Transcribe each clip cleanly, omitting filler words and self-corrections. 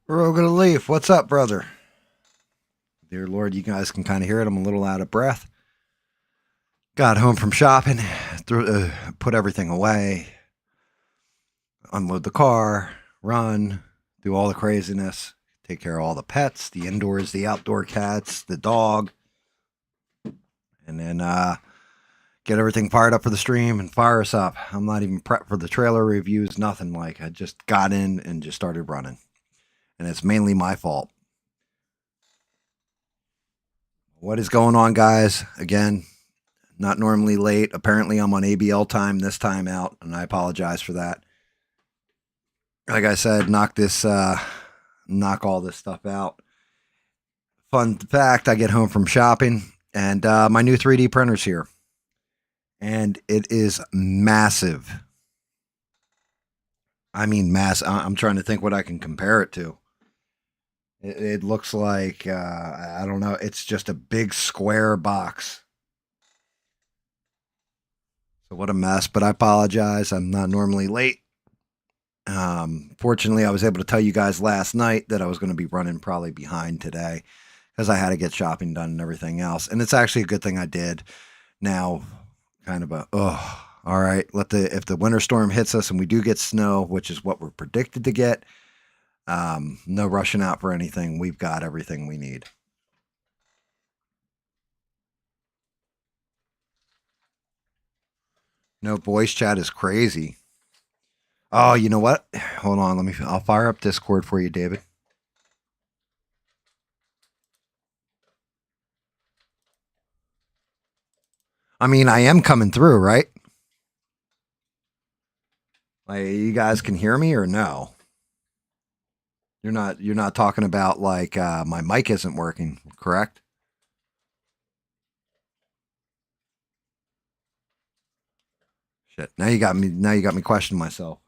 Rogan a Leaf, what's up, brother? Dear Lord, you guys can kind of hear it. I'm a little out of breath. Got home from shopping, put everything away, unload the car, run, do all the craziness, take care of all the pets, the indoors, the outdoor cats, the dog, and then get everything fired up for the stream and fire us up. I'm not even prepped for the trailer reviews, nothing like. I just got in and just started running. And it's mainly my fault. What is going on, guys? Again, not normally late. Apparently, I'm on ABL time this time out, and I apologize for that. Like I said, knock all this stuff out. Fun fact: I get home from shopping, and my new 3D printer's here, and it is massive. I mean, I'm trying to think what I can compare it to. It looks like I don't know. It's just a big square box. So what a mess, but I apologize. I'm not normally late. Fortunately, I was able to tell you guys last night that I was going to be running probably behind today because I had to get shopping done and everything else. And it's actually a good thing I did. Now, kind of all right. If the winter storm hits us and we do get snow, which is what we're predicted to get, no rushing out for anything. We've got everything we need. No, voice chat is crazy. Oh, you know what? Hold on. I'll fire up Discord for you, David. I mean, I am coming through, right? Like, you guys can hear me or no? You're not talking about like my mic isn't working, correct? Shit. Now you got me questioning myself.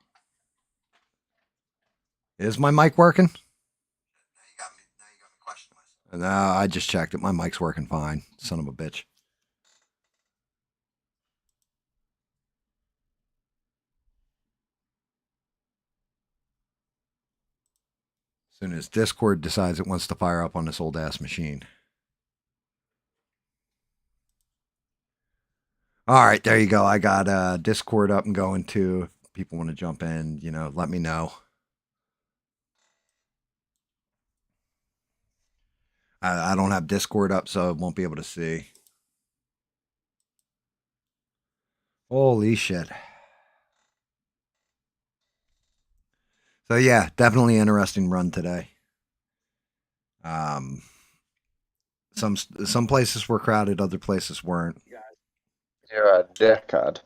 Is my mic working? Now you got me questioning myself. No, I just checked it. My mic's working fine. Son of a bitch. As soon as Discord decides it wants to fire up on this old ass machine. All right, there you go. I got Discord up and going too. If people want to jump in, let me know. I don't have Discord up, so I won't be able to see. Holy shit. So yeah, definitely interesting run today. Some places were crowded, other places weren't. You're a dickhead.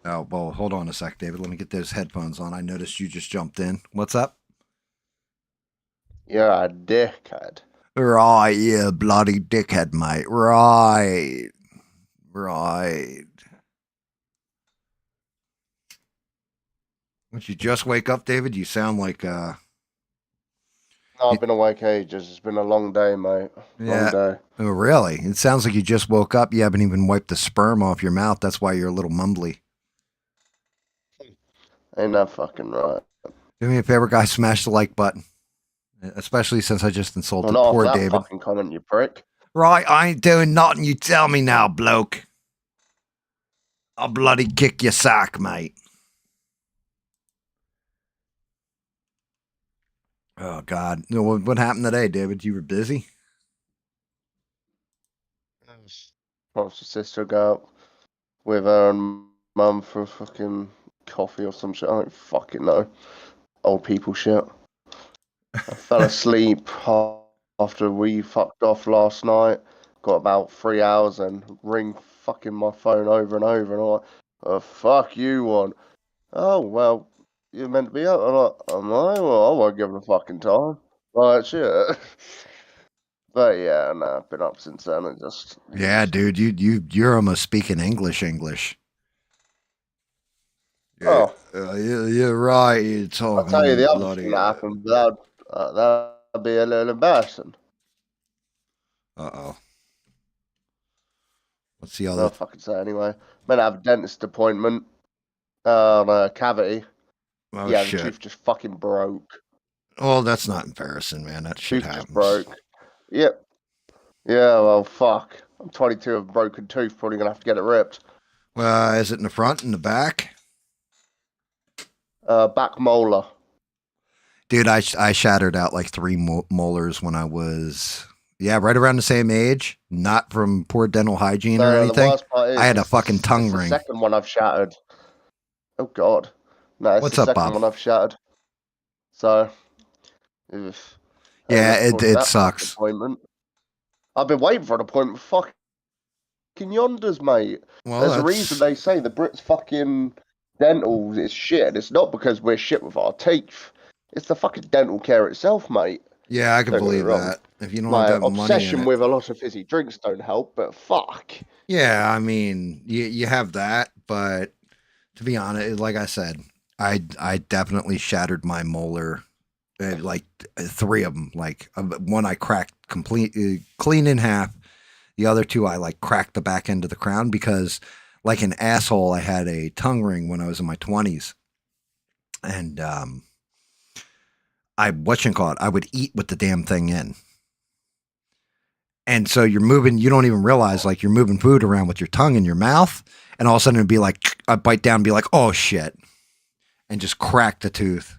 Oh, well, hold on a sec, David. Let me get those headphones on. I noticed you just jumped in. What's up? You're a dickhead. Right, yeah, bloody dickhead, mate. Right. Once you just wake up, David, you sound like No, I've been awake ages. It's been a long day, mate. Long day. Oh, really? It sounds like you just woke up. You haven't even wiped the sperm off your mouth. That's why you're a little mumbly. Ain't that fucking right. Do me a favor, guys. Smash the like button. Especially since I just insulted Well, not poor off that David. fucking comment, you prick. Right, I ain't doing nothing. You tell me now, bloke. I'll bloody kick your sack, mate. Oh, God. What happened today, David? You were busy? My sister go out with her and mum for fucking coffee or some shit. I don't fucking know. Old people shit. I fell asleep after we fucked off last night. Got about 3 hours and ring fucking my phone over and over. And I'm like, oh, fuck you one. Oh, well, you're meant to be up. I'm like, well, I won't give it a fucking time. Right, shit. But yeah, no, I've been up since then and just. Yeah, dude, you're almost speaking English. Yeah, Oh, you're right. You're I'll talking tell you the other bloody. thing that happened, but that'd be a little embarrassing. Uh-oh. What's the I'll other? fucking say anyway. Meant to have a dentist appointment. Cavity. Oh Yeah, the shit. tooth just fucking broke. Oh, that's not embarrassing, man. That shit Tooth just happens. broke. Yep. Yeah, well, fuck. I'm 22 with a broken tooth, probably gonna have to get it ripped. Is it in the front and the back? Back molar. Dude, I shattered out like three molars when I was, yeah, right around the same age. Not from poor dental hygiene or No, the anything. worst part I is had a fucking it's tongue the ring. second one I've shattered. Oh god. No, it's the What's up, second Bob? one I've shattered. So, if I'm Yeah, looking forward to it that fucking sucks. appointment. I've been waiting for an appointment for fucking yonders, mate. Well, There's a reason that's they say the Brits fucking dental is shit. It's not because we're shit with our teeth. It's the fucking dental care itself, mate. yeah, I can Don't get me believe wrong. that. If you don't have My that money in obsession it, with a lot of fizzy drinks don't help, but fuck. yeah, I mean, you have that, but to be honest, like I said, I definitely shattered my molar, like three of them. Like one I cracked completely clean in half. The other two I like cracked the back end of the crown because, like an asshole, I had a tongue ring when I was in my 20s, and I whatchamacallit, I would eat with the damn thing in. And so you're moving, you don't even realize like you're moving food around with your tongue in your mouth. And all of a sudden it'd be like, I bite down and be like, oh shit. And just crack the tooth.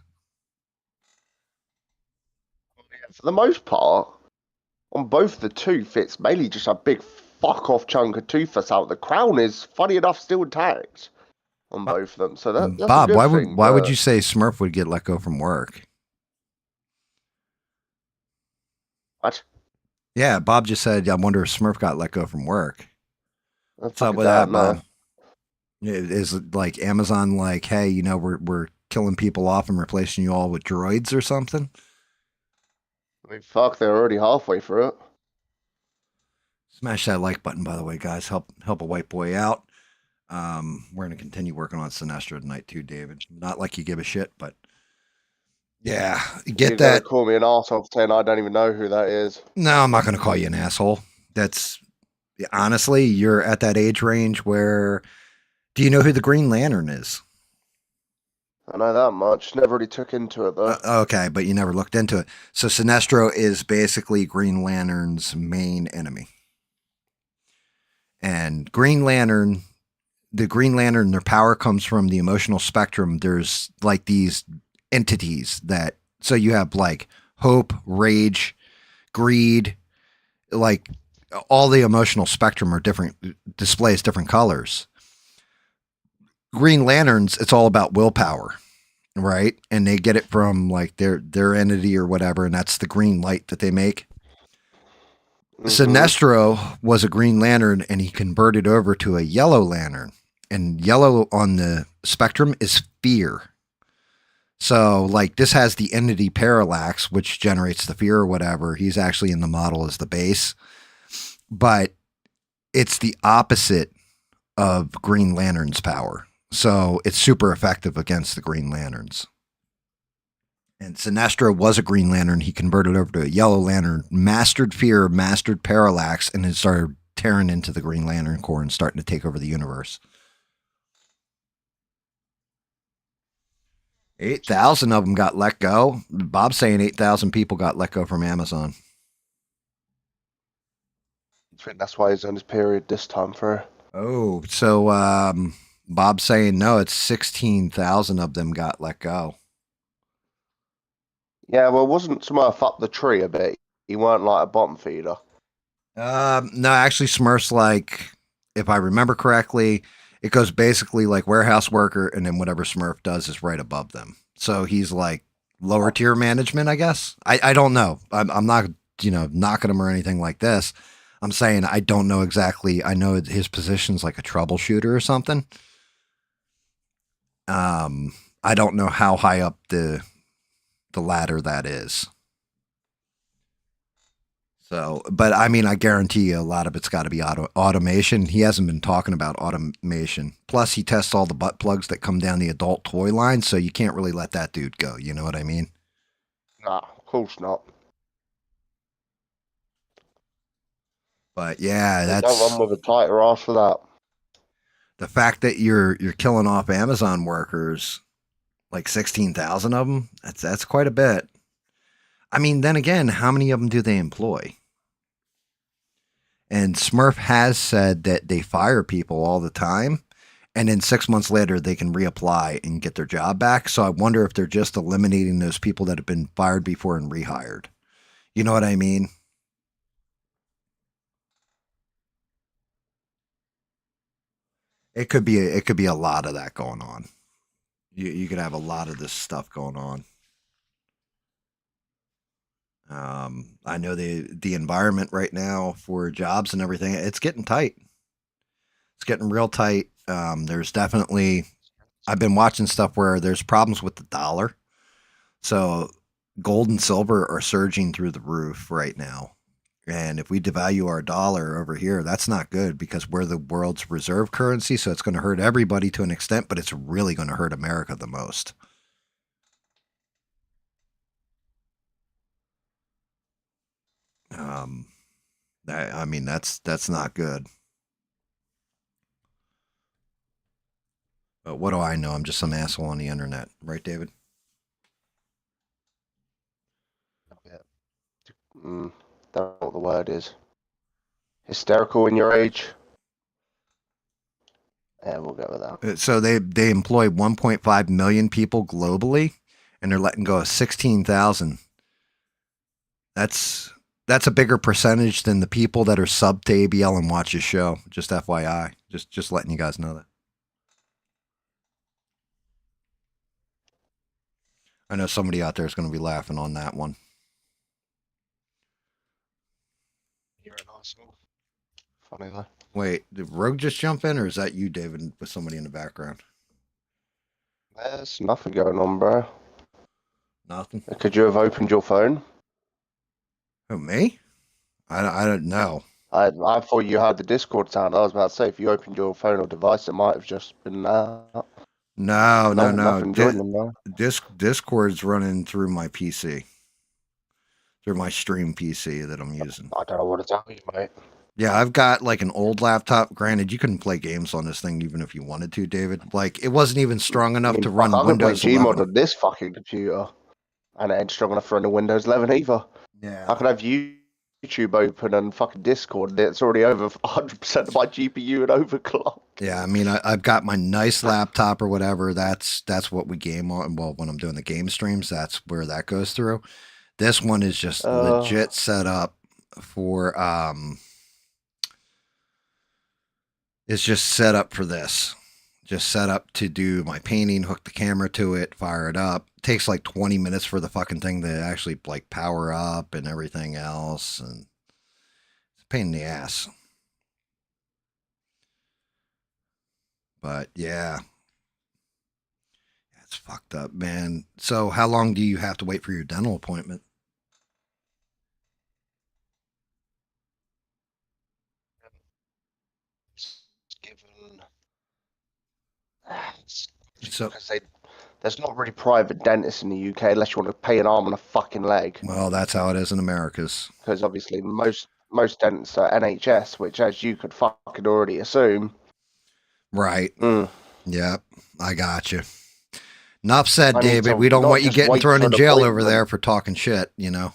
For the most part, on both the tooth, it's mainly just a big fuck off chunk of tooth that's out. The crown is, funny enough, still intact on both of them, so that's a Bob, good thing. why would But you say Smurf would get let go from work? what? Yeah, Bob just said, I wonder if Smurf got let go from work. What's up Fuck is with that? that, No. Bob? Is it like Amazon like, hey, we're killing people off and replacing you all with droids or something? I mean, fuck, they're already halfway through it. Smash that like button, by the way, guys. Help a white boy out. We're gonna continue working on Sinestro tonight too, David. Not like you give a shit, but yeah, You're get gonna that. call me an arsehole for saying I don't even know who that is. No, I'm not gonna call you an asshole. That's honestly, you're at that age range where. Do you know who the Green Lantern is? I know that much. Never really took into it though. Okay, but you never looked into it. So Sinestro is basically Green Lantern's main enemy, and the Green Lantern, their power comes from the emotional spectrum. There's like these entities that, so you have like hope, rage, greed, like all the emotional spectrum are different, displays different colors. Green Lanterns, it's all about willpower, right? And they get it from like their entity or whatever, and that's the green light that they make. Mm-hmm. Sinestro was a Green Lantern, and he converted over to a Yellow Lantern. And yellow on the spectrum is fear. So, like, this has the entity parallax, which generates the fear or whatever. He's actually in the model as the base, but it's the opposite of Green Lantern's power. So, it's super effective against the Green Lanterns. And Sinestro was a Green Lantern. He converted over to a Yellow Lantern, mastered fear, mastered parallax, and then started tearing into the Green Lantern Corps and starting to take over the universe. 8,000 of them got let go. Bob's saying 8,000 people got let go from Amazon. I think that's why he's on his period this time through. Oh, so Bob's saying no, it's 16,000 of them got let go. Yeah, well, wasn't Smurf up the tree a bit? He weren't like a bottom feeder. No, actually, Smurf's like, if I remember correctly, it goes basically like warehouse worker, and then whatever Smurf does is right above them. So he's like lower tier management, I guess. I don't know. I'm not, knocking him or anything like this. I'm saying I don't know exactly. I know his position's like a troubleshooter or something. I don't know how high up the ladder that is. So, but I mean, I guarantee you a lot of it's got to be automation. He hasn't been talking about automation. Plus, he tests all the butt plugs that come down the adult toy line, so you can't really let that dude go. You know what I mean? Nah, of course not. But yeah, They don't run that's with a tighter ass for that. the fact that you're killing off Amazon workers, like 16,000 of them. That's quite a bit. I mean, then again, how many of them do they employ? And Smurf has said that they fire people all the time. And then 6 months later, they can reapply and get their job back. So I wonder if they're just eliminating those people that have been fired before and rehired. You know what I mean? It could be a lot of that going on. You could have a lot of this stuff going on. I know the environment right now for jobs and everything, it's getting tight. It's getting real tight. There's definitely, I've been watching stuff where there's problems with the dollar. So gold and silver are surging through the roof right now. And if we devalue our dollar over here, that's not good because we're the world's reserve currency. So it's going to hurt everybody to an extent, but it's really going to hurt America the most. I mean, that's not good. But what do I know? I'm just some asshole on the internet, right, David? Don't know what the word is. Hysterical in your age. Yeah, we'll go with that. So they employ 1.5 million people globally, and they're letting go of 16,000. That's a bigger percentage than the people that are sub to ABL and watch his show. Just FYI, just letting you guys know that. I know somebody out there is going to be laughing on that one. You're an asshole. Funny though. Wait, did Rogue just jump in, or is that you, David, with somebody in the background? There's nothing going on, bro. Nothing. Could you have opened your phone? Oh, me? I don't know. I thought you had the Discord sound. I was about to say, if you opened your phone or device, it might have just been that. No. Nothing joining, no. Discord's running through my PC. Through my stream PC that I'm using. I don't know what to tell you, mate. Yeah, I've got like an old laptop. Granted, you couldn't play games on this thing even if you wanted to, David. Like, it wasn't even strong enough to run Windows 11. I could play Gmod on this fucking computer, and it ain't strong enough to run a Windows 11 either. Yeah. I could have YouTube open and fucking Discord. It's already over 100% of my GPU and overclock. Yeah, I mean, I've got my nice laptop or whatever. That's what we game on. Well, when I'm doing the game streams, that's where that goes through. This one is just legit set up for it's just set up for this. Just set up to do my painting, hook the camera to it, fire it up. It takes like 20 minutes for the fucking thing to actually like power up and everything else, and it's a pain in the ass. But yeah. It's fucked up, man. So how long do you have to wait for your dental appointment? So because there's not really private dentists in the UK unless you want to pay an arm and a fucking leg. Well, that's how it is in America's. Because obviously most dentists are NHS, which, as you could fucking already assume. Right. Yep. I got you. Enough said, David. So we don't want you getting thrown in jail over there for talking shit, you know.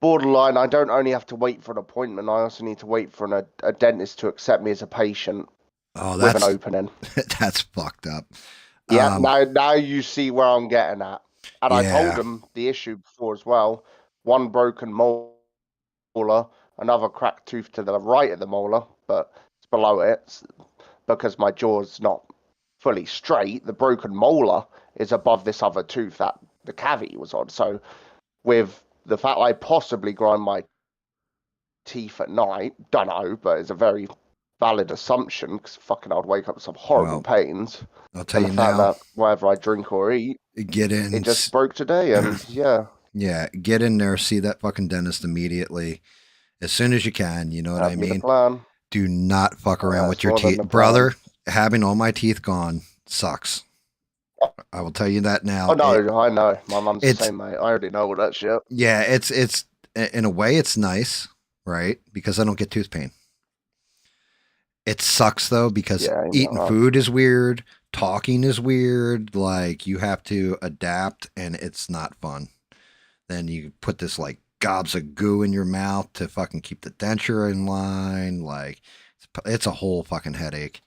Borderline, I don't only have to wait for an appointment, I also need to wait for a dentist to accept me as a patient. Oh, with an opening. That's fucked up. Yeah, now you see where I'm getting at. And I told him the issue before as well. One broken molar, another cracked tooth to the right of the molar, but it's below it because my jaw's not fully straight. The broken molar is above this other tooth that the cavity was on. So with the fact I possibly grind my teeth at night, don't know, but it's a very valid assumption because fucking I'd wake up with some horrible pains. I'll tell you now. That whatever I drink or eat, get in. It just broke today, and yeah. Yeah, get in there, see that fucking dentist immediately, as soon as you can. You know what I mean? Do not fuck around with your teeth, brother. Having all my teeth gone sucks. I will tell you that now. Oh no, I know. My mum's the same, mate. I already know all that shit. Yeah, it's in a way it's nice, right? Because I don't get tooth pain. It sucks though because eating food is weird, talking is weird. Like you have to adapt, and it's not fun. Then you put this like gobs of goo in your mouth to fucking keep the denture in line. Like it's a whole fucking headache.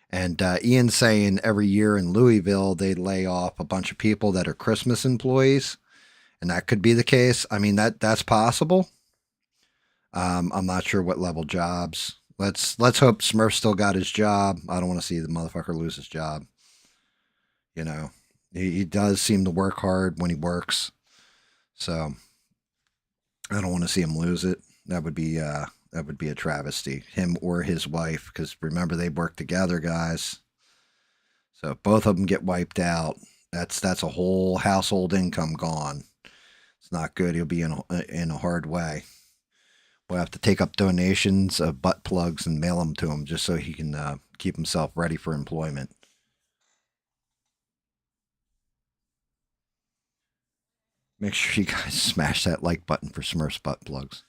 And Ian's saying every year in Louisville they lay off a bunch of people that are Christmas employees, and that could be the case. I mean that's possible. I'm not sure what level jobs. Let's hope Smurf still got his job. I don't want to see the motherfucker lose his job. You know, he does seem to work hard when he works, so I don't want to see him lose it. That would be a travesty, him or his wife, because remember they work together, guys. So if both of them get wiped out, that's a whole household income gone. It's not good. He'll be in a hard way. We'll have to take up donations of butt plugs and mail them to him just so he can keep himself ready for employment. Make sure you guys smash that like button for Smurfs butt plugs.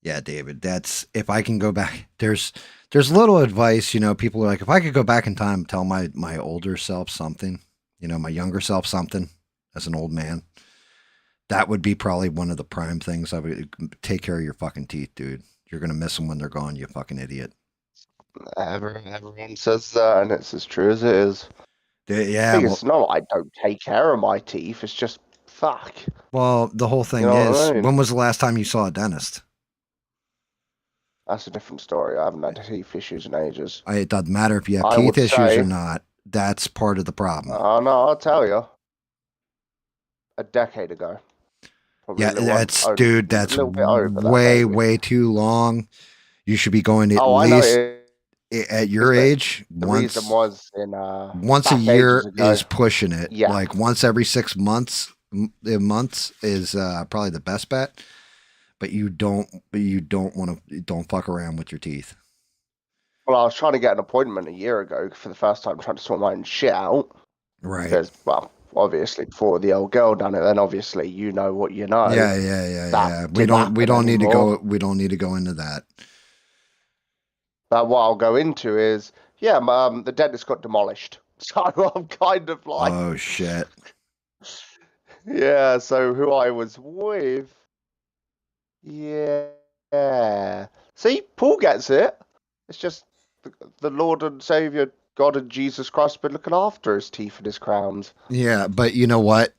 Yeah, David, that's if I can go back. There's little advice, people are like, if I could go back in time, tell my older self something, my younger self something as an old man. That would be probably one of the prime things. I would take care of your fucking teeth, dude. You're gonna miss them when they're gone, you fucking idiot. Everyone says that, and it's as true as it is. Yeah, it's not I don't take care of my teeth. It's just fuck. Well, the whole thing is, when was the last time you saw a dentist? That's a different story. I haven't had teeth issues in ages. It doesn't matter if you have teeth issues or not. That's part of the problem. Oh, no, I'll tell you. A decade ago. Yeah, that's way too long. You should be going at least at your age. The reason was once a year is pushing it. Yeah. Like once every 6 months is probably the best bet. But you don't fuck around with your teeth. Well, I was trying to get an appointment a year ago for the first time, trying to sort my own shit out. Right. Because, well, obviously before the old girl done it, then obviously you know what you know. Yeah. We don't need to go into that. But what I'll go into is, the dentist got demolished. So I'm kind of like, oh shit. Yeah, so who I was with. Yeah. See, Paul gets it. It's just the Lord and Savior, God and Jesus Christ, been looking after his teeth and his crowns. Yeah, but you know what?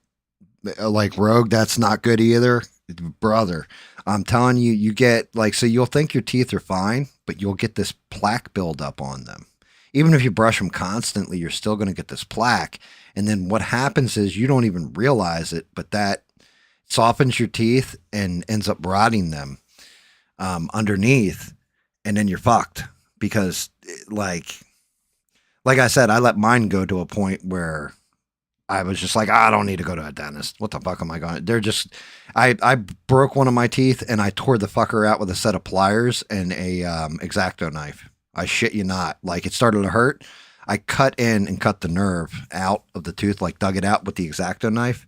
Like Rogue, that's not good either, brother. I'm telling you, you get so you'll think your teeth are fine, but you'll get this plaque buildup on them. Even if you brush them constantly, you're still going to get this plaque. And then what happens is you don't even realize it, but that softens your teeth and ends up rotting them underneath, and then you're fucked because like I said, I let mine go to a point where I was just like, I don't need to go to a dentist. What the fuck am I going? They're just, I broke one of my teeth and I tore the fucker out with a set of pliers and a X-Acto knife. I shit you not. Like it started to hurt. I cut in and cut the nerve out of the tooth, like dug it out with the X-Acto knife.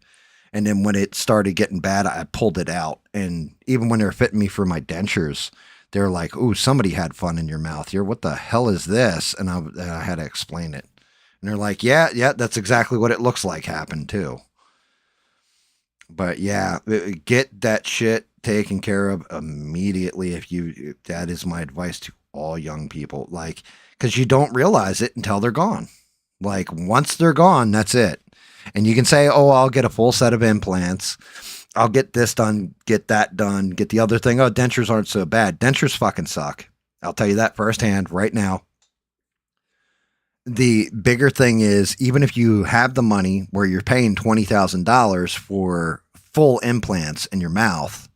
And then when it started getting bad, I pulled it out. And even when they were fitting me for my dentures, they're like, ooh, somebody had fun in your mouth here. What the hell is this? And I had to explain it. And they're like, yeah, that's exactly what it looks like happened too. But yeah, get that shit taken care of immediately. That is my advice to all young people. Like, because you don't realize it until they're gone. Like once they're gone, that's it. And you can say, oh, I'll get a full set of implants. I'll get this done, get that done, get the other thing. Oh, dentures aren't so bad. Dentures fucking suck. I'll tell you that firsthand right now. The bigger thing is, even if you have the money where you're paying $20,000 for full implants in your mouth,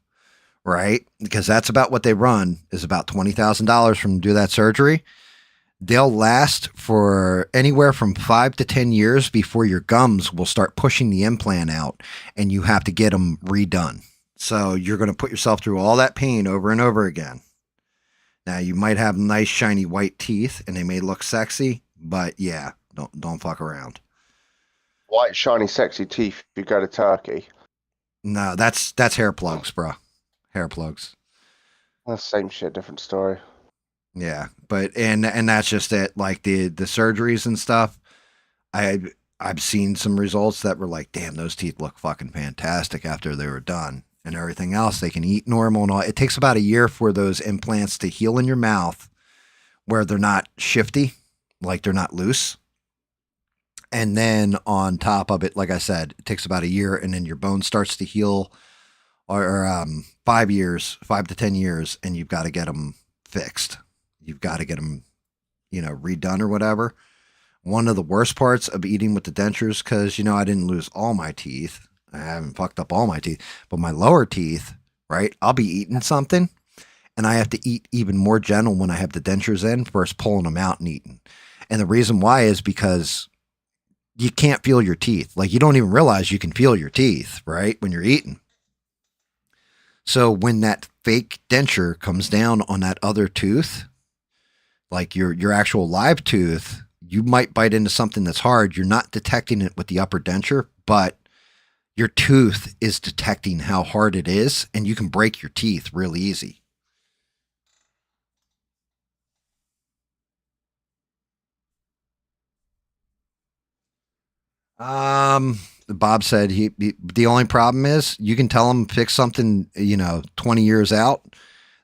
right? Because that's about what they run, is about $20,000 from do that surgery. They'll last for anywhere from 5 to 10 years before your gums will start pushing the implant out and you have to get them redone. So you're going to put yourself through all that pain over and over again. Now you might have nice shiny white teeth and they may look sexy, but yeah, don't fuck around. White shiny sexy teeth if you go to Turkey. No, that's hair plugs, bro. Hair plugs. That's the same shit, different story. Yeah, but and that's just it. Like the surgeries and stuff, I've seen some results that were like, damn, those teeth look fucking fantastic after they were done. And everything else, they can eat normal and all. It takes about a year for those implants to heal in your mouth where they're not shifty, like they're not loose. And then on top of it, like I said, it takes about a year, and then your bone starts to heal, or 5 years, 5 to 10 years, and you've got to get them fixed. You've got to get them, redone or whatever. One of the worst parts of eating with the dentures, because I didn't lose all my teeth. I haven't fucked up all my teeth, but my lower teeth, right? I'll be eating something, and I have to eat even more gentle when I have the dentures in versus pulling them out and eating. And the reason why is because you can't feel your teeth. Like, you don't even realize you can feel your teeth, right? When you're eating. So when that fake denture comes down on that other tooth, like your actual live tooth, you might bite into something that's hard. You're not detecting it with the upper denture, but your tooth is detecting how hard it is, and you can break your teeth real easy. Bob said the only problem is you can tell them fix something, 20 years out.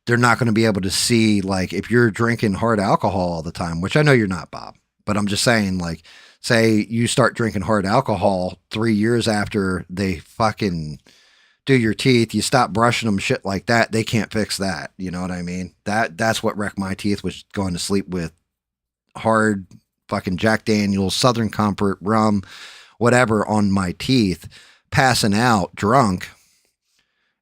They're not going to be able to see, like, if you're drinking hard alcohol all the time, which I know you're not, Bob, but I'm just saying, like, say you start drinking hard alcohol 3 years after they fucking do your teeth, you stop brushing them, shit like that. They can't fix that. You know what I mean? That's what wrecked my teeth, was going to sleep with hard fucking Jack Daniels, Southern Comfort, rum, whatever on my teeth, passing out drunk,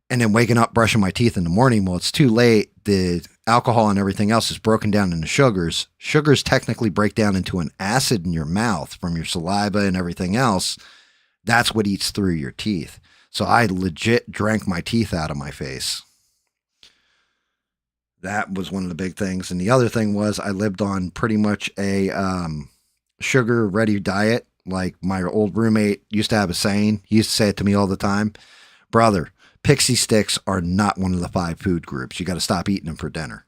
and then waking up brushing my teeth in the morning. Well, it's too late. The alcohol and everything else is broken down into sugars. Sugars technically break down into an acid in your mouth from your saliva and everything else. That's what eats through your teeth. So I legit drank my teeth out of my face. That was one of the big things. And the other thing was I lived on pretty much a sugar ready diet. Like, my old roommate used to have a saying. He used to say it to me all the time. Brother, pixie sticks are not one of the 5 food groups. You got to stop eating them for dinner.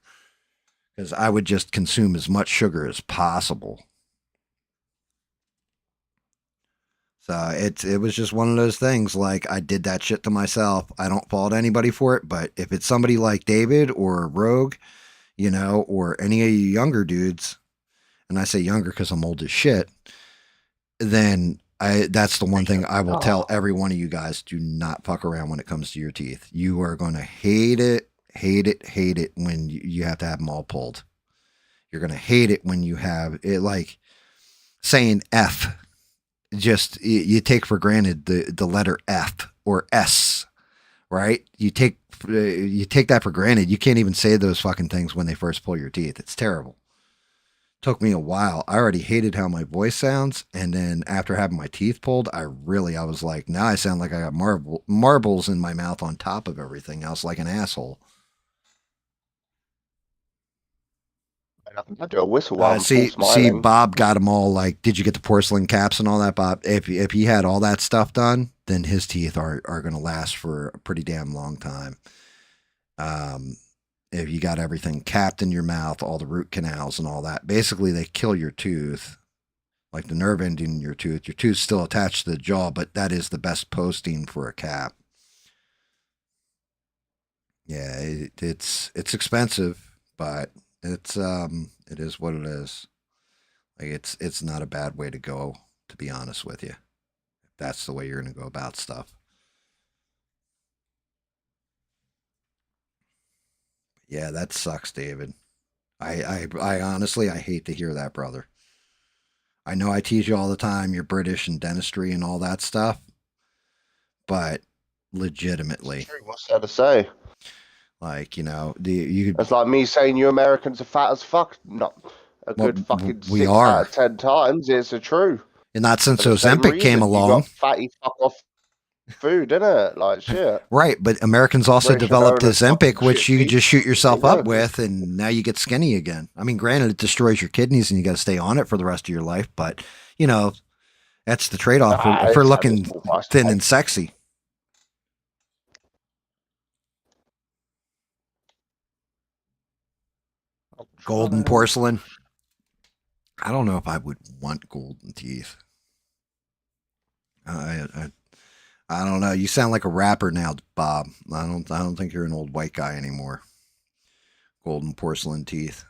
Because I would just consume as much sugar as possible. So it was just one of those things. Like, I did that shit to myself. I don't fault anybody for it, but if it's somebody like David or Rogue, or any of you younger dudes, and I say younger because I'm old as shit, then that's the one thing I will tell every one of you guys: do not fuck around when it comes to your teeth. You are going to hate it, hate it, hate it when you have to have them all pulled. You're going to hate it when you have it, like saying F. Just you take for granted the letter F or S, right? You take that for granted. You can't even say those fucking things when they first pull your teeth. It's terrible. Took me a while. I already hated how my voice sounds, and then after having my teeth pulled, I was like, now I sound like I got marbles in my mouth on top of everything else, like an asshole. I do a whistle while I'm full See, smiling. Bob got them all. Like, did you get the porcelain caps and all that, Bob? If he had all that stuff done, then his teeth are going to last for a pretty damn long time. If you got everything capped in your mouth, all the root canals and all that, basically they kill your tooth, like the nerve ending in your tooth. Your tooth's still attached to the jaw, but that is the best posting for a cap. Yeah, it's expensive, but it is what it is. Like, it's not a bad way to go, to be honest with you. If that's the way you're going to go about stuff. Yeah, that sucks, David. I honestly, I hate to hear that, brother. I know I tease you all the time. You're British and dentistry and all that stuff, but legitimately, What's there to say? like, you It's like me saying you Americans are fat as fuck. Not a well, good fucking we 6 out are, of 10 times. It's the truth. and not since For the same Ozempic came reason, you along, got fatty fuck off food, innit? Like shit. right? But Americans also British are developed known as fucking Ozempic, which shit you people. just shoot They yourself up know. with, and now you get skinny again. I mean, granted, it destroys your kidneys, and you got to stay on it for the rest of your life, but you know that's the trade-off for It's had its looking full price to thin pay. and sexy. Golden porcelain. I don't know if I would want golden teeth. I I don't know. You sound like a rapper now, Bob. I don't think you're an old white guy anymore. Golden porcelain teeth.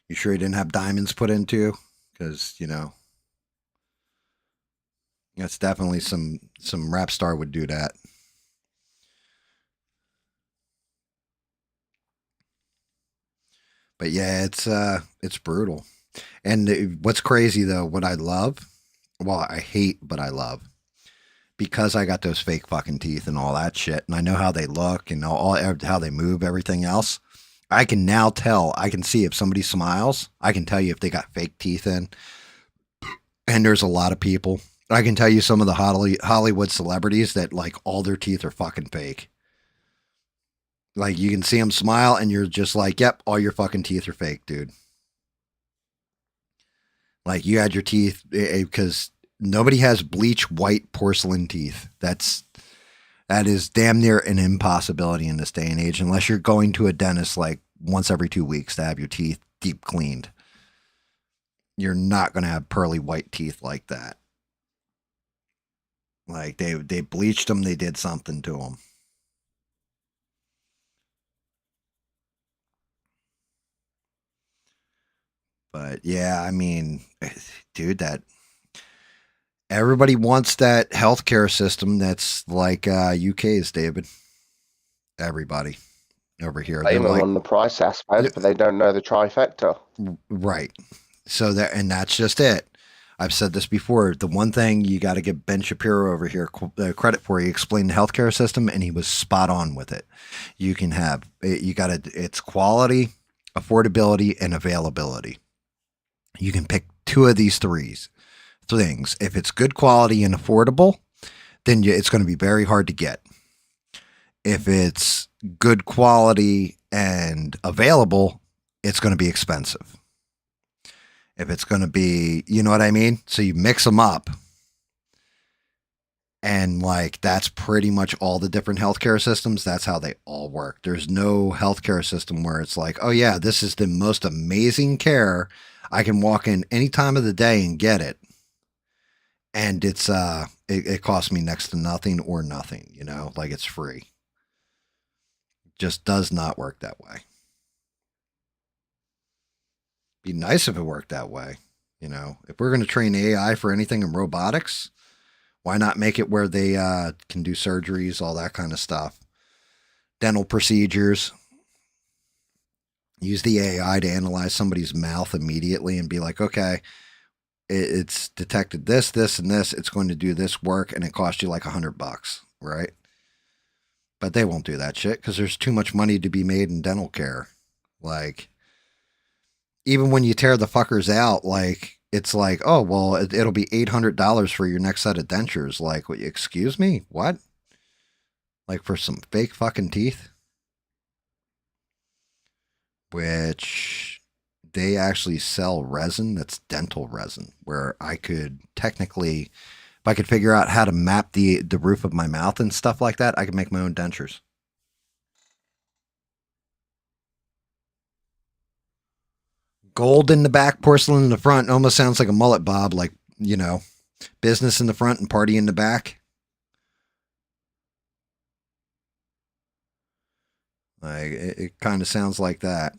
You sure you didn't have diamonds put into? Because you know that's definitely some rap star would do that. But yeah, it's brutal. And what's crazy though, what I love, well, I hate, but I love because I got those fake fucking teeth and all that shit, and I know how they look and how they move, everything else. I can now tell. I can see if somebody smiles. I can tell you if they got fake teeth in. And there's a lot of people. I can tell you some of the Hollywood celebrities that like all their teeth are fucking fake. Like you can see them smile, and you're just like, "Yep, all your fucking teeth are fake, dude." Like you had your teeth because nobody has bleach white porcelain teeth. That is damn near an impossibility in this day and age, unless you're going to a dentist like once every 2 weeks to have your teeth deep cleaned. You're not going to have pearly white teeth like that. Like they bleached them, they did something to them. But yeah, I mean, dude, that everybody wants that healthcare system that's like UK's, David. Everybody over here. They're Blame them like, on the price aspect, but they don't know the trifecta. right. So that, and that's just it. I've said this before. The one thing you got to give Ben Shapiro over here credit for, he explained the healthcare system, and he was spot on with it. You can have, you got to, it's quality, affordability, and availability. You can pick two of these things. If it's good quality and affordable, then it's going to be very hard to get. If it's good quality and available, it's going to be expensive. If it's going to be, you know what I mean? So you mix them up. And like, that's pretty much all the different healthcare systems. That's how they all work. There's no healthcare system where it's like, oh yeah, this is the most amazing care. I can walk in any time of the day and get it. And it costs me next to nothing or nothing, you know, like it's free. Just does not work that way. Be nice if it worked that way. You know, if we're going to train AI for anything in robotics, why not make it where they can do surgeries, all that kind of stuff, dental procedures? Use the AI to analyze somebody's mouth immediately and be like, okay, it's detected this, this, and this. It's going to do this work, and it cost you like $100, right? But they won't do that shit because there's too much money to be made in dental care. Like, even when you tear the fuckers out, like, it's like, oh, well, it'll be $800 for your next set of dentures. Like, excuse me? What? Like, for some fake fucking teeth? Which they actually sell resin that's dental resin, where I could technically, if I could figure out how to map the roof of my mouth and stuff like that, I could make my own dentures. Gold in the back, porcelain in the front. Almost sounds like a mullet bob, like, you know, business in the front and party in the back. Like, it kind of sounds like that.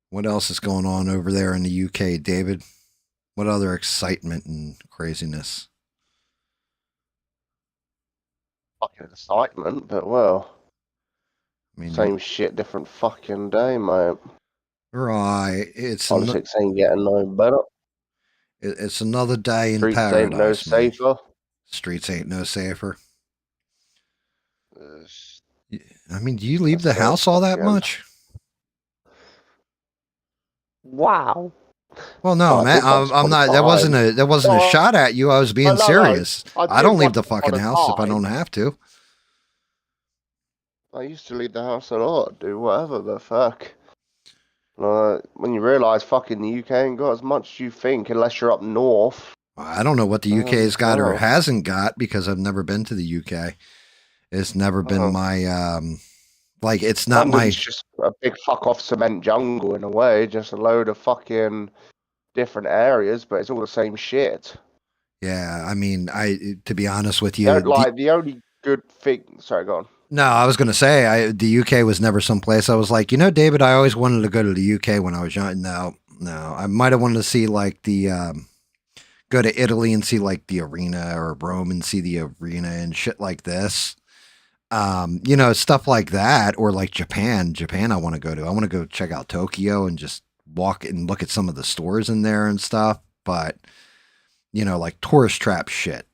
What else is going on over there in the UK, David? What other excitement and craziness? Fucking excitement, but well, I mean, same shit, different fucking day, mate. right. Politics ain't getting no better. It's another day in Streets ain't no paradise, man. safer. Streets ain't no safer. Uh, I mean, do you leave the house all that much? Wow. Well, no, I man. think once I'm upon a not. That wasn't a No, shot at you. I was being no, serious. I did don't leave once the upon fucking a house if I don't time. have to. I used to leave the house a lot, do whatever, but fuck. When you realise fucking the UK ain't got as much as you think, unless you're up north. I don't know what the UK's got or well. hasn't got because I've never been to the UK. It's never been my Like, it's not London's my. just a big fuck off cement jungle in a way, just a load of fucking different areas, but it's all the same shit. Yeah, I mean, to be honest with Yeah, you, like the only good thing. Sorry, go on. no, I was gonna say the UK was never some place I was like, David, I always wanted to go to the UK when I was young. No, no, I might have wanted to see like the go to Italy and see like the arena, or Rome and see the arena and shit like this. Stuff like that, or like Japan. Japan, I want to go to. I want to go check out Tokyo and just walk and look at some of the stores in there and stuff. But like tourist trap shit.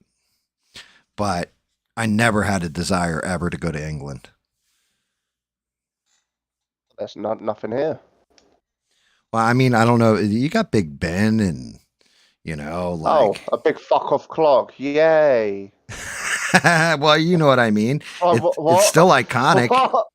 But I never had a desire ever to go to England. There's nothing here. Well, I mean, I don't know. You got Big Ben and, Oh, like. a big fuck off clock. Yay. Well, you know what I mean. Oh, It's what? still iconic. What?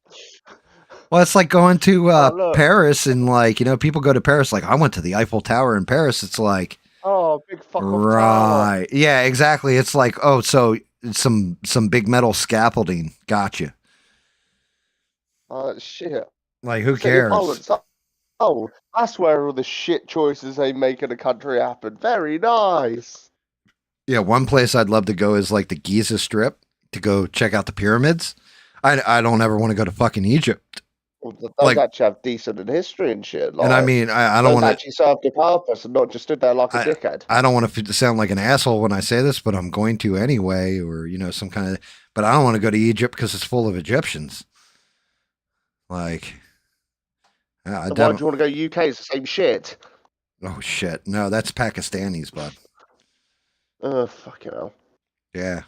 Well, it's like going to Oh, look. Paris, and like, people go to Paris. Like, I went to the Eiffel Tower in Paris. It's like, Oh, big fuck off tower. right. Yeah, exactly. It's like, oh, so some big metal scaffolding. Gotcha. Oh, shit. Like, who So, cares? that's where all the shit choices they make in the country happen. Very nice. Yeah, one place I'd love to go is like the Giza Strip to go check out the pyramids. I don't ever want to go to fucking Egypt. Well, those Like, actually have decent in history and shit. and I Like, mean, I don't those want to. actually served a purpose and not just stood there like a dickhead. I don't want to sound like an asshole when I say this, but I'm going to anyway, or some kind of. But I don't want to go to Egypt because it's full of Egyptians. Like, I So why don't. do you want to go UK? It's the same shit. Oh shit! No, that's Pakistanis, bud. Oh, fucking hell. Yeah,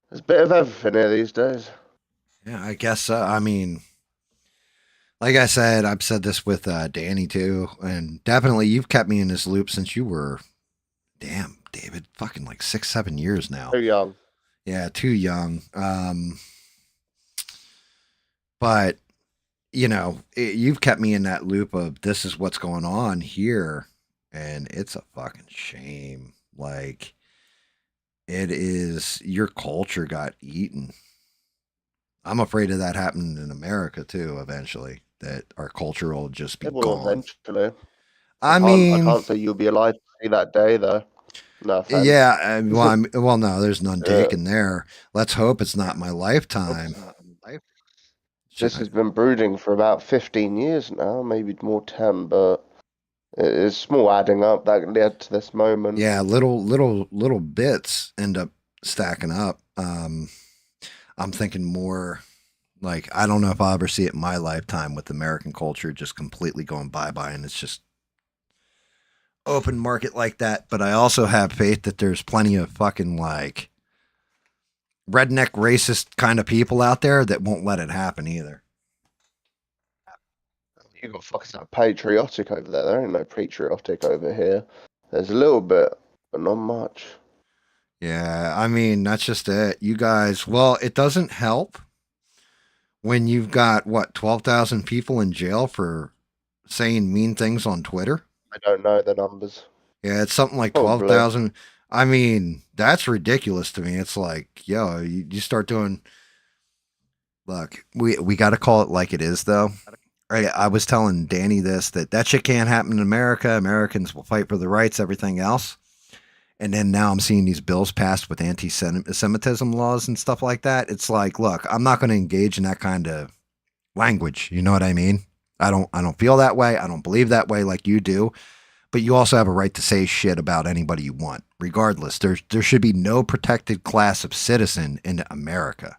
There's a bit of everything here these days. yeah. I guess. I mean, like I said, I've said this with Danny too, and definitely you've kept me in this loop since you were, damn, David, fucking like 6, 7 years now. Too young. Yeah, too young. But you've kept me in that loop of this is what's going on here, and it's a fucking shame. Like, it is, your culture got eaten. I'm afraid of that happening in America too eventually, that our culture will just be It will gone. eventually. I I mean, can't say you'll be alive to see that day though. No offense. yeah, well, no, there's none taken there. Let's hope it's not my lifetime. This has been brooding for about 15 years now, maybe more 10, but it's small adding up that led to this moment. Yeah, little bits end up stacking up. I'm thinking more like, I don't know if I'll ever see it in my lifetime with American culture just completely going bye-bye, and it's just open market like that. But I also have faith that there's plenty of fucking like redneck racist kind of people out there that won't let it happen either. You got fucking that patriotic over there. There ain't no patriotic over here. There's a little bit, but not much. Yeah, I mean, that's just it. You guys, well, it doesn't help when you've got what, 12,000 people in jail for saying mean things on Twitter. I don't know the numbers. Yeah, it's something like Probably. 12,000. I mean, that's ridiculous to me. It's like, yo, you start doing. Look, we got to call it like it is, though. I was telling Danny that shit can't happen in America. Americans will fight for the rights, everything else. And then now I'm seeing these bills passed with anti-Semitism laws and stuff like that. It's like, look, I'm not going to engage in that kind of language. You know what I mean? I don't feel that way. I don't believe that way like you do. But you also have a right to say shit about anybody you want, regardless. There should be no protected class of citizen in America,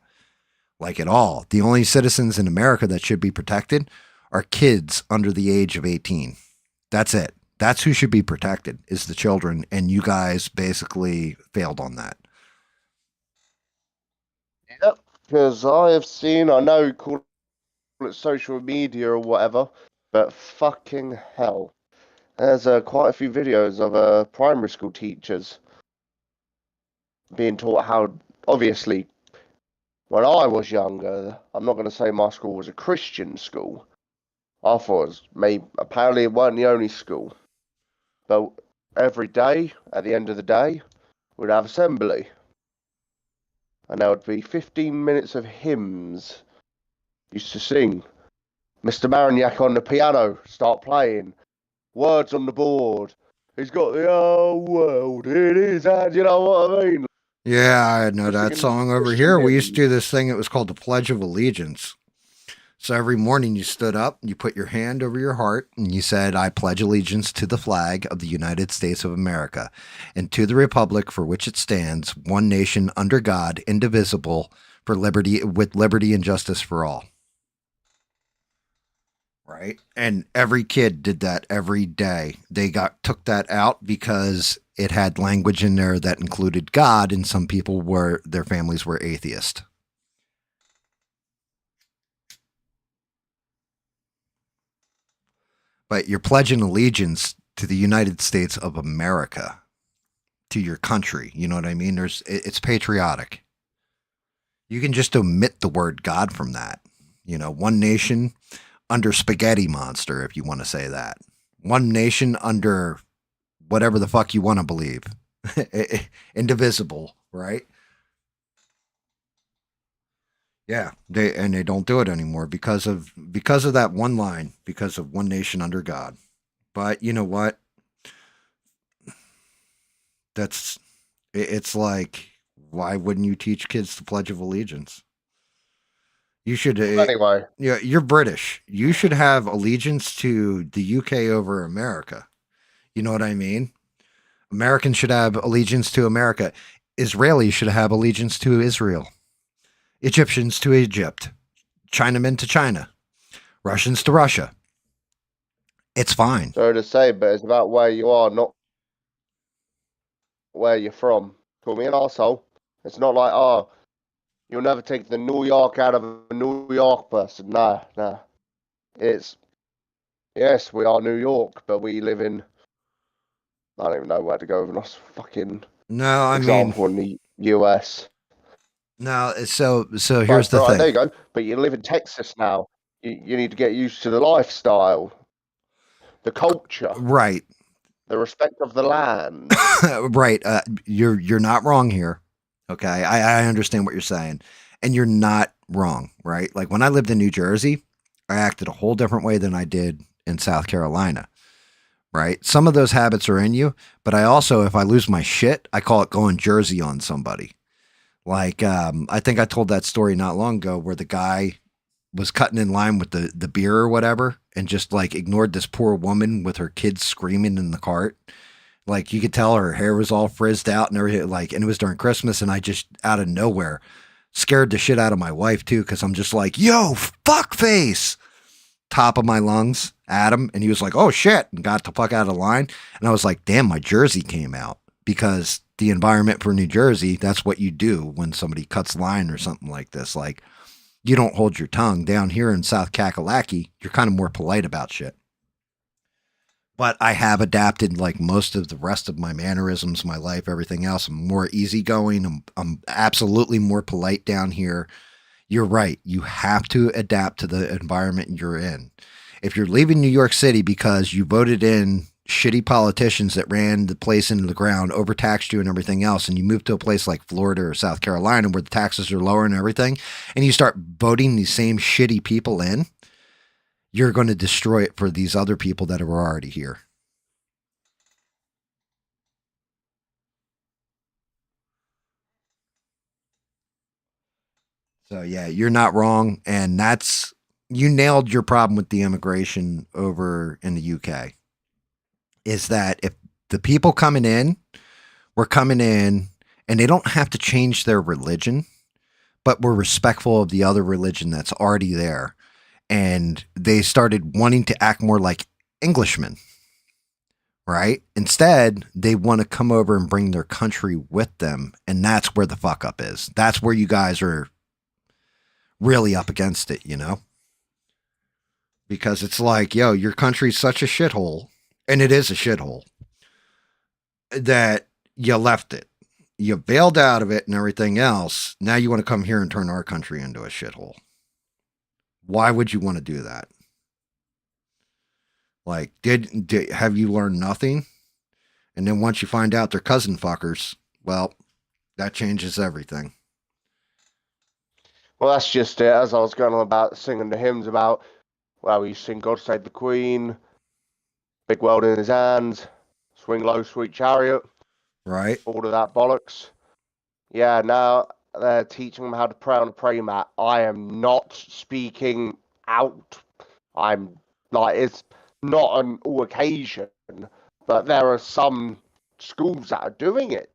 like at all. The only citizens in America that should be protected are kids under the age of 18. That's it. That's who should be protected, is the children, and you guys basically failed on that. Yep, because I know, call it social media or whatever, but fucking hell. There's quite a few videos of primary school teachers being taught how, obviously, when I was younger, I'm not going to say my school was a Christian school. I thought it was apparently it wasn't the only school. But every day, at the end of the day, we'd have assembly. and there would be 15 minutes of hymns. Used to sing. Mr. Marignac on the piano, start playing. Words on the board. He's got the whole world in his hand, you know what I mean? Yeah, I know We're that singing song over Christian here. We used to do hymns. this thing. It was called the Pledge of Allegiance. So every morning you stood up, you put your hand over your heart, and you said, I pledge allegiance to the flag of the United States of America and to the republic for which it stands, one nation under God, indivisible, for liberty, with liberty and justice for all. Right? And every kid did that every day. They took that out because it had language in there that included God, and some people were, their families were atheist. But you're pledging allegiance to the United States of America, to your country. You know what I mean? It's patriotic. You can just omit the word God from that. You know, one nation under spaghetti monster, if you want to say that. One nation under whatever the fuck you want to believe. Indivisible, right? Yeah, they don't do it anymore because of that one line, because of one nation under God. But you know what? It's like, why wouldn't you teach kids the Pledge of Allegiance? You should. Anyway. Yeah, you're British. You should have allegiance to the UK over America. You know what I mean? Americans should have allegiance to America. Israelis should have allegiance to Israel. Egyptians to Egypt. Chinamen to China. Russians to Russia. It's fine. Sorry to say, but it's about where you are, not where you're from. Call me an arsehole. It's not like, oh, you'll never take the New York out of a New York person. Nah. It's, yes, we are New York, but we live in, I don't even know where to go with this fucking example in the US. No, so here's the thing. There you go. But you live in Texas now. You need to get used to the lifestyle, the culture, right, the respect of the land. right. You're not wrong here. Okay, I understand what you're saying, and you're not wrong. Right, like when I lived in New Jersey, I acted a whole different way than I did in South Carolina. Right, some of those habits are in you, but I also, if I lose my shit, I call it going Jersey on somebody. Like, I think I told that story not long ago where the guy was cutting in line with the beer or whatever and just like ignored this poor woman with her kids screaming in the cart. Like you could tell her hair was all frizzed out and everything, like, and it was during Christmas, and I just out of nowhere scared the shit out of my wife too, because I'm just like, yo, fuck face, top of my lungs at him, and he was like, oh shit, and got the fuck out of line. And I was like, damn, my Jersey came out, because the environment for New Jersey, that's what you do when somebody cuts line or something like this. Like, you don't hold your tongue. Down here in South Kakalaki, you're kind of more polite about shit. But I have adapted like most of the rest of my mannerisms, my life, everything else. I'm more easygoing. I'm absolutely more polite down here. You're right. You have to adapt to the environment you're in. If you're leaving New York City because you voted in shitty politicians that ran the place into the ground, overtaxed you and everything else, and you move to a place like Florida or South Carolina where the taxes are lower and everything, and you start voting these same shitty people in, you're going to destroy it for these other people that are already here. So yeah, you're not wrong, and you nailed your problem with the immigration over in the UK. Is that if the people coming in were coming in and they don't have to change their religion, but were respectful of the other religion that's already there, and they started wanting to act more like Englishmen, right? Instead, they want to come over and bring their country with them, and that's where the fuck up is. That's where you guys are really up against it, you know? Because it's like, yo, your country's such a shithole, and it is a shithole, that you left it. You bailed out of it and everything else. Now you want to come here and turn our country into a shithole. Why would you want to do that? Like, have you learned nothing? And then once you find out they're cousin fuckers, well, that changes everything. Well, that's just it. As I was going on about singing the hymns about, well, we sing God Save the Queen, Big World in His Hands, Swing Low, Sweet Chariot, Right. all of that bollocks. Yeah, now they're teaching them how to pray on a prayer mat. I am not speaking out. I'm like, it's not on all occasion, but there are some schools that are doing it.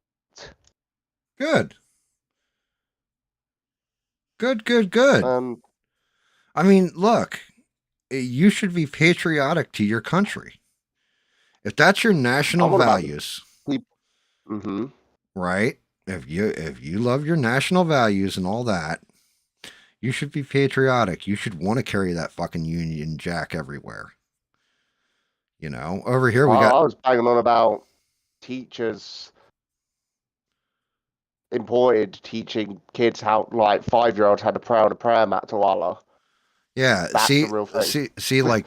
Good. Good. And I mean, look, you should be patriotic to your country. If that's your national I'm on about the values, people. Mm-hmm. right? If you love your national values and all that, you should be patriotic. You should want to carry that fucking Union Jack everywhere. Over here we got I was banging on about teachers imported teaching kids how, like, 5-year-olds had to pray on a prayer mat to Allah. yeah. That's a real thing. See, like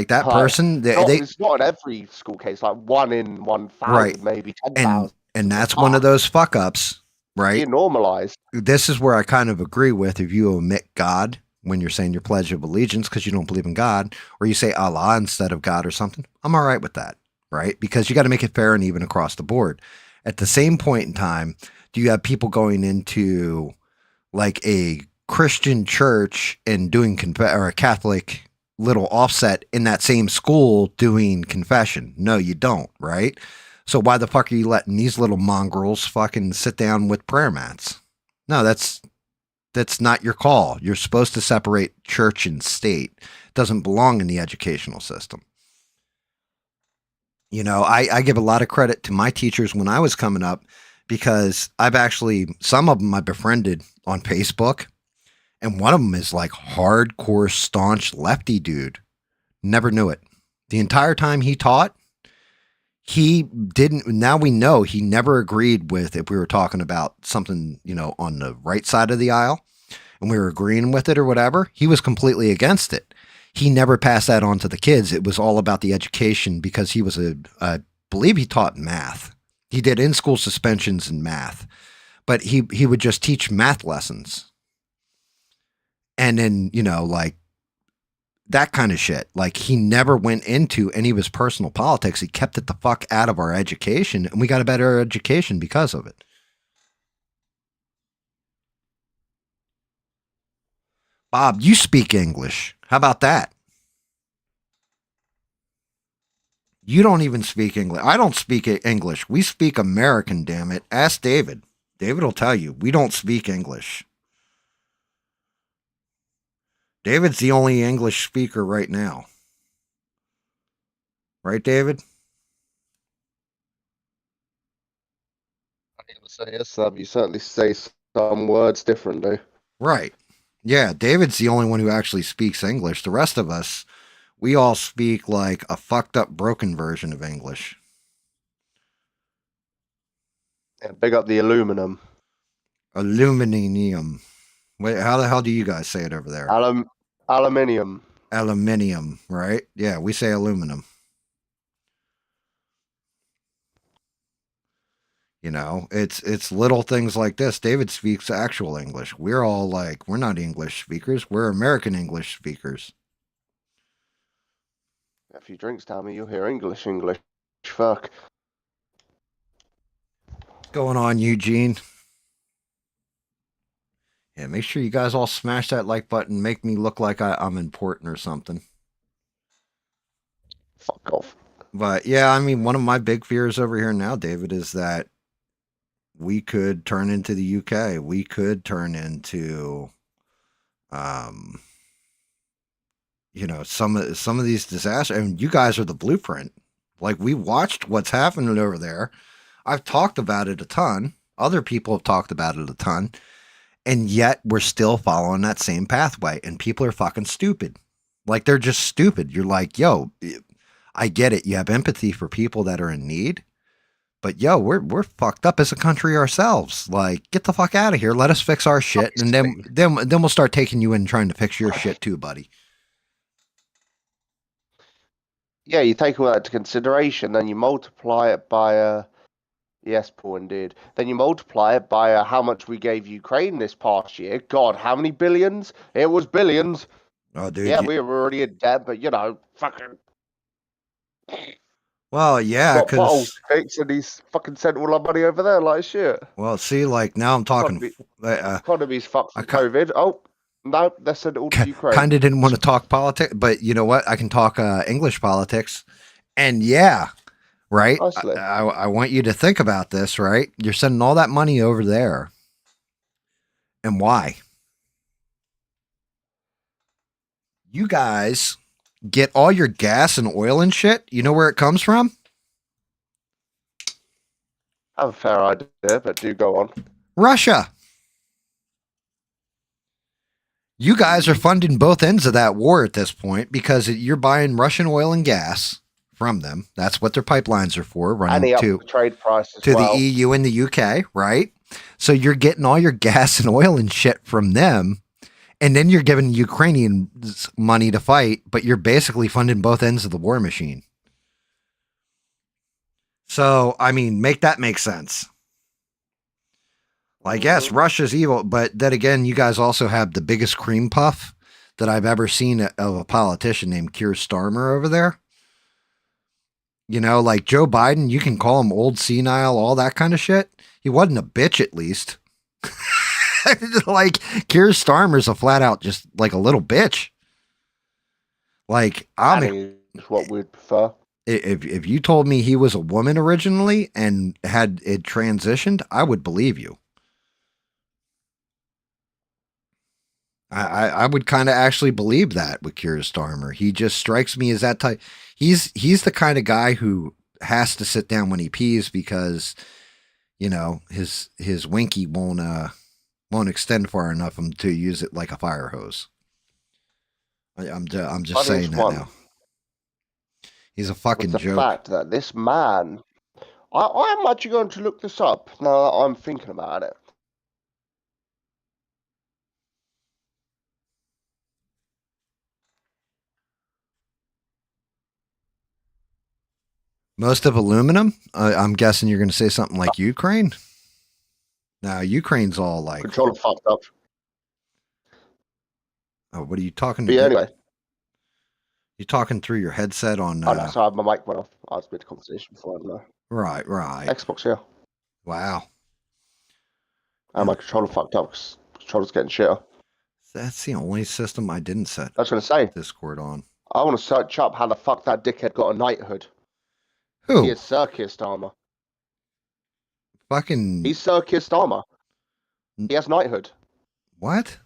that Like, person. not They it's not in every school case. Like 1 in right, 1,000, maybe and 10,000. that's one of But those fuck ups, it's right? being normalized. This is where I kind of agree with if you omit God when you're saying your Pledge of Allegiance because you don't believe in God, or you say Allah instead of God or something. I'm all right with that, right? Because you got to make it fair and even across the board. At the same point in time, do you have people going into like a Christian church and doing or a Catholic little offset in that same school doing confession? No, you don't, right? So why the fuck are you letting these little mongrels fucking sit down with prayer mats? No, that's not your call. You're supposed to separate church and state. It doesn't belong in the educational system. I give a lot of credit to my teachers when I was coming up because some of them I befriended on Facebook, and one of them is like hardcore, staunch lefty dude. Never knew it. The entire time he taught, he didn't. Now we know he never agreed with if we were talking about something, on the right side of the aisle and we were agreeing with it or whatever. He was completely against it. He never passed that on to the kids. It was all about the education because he was I believe he taught math. He did in-school suspensions in math, but he would just teach math lessons. And then, like that kind of shit. Like he never went into any of his personal politics. He kept it the fuck out of our education, and we got a better education because of it. Bob, you speak English. How about that? You don't even speak English. I don't speak English. We speak American, damn it. Ask David. David will tell you. We don't speak English. David's the only English speaker right now. Right, David? I ain't gonna say yes, Sub. You certainly say some words differently. Right. Yeah, David's the only one who actually speaks English. The rest of us, we all speak like a fucked up, broken version of English. Yeah, big up the aluminum. Aluminium. Wait, how the hell do you guys say it over there? Aluminium. Aluminium, right? Yeah, we say aluminum. It's little things like this. David speaks actual English. We're all like, we're not English speakers. We're American English speakers. A few drinks down me, you'll hear English. Fuck. What's going on, Eugene? Yeah, make sure you guys all smash that like button. Make me look like I'm important or something. Fuck off. But yeah, I mean, one of my big fears over here now, David, is that we could turn into the UK. We could turn into, um, some of these disasters. And you guys are the blueprint. Like we watched what's happening over there. I've talked about it a ton. Other people have talked about it a ton. And yet we're still following that same pathway. And people are fucking stupid. Like they're just stupid. You're like, yo, I get it. You have empathy for people that are in need. But yo, we're fucked up as a country ourselves. Like, get the fuck out of here. Let us fix our shit, and then we'll start taking you in and trying to fix your shit too, buddy. Yeah, you take all that into consideration, then you multiply it by Yes, poor indeed. Then you multiply it by how much we gave Ukraine this past year. God, how many billions? It was billions. Oh, dude. Yeah, we were already in debt, but fucking Well, yeah, got because bottles fixed, and he's fucking sent all our money over there like shit. well, see, like now I'm talking. Economy's fucked I from COVID. Oh no, they sent it all to Ukraine. kind of didn't want to talk politics, but you know what? I can talk English politics, and yeah, right. Nicely. I want you to think about this. Right, you're sending all that money over there, and why? You guys get all your gas and oil and shit. You know where it comes from? I have a fair idea, but do go on. Russia. You guys are funding both ends of that war at this point because you're buying Russian oil and gas from them. That's what their pipelines are for, And running he upped to the trade price as to well. the EU and the UK, right? So you're getting all your gas and oil and shit from them, and then you're giving Ukrainians money to fight, but you're basically funding both ends of the war machine. So, I mean, make that make sense. Like, yes, Russia's evil, but then again, you guys also have the biggest cream puff that I've ever seen of a politician named Keir Starmer over there. You know, like Joe Biden, you can call him old senile, all that kind of shit. He wasn't a bitch, at least. Like, Keir Starmer's a flat out just like a little bitch. Like, Is what we'd prefer. If you told me he was a woman originally and had it transitioned, I would believe you. I would kind of actually believe that with Keir Starmer. He just strikes me as that type. He's the kind of guy who has to sit down when he pees because, you know, his winky won't extend far enough for him to use it like a fire hose. I'm just saying that now. He's a fucking joke. The fact that this man, I am actually going to look this up now that I'm thinking about it. Most of aluminum? I'm guessing you're going to say something like Ukraine? No, Ukraine's all like... Controller fucked up. Oh, what are you talking to? But yeah, anyway. You're talking through your headset on... Oh, no, sorry, my mic went off. I was mid conversation before, I don't know. Right. Xbox, yeah. Wow. And my controller fucked up because controller's getting shitter. That's the only system I didn't set I was going to say Discord on. I want to search up how the fuck that dickhead got a knighthood. Who? He is Sir Keir Starmer. Fucking... He's Sir Keir Starmer. He has knighthood. What?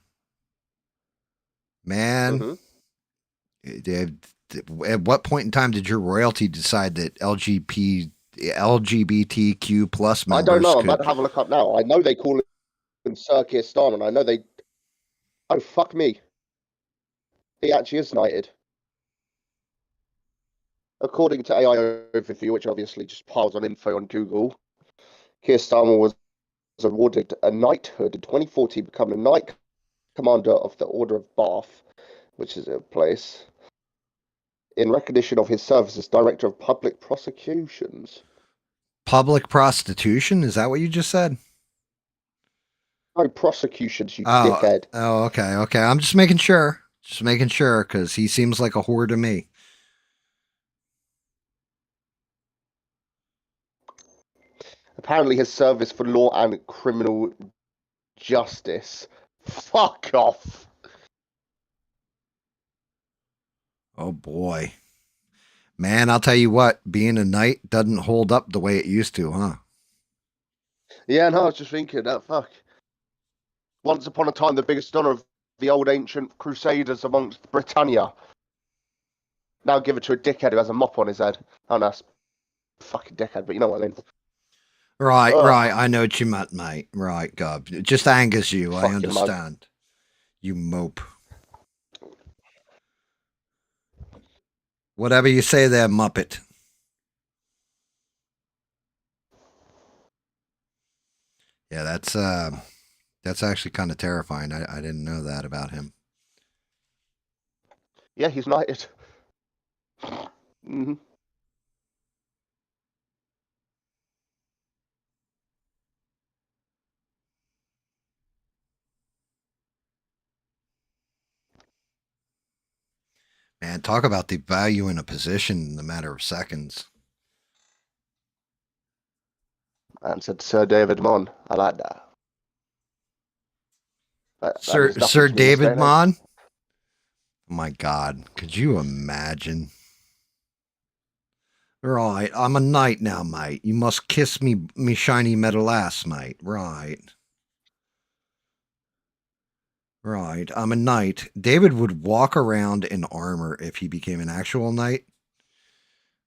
Man. At what point in time did your royalty decide that LGBTQ plus members... I don't know. I'm about to have a look up now. I know they call him Sir Keir Starmer, and I know they... Oh, fuck me. He actually is knighted. According to AI Overview, which obviously just piles on info on Google, Keir Starmer was awarded a knighthood in 2014, becoming a Knight Commander of the Order of Bath, which is a place, in recognition of his service as Director of Public Prosecutions. Public prostitution? Is that what you just said? No, prosecutions, you dickhead. Oh, okay. I'm just making sure. Because he seems like a whore to me. Apparently his service for law and criminal justice. Fuck off. Oh, boy. Man, I'll tell you what. Being a knight doesn't hold up the way it used to, huh? Yeah, no, I was just thinking that, fuck. Once upon a time, the biggest honor of the old ancient crusaders amongst Britannia. Now give it to a dickhead who has a mop on his head. Oh, no, that's fucking dickhead, but you know what I mean. Right. I know what you meant, mate. Right, God. It just angers you. I understand. Mug. You mope. Whatever you say there, Muppet. Yeah, that's actually kind of terrifying. I didn't know that about him. Yeah, he's knighted. Mm-hmm. man, talk about the value in a position in a matter of seconds. Answered Sir David Mon. I like that. That means nothing Sir to me in this day David and age. Mon? Oh my God, could you imagine? Right, I'm a knight now, mate. You must kiss me shiny metal ass, mate. Right. Right, I'm a knight. David would walk around in armor if he became an actual knight.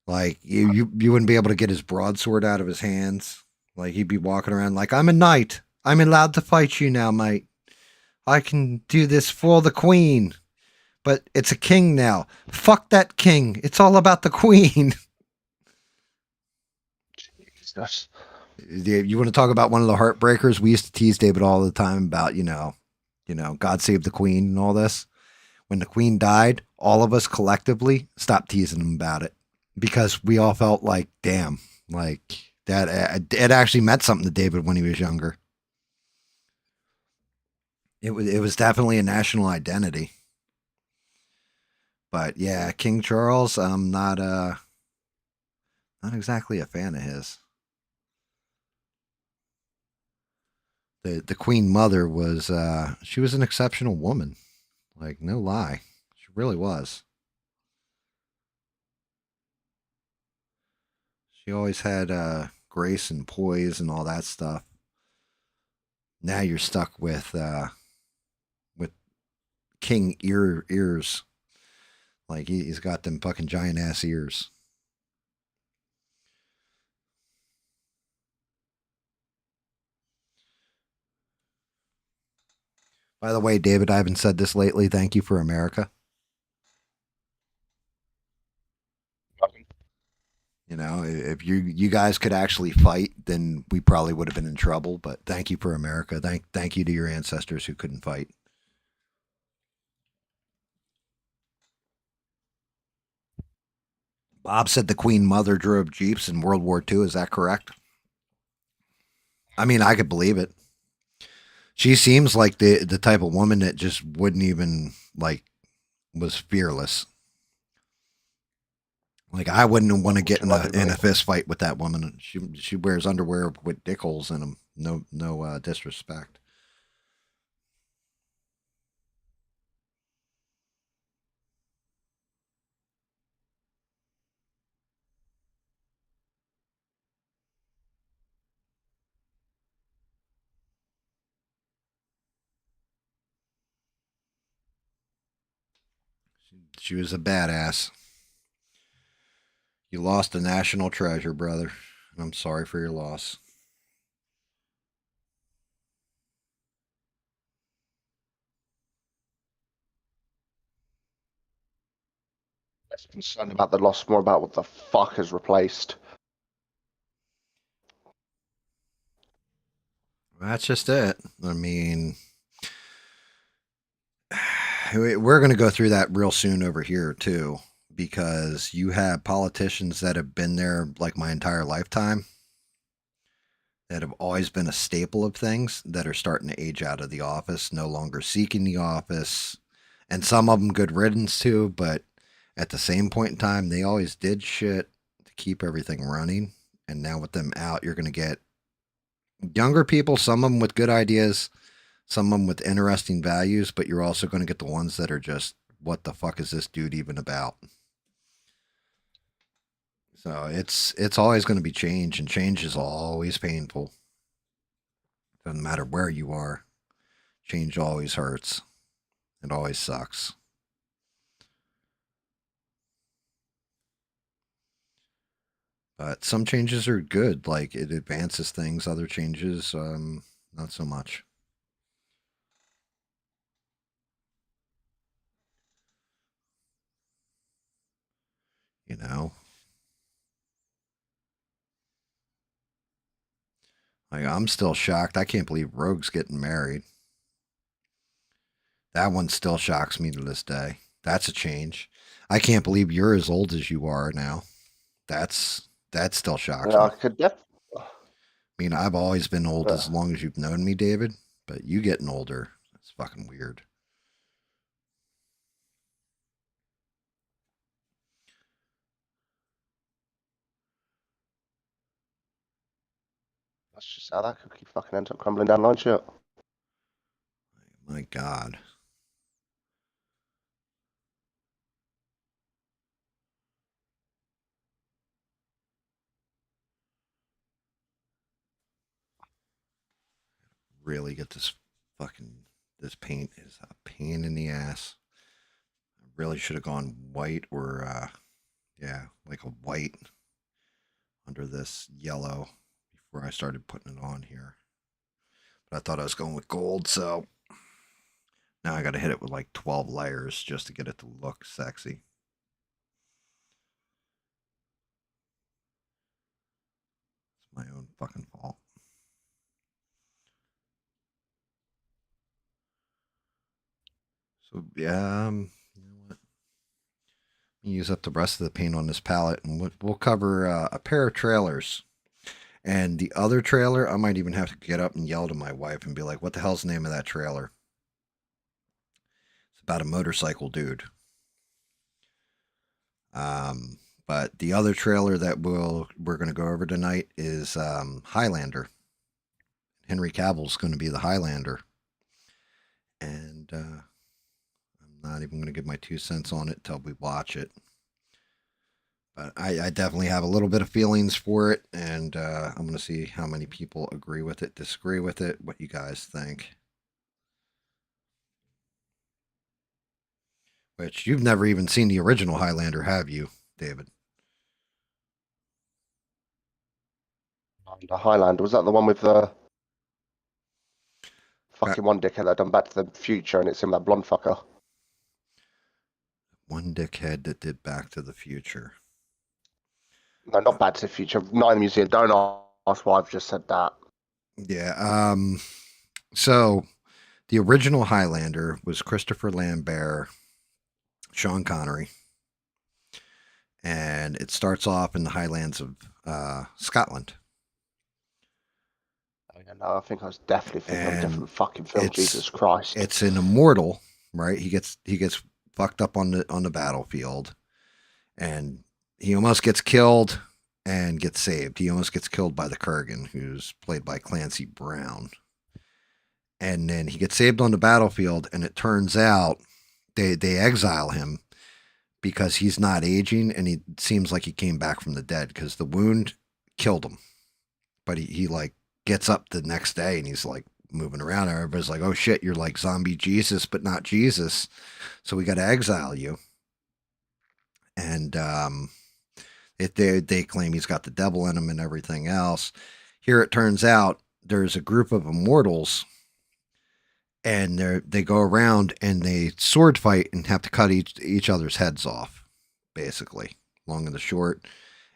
Like, you wouldn't be able to get his broadsword out of his hands. Like, he'd be walking around like, I'm a knight. I'm allowed to fight you now, mate. I can do this for the queen. But it's a king now. Fuck that king. It's all about the queen. Jesus. You want to talk about one of the heartbreakers? We used to tease David all the time about, God save the queen and all this. When the queen died, all of us collectively stopped teasing him about it because we all felt like, damn, like that. It actually meant something to David when he was younger. It was definitely a national identity. But yeah, King Charles, I'm not exactly a fan of his. The Queen Mother was she was an exceptional woman. Like, no lie. She really was. She always had grace and poise and all that stuff. Now you're stuck with King ears. Like he's got them fucking giant ass ears. By the way, David, I haven't said this lately. Thank you for America. You know, if you guys could actually fight, then we probably would have been in trouble. But thank you for America. Thank you to your ancestors who couldn't fight. Bob said the Queen Mother drove jeeps in World War II. Is that correct? I mean, I could believe it. She seems like the type of woman that just wouldn't even like was fearless. Like I wouldn't want to get in a fist fight with that woman. She wears underwear with dick holes in them. No disrespect. She was a badass. You lost a national treasure, brother. And I'm sorry for your loss. Less concerned about the loss, more about what the fuck has replaced. That's just it. I mean, we're going to go through that real soon over here, too, because you have politicians that have been there like my entire lifetime that have always been a staple of things that are starting to age out of the office, no longer seeking the office. And some of them good riddance, too, but at the same point in time, they always did shit to keep everything running. And now with them out, you're going to get younger people, some of them with good ideas, some of them with interesting values, but you're also going to get the ones that are just, what the fuck is this dude even about? So it's always going to be change, and change is always painful. Doesn't matter where you are. Change always hurts. It always sucks. But some changes are good, like it advances things. Other changes, not so much. You know, like I'm still shocked. I can't believe Rogue's getting married. That one still shocks me to this day. That's a change. I can't believe you're as old as you are now. That still shocks Yeah, me. I could def- I mean, I've always been old as long as you've known me, David, but you getting older, it's fucking weird. That's just how that cookie fucking ends up crumbling down line shit. My God. Really get this this paint is a pain in the ass. I really should have gone white or, yeah, like a white under this yellow before I started putting it on here. But I thought I was going with gold, so now I got to hit it with like 12 layers just to get it to look sexy. It's my own fucking fault. So, yeah, you know what? Use up the rest of the paint on this palette, and we'll cover a pair of trailers. And the other trailer, I might even have to get up and yell to my wife and be like, what the hell's the name of that trailer? It's about a motorcycle dude. But the other trailer that we're going to go over tonight is Highlander. Henry Cavill's going to be the Highlander. And I'm not even going to give my 2 cents on it till we watch it. But I definitely have a little bit of feelings for it, and I'm going to see how many people agree with it, disagree with it, what you guys think. Which you've never even seen the original Highlander, have you, David? The Highlander, was that the one with the fucking one dickhead that done Back to the Future and it's him, that blonde fucker? One dickhead that did Back to the Future. No, not Back to the Future. Night in the Museum. Don't ask why I've just said that. Yeah. So the original Highlander was Christopher Lambert, Sean Connery, and it starts off in the Highlands of Scotland. No, I think I was definitely thinking of a different fucking film. Jesus Christ! It's an immortal, right? He gets fucked up on the battlefield, and he almost gets killed and gets saved. He almost gets killed by the Kurgan, who's played by Clancy Brown. And then he gets saved on the battlefield, and it turns out they exile him because he's not aging, and he seems like he came back from the dead because the wound killed him. But he like gets up the next day, and he's like moving around. Everybody's like, "Oh shit, you're like zombie Jesus, but not Jesus. So we got to exile you." And they claim he's got the devil in him and everything else. Here it turns out there's a group of immortals, and they go around and they sword fight and have to cut each other's heads off, basically, long and the short.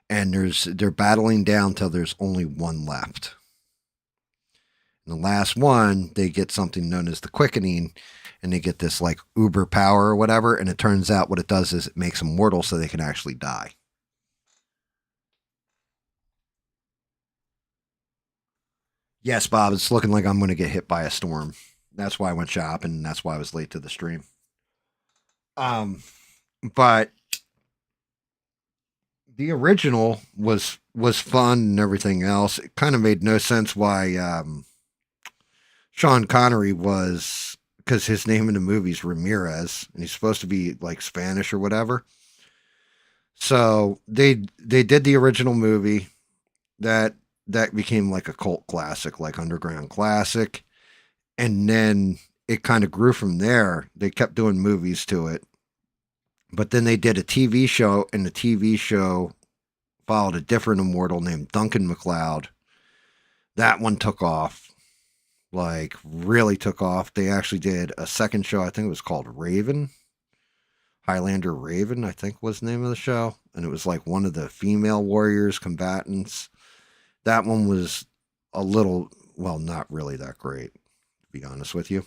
And they're battling down till there's only one left. And the last one, they get something known as the quickening, and they get this like uber power or whatever. And it turns out what it does is it makes them mortal so they can actually die. Yes, Bob, it's looking like I'm going to get hit by a storm. That's why I went shopping, and that's why I was late to the stream. But the original was fun and everything else. It kind of made no sense why Sean Connery was, because his name in the movie is Ramirez, and he's supposed to be like Spanish or whatever. So they did the original movie that became like a cult classic, like underground classic. And then it kind of grew from there. They kept doing movies to it. But then they did a TV show, and the TV show followed a different immortal named Duncan MacLeod. That one took off, like really took off. They actually did a second show, I think it was called Raven. Highlander Raven, I think was the name of the show. And it was like one of the female warriors combatants. That one was a little, well, not really that great, to be honest with you.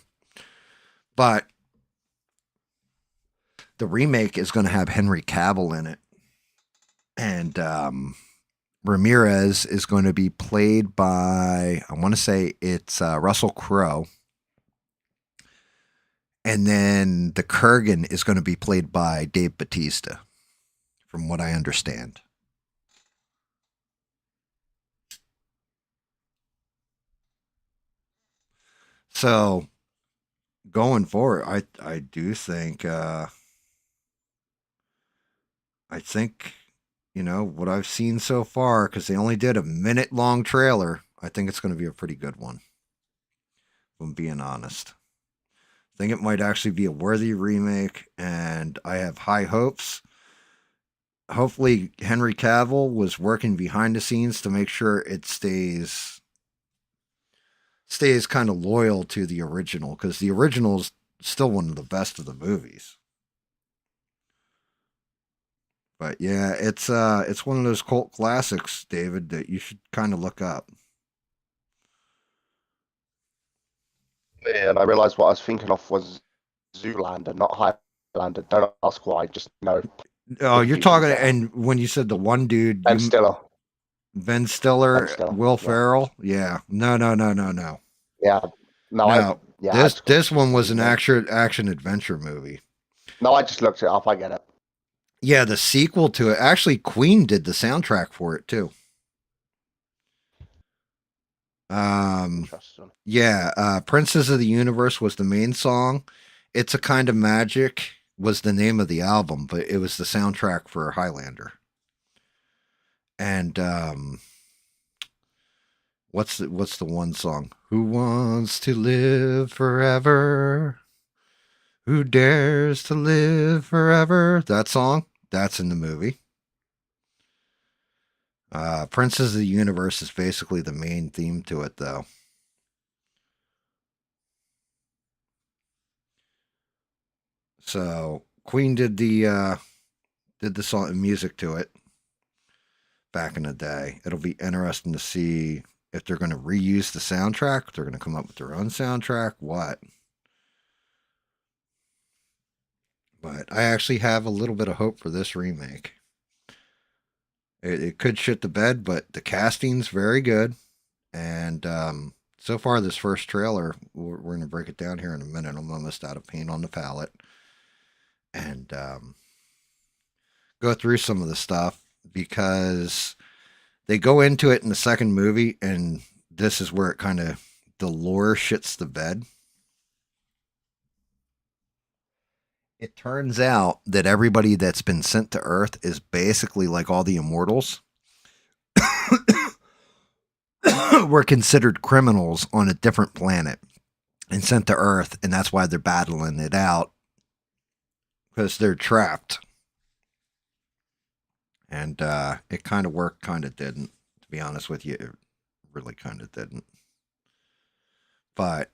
But the remake is going to have Henry Cavill in it. And Ramirez is going to be played by, I want to say it's Russell Crowe. And then the Kurgan is going to be played by Dave Bautista, from what I understand. So going forward, I do think I think what I've seen so far, because they only did a minute long trailer. I think it's going to be a pretty good one. If I'm being honest, I think it might actually be a worthy remake, and I have high hopes. Hopefully, Henry Cavill was working behind the scenes to make sure it stays kind of loyal to the original, because the original is still one of the best of the movies. But yeah, it's one of those cult classics, David, that you should kind of look up. Yeah, and I realised what I was thinking of was Zoolander, not Highlander. Don't ask why, just know. Oh, you're talking, and when you said the one dude, Ben Stiller. Ben Stiller, Will Yeah. Ferrell, yeah, no, Yeah. No, no. This one was an name. action adventure movie. No, I just looked it up. I get it. Yeah, the sequel to it. Actually, Queen did the soundtrack for it too. Interesting. Yeah, Princess of the Universe was the main song. It's a Kind of Magic was the name of the album, but it was the soundtrack for Highlander. And what's the one song? Who wants to live forever? Who dares to live forever? That song, that's in the movie. Princess of the Universe is basically the main theme to it, though. So Queen did the song and music to it back in the day. It'll be interesting to see if they're going to reuse the soundtrack. If they're going to come up with their own soundtrack. What? But I actually have a little bit of hope for this remake. It could shit the bed, but the casting's very good. And so far, this first trailer, we're going to break it down here in a minute. I'm almost out of paint on the palette. And go through some of the stuff because they go into it in the second movie, and this is where it kind of the lore shits the bed. It turns out that everybody that's been sent to Earth is basically like all the immortals were considered criminals on a different planet and sent to Earth, and that's why they're battling it out because they're trapped. And it kind of worked, kind of didn't. To be honest with you, it really kind of didn't. But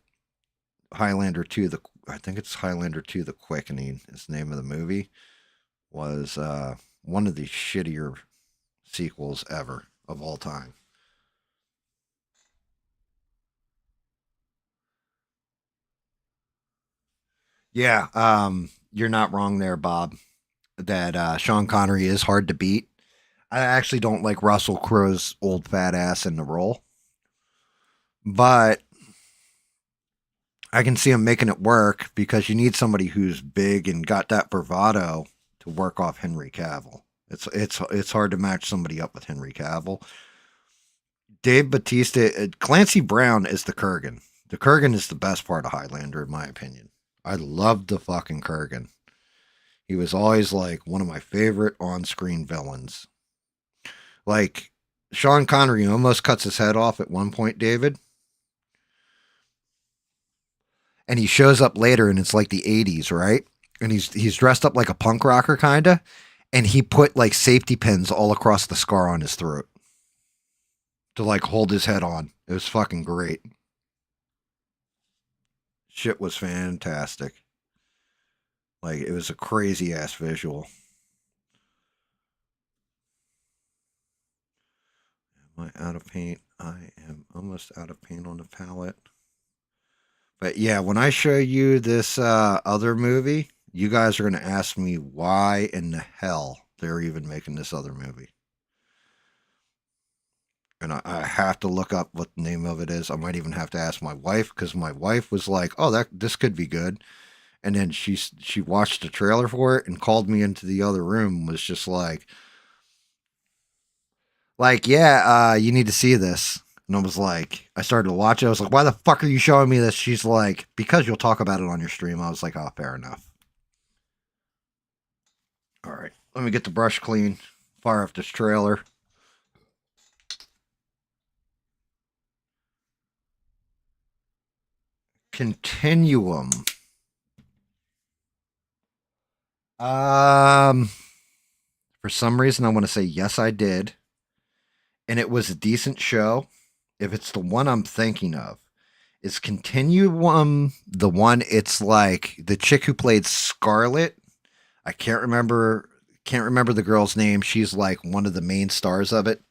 Highlander 2, I think it's Highlander 2, The Quickening is the name of the movie, was one of the shittier sequels ever of all time. Yeah, you're not wrong there, Bob, that Sean Connery is hard to beat. I actually don't like Russell Crowe's old fat ass in the role, but I can see him making it work because you need somebody who's big and got that bravado to work off Henry Cavill. It's hard to match somebody up with Henry Cavill. Dave Bautista, Clancy Brown is the Kurgan. The Kurgan is the best part of Highlander, in my opinion. I loved the fucking Kurgan. He was always like one of my favorite on-screen villains. Like Sean Connery almost cuts his head off at one point, David. And he shows up later and it's like the 80s, right? And he's dressed up like a punk rocker kinda, and he put like safety pins all across the scar on his throat to like hold his head on. It was fucking great. Shit was fantastic. Like it was a crazy ass visual. Am I out of paint? I am almost out of paint on the palette. But yeah, when I show you this other movie, you guys are going to ask me why in the hell they're even making this other movie. And I have to look up what the name of it is. I might even have to ask my wife because my wife was like, "Oh, this could be good," and then she watched the trailer for it and called me into the other room. And was just like, yeah, you need to see this. And I was like, I started to watch it. I was like, why the fuck are you showing me this? She's like, because you'll talk about it on your stream. I was like, oh, fair enough. All right, let me get the brush clean. Fire up this trailer. Continuum. For some reason, I want to say yes, I did, and it was a decent show. If it's the one I'm thinking of, is Continuum the one? It's like the chick who played Scarlet. I can't remember. Can't remember the girl's name. She's like one of the main stars of it.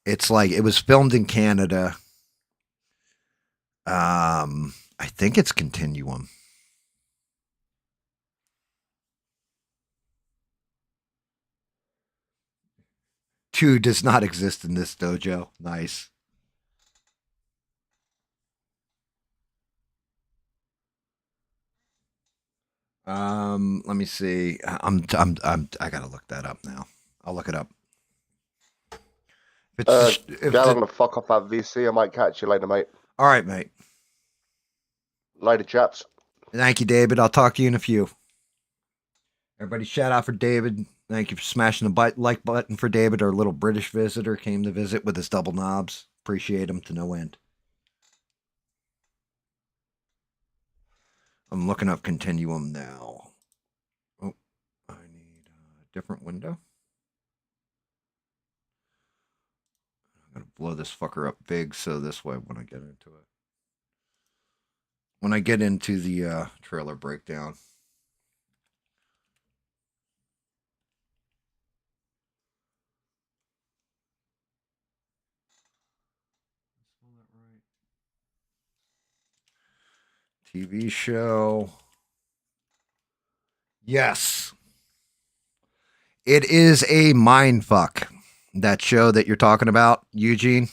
It's like it was filmed in Canada. I think it's Continuum. 2 does not exist in this dojo. Nice. Let me see. I gotta look that up now. I'll look it up. I'm gonna fuck off that VC. I might catch you later, mate. All right, mate. Later, chaps. Thank you, David. I'll talk to you in a few. Everybody, shout out for David. Thank you for smashing the like button for David. Our little British visitor came to visit with his double knobs. Appreciate him to no end. I'm looking up Continuum now. Oh, I need a different window. I'm going to blow this fucker up big so this way when I get into it. When I get into the trailer breakdown. TV show. Yes. It is a mind fuck. That show that you're talking about, Eugene.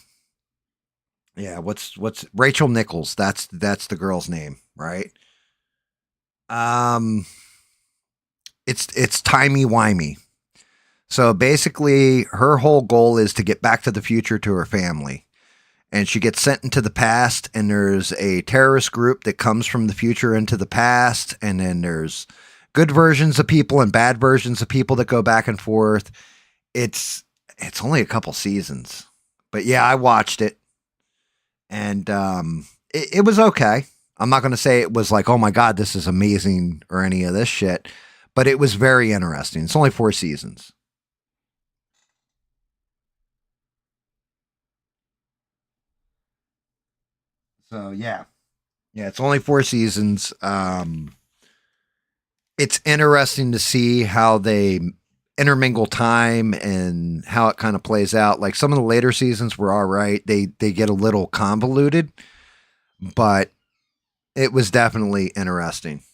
Yeah, what's Rachel Nichols? That's the girl's name, right? It's timey-wimey. So basically, her whole goal is to get back to the future to her family. And she gets sent into the past, and there's a terrorist group that comes from the future into the past, and then there's good versions of people and bad versions of people that go back and forth. It's only a couple seasons, but yeah, I watched it, and it was okay. I'm not going to say it was like, oh my god, this is amazing or any of this shit, but it was very interesting. It's only 4 seasons. So yeah, it's only 4 seasons. It's interesting to see how they intermingle time and how it kind of plays out. Like some of the later seasons were all right. They get a little convoluted, but it was definitely interesting.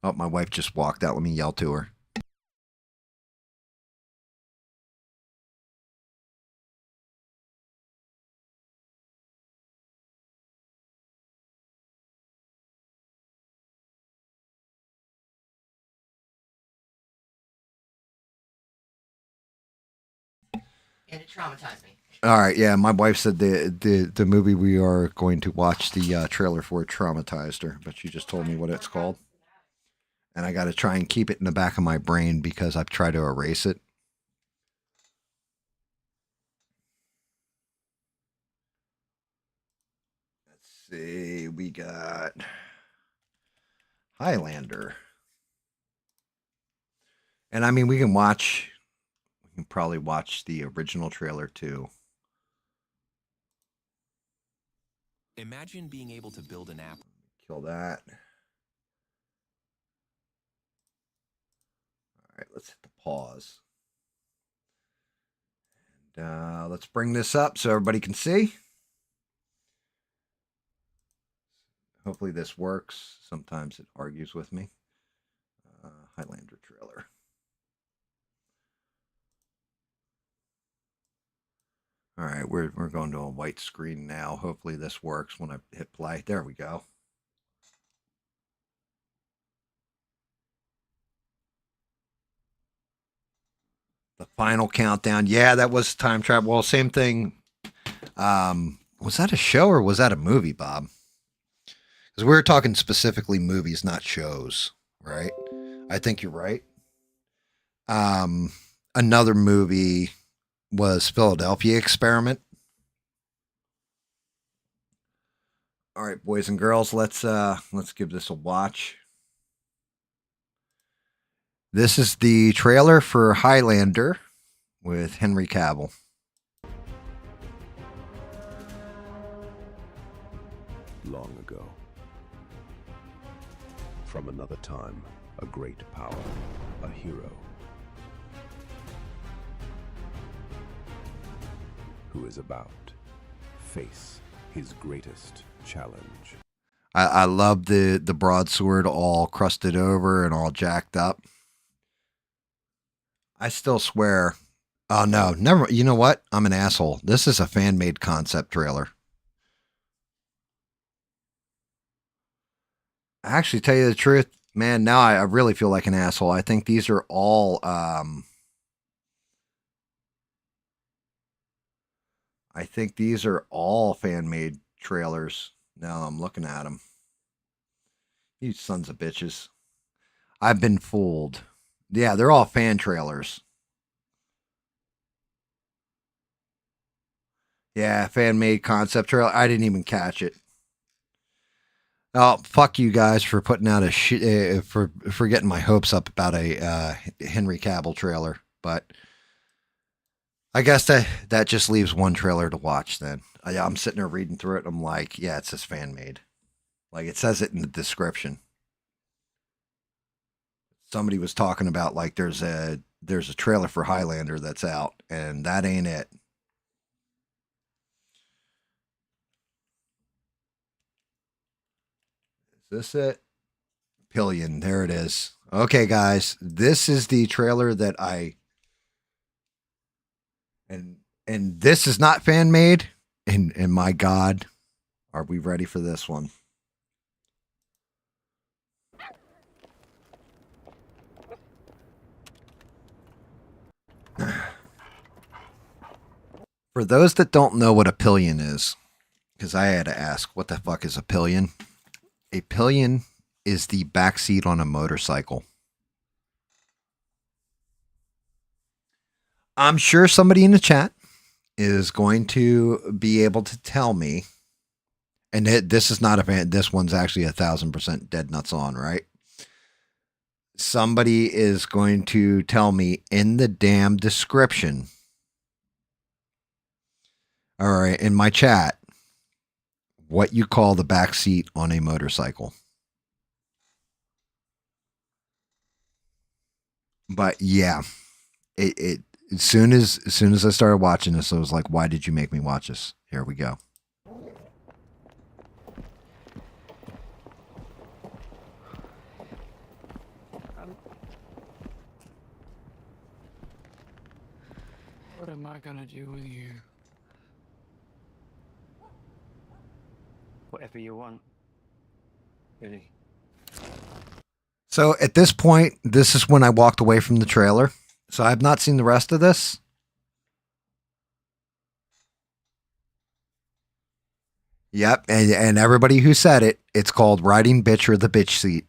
Oh, my wife just walked out. Let me yell to her. And it traumatized me. All right, yeah, my wife said the movie we are going to watch the trailer for traumatized her, but she just told me what it's called, and I got to try and keep it in the back of my brain because I've tried to erase it. Let's see, we got Highlander, and I mean we can probably watch the original trailer too. Imagine being able to build an app. Kill that. All right, let's hit the pause. And let's bring this up so everybody can see. Hopefully this works. Sometimes it argues with me. Highlander trailer. All right, we're going to a white screen now. Hopefully this works when I hit play. There we go. The final countdown. Yeah, that was time travel. Well, same thing. Was that a show or was that a movie, Bob? Because we were talking specifically movies, not shows, right? I think you're right. Another movie was Philadelphia Experiment. All right, boys and girls, let's give this a watch. This is the trailer for Highlander with Henry Cavill. Long ago, from another time, a great power, a hero, who is about to face his greatest challenge. I love the broadsword all crusted over and all jacked up. I still swear. Oh no, never. You know what? I'm an asshole. This is a fan-made concept trailer. I actually tell you the truth, man. Now I really feel like an asshole. I think these are all. I think these are all fan-made trailers. Now I'm looking at them. You sons of bitches. I've been fooled. Yeah, they're all fan trailers. Yeah, fan-made concept trailer. I didn't even catch it. Oh, fuck you guys for putting out a for getting my hopes up about a Henry Cavill trailer. But I guess that just leaves one trailer to watch then. I'm sitting there reading through it. I'm like, yeah, it says fan-made. Like, it says it in the description. Somebody was talking about, like, there's a trailer for Highlander that's out, and that ain't it. Is this it? Pillion, there it is. Okay, guys, this is the trailer that and this is not fan-made, and my God, are we ready for this one? For those that don't know what a pillion is, because I had to ask, what the fuck is a pillion? A pillion is the backseat on a motorcycle. I'm sure somebody in the chat is going to be able to tell me, and this is not a fan, this one's actually 1,000% dead nuts on, right? Somebody is going to tell me in the damn description, all right, in my chat, what you call the back seat on a motorcycle. But yeah, as soon as I started watching this, I was like, why did you make me watch this? Here we go. What am I gonna do with you? Whatever you want. Really. So at this point, this is when I walked away from the trailer. So I have not seen the rest of this. Yep, and everybody who said it, it's called Riding Bitch or the Bitch Seat.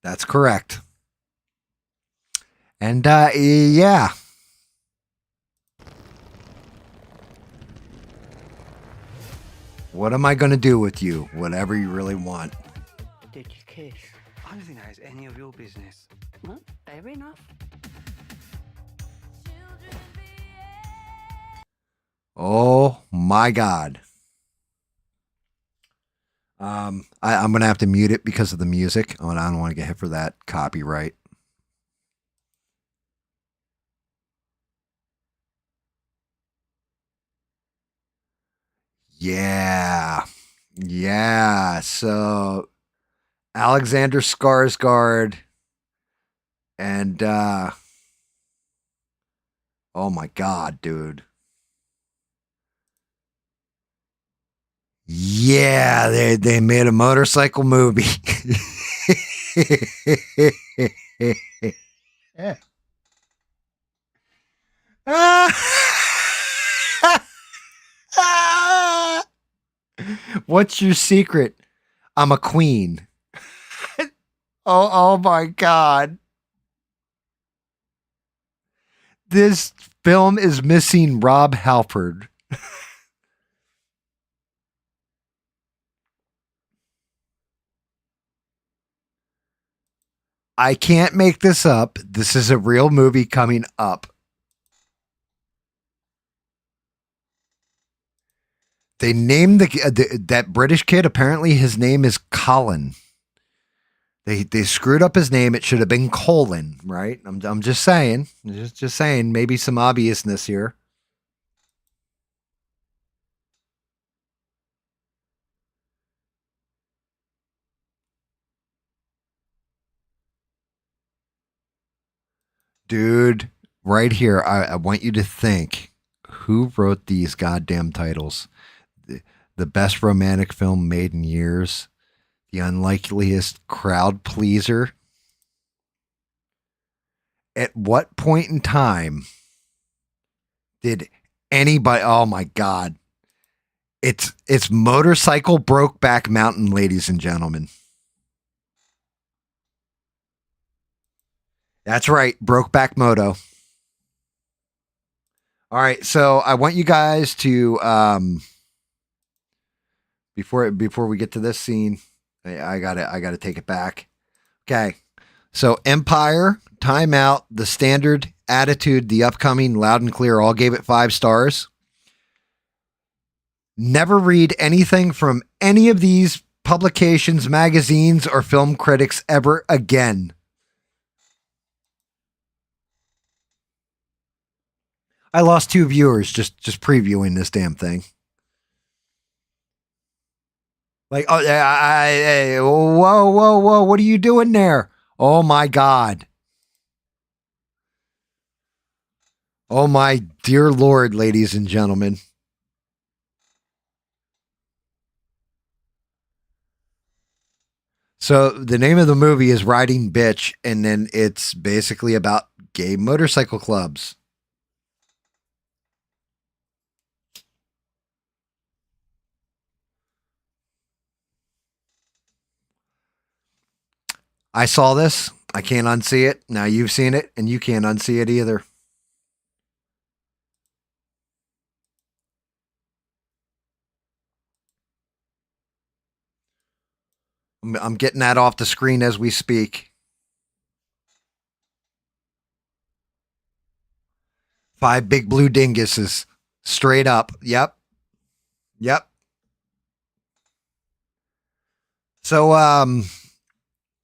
That's correct. And yeah. What am I going to do with you? Whatever you really want. Did you kiss? I don't think that is any of your business. Well, fair enough. Oh my God. I'm going to have to mute it because of the music. I don't want to get hit for that copyright. Yeah. Yeah. So Alexander Skarsgård and oh my God, dude. Yeah, they made a motorcycle movie. What's your secret? I'm a queen. Oh my God. This film is missing Rob Halford. I can't make this up. This is a real movie coming up. They named that British kid. Apparently, his name is Colin. They screwed up his name. It should have been Colin, right? I'm just saying. Just saying. Maybe some obviousness here. Dude, right here, I want you to think, who wrote these goddamn titles? The best romantic film made in years, the unlikeliest crowd pleaser. At what point in time did anybody? Oh my God! It's Motorcycle Brokeback Mountain, ladies and gentlemen. That's right, Brokeback Moto. All right, so I want you guys to before we get to this scene, I gotta take it back. Okay, so Empire, Time Out, The Standard, Attitude, The Upcoming, Loud and Clear all gave it 5 stars. Never read anything from any of these publications, magazines, or film critics ever again. I lost 2 viewers just previewing this damn thing. Like, oh, whoa, what are you doing there? Oh my God. Oh my dear Lord, ladies and gentlemen. So the name of the movie is Riding Bitch, and then it's basically about gay motorcycle clubs. I saw this. I can't unsee it. Now you've seen it, and you can't unsee it either. I'm getting that off the screen as we speak. 5 big blue dinguses. Straight up. Yep. So,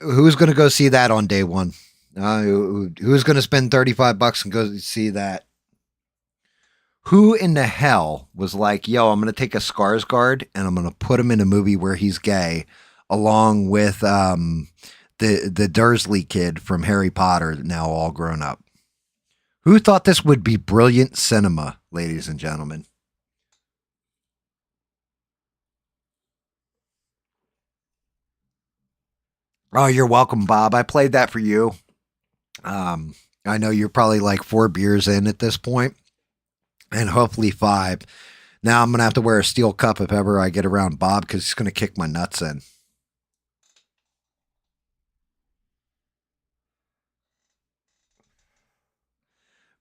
who's going to go see that on day one? Who's going to spend $35 and go see that? Who in the hell was like, yo, I'm going to take a Skarsgård and I'm going to put him in a movie where he's gay, along with the Dursley kid from Harry Potter, now all grown up? Who thought this would be brilliant cinema, ladies and gentlemen? Oh, you're welcome, Bob. I played that for you. I know you're probably like 4 beers in at this point, and hopefully 5. Now I'm going to have to wear a steel cup if ever I get around Bob, because he's going to kick my nuts in.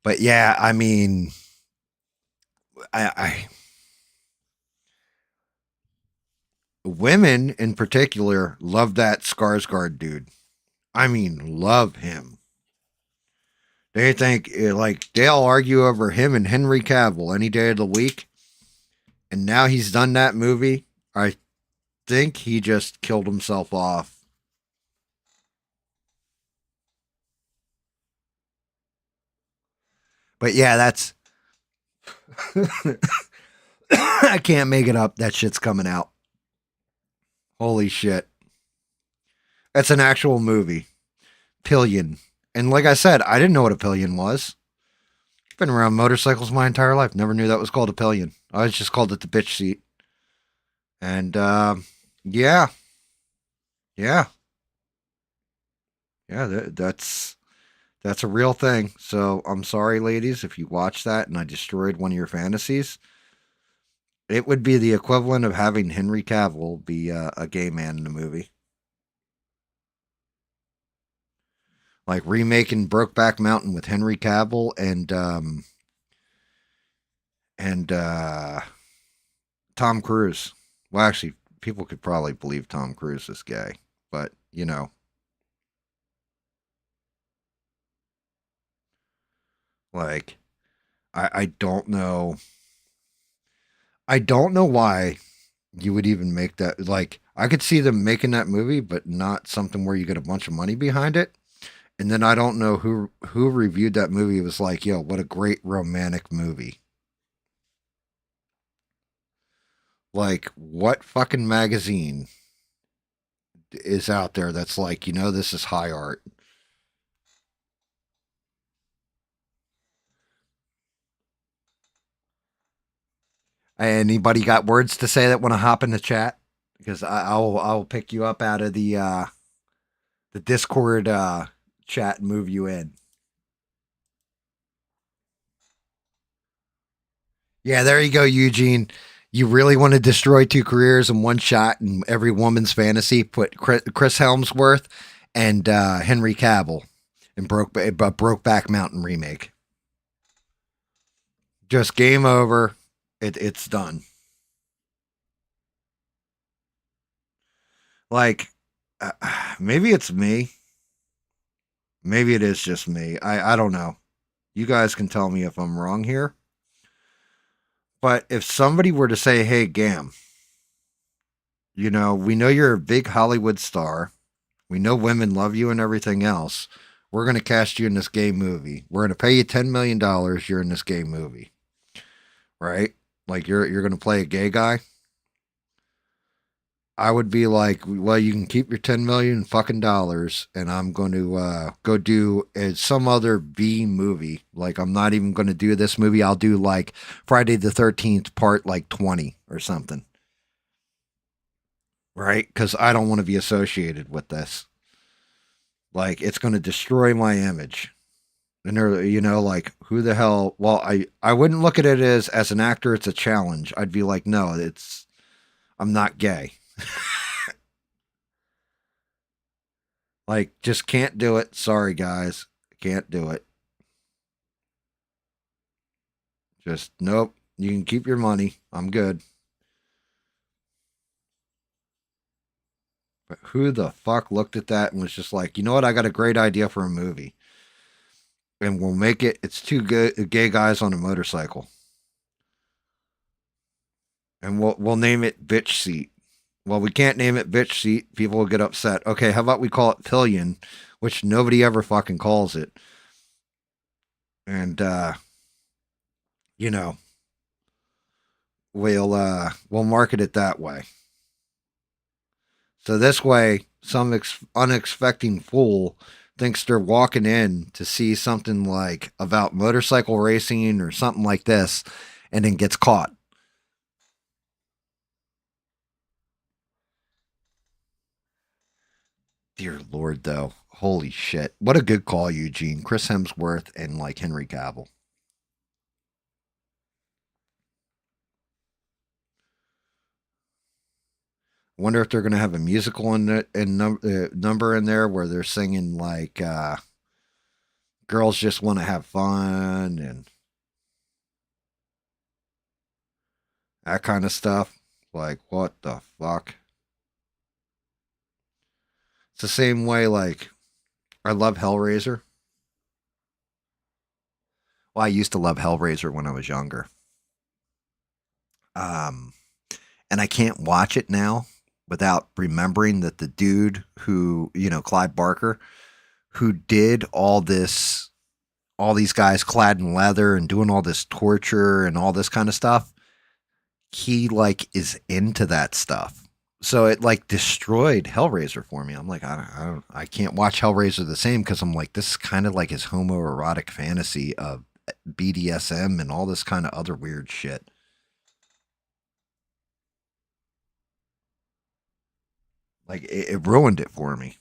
But yeah, I mean, I women in particular love that Skarsgård dude. I mean, love him. They think, like, they'll argue over him and Henry Cavill any day of the week. And now he's done that movie. I think he just killed himself off. But yeah, that's... I can't make it up. That shit's coming out. Holy shit. That's an actual movie. Pillion. And like I said, I didn't know what a pillion was. I've been around motorcycles my entire life. Never knew that was called a pillion. I was just called it the bitch seat. And yeah. That's That's a real thing. So I'm sorry, ladies, if you watch that and I destroyed one of your fantasies. It would be the equivalent of having Henry Cavill be a gay man in a movie. Like remaking Brokeback Mountain with Henry Cavill and Tom Cruise. Well, actually, people could probably believe Tom Cruise is gay, but you know, like I don't know. I don't know why you would even make that. Like, I could see them making that movie, but not something where you get a bunch of money behind it. And then I don't know who reviewed that movie. It was like, yo, what a great romantic movie. Like, what fucking magazine is out there that's like, this is high art? Anybody got words to say that want to hop in the chat? Because I'll pick you up out of the Discord chat and move you in. Yeah, there you go, Eugene. You really want to destroy two careers in one shot in every woman's fantasy? Put Chris Helmsworth and Henry Cavill in Brokeback Mountain remake. Just game over. It's done. Like, maybe it's me. Maybe it is just me. I don't know. You guys can tell me if I'm wrong here. But if somebody were to say, hey, GAM, we know you're a big Hollywood star. We know women love you and everything else. We're going to cast you in this gay movie. We're going to pay you $10 million. You're in this gay movie. Right? Like you're going to play a gay guy. I would be like, well, you can keep your 10 million fucking dollars, and I'm going to go do some other B movie. Like, I'm not even going to do this movie. I'll do like Friday the 13th part like 20 or something. Right? Because I don't want to be associated with this. Like, it's going to destroy my image. And they're, like, who the hell? Well, I wouldn't look at it as an actor, it's a challenge. I'd be like, no, I'm not gay. Like, just can't do it. Sorry, guys. Can't do it. Just, nope. You can keep your money. I'm good. But who the fuck looked at that and was just like, you know what? I got a great idea for a movie. And we'll make it's two gay guys on a motorcycle. And we'll name it Bitch Seat. Well, we can't name it Bitch Seat. People will get upset. Okay, how about we call it Pillion, which nobody ever fucking calls it. And, we'll market it that way. So this way, some unexpected fool thinks they're walking in to see something like about motorcycle racing or something like this, and then gets caught. Dear Lord, though. Holy shit. What a good call, Eugene. Chris Hemsworth and like Henry Cavill. Wonder if they're going to have a musical number in there where they're singing like girls just want to have fun and that kind of stuff. Like, what the fuck? It's the same way, like, I love Hellraiser. Well, I used to love Hellraiser when I was younger. And I can't watch it now without remembering that the dude who, Clive Barker, who did all these guys clad in leather and doing all this torture and all this kind of stuff, he like is into that stuff. So it like destroyed Hellraiser for me. I'm like, I can't watch Hellraiser the same because I'm like, this is kind of like his homoerotic fantasy of BDSM and all this kind of other weird shit. Like it ruined it for me.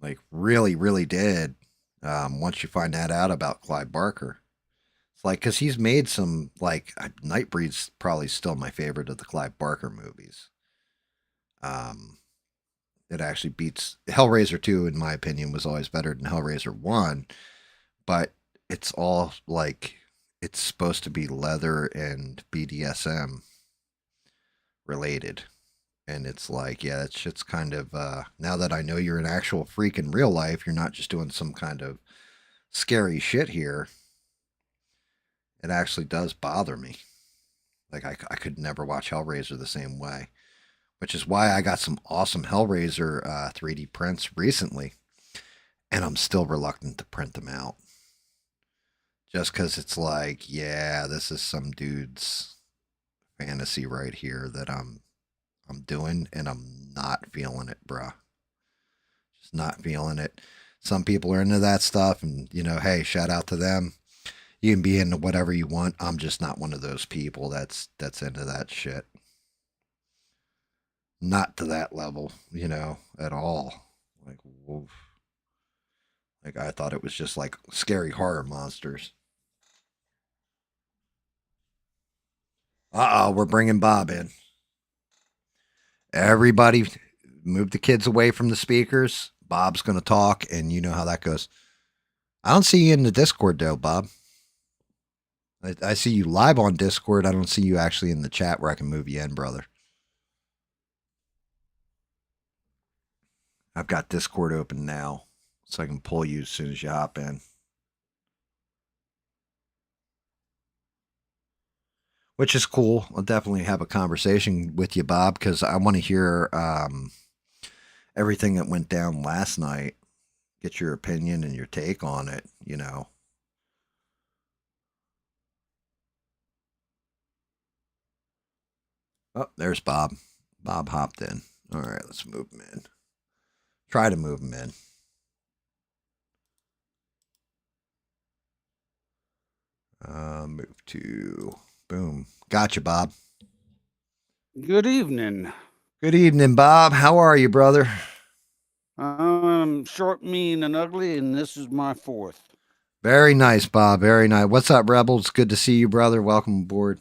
Like really, really did. Once you find that out about Clive Barker, it's like because he's made some like Nightbreed's probably still my favorite of the Clive Barker movies. Um, it actually beats Hellraiser 2 in my opinion was always better than Hellraiser 1, but it's all like it's supposed to be leather and BDSM related. And it's like, yeah, that shit's kind of now that I know you're an actual freak in real life, you're not just doing some kind of scary shit here. It actually does bother me. Like I could never watch Hellraiser the same way, which is why I got some awesome Hellraiser 3D prints recently, and I'm still reluctant to print them out. Just because it's like, yeah, this is some dude's fantasy right here that I'm doing, and I'm not feeling it, bruh. Just not feeling it. Some people are into that stuff, and hey, shout out to them. You can be into whatever you want. I'm just not one of those people that's into that shit. Not to that level, at all. Like, woof. Like I thought it was just like scary horror monsters. We're bringing Bob in. Everybody move the kids away from the speakers. Bob's going to talk, and you know how that goes. I don't see you in the Discord, though, Bob. I see you live on Discord. I don't see you actually in the chat where I can move you in, brother. I've got Discord open now, so I can pull you as soon as you hop in. Which is cool. I'll definitely have a conversation with you, Bob, because I want to hear everything that went down last night. Get your opinion and your take on it, Oh, there's Bob. Bob hopped in. All right, let's move him in. Try to move him in. Move to... Boom. Gotcha, Bob. Good evening. Good evening, Bob. How are you, brother? I'm short, mean, and ugly, and this is my fourth. Very nice, Bob. Very nice. What's up, Rebel? It's good to see you, brother. Welcome aboard.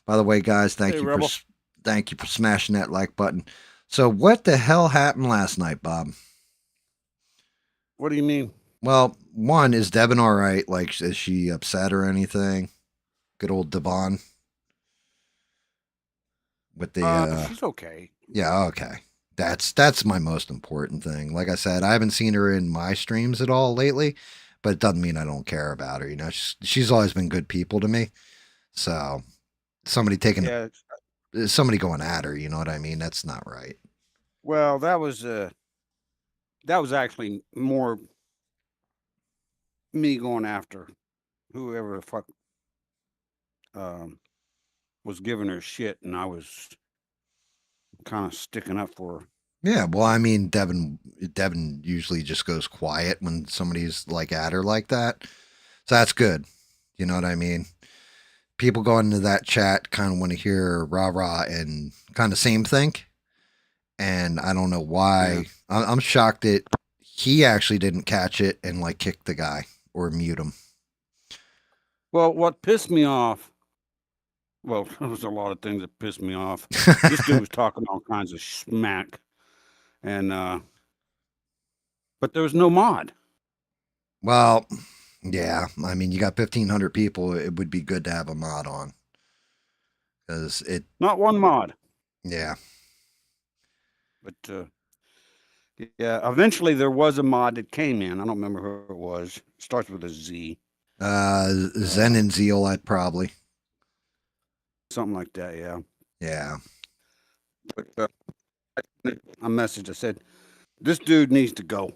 By the way, guys, thank you for smashing that like button. So, what the hell happened last night, Bob? What do you mean? Well, one, is Devin all right? Like, is she upset or anything? Good old Devon. With the she's okay. Yeah, okay. That's my most important thing. Like I said, I haven't seen her in my streams at all lately, but it doesn't mean I don't care about her. She's always been good people to me. So somebody somebody going at her, you know what I mean? That's not right. Well, that was actually more me going after whoever the fuck was giving her shit, and I was kind of sticking up for her. Yeah, well, I mean, Devin usually just goes quiet when somebody's like at her like that. So that's good. You know what I mean? People go into that chat kind of want to hear rah rah and kind of same thing. And I don't know why. Yeah. I'm shocked that he actually didn't catch it and like kick the guy or mute him. Well, what pissed me off, well, there was a lot of things that pissed me off. This dude was talking all kinds of smack. And, but there was no mod. Well, yeah. I mean, you got 1,500 people. It would be good to have a mod on. Because not one mod. Yeah. But, yeah, eventually there was a mod that came in. I don't remember who it was. It starts with a Z. Zen and Zeal, I'd probably. Something like that, yeah. Yeah. But, I messaged, I said, this dude needs to go.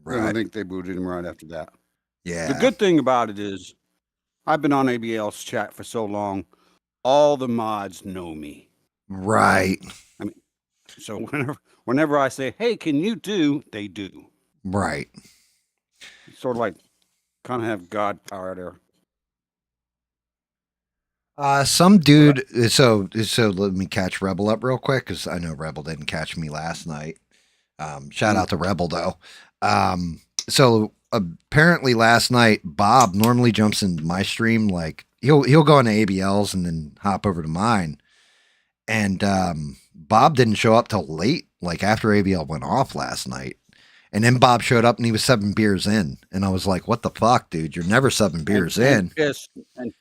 Right. And I think they booted him right after that. Yeah. The good thing about it is I've been on ABL's chat for so long, all the mods know me. Right. I mean, so whenever I say, hey, can you do, they do. Right. It's sort of like kind of have God power there. Some dude. So let me catch Rebel up real quick because I know Rebel didn't catch me last night. Shout out to Rebel though. So apparently last night, Bob normally jumps in my stream. Like he'll go into ABLs and then hop over to mine. And Bob didn't show up till late, like after ABL went off last night. And then Bob showed up and he was 7 beers in. And I was like, what the fuck, dude? You're never 7 beers in.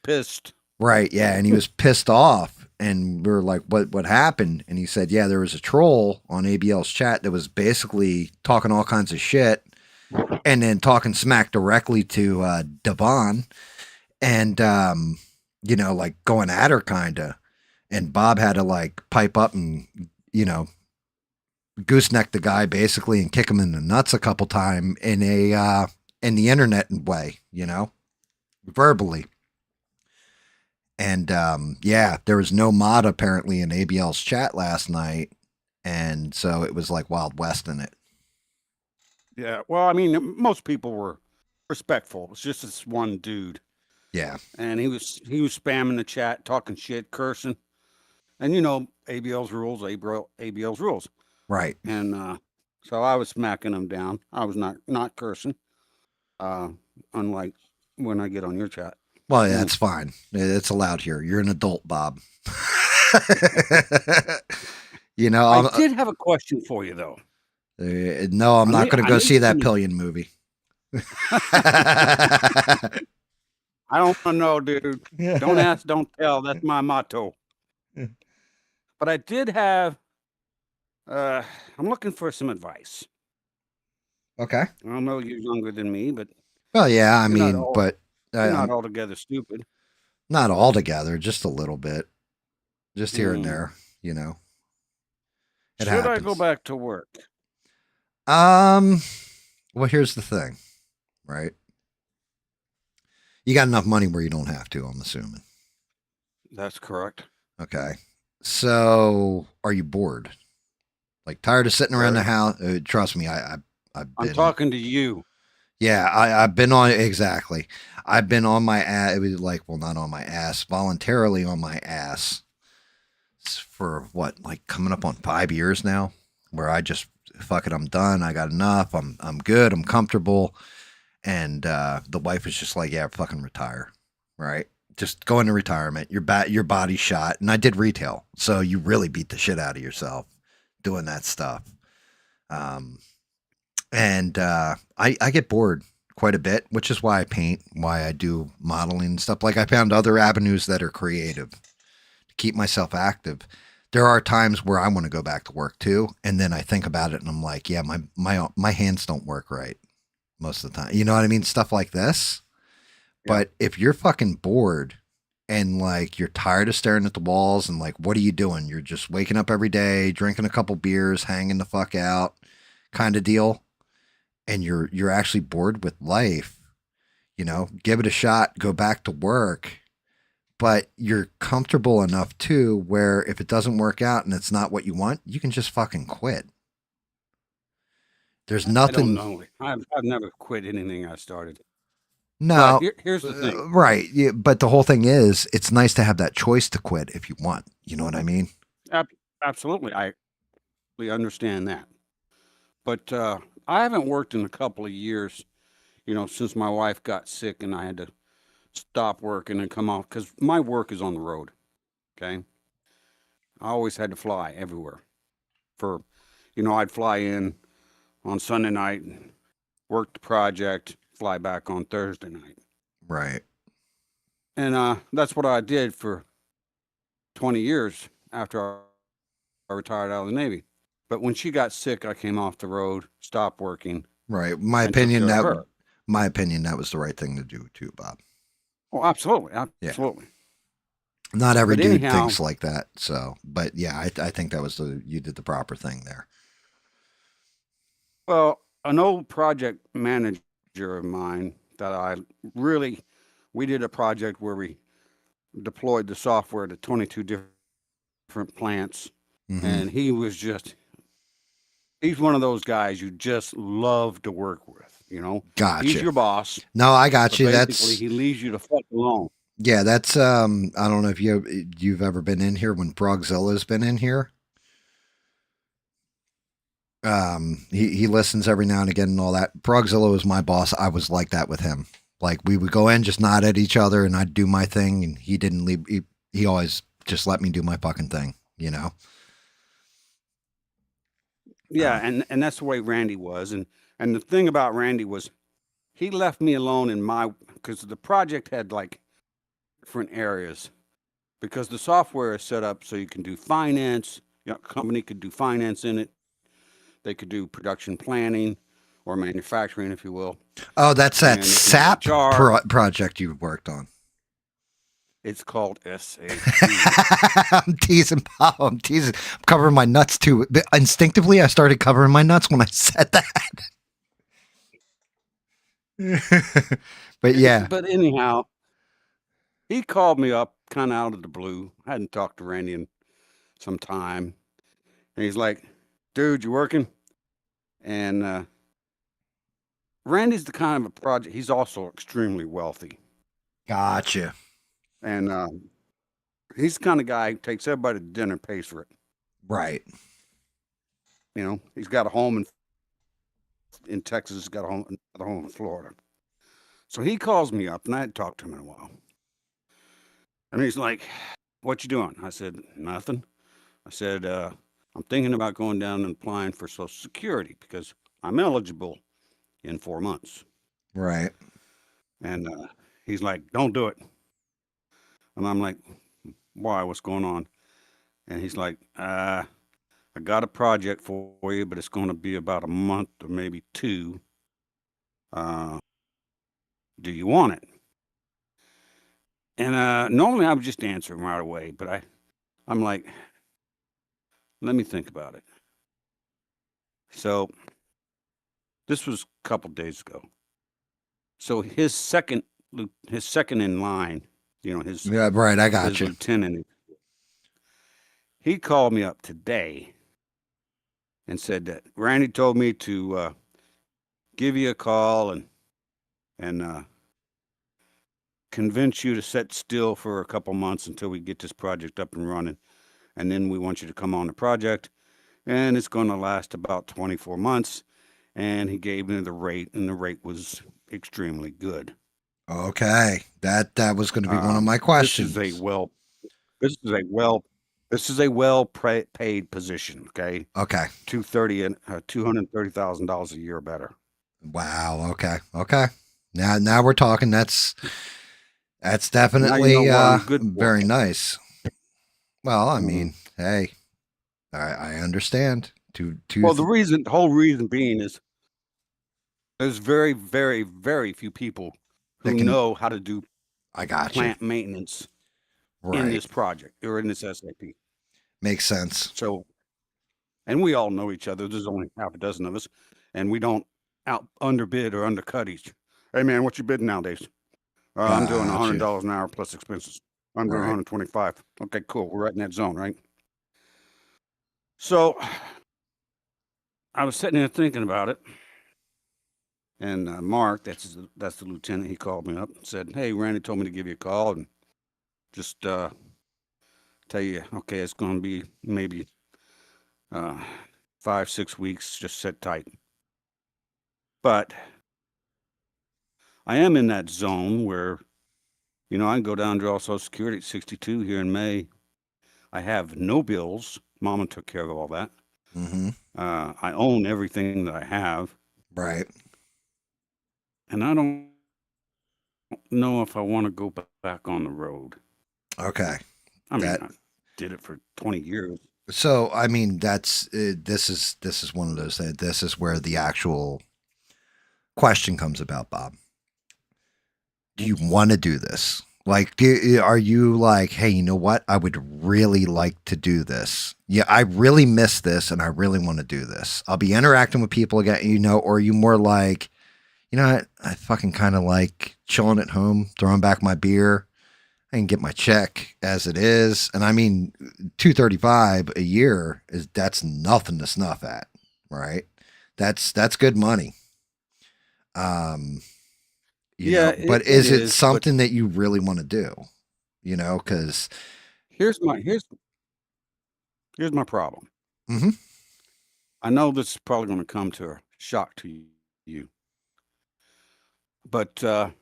Pissed. Right, yeah. And he was pissed off. And we were like, what happened? And he said, yeah, there was a troll on ABL's chat that was basically talking all kinds of shit and then talking smack directly to Devon and, you know, like going at her kind of. And Bob had to like pipe up and, you know, gooseneck the guy basically and kick him in the nuts a couple times in the internet way, you know, verbally. And yeah, there was no mod apparently in ABL's chat last night, and so it was like Wild West in it. Yeah, well, I mean, most people were respectful. It's just this one dude. Yeah, and he was spamming the chat, talking shit, cursing, and you know ABL's rules, ABL's rules. Right. And so I was smacking him down. I was not cursing, unlike when I get on your chat. Well, yeah, that's fine. It's allowed here. You're an adult, Bob. You know, I did have a question for you, though. No, I'm not going to go see that Pillion movie. I don't want to know, dude. Don't ask, don't tell. That's my motto. But I did have, I'm looking for some advice. Okay. I don't know you're younger than me, but. Well, yeah, I mean, but. Not altogether stupid. Not altogether, just a little bit. Just here and there, you know. It Should happens. I go back to work? Well, here's the thing, right? You got enough money where you don't have to, I'm assuming. That's correct. Okay. So, are you bored? Like tired of sitting around the house? Trust me, I've been. I'm talking to you. Yeah, I've been on exactly. I've been on my ass. It was like, well, not on my ass, voluntarily on my ass for what, like coming up on 5 years now, where I just fuck it, I'm done. I got enough. I'm good. I'm comfortable. And the wife was just like, yeah, fucking retire, right? Just go into retirement. Your body's shot. And I did retail, so you really beat the shit out of yourself doing that stuff. And I get bored quite a bit, which is why I paint, why I do modeling and stuff. Like I found other avenues that are creative to keep myself active. There are times where I want to go back to work too, and then I think about it and I'm like, yeah, my hands don't work right most of the time. You know what I mean? Stuff like this. Yeah. But if you're fucking bored and like you're tired of staring at the walls and like, what are you doing? You're just waking up every day, drinking a couple beers, hanging the fuck out kind of deal. And you're actually bored with life, you know, give it a shot, go back to work, but you're comfortable enough too, where if it doesn't work out and it's not what you want, you can just fucking quit. There's nothing. I don't know. I've never quit anything I started. No, here's the thing. Right. Yeah, but the whole thing is, it's nice to have that choice to quit if you want. You know what I mean? Absolutely. I understand that. But I haven't worked in a couple of years, you know, since my wife got sick and I had to stop working and come off because my work is on the road. Okay. I always had to fly everywhere I'd fly in on Sunday night, work the project, fly back on Thursday night. Right. And that's what I did for 20 years after I retired out of the Navy. But when she got sick, I came off the road, stopped working. Right. My opinion, that was the right thing to do too, Bob. Oh, absolutely. Absolutely. Yeah. Not every dude thinks like that. So, but yeah, I think that was you did the proper thing there. Well, an old project manager of mine that we did a project where we deployed the software to 22 different plants. Mm-hmm. And he's one of those guys you just love to work with, you know. Gotcha. He's your boss. No, I got you. Basically, he leaves you to fuck alone. Yeah, that's I don't know if you've ever been in here when Frogzilla's been in here. He listens every now and again and all that. Brugzilla was my boss. I was like that with him. Like we would go in, just nod at each other, and I'd do my thing, and he didn't leave. He always just let me do my fucking thing, you know. Yeah, and that's the way Randy was. And the thing about Randy was he left me alone in because the project had like different areas, because the software is set up so you can do finance. Company could do finance in it. They could do production planning or manufacturing, if you will. Oh, that's that And they can do SAP HR. project you worked on. It's called SAP. I'm teasing, Bob. I'm teasing. I'm covering my nuts too. Instinctively, I started covering my nuts when I said that. But yeah. But anyhow, he called me up kind of out of the blue. I hadn't talked to Randy in some time. And he's like, dude, you working? And Randy's the kind of a project. He's also extremely wealthy. Gotcha. And he's the kind of guy who takes everybody to dinner and pays for it. Right. You know, he's got a home in Texas. He's got a home in Florida. So he calls me up, and I hadn't talked to him in a while. And he's like, what you doing? I said, nothing. I said, I'm thinking about going down and applying for Social Security because I'm eligible in 4 months. Right. And he's like, don't do it. And I'm like, why? What's going on? And he's like, I got a project for you, but it's going to be about a month or maybe 2. Do you want it? And normally I would just answer him right away, but I'm like, let me think about it. So this was a couple days ago. So his second in line, you know, Yeah, right. I got his you. lieutenant, he called me up today and said that Randy told me to give you a call and convince you to sit still for a couple months until we get this project up and running. And then we want you to come on the project, and it's going to last about 24 months. And he gave me the rate, and the rate was extremely good. Okay. That was going to be one of my questions. This is a well paid position. Okay. Okay. $230,000 a year or better. Wow. Okay. Okay. Now we're talking. That's definitely what I'm good for. very nice. Well, I mean, hey, I understand. Well, the whole reason being is there's very, very, very few people who know how to do plant maintenance in this project or in this SAP. Makes sense. So, and we all know each other. There's only half a dozen of us, and we don't underbid or undercut each. Hey, man, what you bidding nowadays? I'm doing $100 an hour plus expenses. I'm doing 125. Okay, cool. We're right in that zone, right? So I was sitting there thinking about it, and Mark, that's the lieutenant, he called me up and said, hey, Randy told me to give you a call and just tell you, okay, it's going to be maybe 5-6 weeks, just sit tight. But I am in that zone where, you know, I can go down and draw Social Security at 62 here in May. I have no bills. Mama took care of all that. Mm-hmm. I own everything that I have. Right. And I don't know if I want to go back on the road. Okay. I mean, I did it for 20 years. So, I mean, this is one of those things. This is where the actual question comes about, Bob. Do you want to do this? Like, are you like, hey, you know what? I would really like to do this. Yeah, I really miss this, and I really want to do this. I'll be interacting with people again, you know, or are you more like, you know, I fucking kind of like chilling at home, throwing back my beer, and get my check as it is. And I mean, $235 a year that's nothing to snuff at, right? That's good money. You know, but is it something that you really want to do? You know, because here's my problem. Mm-hmm. I know this is probably going to come to a shock to you, but I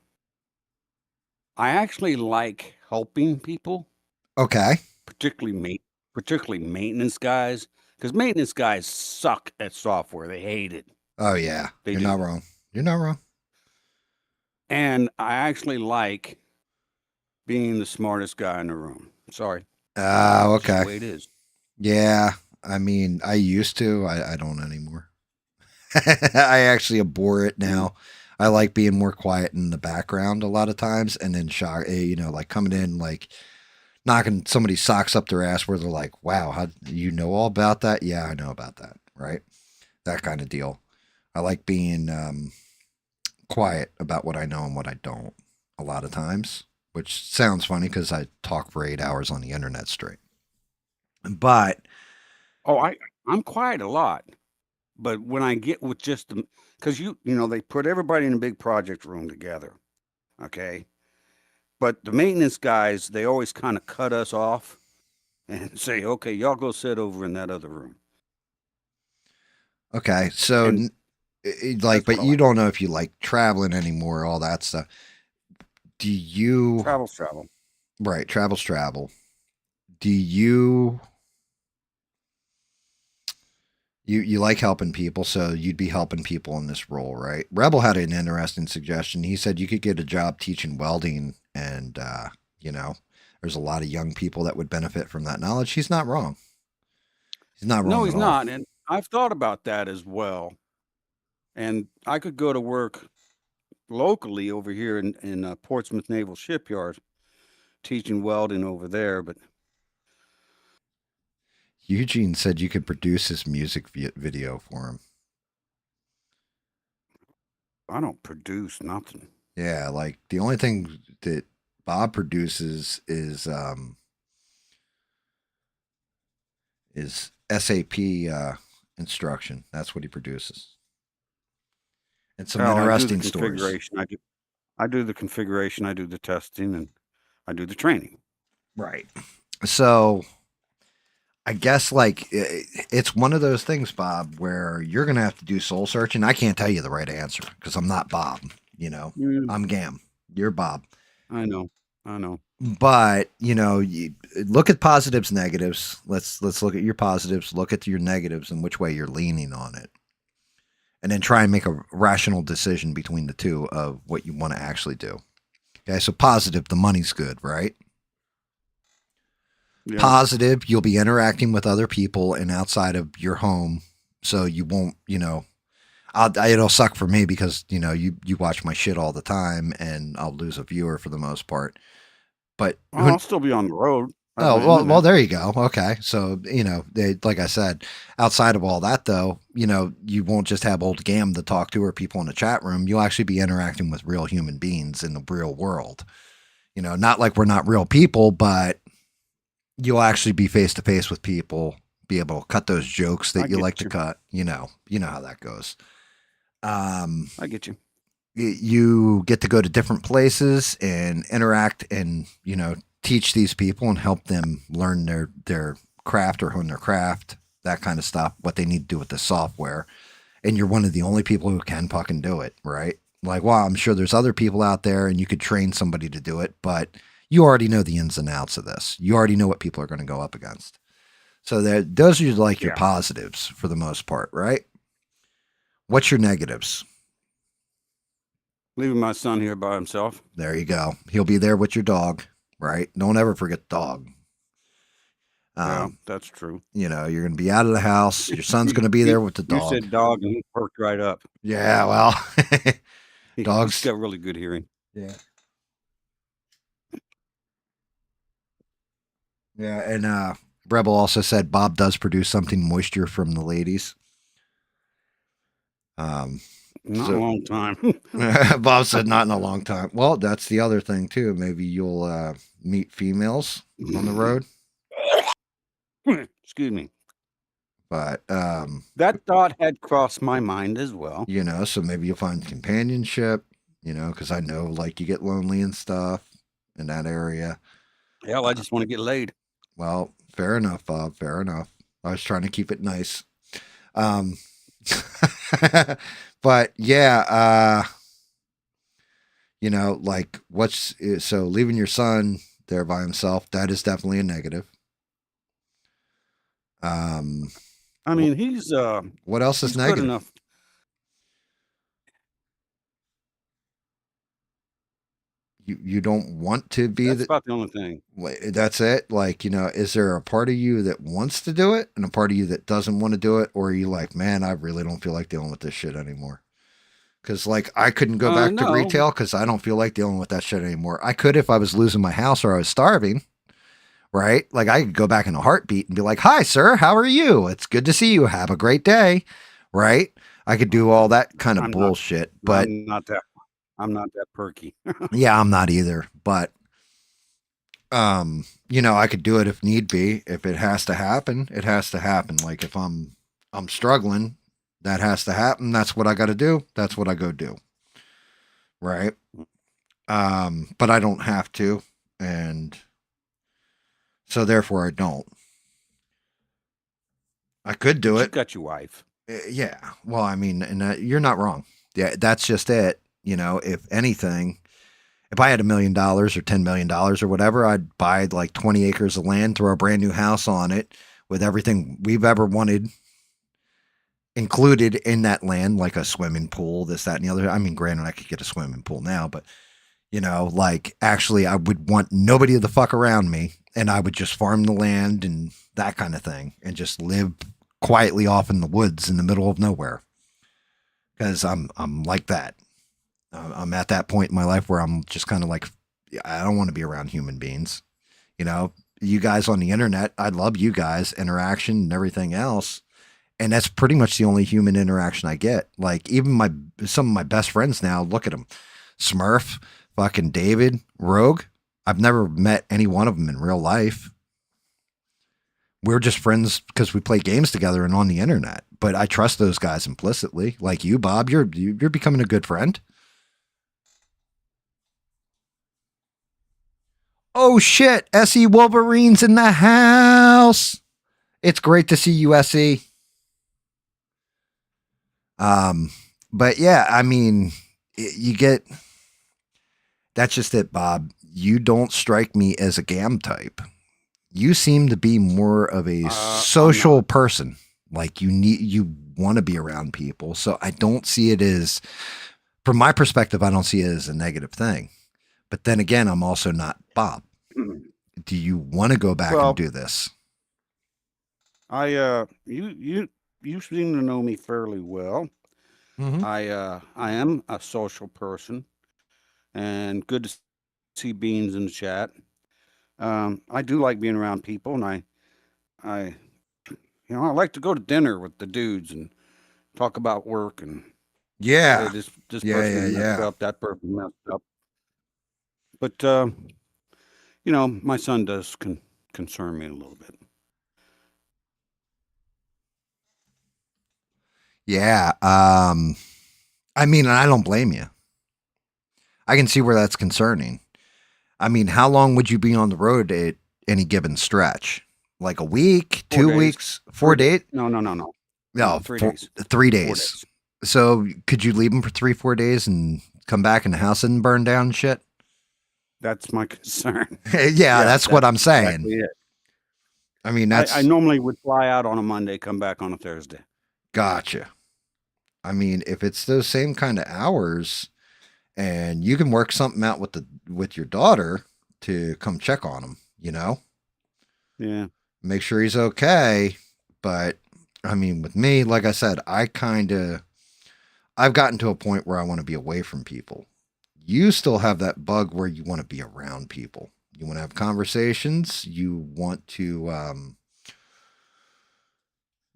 actually like helping people, Okay. particularly maintenance guys, because maintenance guys suck at software. They hate it. Oh yeah. They You're do. not wrong. You're not wrong. And I actually like being the smartest guy in the room. Sorry. Oh, That's just okay. the way it is. Yeah. I mean, I used to. I don't anymore. I actually abhor it now. I like being more quiet in the background a lot of times, and then like coming in, like knocking somebody's socks up their ass, where they're like, "Wow, how you know all about that?" Yeah, I know about that. Right, that kind of deal. I like being quiet about what I know and what I don't. A lot of times, which sounds funny because I talk for 8 hours on the internet straight. But Oh, I'm quiet a lot, but when I get with just the, because they put everybody in a big project room together, okay? But the maintenance guys, they always kind of cut us off and say, "Okay, y'all go sit over in that other room." okay, so And like, that's what but I you like. don't know if you like traveling anymore, all that stuff. Do you? Travel's travel. Right, travel's travel. Do you? You like helping people, so you'd be helping people in this role, right? Rebel had an interesting suggestion. He said you could get a job teaching welding, and there's a lot of young people that would benefit from that knowledge. He's not wrong. He's not No, wrong he's at all. not. And I've thought about that as well. And I could go to work locally over here in Portsmouth Naval Shipyard, teaching welding over there, but Eugene said you could produce his music video for him. I don't produce nothing. Yeah, like the only thing that Bob produces is SAP instruction. That's what he produces. And some Well, I do the interesting stories. configuration. I do the configuration. I do the testing, and I do the training. Right. So I guess like it's one of those things, Bob, where you're gonna have to do soul searching. I can't tell you the right answer because I'm not Bob. I'm Gam. You're Bob. I know. But you look at positives, negatives. Let's look at your positives. Look at your negatives and which way you're leaning on it, and then try and make a rational decision between the two of what you want to actually do. Okay, so positive, the money's good, right? Yeah. Positive, you'll be interacting with other people and outside of your home, so you won't, it'll suck for me because you watch my shit all the time, and I'll lose a viewer for the most part. But I'll still be on the road. well, there you go. Okay, so like I said, outside of all that, though, you won't just have old Gam to talk to or people in the chat room. You'll actually be interacting with real human beings in the real world. Not like we're not real people, but you'll actually be face to face with people, be able to cut those jokes that you like to cut. You know how that goes. I get you. You get to go to different places and interact and, teach these people and help them learn their craft or hone their craft, that kind of stuff, what they need to do with the software. And you're one of the only people who can fucking do it, right? Like, well, I'm sure there's other people out there and you could train somebody to do it, but you already know the ins and outs of this. You already know what people are going to go up against. So those are like your positives for the most part, right? What's your negatives? Leaving my son here by himself. There you go. He'll be there with your dog, right? Don't ever forget the dog. Yeah, that's true. You're going to be out of the house. Your son's going to be there with the dog. You said dog, and he perked right up. Yeah, well, dogs. He's got really good hearing. Yeah. Yeah, and Rebel also said Bob does produce something moisture from the ladies. Not a long time. Bob said not in a long time. Well, that's the other thing too. Maybe you'll meet females on the road. Excuse me. But that thought had crossed my mind as well. So maybe you'll find companionship, because I know like you get lonely and stuff in that area. Hell, I just want to get laid. Well, fair enough, Bob. Fair enough. I was trying to keep it nice. Um, but yeah, like so leaving your son there by himself, that is definitely a negative. I mean, he's What else is good negative? enough. You don't want to be That's about the only thing. that's it. Like, is there a part of you that wants to do it and a part of you that doesn't want to do it? Or are you like, man, I really don't feel like dealing with this shit anymore? Because, like, I couldn't go back to No. retail because I don't feel like dealing with that shit anymore. I could if I was losing my house or I was starving, right? Like, I could go back in a heartbeat and be like, hi, sir, how are you? It's good to see you. Have a great day, right? I could do all that kind of bullshit, but I'm not that perky. yeah, I'm not either. But, I could do it if need be. If it has to happen, it has to happen. Like, if I'm struggling, that has to happen. That's what I got to do. That's what I go do. Right. But I don't have to. And so therefore I don't. I could do You it. got your wife. Yeah. Well, I mean, and you're not wrong. Yeah. That's just it. If anything, if I had $1 million or $10 million or whatever, I'd buy like 20 acres of land, throw a brand new house on it with everything we've ever wanted included in that land, like a swimming pool, this, that, and the other. I mean, granted, I could get a swimming pool now, but like actually I would want nobody to the fuck around me and I would just farm the land and that kind of thing and just live quietly off in the woods in the middle of nowhere. Cause I'm like that. I'm at that point in my life where I'm just kind of like, I don't want to be around human beings. You guys on the internet, I love you guys, interaction and everything else. And that's pretty much the only human interaction I get. Like even some of my best friends now, look at them. Smurf, fucking David, Rogue. I've never met any one of them in real life. We're just friends because we play games together and on the internet. But I trust those guys implicitly. Like you, Bob, you're becoming a good friend. Oh shit, SE Wolverine's in the house. It's great to see you, SE. But yeah, I mean, that's just it, Bob. You don't strike me as a GAM type. You seem to be more of a social person. Like you want to be around people. So I don't see it as, from my perspective, I don't see it as a negative thing. But then again, I'm also not Bob. Do you want to go back and do this? You seem to know me fairly well. Mm-hmm. I am a social person, and good to see Beans in the chat. I do like being around people, and I like to go to dinner with the dudes and talk about work and yeah, hey, this person messed up, that person messed up. But my son does concern me a little bit. Yeah. I mean, I don't blame you. I can see where that's concerning. I mean, how long would you be on the road at any given stretch? Like a week, 2 weeks, 4 days? No. No, 3 days. 3 days. So could you leave them for 3-4 days and come back and the house didn't burn down and shit? That's my concern. yeah, that's what I'm saying. Exactly it. I mean, I normally would fly out on a Monday, come back on a Thursday. Gotcha. I mean, if it's those same kind of hours and you can work something out with your daughter to come check on him, Yeah. Make sure he's okay. But I mean, with me, like I said, I've gotten to a point where I want to be away from people. You still have that bug where you want to be around people. You want to have conversations. You want to,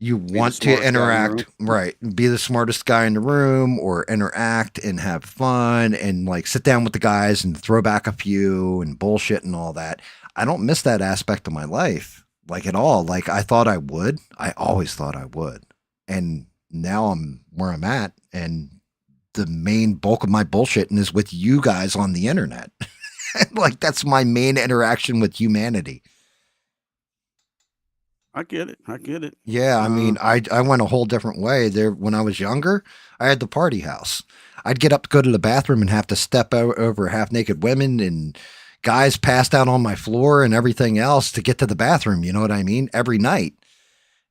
interact, right? Be the smartest guy in the room or interact and have fun and like sit down with the guys and throw back a few and bullshit and all that. I don't miss that aspect of my life like at all. Like I thought I would. I always thought I would. And now I'm where I'm at. And the main bulk of my bullshitting is with you guys on the internet. Like that's my main interaction with humanity. I get it. I get it. Yeah, I mean, I went a whole different way. There, when I was younger, I had the party house. I'd get up to go to the bathroom and have to step over half naked women and guys passed out on my floor and everything else to get to the bathroom. You know what I mean? Every night.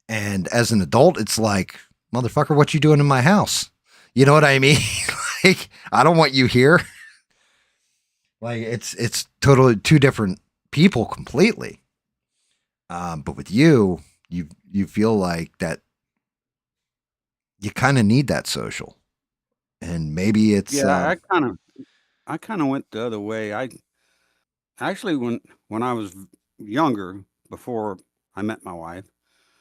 And as an adult, it's like, motherfucker, what you doing in my house? You know what I mean? Like, I don't want you here. Like, it's totally two different people completely. But with you feel like that you kind of need that social, and maybe it's Yeah, I kind of went the other way. I actually when I was younger, before I met my wife,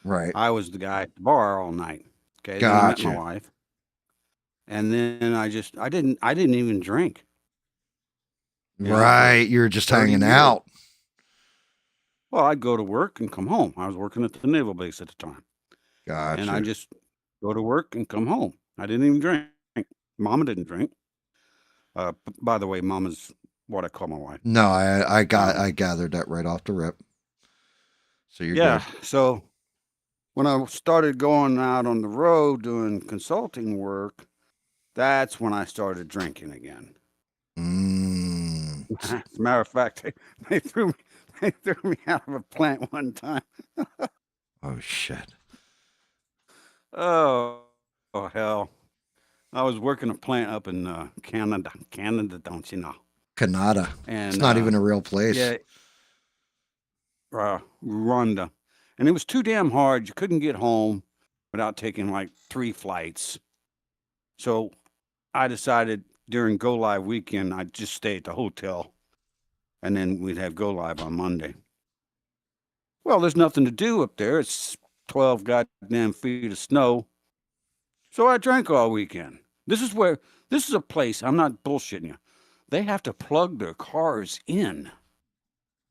right. I was the guy at the bar all night. Okay, then I met my Gotcha. wife, and then I didn't even drink. You know, for Right, you're just 30 hanging years. out. Well, I'd go to work and come home. I was working at the naval base at the time, and I Gotcha. just go to work and come home. I didn't even drink. Mama didn't drink. By the way, Mama's what I call my wife. No, I gathered that right off the rip. So you're Yeah. good. So when I started going out on the road doing consulting work, that's when I started drinking again. As a matter of fact, they threw me out of a plant one time. Oh shit. Oh hell! I was working a plant up in Canada, don't you know? Canada. And It's not even a real place. yeah, Rwanda, and it was too damn hard. You couldn't get home without taking like 3 flights. So I decided during Go Live weekend, I'd just stay at the hotel, and then we'd have Go Live on Monday. Well, there's nothing to do up there. It's 12 goddamn feet of snow. So I drank all weekend. This is a place, I'm not bullshitting you. They have to plug their cars in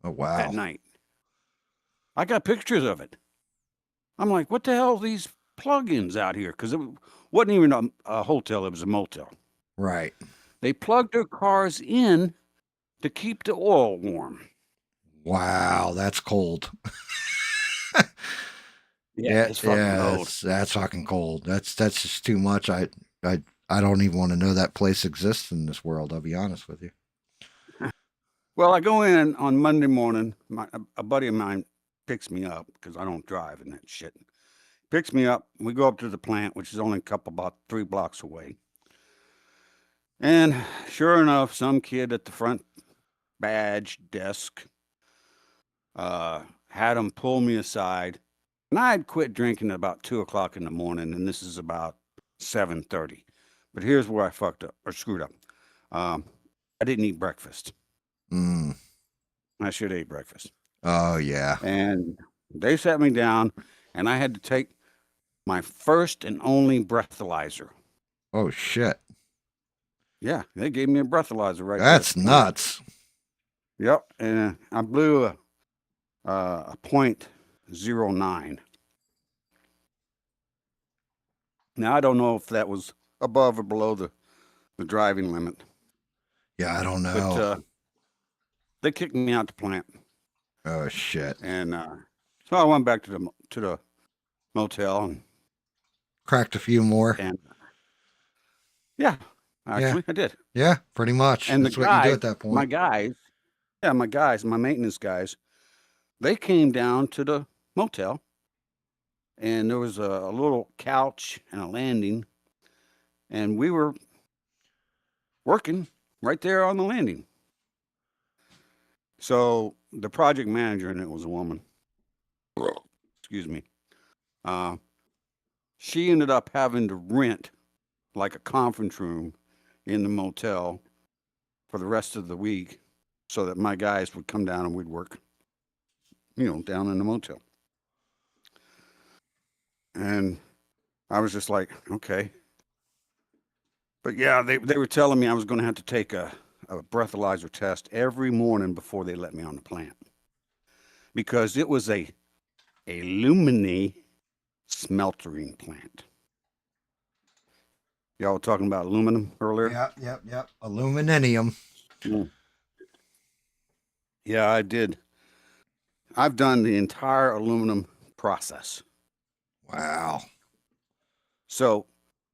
Oh wow. at night. I got pictures of it. I'm like, what the hell are these plug-ins out here? Because it wasn't even a hotel, it was a motel. Right. They plugged their cars in to keep the oil warm. Wow, that's cold. It's fucking cold. That's fucking cold. That's just too much. I don't even want to know that place exists in this world. I'll be honest with you. Well, I go in on Monday morning. A buddy of mine picks me up because I don't drive and that shit. Picks me up. We go up to the plant, which is only about 3 blocks away. And sure enough, some kid at the front badge desk had him pull me aside. And I had quit drinking at about 2 o'clock in the morning, and this is about 7:30. But here's where I fucked up or screwed up. I didn't eat breakfast. I should have ate breakfast. Oh yeah. And they sat me down, and I had to take my first and only breathalyzer. Oh shit. Yeah, they gave me a breathalyzer right That's there. nuts. Yep, and I blew a .09. Now, I don't know if that was above or below the driving limit. Yeah, I don't know. But they kicked me out the plant. Oh shit. And so I went back to the motel and Cracked a few more. And yeah, actually, I did. Yeah, pretty much. And that's the what guys, you do at that point. my maintenance guys, they came down to the motel, and there was a little couch and a landing, and we were working right there on the landing. So the project manager, and it was a woman, excuse me, she ended up having to rent like a conference room in the motel for the rest of the week so that my guys would come down and we'd work, down in the motel. And I was just like, okay. But yeah, they were telling me I was going to have to take a breathalyzer test every morning before they let me on the plant, because it was a alumini smeltering plant. Y'all were talking about aluminum earlier? Yep. Aluminum. Yeah, I did. I've done the entire aluminum process. Wow. So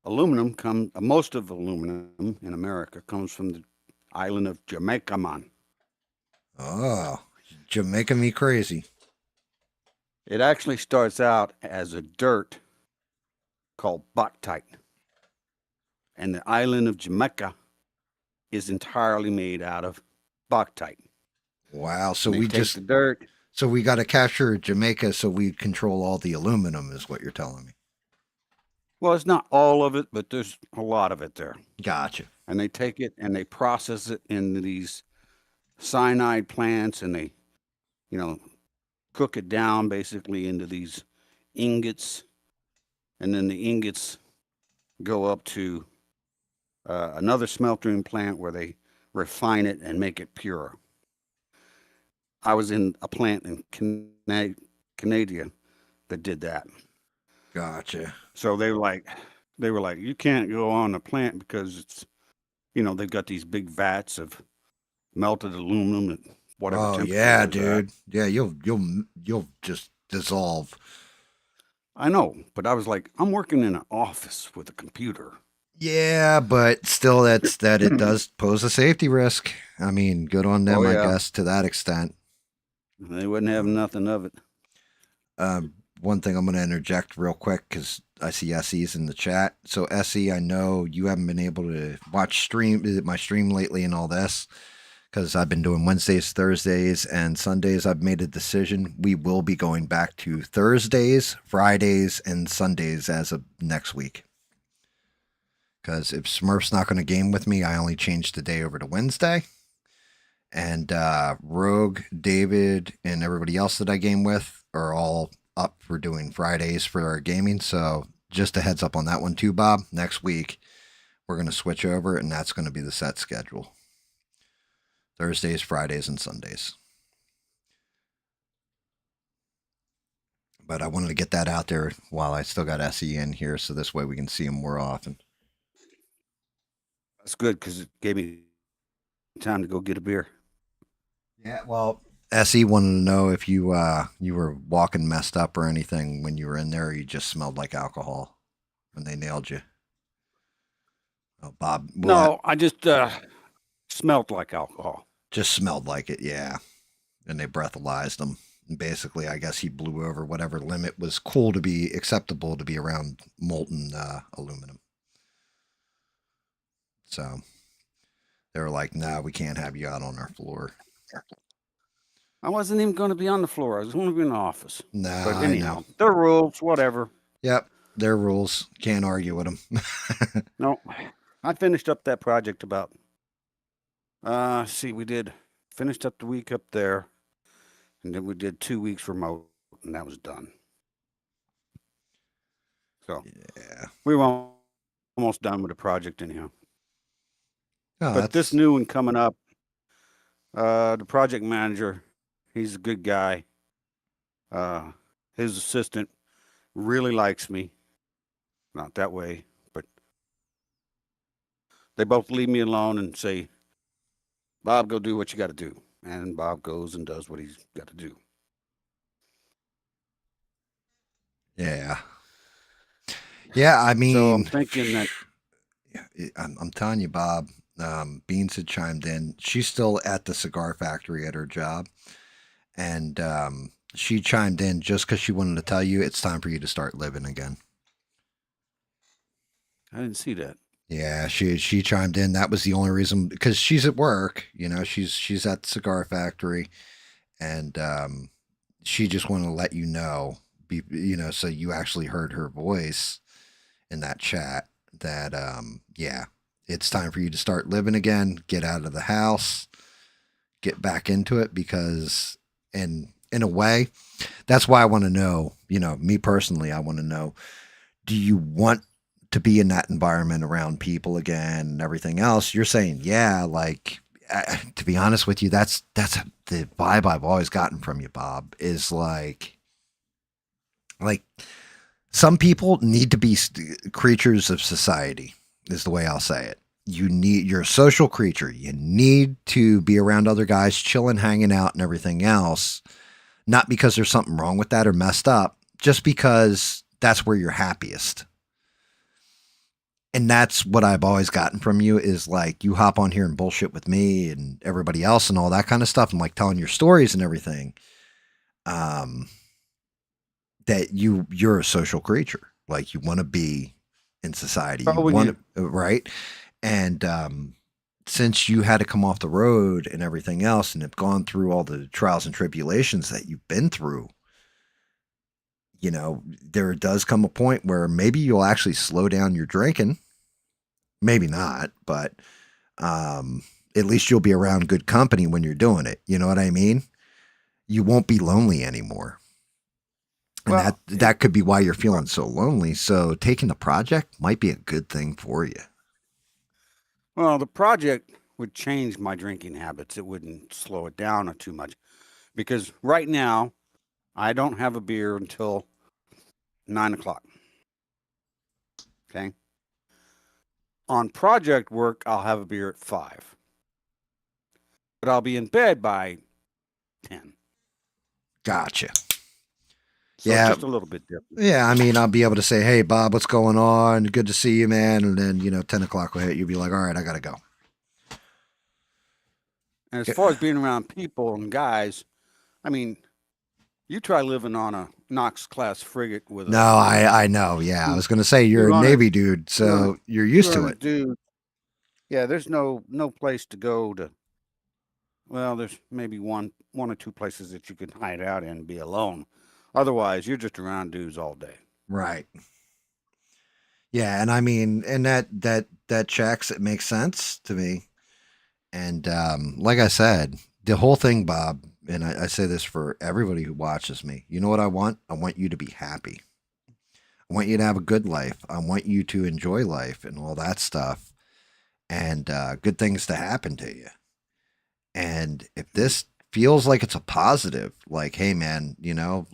most of aluminum in America comes from the island of Jamaica, man. Oh, Jamaica me crazy. It actually starts out as a dirt called bauxite. And the island of Jamaica is entirely made out of bauxite. Wow. So They we take just the dirt. so we got to capture Jamaica so we control all the aluminum is what you're telling me. Well, it's not all of it, but there's a lot of it there. Gotcha. And they take it and they process it in these cyanide plants, and they, cook it down basically into these ingots. And then the ingots go up to another smeltering plant where they refine it and make it pure. I was in a plant in Canada that did that. Gotcha. So they were like, you can't go on the plant because it's, they've got these big vats of melted aluminum at whatever Oh temperature. yeah, it is at. dude. Yeah, you'll just dissolve. I know, but I was like, I'm working in an office with a computer. Yeah, but still, it does pose a safety risk. I mean, good on them, Oh, I yeah. guess, to that extent. They wouldn't have nothing of it. One thing I'm going to interject real quick because I see Essie's in the chat. So Essie, I know you haven't been able to watch my stream lately and all this because I've been doing Wednesdays, Thursdays, and Sundays. I've made a decision. We will be going back to Thursdays, Fridays, and Sundays as of next week. Because if Smurf's not going to game with me, I only changed the day over to Wednesday. And Rogue, David, and everybody else that I game with are all up for doing Fridays for our gaming. So just a heads up on that one too, Bob. Next week, we're going to switch over, and that's going to be the set schedule. Thursdays, Fridays, and Sundays. But I wanted to get that out there while I still got SE in here, so this way we can see him more often. That's good because it gave me time to go get a beer. Yeah, well, SE wanted to know if you were walking messed up or anything when you were in there, or you just smelled like alcohol when they nailed you. Oh, Bob. No, I just smelled like alcohol. Just smelled like it, yeah. And they breathalyzed him. And basically, I guess he blew over whatever limit was cool to be acceptable to be around molten aluminum. So they were like, "Nah, we can't have you out on our floor." I wasn't even going to be on the floor. I was going to be in the office. Nah, But I anyhow, know. their rules, whatever. Yep, their rules. Can't argue with them. No, I finished up that project about, finished up the week up there, and then we did 2 weeks remote, and that was done. So Yeah. we were almost done with the project anyhow. Oh, But this new one coming up, the project manager, he's a good guy. His assistant really likes me. Not that way, but they both leave me alone and say, Bob, go do what you got to do. And Bob goes and does what he's got to do. Yeah. Yeah, I mean, So I'm thinking that. I'm telling you, Bob, Beans had chimed in. She's still at the cigar factory at her job. And she chimed in just because she wanted to tell you it's time for you to start living again. I didn't see that. Yeah, she chimed in. That was the only reason, because she's at work, she's at the cigar factory, and she just wanted to let you know, so you actually heard her voice in that chat that, yeah, it's time for you to start living again, get out of the house, get back into it, because in a way, that's why I want to know, me personally, I want to know, do you want to be in that environment around people again and everything else? You're saying, yeah, like, to be honest with you, that's the vibe I've always gotten from you, Bob, is like some people need to be creatures of society, is the way I'll say it. You're a social creature. You need to be around other guys, chilling, hanging out and everything else. Not because there's something wrong with that or messed up, just because that's where you're happiest. And that's what I've always gotten from you is like you hop on here and bullshit with me and everybody else and all that kind of stuff and like telling your stories and everything. That you're a social creature. Like you want to be in society. Right? And since you had to come off the road and everything else and have gone through all the trials and tribulations that you've been through, you know, there does come a point where maybe you'll actually slow down your drinking. Maybe not, but at least you'll be around good company when you're doing it. You know what I mean? You won't be lonely anymore. And Well, that could be why you're feeling so lonely. So taking the project might be a good thing for you. Well, the project would change my drinking habits. It wouldn't slow it down or too much. Because right now, I don't have a beer until 9 o'clock. Okay. On project work, I'll have a beer at 5. But I'll be in bed by 10. Gotcha. So Yeah. it's just a little bit different. Yeah, I mean, I'll be able to say, hey, Bob, what's going on? Good to see you, man. And then, 10 o'clock will hit. You'll be like, all right, I got to go. And as far as being around people and guys, I mean, you try living on a Knox class frigate with No, I know. Yeah, I was going to say you're You're a on a- Navy dude, so you're used to it. Dude. Yeah, there's no place to go to. Well, there's maybe one or two places that you can hide out in and be alone. Otherwise, you're just around dudes all day. Right. Yeah, and I mean, and that checks. It makes sense to me. And like I said, the whole thing, Bob, and I say this for everybody who watches me. You know what I want? I want you to be happy. I want you to have a good life. I want you to enjoy life and all that stuff, and good things to happen to you. And if this feels like it's a positive, like, hey, man,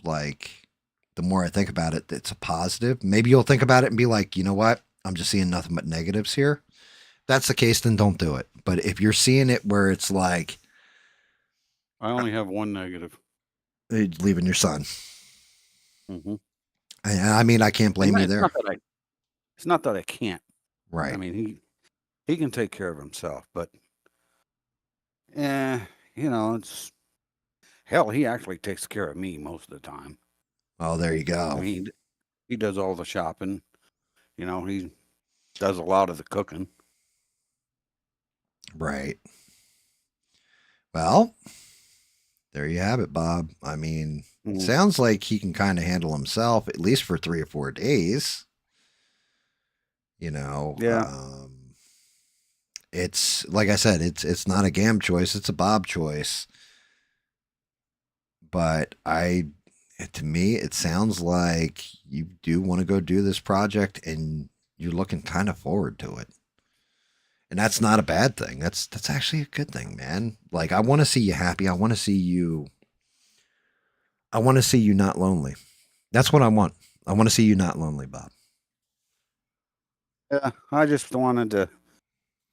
like the more I think about it, it's a positive. Maybe you'll think about it and be like, you know what? I'm just seeing nothing but negatives here. If that's the case, then don't do it. But if you're seeing it where it's like, I only have one negative. leaving your son. Mm-hmm. I mean, I can't blame you there. It's not that I can't. Right. I mean, he can take care of himself, but it's hell. He actually takes care of me most of the time. Oh, there you I go. mean, he does all the shopping. He does a lot of the cooking. Right. Well, there you have it, Bob. I mean, it sounds like he can kind of handle himself, at least for 3 or 4 days. Yeah. It's like I said, it's not a GAM choice, it's a Bob choice. But to me, it sounds like you do want to go do this project and you're looking kind of forward to it. And that's not a bad thing. That's actually a good thing, man. Like, I want to see you happy. I want to see you not lonely. That's what I want. I want to see you not lonely, Bob. Yeah, I just wanted to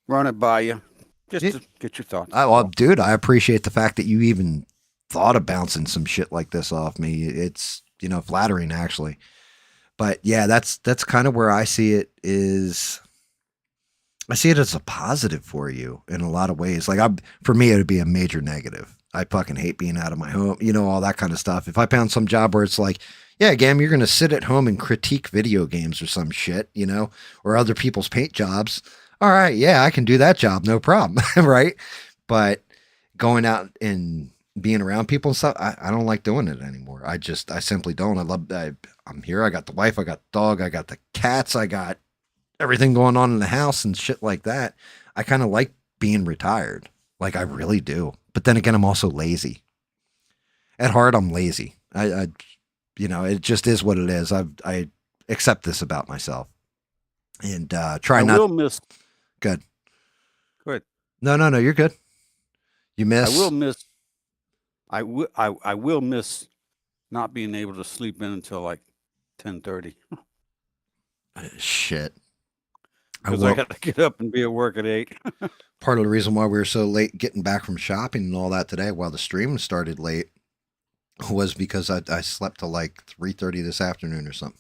run it by you, just to get your thoughts. Well, dude, I appreciate the fact that you even thought of bouncing some shit like this off me. It's, flattering, actually. But yeah, that's kind of where I see it is. I see it as a positive for you in a lot of ways. Like, for me, it would be a major negative. I fucking hate being out of my home, all that kind of stuff. If I found some job where it's like, yeah, Gam, you're going to sit at home and critique video games or some shit, or other people's paint jobs. All right. Yeah, I can do that job. No problem. Right. But going out and being around people and stuff, I don't like doing it anymore. I simply don't. I'm here. I got the wife. I got the dog. I got the cats. I got everything going on in the house and shit like that. I kind of like being retired. Like, I really do. But then again, I'm also lazy. At heart, I'm lazy. It just is what it is. I accept this about myself and try not. I will miss. Good. Go ahead. No, you're good. You miss. I will miss. I will miss not being able to sleep in until like 10:30. Shit. Because I got to get up and be at work at 8. Part of the reason why we were so late getting back from shopping and all that today, while the stream started late, was because I slept till like 3:30 this afternoon or something.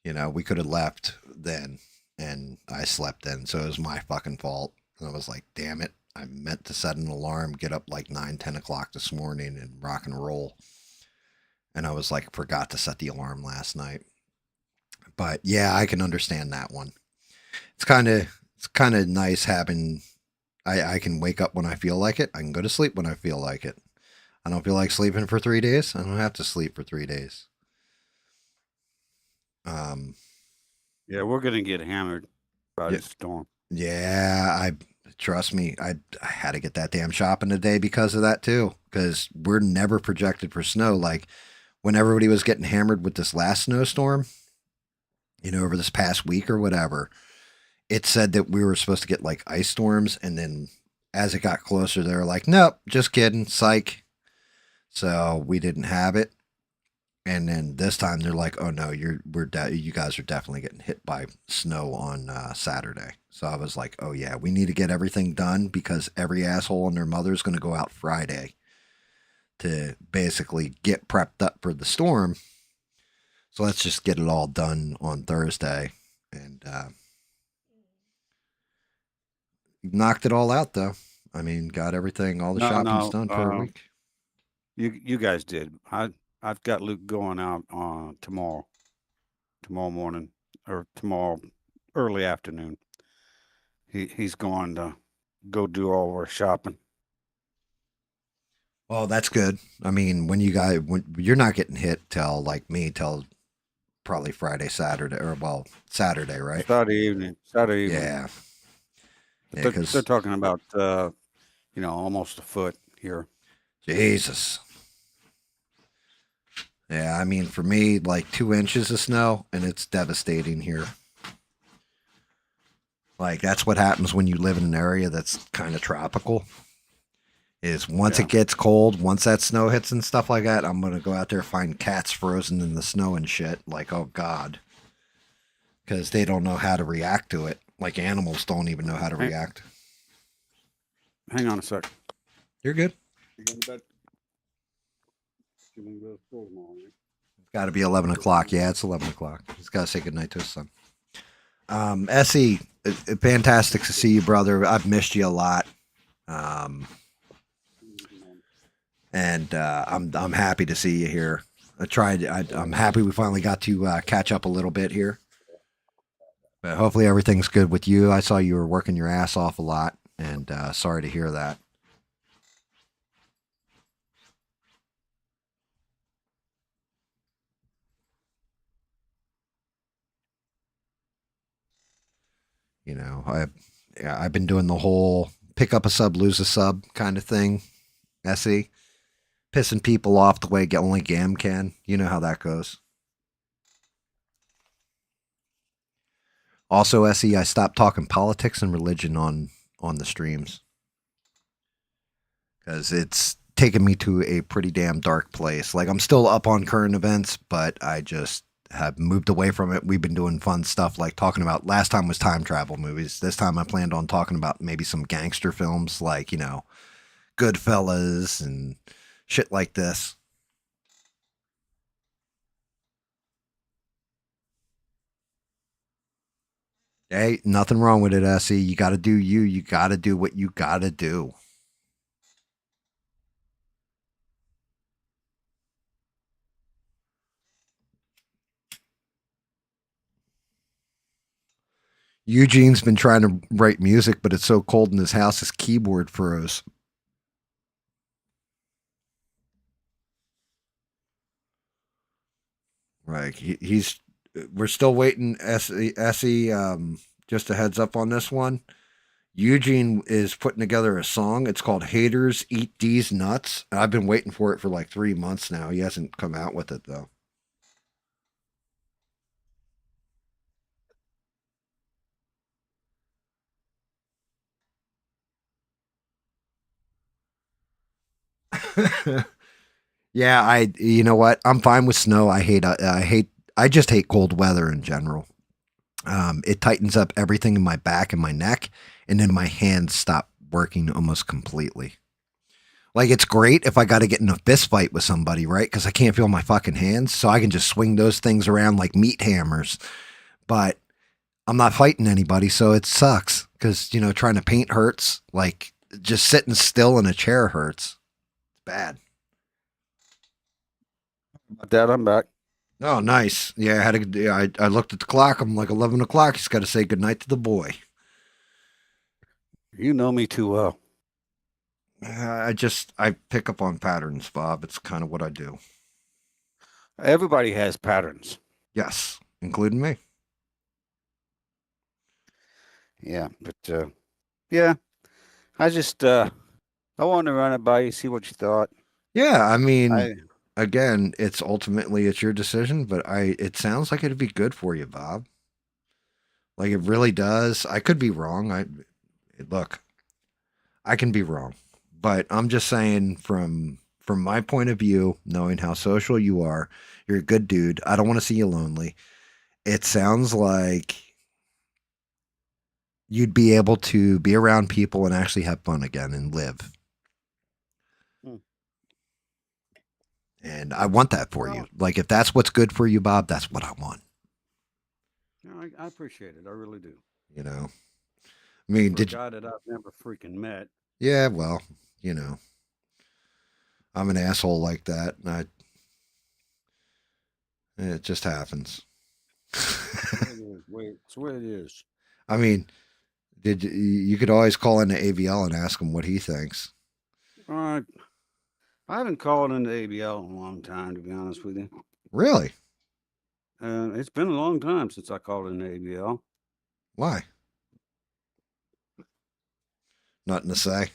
You know, we could have left then, and I slept then, so it was my fucking fault. And I was like, damn it. I meant to set an alarm, get up like 9, 10 o'clock this morning and rock and roll. And I was like, forgot to set the alarm last night. But yeah, I can understand that one. It's kind of nice having I can wake up when I feel like it. I can go to sleep when I feel like it. I don't feel like sleeping for 3 days. I don't have to sleep for 3 days. Um, Yeah, we're gonna get hammered by Yeah. the storm. yeah, I trust me. I had to get that damn shopping today because of that too. Because we're never projected for snow. Like when everybody was getting hammered with this last snowstorm, over this past week or whatever, it said that we were supposed to get like ice storms, and then as it got closer, they were like, "Nope, just kidding, psych." So we didn't have it, and then this time they're like, "Oh no, you guys are definitely getting hit by snow on Saturday." So I was like, "Oh yeah, we need to get everything done because every asshole and their mother is going to go out Friday to basically get prepped up for the storm. So let's just get it all done on Thursday." And knocked it all out though. I mean, got everything, all the No, shopping's no, done for a week. you guys did. I've got Luke going out on tomorrow morning, or tomorrow early afternoon. He's going to go do all our shopping. Well, that's good. I mean, when you're not getting hit till like me till probably Friday, Saturday, or well, Saturday, right? Saturday evening. Yeah. But Yeah, they're talking about almost a foot here. Jesus. Yeah, I mean, for me, like 2 inches of snow, and it's devastating here. Like that's what happens when you live in an area that's kind of tropical. Is once Yeah. it gets cold, once that snow hits and stuff like that, I'm gonna go out there and find cats frozen in the snow and shit. Like, oh god, because they don't know how to react to it. Like animals don't even know how to Hey. react. Hang on a sec. You're good. You going to bed? You gonna go to school tomorrow, right? It's got to be 11 o'clock. Yeah, it's 11 o'clock. He's got to say goodnight to his son. Essie, fantastic to see you, brother. I've missed you a lot. And I'm happy to see you here. I'm happy we finally got to catch up a little bit here. But hopefully everything's good with you. I saw you were working your ass off a lot, and sorry to hear that. I've been doing the whole pick up a sub, lose a sub kind of thing. Essie, pissing people off the way only GAM can. You know how that goes. Also, Essie, I stopped talking politics and religion on the streams because it's taken me to a pretty damn dark place. Like I'm still up on current events, but I just have moved away from it. We've been doing fun stuff like talking about, last time was time travel movies. This time I planned on talking about maybe some gangster films like, Goodfellas and shit like this. Hey, nothing wrong with it, Essie. You got to do you. You got to do what you got to do. Eugene's been trying to write music, but it's so cold in his house, his keyboard froze. Like we're still waiting. Essie, just a heads up on this one. Eugene is putting together a song. It's called "Haters Eat These Nuts." I've been waiting for it for like 3 months now. He hasn't come out with it though. Yeah, you know what? I'm fine with snow. I just hate cold weather in general. It tightens up everything in my back and my neck, and then my hands stop working almost completely. Like, it's great if I got to get in a fist fight with somebody, right? Because I can't feel my fucking hands. So I can just swing those things around like meat hammers. But I'm not fighting anybody. So it sucks because, you know, trying to paint hurts. Like, just sitting still in a chair hurts. It's bad. Dad, I'm back. Oh, nice. Yeah, I looked at the clock. I'm like 11 o'clock. He's got to say goodnight to the boy. You know me too well. I pick up on patterns, Bob. It's kind of what I do. Everybody has patterns. Yes, including me. Yeah, but yeah, I just I wanted to run it by you, see what you thought. Yeah, I mean, again, it's your decision, but it sounds like it'd be good for you, Bob. Like, it really does. I could be wrong. Look, I can be wrong, but I'm just saying from my point of view, knowing how social you are, you're a good dude. I don't want to see you lonely. It sounds like you'd be able to be around people and actually have fun again and live. And I want that for you. Like, if that's what's good for you, Bob, that's what I want. No, I appreciate it. I really do. You know, I mean, For a guy that I've never freaking met. Yeah, well, you know, I'm an asshole like that, and it just happens. It's the way it is. I mean, you could always call into AVL and ask him what he thinks. I haven't called into ABL in a long time, to be honest with you. Really? It's been a long time since I called into ABL. Why? Nothing to say.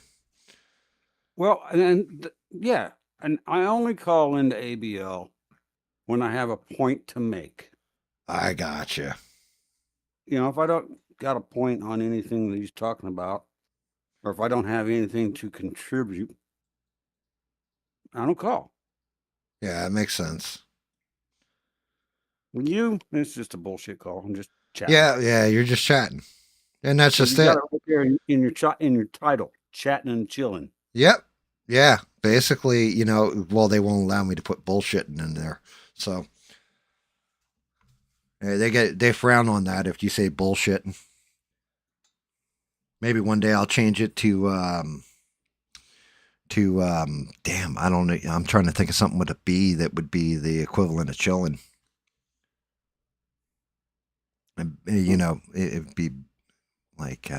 Well, yeah, and I only call into ABL when I have a point to make. I gotcha. You know, if I don't got a point on anything that he's talking about, or if I don't have anything to contribute, I don't call. Yeah, it makes sense. With you, it's just a bullshit call. I'm just chatting. Yeah, you're just chatting, and that's just you it. Got it right there in your title, chatting and chilling. Yep. Yeah. Basically, you know, well, they won't allow me to put bullshitting in there, so they frown on that if you say bullshitting. Maybe one day I'll change it to damn, I don't know. I'm trying to think of something with a B that would be the equivalent of chilling. And, you know, it'd be like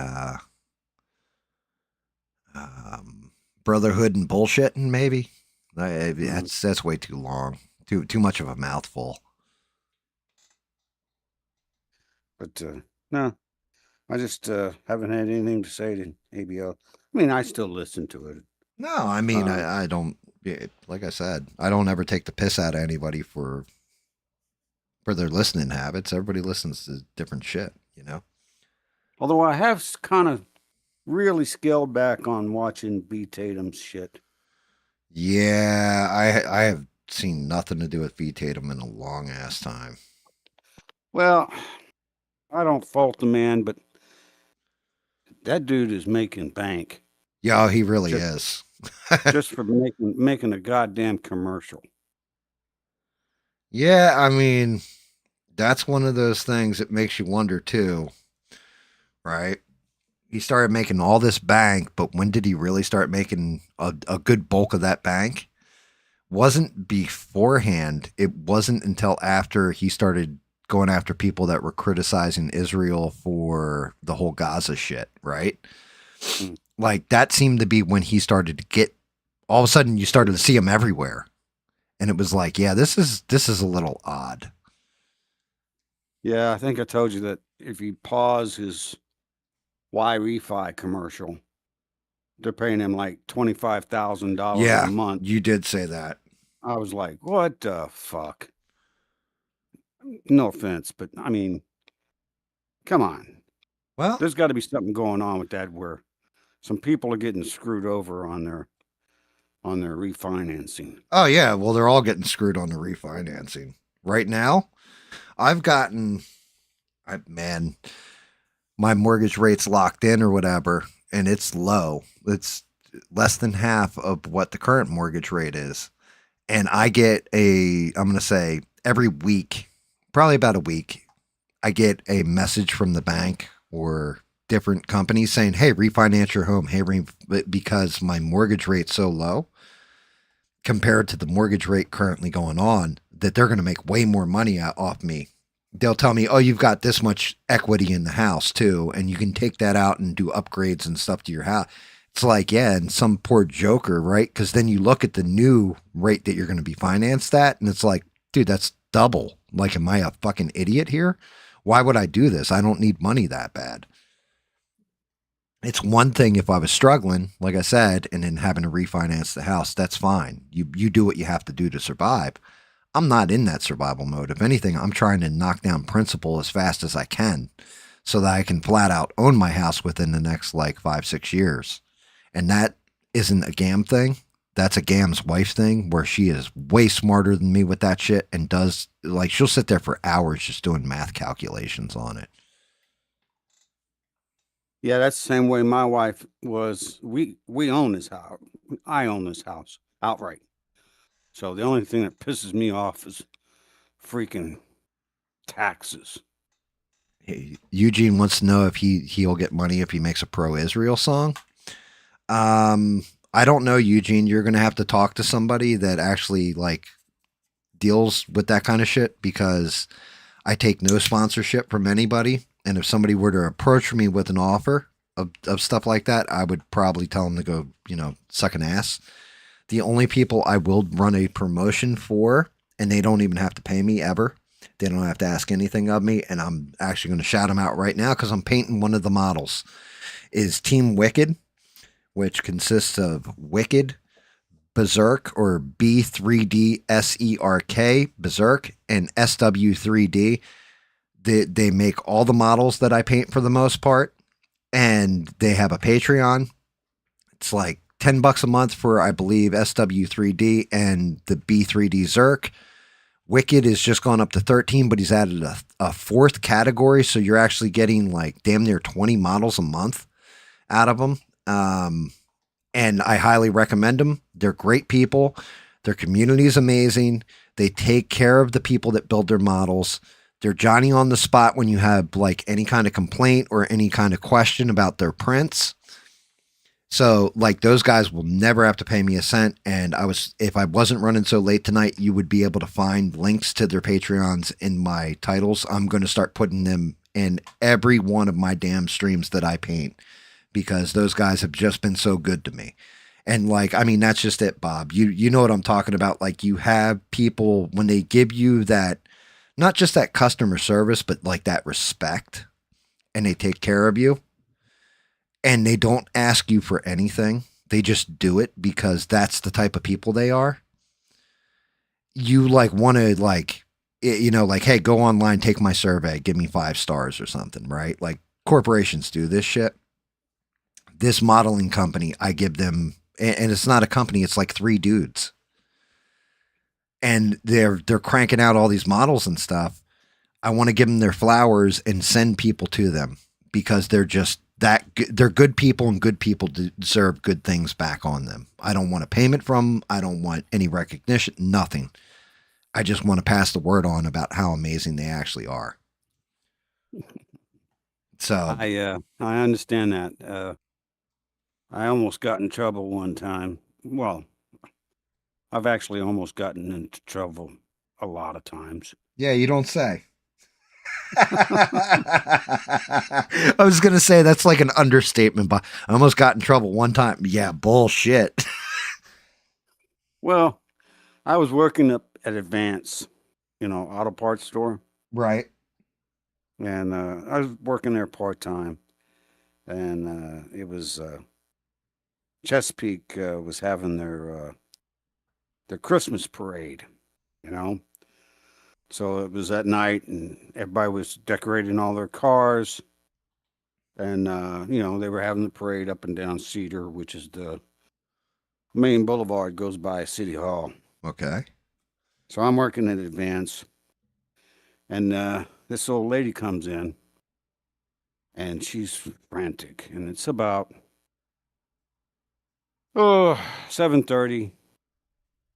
brotherhood and bullshitting, maybe. That's way too long. Too much of a mouthful. But no, I just haven't had anything to say to ABL. I mean, I still listen to it. No, I mean, I don't. Like I said, I don't ever take the piss out of anybody for their listening habits. Everybody listens to different shit, you know. Although I have kind of really scaled back on watching B. Tatum's shit. Yeah, I have seen nothing to do with V. Tatum in a long ass time. Well, I don't fault the man, but that dude is making bank. Yeah, he really is. Just for making a goddamn commercial. Yeah, I mean, that's one of those things that makes you wonder too, right? He started making all this bank, but when did he really start making a good bulk of that bank? Wasn't beforehand. It wasn't until after he started going after people that were criticizing Israel for the whole Gaza shit, right? Like, that seemed to be when he started to get, all of a sudden you started to see him everywhere. And it was like, yeah, this is a little odd. Yeah, I think I told you that if you pause his Y Refi commercial, they're paying him like $25,000 a month. You did say that. I was like, what the fuck? No offense, but I mean, come on. Well, there's got to be something going on with that where some people are getting screwed over on their refinancing. Oh yeah, well they're all getting screwed on the refinancing. Right now, I've gotten my mortgage rate's locked in or whatever, and it's low. It's less than half of what the current mortgage rate is. And I get I'm going to say every week, probably about a week, I get a message from the bank or different companies saying, hey, refinance your home. Hey, because my mortgage rate's so low compared to the mortgage rate currently going on, that they're going to make way more money off me. They'll tell me, oh, you've got this much equity in the house too, and you can take that out and do upgrades and stuff to your house. It's like, yeah, and some poor joker, right? Because then you look at the new rate that you're going to be financed at, and it's like, dude, that's double. Like, am I a fucking idiot here? Why would I do this? I don't need money that bad. It's one thing if I was struggling, like I said, and then having to refinance the house, that's fine. You do what you have to do to survive. I'm not in that survival mode. If anything, I'm trying to knock down principal as fast as I can so that I can flat out own my house within the next like 5-6 years. And that isn't a GAM thing. That's a GAM's wife thing where she is way smarter than me with that shit and does, like, she'll sit there for hours just doing math calculations on it. Yeah, that's the same way my wife was. We own this house. I own this house outright. So the only thing that pisses me off is freaking taxes. Hey, Eugene wants to know if he'll get money if he makes a pro-Israel song. I don't know, Eugene. You're going to have to talk to somebody that actually like deals with that kind of shit, because I take no sponsorship from anybody. And if somebody were to approach me with an offer of stuff like that, I would probably tell them to go, suck an ass. The only people I will run a promotion for, and they don't even have to pay me ever. They don't have to ask anything of me. And I'm actually going to shout them out right now because I'm painting one of the models, is Team Wicked, which consists of Wicked, Berserk, or B3D SERK, Berserk, and SW3D. They make all the models that I paint for the most part, and they have a Patreon. It's like $10 a month for, I believe, SW3D and the B3D Zerk. Wicked is just gone up to 13, but he's added a fourth category, so you're actually getting like damn near 20 models a month out of them. And I highly recommend them. They're great people. Their community is amazing. They take care of the people that build their models. They're Johnny on the spot when you have like any kind of complaint or any kind of question about their prints. So like those guys will never have to pay me a cent. And if I wasn't running so late tonight, you would be able to find links to their Patreons in my titles. I'm going to start putting them in every one of my damn streams that I paint, because those guys have just been so good to me. And like, I mean, that's just it, Bob. You know what I'm talking about? Like, you have people when they give you that, not just that customer service, but like that respect, and they take care of you, and they don't ask you for anything. They just do it because that's the type of people they are. You like want to like, like, hey, go online, take my survey, give me 5 stars or something, right? Like corporations do this shit. This modeling company, I give them, and it's not a company, it's like 3 dudes. And they're cranking out all these models and stuff. I want to give them their flowers and send people to them, because they're just they're good people, and good people deserve good things back on them. I don't want a payment from them. I don't want any recognition, nothing. I just want to pass the word on about how amazing they actually are. So I understand that. I almost got in trouble one time. Well, I've actually almost gotten into trouble a lot of times. yeah, you don't say. I was going to say that's like an understatement, but I almost got in trouble one time. Yeah, bullshit. Well, I was working up at Advance, auto parts store. Right. And I was working there part-time. And it was Chesapeake was having their Christmas parade, So it was at night, and everybody was decorating all their cars. And, they were having the parade up and down Cedar, which is the main boulevard, goes by City Hall. Okay. So I'm working at Advance, and this old lady comes in, and she's frantic. And it's about Oh, 7:30,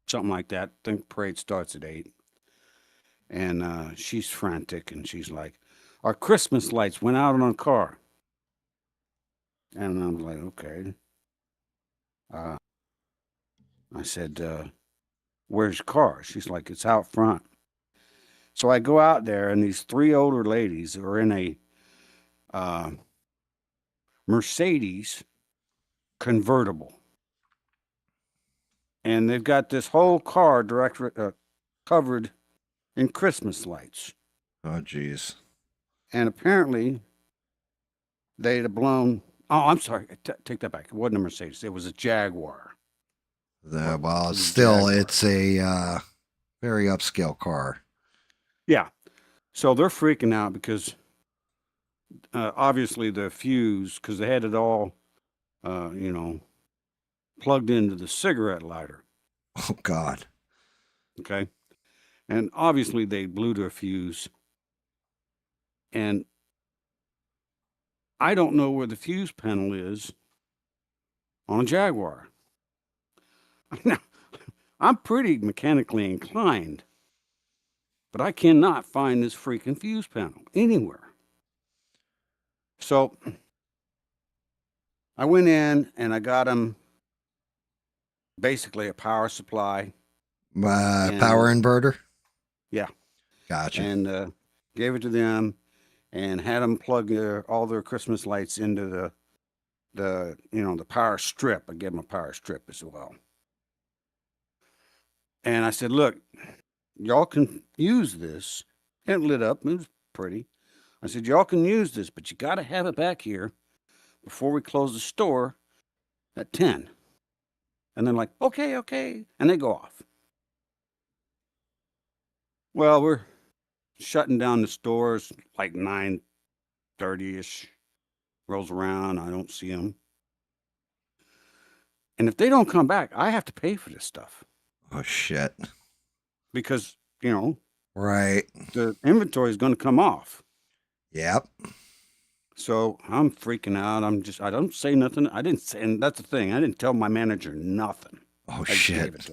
something like that. I think parade starts at 8. And she's frantic, and she's like, our Christmas lights went out on a car. And I'm like, okay. I said, where's your car? She's like, it's out front. So I go out there, and these 3 older ladies are in a Mercedes convertible. And they've got this whole car covered in Christmas lights. Oh, geez. And apparently, they'd have blown. Oh, I'm sorry. Take that back. It wasn't a Mercedes. It was a Jaguar. Well, still, it's a very upscale car. Yeah. So they're freaking out because obviously the fuse, because they had it all, plugged into the cigarette lighter. Oh, God. Okay. And obviously they blew their fuse. And I don't know where the fuse panel is on a Jaguar. Now, I'm pretty mechanically inclined, but I cannot find this freaking fuse panel anywhere. So I went in and I got them basically a power supply. Power inverter? Yeah. Gotcha. And gave it to them and had them plug all their Christmas lights into the power strip. I gave them a power strip as well. And I said, look, y'all can use this. And it lit up. It was pretty. I said, y'all can use this, but you got to have it back here before we close the store at 10. And they're like, okay. And they go off. Well, we're shutting down the stores like 9:30-ish. Rolls around. I don't see them. And if they don't come back, I have to pay for this stuff. Oh, shit. Because, Right. the inventory is going to come off. Yep. So I'm freaking out. I don't say nothing. I didn't say, and that's the thing. I didn't tell my manager nothing. Oh, I just shit. gave it to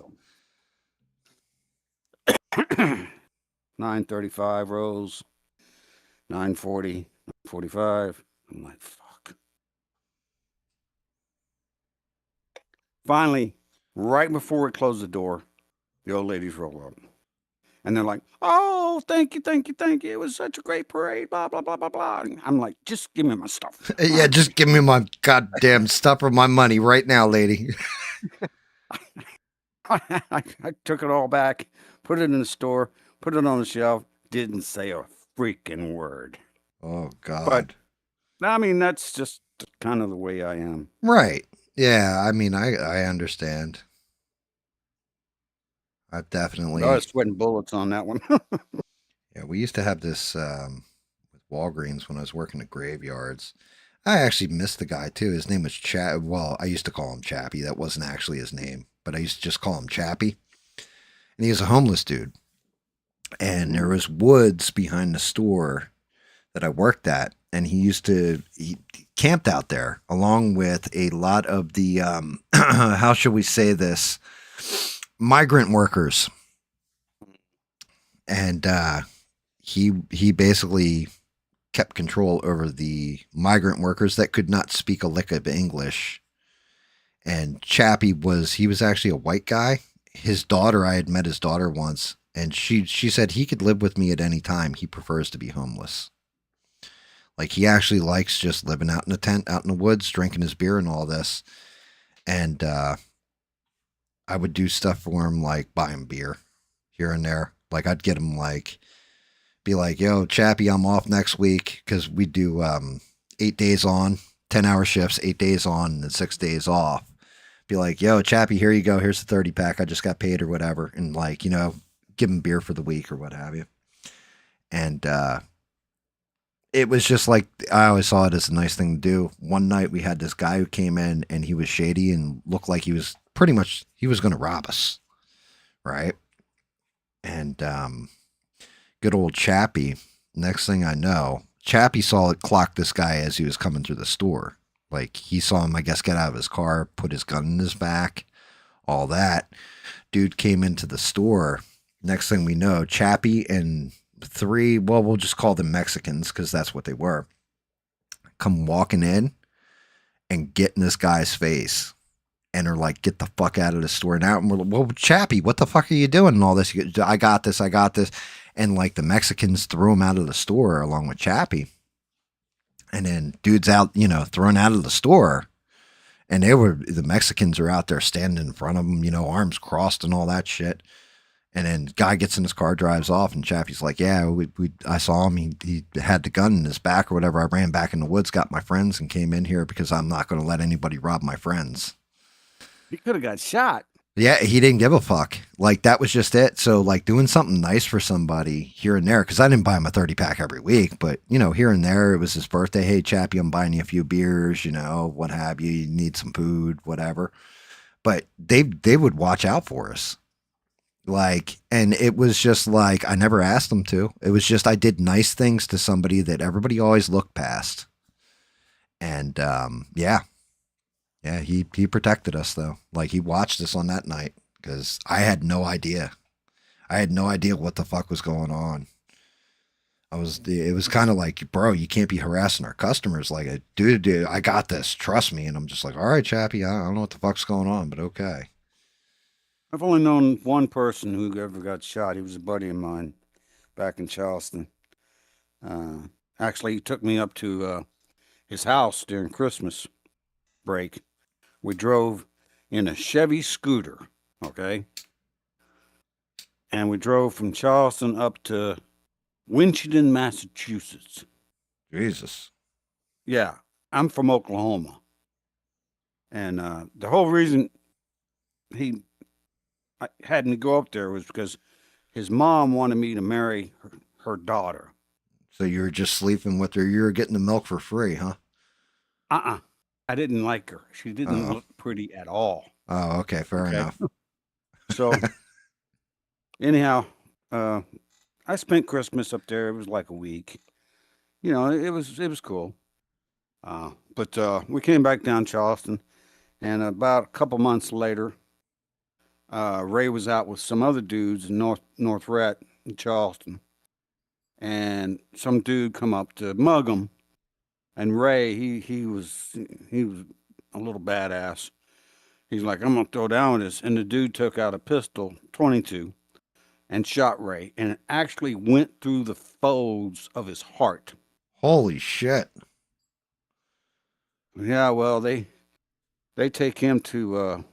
him. 9:35 rolls. 9:40, 9:45. I'm like, fuck. Finally, right before we close the door, the old ladies roll up. And they're like, oh, thank you. It was such a great parade, blah, blah, blah, blah, blah. And I'm like, just give me my stuff. Yeah, just give me my goddamn stuff or my money right now, lady. I took it all back, put it in the store, put it on the shelf, didn't say a freaking word. Oh, God. But, I mean, that's just kind of the way I am. Right. Yeah, I mean, I understand. I've definitely... I was sweating bullets on that one. Yeah, we used to have this with Walgreens when I was working at graveyards. I actually missed the guy, too. His name was Chap. Well, I used to call him Chappie. That wasn't actually his name, but I used to just call him Chappie. And he was a homeless dude. And there was woods behind the store that I worked at. And he camped out there along with a lot of the, how shall we say this, migrant workers. And he basically kept control over the migrant workers that could not speak a lick of English. And Chappie he was actually a white guy. His daughter, I had met his daughter once, and she said he could live with me at any time. He prefers to be homeless. Like, he actually likes just living out in a tent, out in the woods, drinking his beer and all this. And I would do stuff for him, like buy him beer here and there. Like, I'd get him, be like, yo, Chappie, I'm off next week, because we do 8 days on, 10-hour shifts, 8 days on, and then 6 days off. Be like, yo, Chappie, here you go. Here's the 30-pack. I just got paid or whatever. And, give him beer for the week or what have you. And it was just like, I always saw it as a nice thing to do. One night we had this guy who came in, and he was shady and looked like he was going to rob us. Right? And good old Chappie, next thing I know, Chappie saw it clock this guy as he was coming through the store. Like he saw him, I guess, get out of his car, put his gun in his back, all that. Dude came into the store. Next thing we know, Chappie and three, well, we'll just call them Mexicans because that's what they were, come walking in and get in this guy's face and are like, get the fuck out of the store now. And we're like, well, Chappie, what the fuck are you doing and all this? I got this. And like the Mexicans threw him out of the store along with Chappie. And then dude's out, thrown out of the store. And the Mexicans are out there standing in front of him, arms crossed and all that shit. And then guy gets in his car, drives off, and Chappie's like, yeah, I saw him. He had the gun in his back or whatever. I ran back in the woods, got my friends, and came in here because I'm not going to let anybody rob my friends. He could have got shot. Yeah, he didn't give a fuck. Like, that was just it. So, like, doing something nice for somebody here and there, because I didn't buy him a 30-pack every week, but, here and there, it was his birthday. Hey, Chappie, I'm buying you a few beers, what have you. You need some food, whatever. But they would watch out for us. Like, and it was just like, I never asked them to. It was just, I did nice things to somebody that everybody always looked past. And, yeah, he protected us though. Like he watched us on that night because I had no idea. I had no idea what the fuck was going on. It was kind of like, bro, you can't be harassing our customers. Like, dude, I got this. Trust me. And I'm just like, all right, Chappie, I don't know what the fuck's going on, but okay. I've only known one person who ever got shot. He was a buddy of mine back in Charleston. Actually, he took me up to his house during Christmas break. We drove in a Chevy scooter, okay? And we drove from Charleston up to Winchendon, Massachusetts. Jesus. Yeah, I'm from Oklahoma. And the whole reason I had me go up there was because his mom wanted me to marry her daughter. So you were just sleeping with her. You were getting the milk for free, huh? I didn't like her. She didn't look pretty at all. Oh, okay. Fair enough. So anyhow, I spent Christmas up there. It was like a week. It was cool. But we came back down Charleston, and about a couple months later, Ray was out with some other dudes in North Rhett in Charleston, and some dude come up to mug him, and Ray he was a little badass. He's like, I'm gonna throw down with this, and the dude took out a pistol, 22, and shot Ray, and it actually went through the folds of his heart. Holy shit! Yeah, well they take him to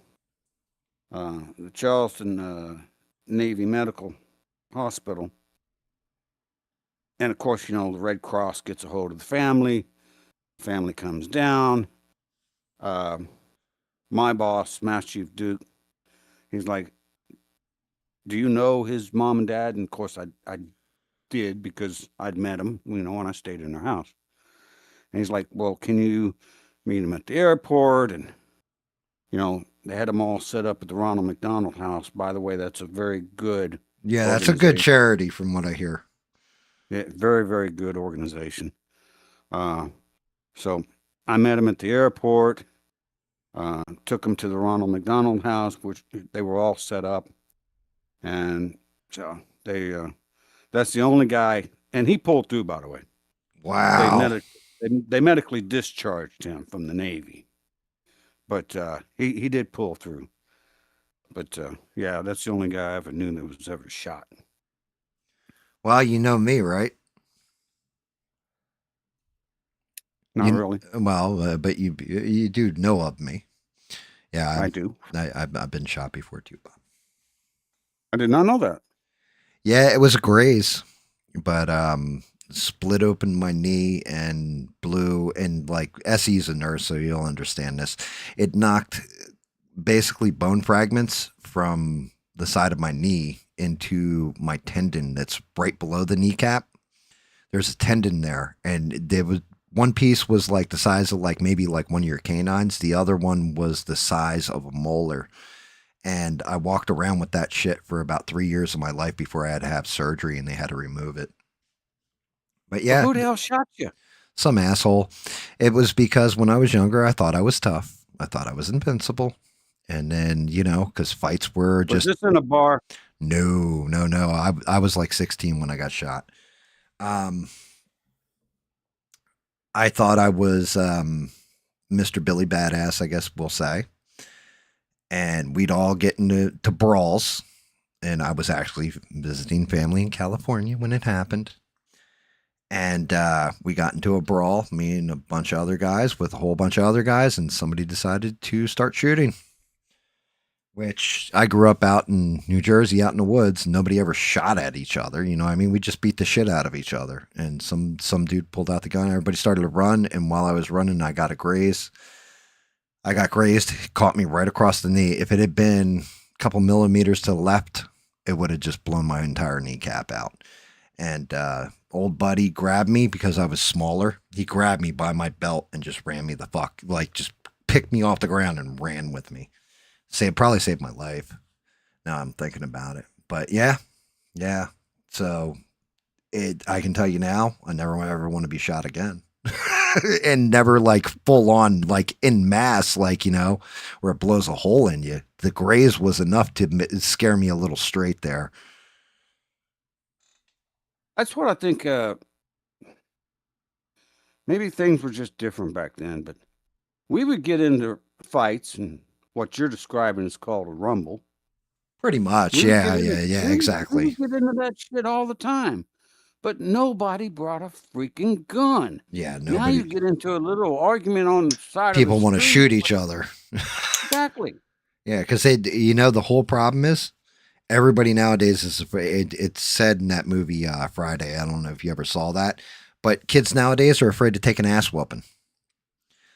the Charleston Navy Medical Hospital. And of course, the Red Cross gets a hold of the family. Family comes down. My boss, Master Chief Duke, he's like, do you know his mom and dad? And of course, I did because I'd met him, when I stayed in their house. And he's like, well, can you meet him at the airport? And, they had them all set up at the Ronald McDonald House. By the way, that's a very good that's a good charity from what I hear. Yeah, very, very good organization. So I met him at the airport, took him to the Ronald McDonald House, which they were all set up. And so that's the only guy, and he pulled through, by the way. Wow. They medically discharged him from the Navy. But he did pull through. But yeah, that's the only guy I ever knew that was ever shot. Well, you know me, right? Not really. Well, but you do know of me. Yeah, I do. I've been shot before too, Bob. I did not know that. Yeah, it was a graze, but split open my knee and blew, and like Essie's a nurse, so you'll understand this. It knocked basically bone fragments from the side of my knee into my tendon that's right below the kneecap. There's a tendon there, and there was one piece was like the size of maybe one of your canines. The other one was the size of a molar. And I walked around with that shit for about 3 years of my life before I had to have surgery and they had to remove it. But yeah. Well, who the hell shot you? some asshole. It was because when I was younger, I thought I was tough. I thought I was invincible. And then, because fights were Was just this in a bar? no. I was like 16 when I got shot. I thought I was Mr. Billy Badass, I guess we'll say. And we'd all get into brawls. And I was actually visiting family in California when it happened. And we got into a brawl, me and a bunch of other guys with a whole bunch of other guys, and somebody decided to start shooting. Which I grew up out in New Jersey, out in the woods. Nobody ever shot at each other. You know what I mean? We just beat the shit out of each other. And some dude pulled out the gun. Everybody started to run. And while I was running, I got grazed. It caught me right across the knee. If it had been a couple millimeters to the left, it would have just blown my entire kneecap out. And old buddy grabbed me because I was smaller. He grabbed me by my belt and just ran me the fuck, like just picked me off the ground and ran with me. Probably saved my life. Now I'm thinking about it. But yeah. So I can tell you now, I never ever want to be shot again. And never like full on, like in mass, like, where it blows a hole in you. The graze was enough to scare me a little straight there. That's what I think. Maybe things were just different back then, but we would get into fights, and what you're describing is called a rumble. Pretty much. Yeah, exactly. We get into that shit all the time, but nobody brought a freaking gun. Yeah, Now nobody. you get into a little argument on the side People of the want to street. shoot each other. Exactly. Yeah, because the whole problem is everybody nowadays is afraid. It's said in that movie Friday. I don't know if you ever saw that, but kids nowadays are afraid to take an ass whooping.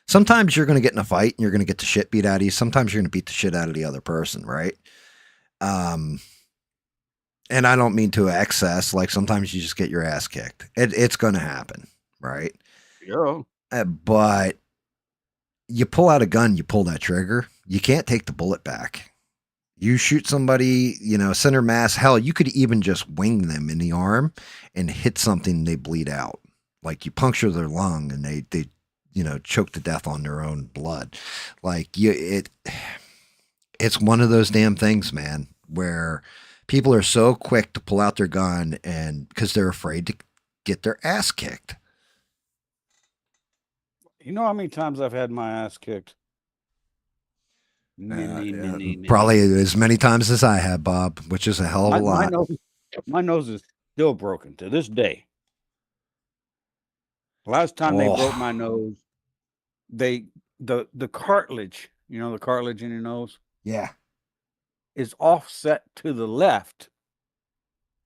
Sometimes you're going to get in a fight and you're going to get the shit beat out of you. Sometimes you're going to beat the shit out of the other person, right? And I don't mean to excess. Like sometimes you just get your ass kicked. It's going to happen, right? Yeah. But you pull out a gun, you pull that trigger. You can't take the bullet back. You shoot somebody, center mass. Hell, you could even just wing them in the arm and hit something, they bleed out. Like you puncture their lung and they choke to death on their own blood. Like it's one of those damn things, man, where people are so quick to pull out their gun and because they're afraid to get their ass kicked. You know how many times I've had my ass kicked? Probably as many times as I have, Bob, which is a hell of a lot. My nose is still broken to this day. Last time they broke my nose, the cartilage, the cartilage in your nose, is offset to the left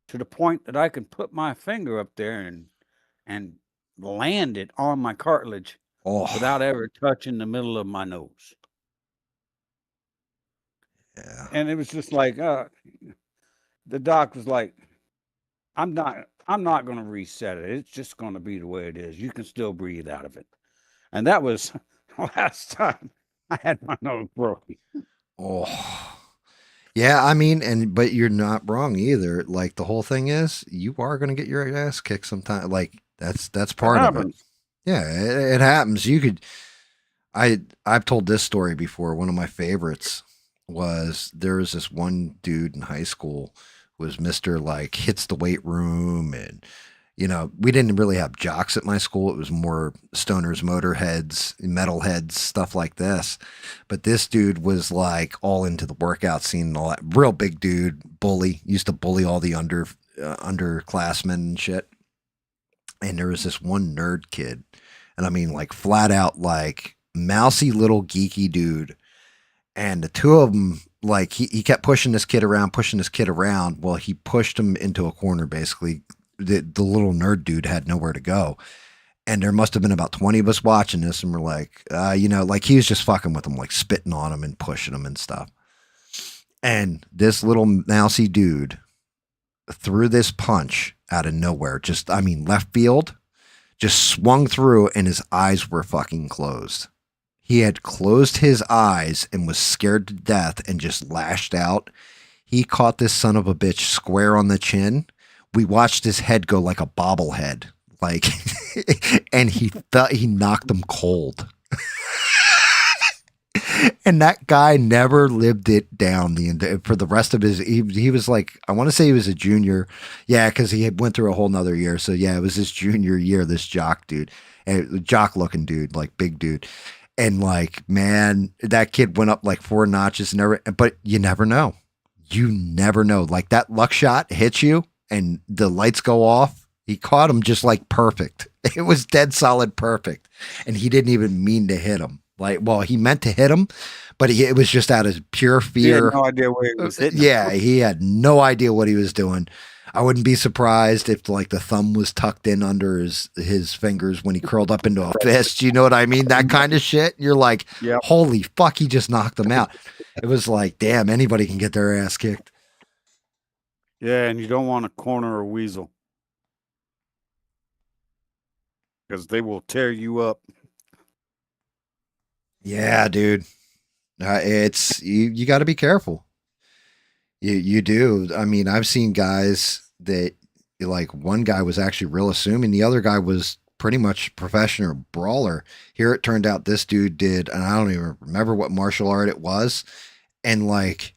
to the point that I can put my finger up there and land it on my cartilage without ever touching the middle of my nose. Yeah. And it was just like the doc was like, I'm not going to reset it. It's just going to be the way it is. You can still breathe out of it. And that was the last time I had my nose broken. Oh, yeah. I mean, but you're not wrong either. Like the whole thing is you are going to get your ass kicked sometime. Like that's part of it. Yeah, it happens. I've told this story before. One of my favorites was there was this one dude in high school was Mr. like hits the weight room and we didn't really have jocks at my school. It was more stoners, motorheads, metalheads, stuff like this. But this dude was like all into the workout scene and all that. Real big dude, bully, used to bully all the underclassmen and shit. And there was this one nerd kid. And I mean like flat out like mousy little geeky dude. And the two of them, like he kept pushing this kid around. Well, he pushed him into a corner, basically. The little nerd dude had nowhere to go. And there must have been about 20 of us watching this. And we're like, like he was just fucking with him, like spitting on him and pushing him and stuff. And this little mousy dude threw this punch out of nowhere. Left field, just swung through and his eyes were fucking closed. He had closed his eyes and was scared to death and just lashed out. He caught this son of a bitch square on the chin. We watched his head go like a bobblehead, Like, and he thought he knocked him cold. And that guy never lived it down for the rest of his. He was like, I want to say he was a junior, yeah, because he had went through a whole nother year. So yeah, it was his junior year. This jock dude, jock looking dude, like big dude, and like man, that kid went up like 4 notches and everything. But you never know. You never know. Like that luck shot hits you, and the lights go off. He caught him just like perfect. It was dead solid perfect, and he didn't even mean to hit him. Like, well, he meant to hit him, but it was just out of pure fear. He had no idea where he was hitting. Yeah, he had no idea what he was doing. I wouldn't be surprised if like the thumb was tucked in under his fingers when he curled up into a fist. You know what I mean? That kind of shit. You're like, Yep. Holy fuck, he just knocked him out. It was like, damn, anybody can get their ass kicked. Yeah, and you don't want to corner a weasel because they will tear you up. Yeah, dude. It's you got to be careful. You do. I mean, I've seen guys that like one guy was actually real assuming, the other guy was pretty much professional brawler. Here it turned out this dude did, and I don't even remember what martial art it was, and like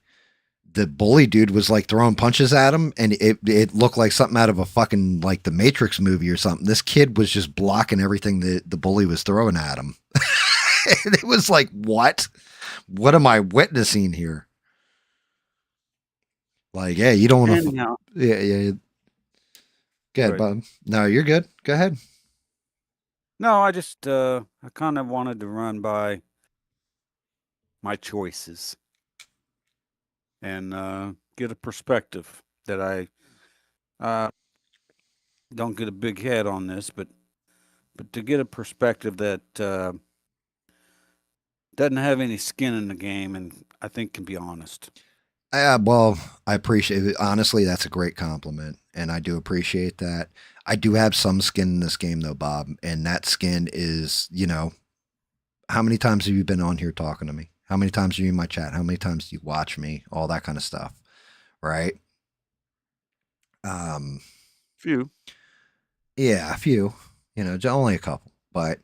the bully dude was like throwing punches at him, and it looked like something out of a fucking like the Matrix movie or something. This kid was just blocking everything that the bully was throwing at him. And it was like, what am I witnessing here? Like, yeah, you don't want to. Yeah. Go ahead, Right. Bob. No, you're good. Go ahead. No, I just I kind of wanted to run by my choices and get a perspective that I don't get a big head on this, but to get a perspective that doesn't have any skin in the game, and I think can be honest. Well, I appreciate it. Honestly, that's a great compliment, and I do appreciate that. I do have some skin in this game, though, Bob, and that skin is, how many times have you been on here talking to me? How many times are you in my chat? How many times do you watch me? All that kind of stuff, right? Few. Yeah, a few, only a couple. But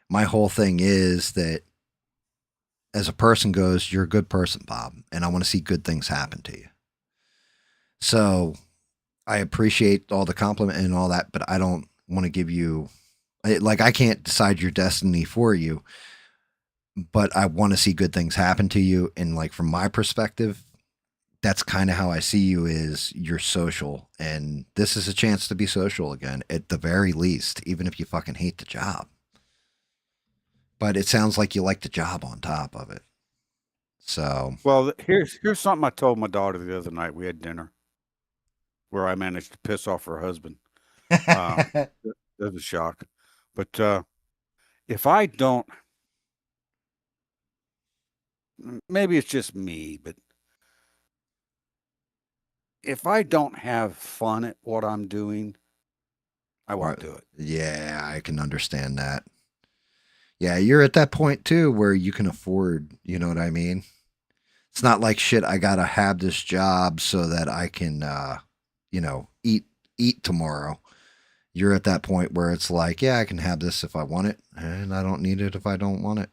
my whole thing is that as a person goes, you're a good person, Bob, and I want to see good things happen to you. So I appreciate all the compliment and all that, but I don't want to give you, like, I can't decide your destiny for you, but I want to see good things happen to you. And like, from my perspective, that's kind of how I see you, is you're social, and this is a chance to be social again, at the very least, even if you fucking hate the job. But it sounds like you like the job on top of it. So, Well, here's something I told my daughter the other night. We had dinner where I managed to piss off her husband. That was a shock. But if I don't, maybe it's just me, but if I don't have fun at what I'm doing, I won't do it. Yeah, I can understand that. Yeah, you're at that point too where you can afford, you know what I mean? It's not like, shit, I gotta have this job so that I can eat tomorrow. You're at that point where it's like, yeah, I can have this if I want it, and I don't need it if I don't want it.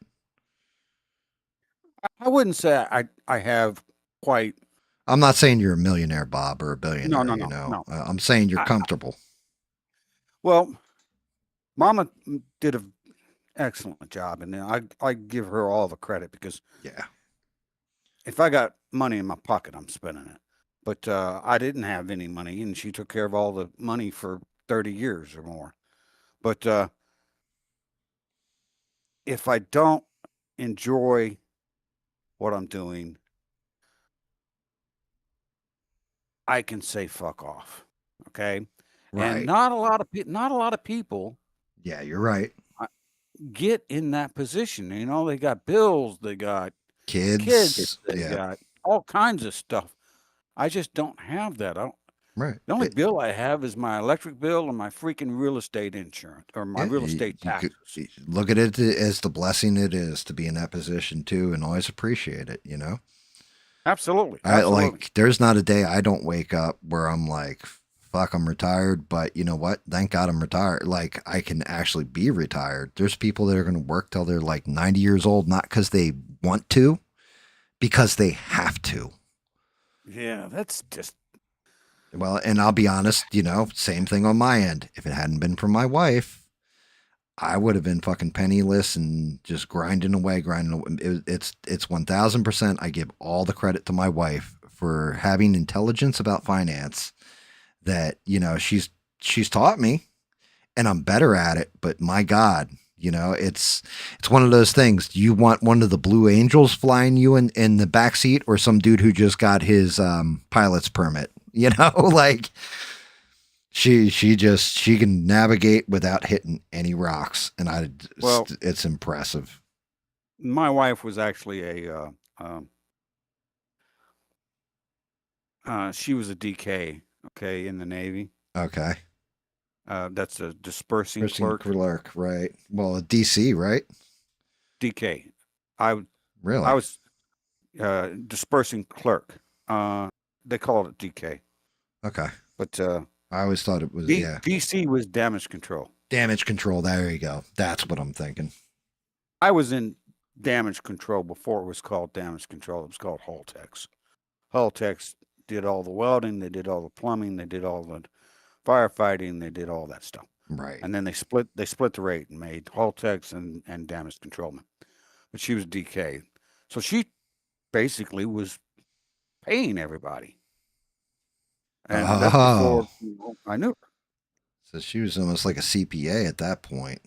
I wouldn't say I have quite. I'm not saying you're a millionaire, Bob, or a billionaire. No. I'm saying you're comfortable. Well, Mama did an excellent job, and I give her all the credit, because Yeah. if I got money in my pocket, I'm spending it. But I didn't have any money, and she took care of all the money for 30 years or more. But if I don't enjoy what I'm doing, I can say fuck off. Okay. Right. And not a lot of people Yeah, you're right. get in that position. They got bills, they got Kids. they Yeah. got all kinds of stuff. I just don't have that. Right. The only bill I have is my electric bill and my freaking real estate insurance, or my Yeah, real estate you could taxes. look at it as the blessing it is to be in that position too, and always appreciate it. Absolutely. Like, there's not a day I don't wake up where I'm like, fuck, I'm retired, but you know what? Thank God I'm retired. Like, I can actually be retired. There's people that are going to work till they're like 90 years old, not because they want to, because they have to. Yeah, that's just Well, and I'll be honest, same thing on my end. If it hadn't been for my wife, I would have been fucking penniless and just grinding away. It's 1000%. I give all the credit to my wife for having intelligence about finance that, she's taught me and I'm better at it. But my God, it's one of those things. Do you want one of the Blue Angels flying you in the back seat or some dude who just got his pilot's permit? Like she can navigate without hitting any rocks, and it's impressive. my wife was actually she was a DK, okay, in the Navy. Okay. That's a dispersing Person clerk. right? Well, a DC, right? DK. Really? I was dispersing clerk. They called it DK, Okay. but I always thought it was DC was damage control. damage control. There you go. That's what I'm thinking. I was in damage control before it was called damage control. It was called hull techs. Hull techs did all the welding, they did all the plumbing, they did all the firefighting, they did all that stuff. Right. And then they split the rate and made hull techs and damage controlmen. But she was DK. So she basically was paying everybody. And that's before I knew her. So she was almost like a CPA at that point.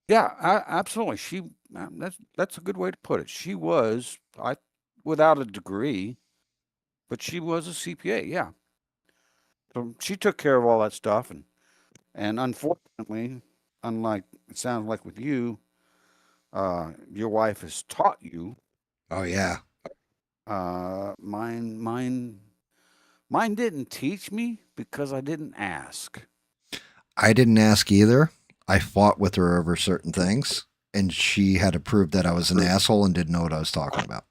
Yeah, absolutely. That's a good way to put it. She was without a degree, but she was a CPA. Yeah. So she took care of all that stuff, and unfortunately, unlike it sounds like with you, your wife has taught you. Oh yeah. Mine didn't teach me because I didn't ask. I didn't ask either. I fought with her over certain things, and she had to prove that I was an asshole and didn't know what I was talking about.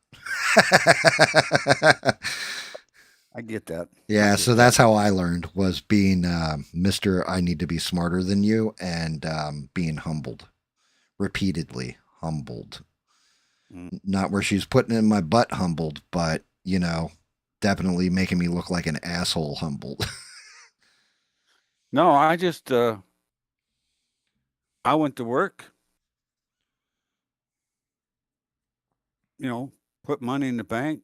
I get that. Yeah, so that's how I learned, was being Mr. I need to be smarter than you, and being humbled. Repeatedly humbled. Not where she's putting in my butt humbled, but, definitely making me look like an asshole humbled. No, I just I went to work, put money in the bank.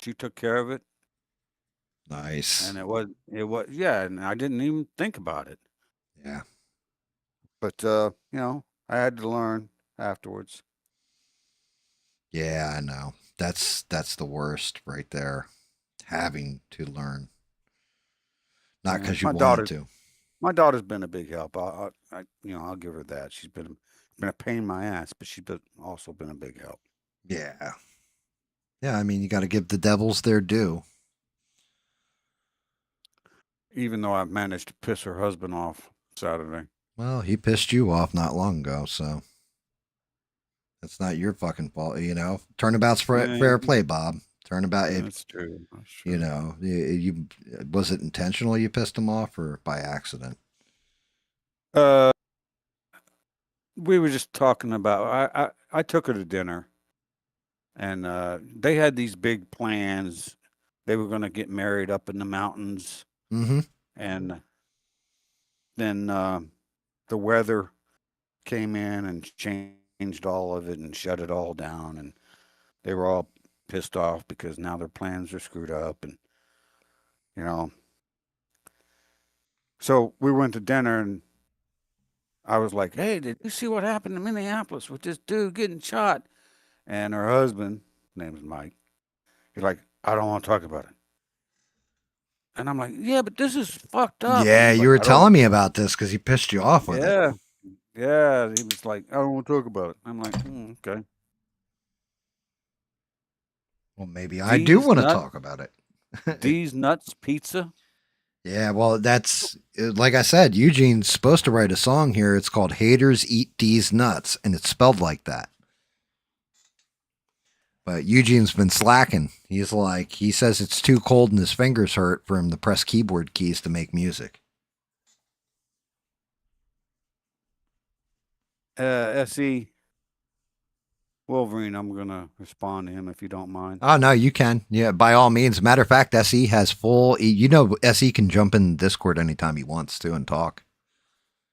She took care of it. Nice. And it was yeah, and I didn't even think about it. Yeah. But I had to learn afterwards. Yeah, I know. That's the worst right there. Having to learn. Not because you wanted to. My daughter's been a big help. I'll give her that. She's been a pain in my ass, but she's also been a big help. Yeah. Yeah, I mean, you got to give the devils their due. Even though I've managed to piss her husband off Saturday. Well, he pissed you off not long ago, so that's not your fucking fault, Turnabout's fair play, Bob. Turnabout. That's true. That's true. You was it intentional you pissed him off or by accident? We were just talking about. I took her to dinner, and they had these big plans. They were going to get married up in the mountains. Mm-hmm. And then the weather came in and changed all of it and shut it all down. And they were all pissed off because now their plans are screwed up. And, so we went to dinner and I was like, hey, did you see what happened in Minneapolis with this dude getting shot? And her husband, his name is Mike, he's like, I don't want to talk about it. And I'm like, yeah, but this is fucked up. Yeah, you were telling me about this because he pissed you off with it. Yeah. He was like, I don't want to talk about it. I'm like, okay. Well, maybe I do want to talk about it. These Nuts Pizza. Yeah, well, that's like I said, Eugene's supposed to write a song here. It's called Haters Eat These Nuts, and it's spelled like that. But Eugene's been slacking. He says it's too cold and his fingers hurt for him to press keyboard keys to make music. SE Wolverine, I'm going to respond to him if you don't mind. Oh, no, you can. Yeah, by all means. Matter of fact, SE has full... SE can jump in Discord anytime he wants to and talk.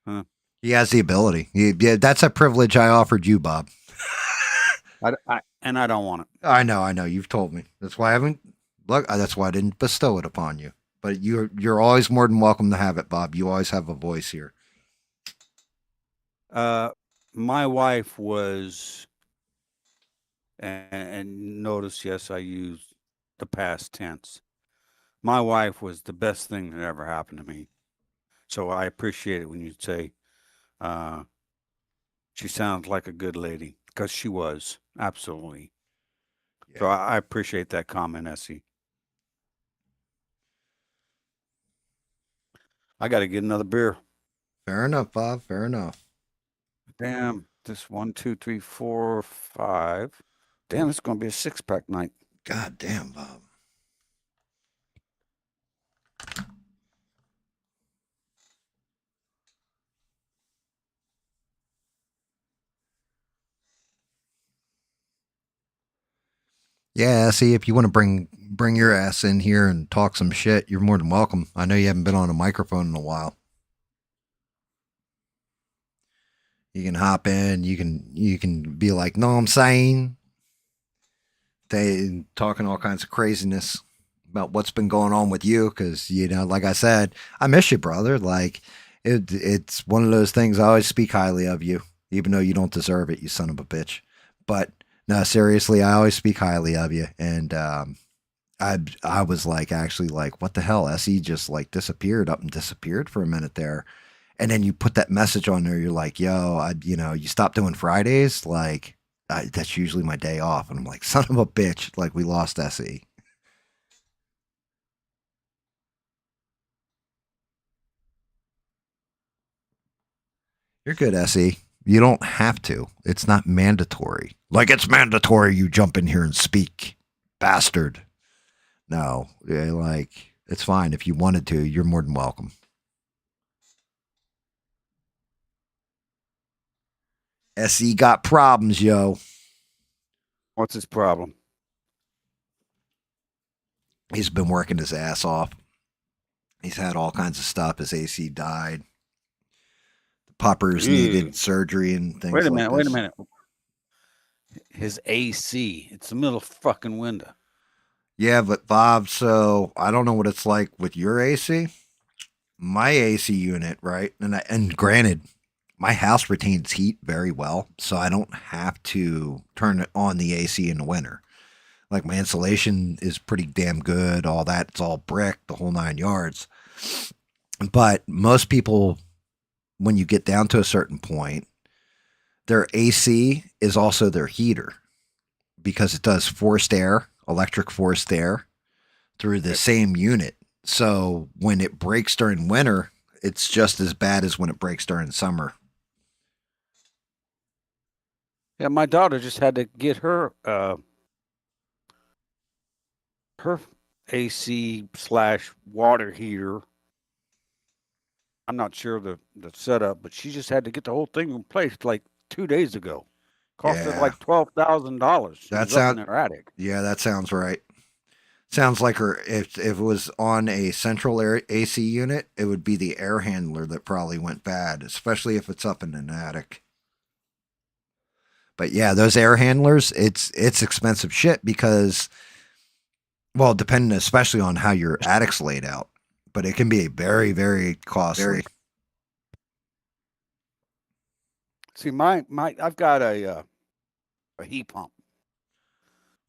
Huh. He has the ability. Yeah, that's a privilege I offered you, Bob. And I don't want it. I know. You've told me. That's why I haven't... Look, that's why I didn't bestow it upon you. But you're always more than welcome to have it, Bob. You always have a voice here. My wife was... And notice, yes, I use the past tense. My wife was the best thing that ever happened to me. So I appreciate it when you say she sounds like a good lady, because she was, absolutely. Yeah. So I appreciate that comment, Essie. I got to get another beer. Fair enough, Bob. Fair enough. Damn, this 1, 2, 3, 4, 5. Damn, it's going to be a 6-pack night. God damn, Bob. Yeah, see, if you want to bring your ass in here and talk some shit, you're more than welcome. I know you haven't been on a microphone in a while. You can hop in, you can be like, "No, I'm saying." They talking all kinds of craziness about what's been going on with you, because like I said, I miss you, brother. Like it's one of those things. I always speak highly of you, even though you don't deserve it, you son of a bitch. But no, seriously, I always speak highly of you, and I was like, actually, like, what the hell? SE just like disappeared for a minute there, and then you put that message on there. You're like, yo, you stopped doing Fridays, like. That's usually my day off. And I'm like, son of a bitch, like we lost SE. You're good, SE. You don't have to. It's not mandatory. Like it's mandatory you jump in here and speak. Bastard. No, like it's fine. If you wanted to, you're more than welcome. SE got problems, yo. What's his problem? He's been working his ass off. He's had all kinds of stuff. His AC died. The puppers needed surgery and things like that. Wait a minute. His AC. It's the middle fucking window. Yeah, but Bob, so I don't know what it's like with your AC. My AC unit, right? And granted, my house retains heat very well, so I don't have to turn it on the AC in the winter. Like my insulation is pretty damn good, all that. It's all brick, the whole 9 yards. But most people, when you get down to a certain point, their AC is also their heater because it does forced air, electric forced air through the same unit. So when it breaks during winter, it's just as bad as when it breaks during summer. Yeah, my daughter just had to get her AC / water heater. I'm not sure the setup, but she just had to get the whole thing replaced like 2 days ago. Cost her like $12,000. That sounds in her attic. Yeah, that sounds right. Sounds like her. If it was on a central AC unit, it would be the air handler that probably went bad, especially if it's up in an attic. But yeah, those air handlers, it's expensive shit because, well, depending especially on how your attic's laid out, but it can be very, very costly. See, I've got a heat pump.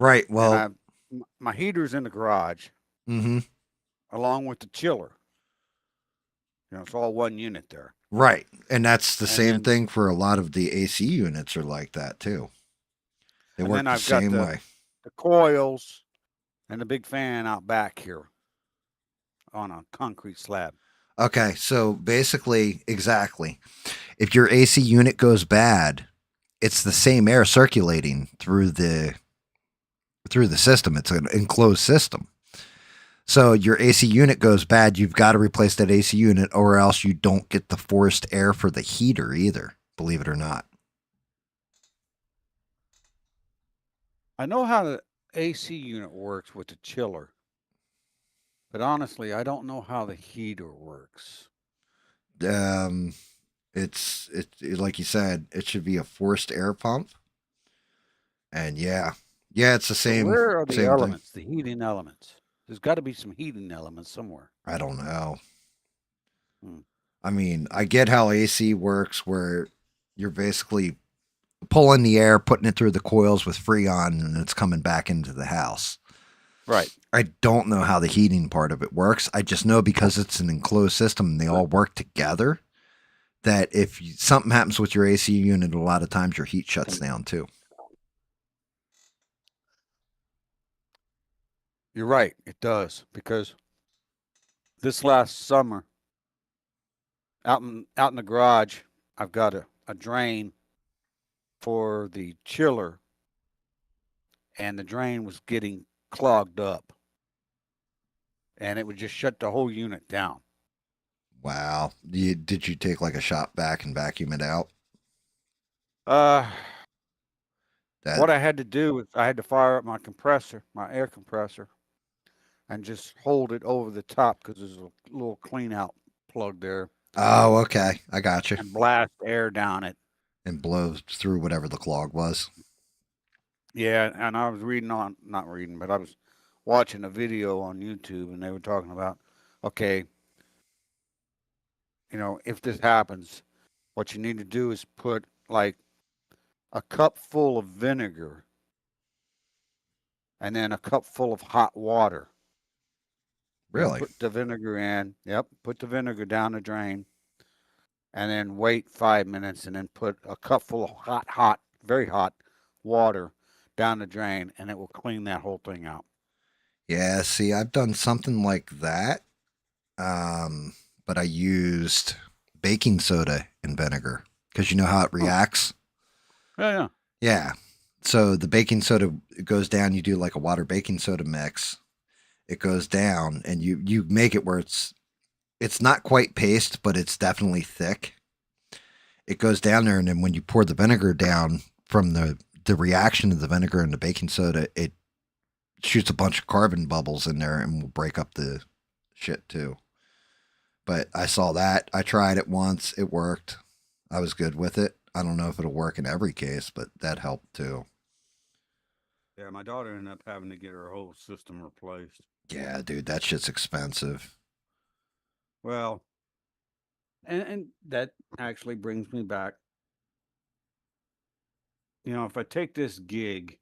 Right. Well, my heater's in the garage, along with the chiller. It's all one unit there. Right. And that's the same thing for a lot of the AC units are like that too. They work the same way. The coils and the big fan out back here on a concrete slab. Okay. So basically, exactly. If your AC unit goes bad, it's the same air circulating through the through the system. It's an enclosed system. So your AC unit goes bad, you've got to replace that AC unit, or else you don't get the forced air for the heater either, believe it or not. I know how the AC unit works with the chiller, but honestly, I don't know how the heater works. It's like you said, it should be a forced air pump. And yeah, it's the same. Where are the same elements, thing. the heating elements? There's got to be some heating elements somewhere. I don't know. Hmm. I mean, I get how AC works, where you're basically pulling the air, putting it through the coils with Freon, and it's coming back into the house. Right. I don't know how the heating part of it works. I just know because it's an enclosed system and they all work together, that if something happens with your AC unit, a lot of times your heat shuts down too. You're right. It does, because this last summer, out in the garage, I've got a drain for the chiller, and the drain was getting clogged up, and it would just shut the whole unit down. Wow. Did you take like a shop vac and vacuum it out? What I had to do was I had to fire up my compressor, my air compressor, and just hold it over the top, because there's a little clean out plug there. Oh, okay. I got you. And blast air down it. And blow through whatever the clog was. Yeah, and I was not reading, but I was watching a video on YouTube, and they were talking about, okay, if this happens, what you need to do is put like a cup full of vinegar and then a cup full of hot water. Really? Put the vinegar in. Yep. Put the vinegar down the drain, and then wait 5 minutes, and then put a cup full of hot, very hot water down the drain, and it will clean that whole thing out. Yeah, see, I've done something like that. But I used baking soda and vinegar, because you know how it reacts? Yeah. Yeah. So the baking soda goes down, you do like a water baking soda mix. It goes down, and you make it where it's not quite paste, but it's definitely thick. It goes down there, and then when you pour the vinegar down from the reaction of the vinegar and the baking soda, it shoots a bunch of carbon bubbles in there and will break up the shit too. But I saw that. I tried it once. It worked. I was good with it. I don't know if it'll work in every case, but that helped too. Yeah, my daughter ended up having to get her whole system replaced. Yeah, dude, that shit's expensive. Well, and that actually brings me back. If I take this gig,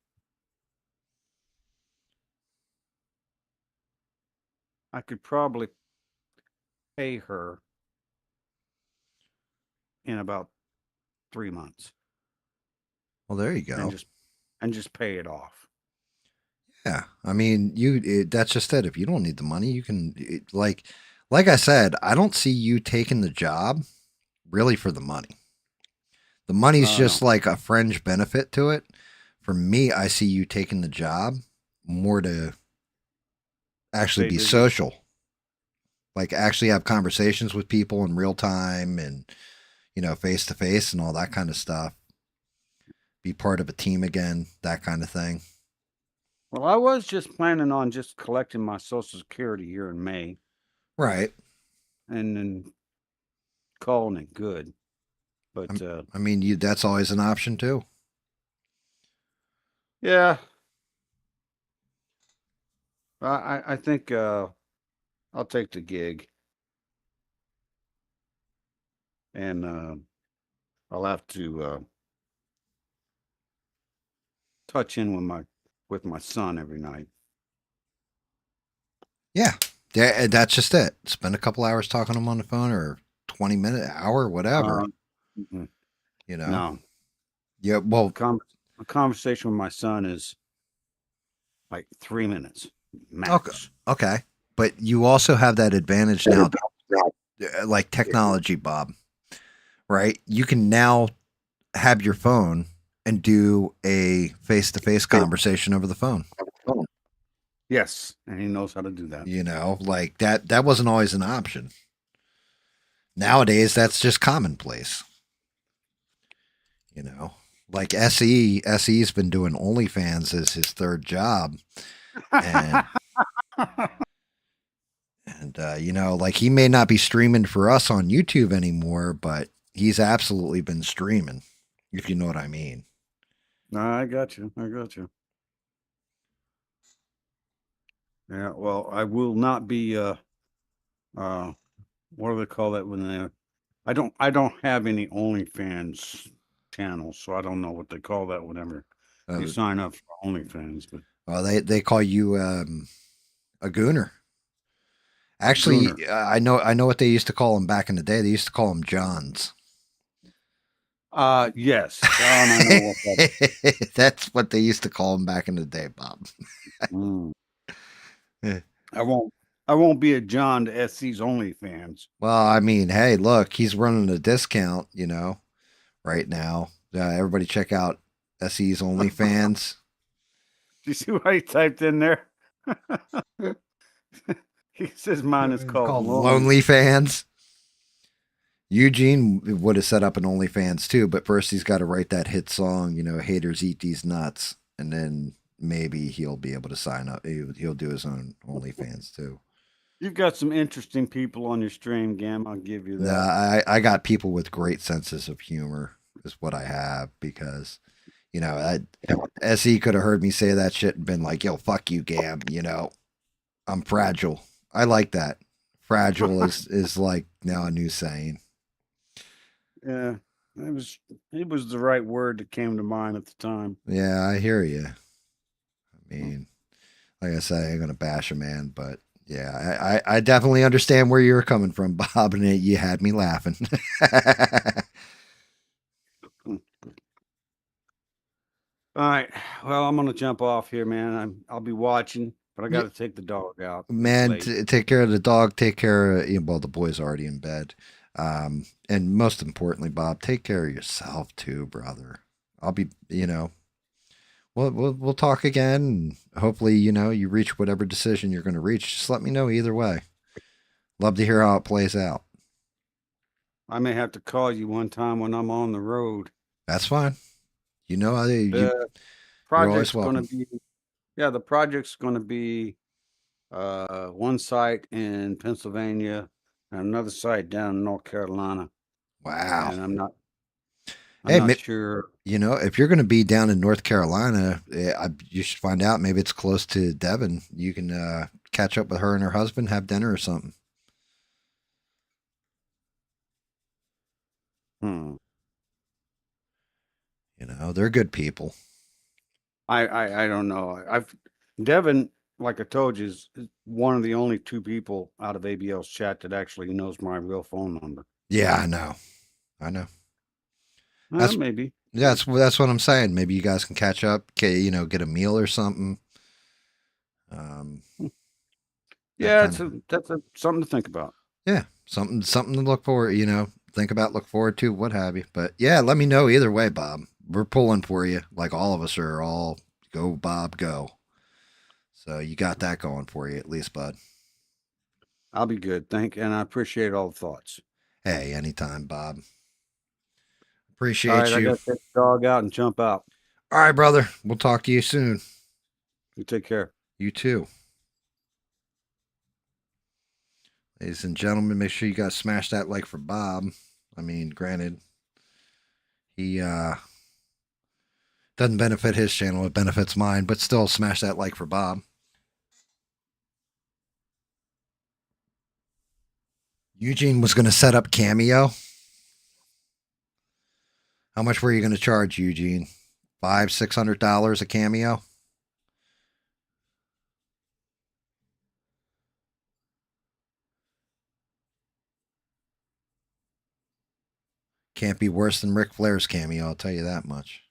I could probably pay her in about 3 months. Well, there you go. And just pay it off. Yeah, I mean, that's just it. If you don't need the money, you can like I said, I don't see you taking the job really for the money. The money's just like a fringe benefit to it. For me, I see you taking the job more to actually be social. Like actually have conversations with people in real time and, face to face and all that kind of stuff. Be part of a team again, that kind of thing. Well, I was just planning on just collecting my Social Security here in May. Right. And then calling it good. But I mean, that's always an option too. Yeah. I think I'll take the gig. And I'll have to touch in with my son every night. Yeah. That's just it. Spend a couple hours talking to him on the phone, or 20 minutes, hour, whatever. No. Yeah, well, a conversation with my son is like 3 minutes max. Okay. But you also have that advantage now, like technology, Bob, right? You can now have your phone and do a face-to-face conversation over the phone. Yes, and he knows how to do that. You know, like that wasn't always an option. Nowadays, that's just commonplace. You know, like SE's been doing OnlyFans as his third job, and you know, like he may not be streaming for us on YouTube anymore, but he's absolutely been streaming, if you know what I mean. No, I got you. I got you. Yeah, well, I will not be what do they call that when they I don't have any OnlyFans channels, so I don't know what they call that whenever you sign up for OnlyFans, but Well, they call you a gooner. Actually, Gooner. I know what they used to call him back in the day. They used to call him Johns. Yes. I know what that That's what they used to call him back in the day, Bob. Mm. Yeah. I won't be a John to SC's OnlyFans. Well, I mean, hey, look, he's running a discount, you know, right now. Everybody check out SE's OnlyFans. Do you see what he typed in there? He says mine is called Lonely Fans. Eugene would have set up an OnlyFans too, but first he's got to write that hit song, you know, Haters Eat These Nuts, and then maybe he'll be able to sign up. He'll do his own OnlyFans too. You've got some interesting people on your stream, Gam. I'll give you that. Nah, I got people with great senses of humor is what I have, because, you know, SE could have heard me say that shit and been like, yo, fuck you, Gam. You know, I'm fragile. I like that. Fragile is like now a new saying. Yeah, it was the right word that came to mind at the time. Yeah, I hear you. I mean, like I said, I ain't gonna bash a man, but yeah, I definitely understand where you're coming from, Bob, and you had me laughing. All right. Well, I'm gonna jump off here, man. I'll be watching, but I got to take the dog out. It's Man, late. take care of the dog. Take care of, well, the boy's already in bed. And most importantly, Bob, take care of yourself too, brother. I'll be, you know, we'll talk again. And hopefully, you know, you reach whatever decision you're going to reach. Just let me know either way. Love to hear how it plays out. I may have to call you one time when I'm on the road. That's fine. You know, The you're always project's going to welcome. be, yeah, the project's going to be one site in Pennsylvania and another site down in North Carolina. Wow. And I'm not sure. You know, if you're going to be down in North Carolina, you should find out. Maybe it's close to Devon. You can catch up with her and her husband, have dinner or something. Hmm. You know, they're good people. I don't know. Devin, like I told you, is one of the only two people out of ABL's chat that actually knows my real phone number. Yeah, I know. That's maybe. That's what I'm saying. Maybe you guys can catch up. You know, get a meal or something. Yeah, that's something to think about. Yeah, something to look forward. You know, think about, look forward to, what have you. But yeah, let me know either way, Bob. We're pulling for you, like all of us are. All go, Bob, go. So you got that going for you, at least, bud. I'll be good, and I appreciate all the thoughts. Hey, anytime, Bob. Appreciate all right, you. I got to take the dog out and jump out. All right, brother. We'll talk to you soon. You take care. You too. Ladies and gentlemen, make sure you guys smash that like for Bob. I mean, granted, he doesn't benefit his channel, it benefits mine, but still smash that like for Bob. Eugene was going to set up Cameo. How much were you going to charge, Eugene? $500-$600 a Cameo? Can't be worse than Ric Flair's Cameo, I'll tell you that much.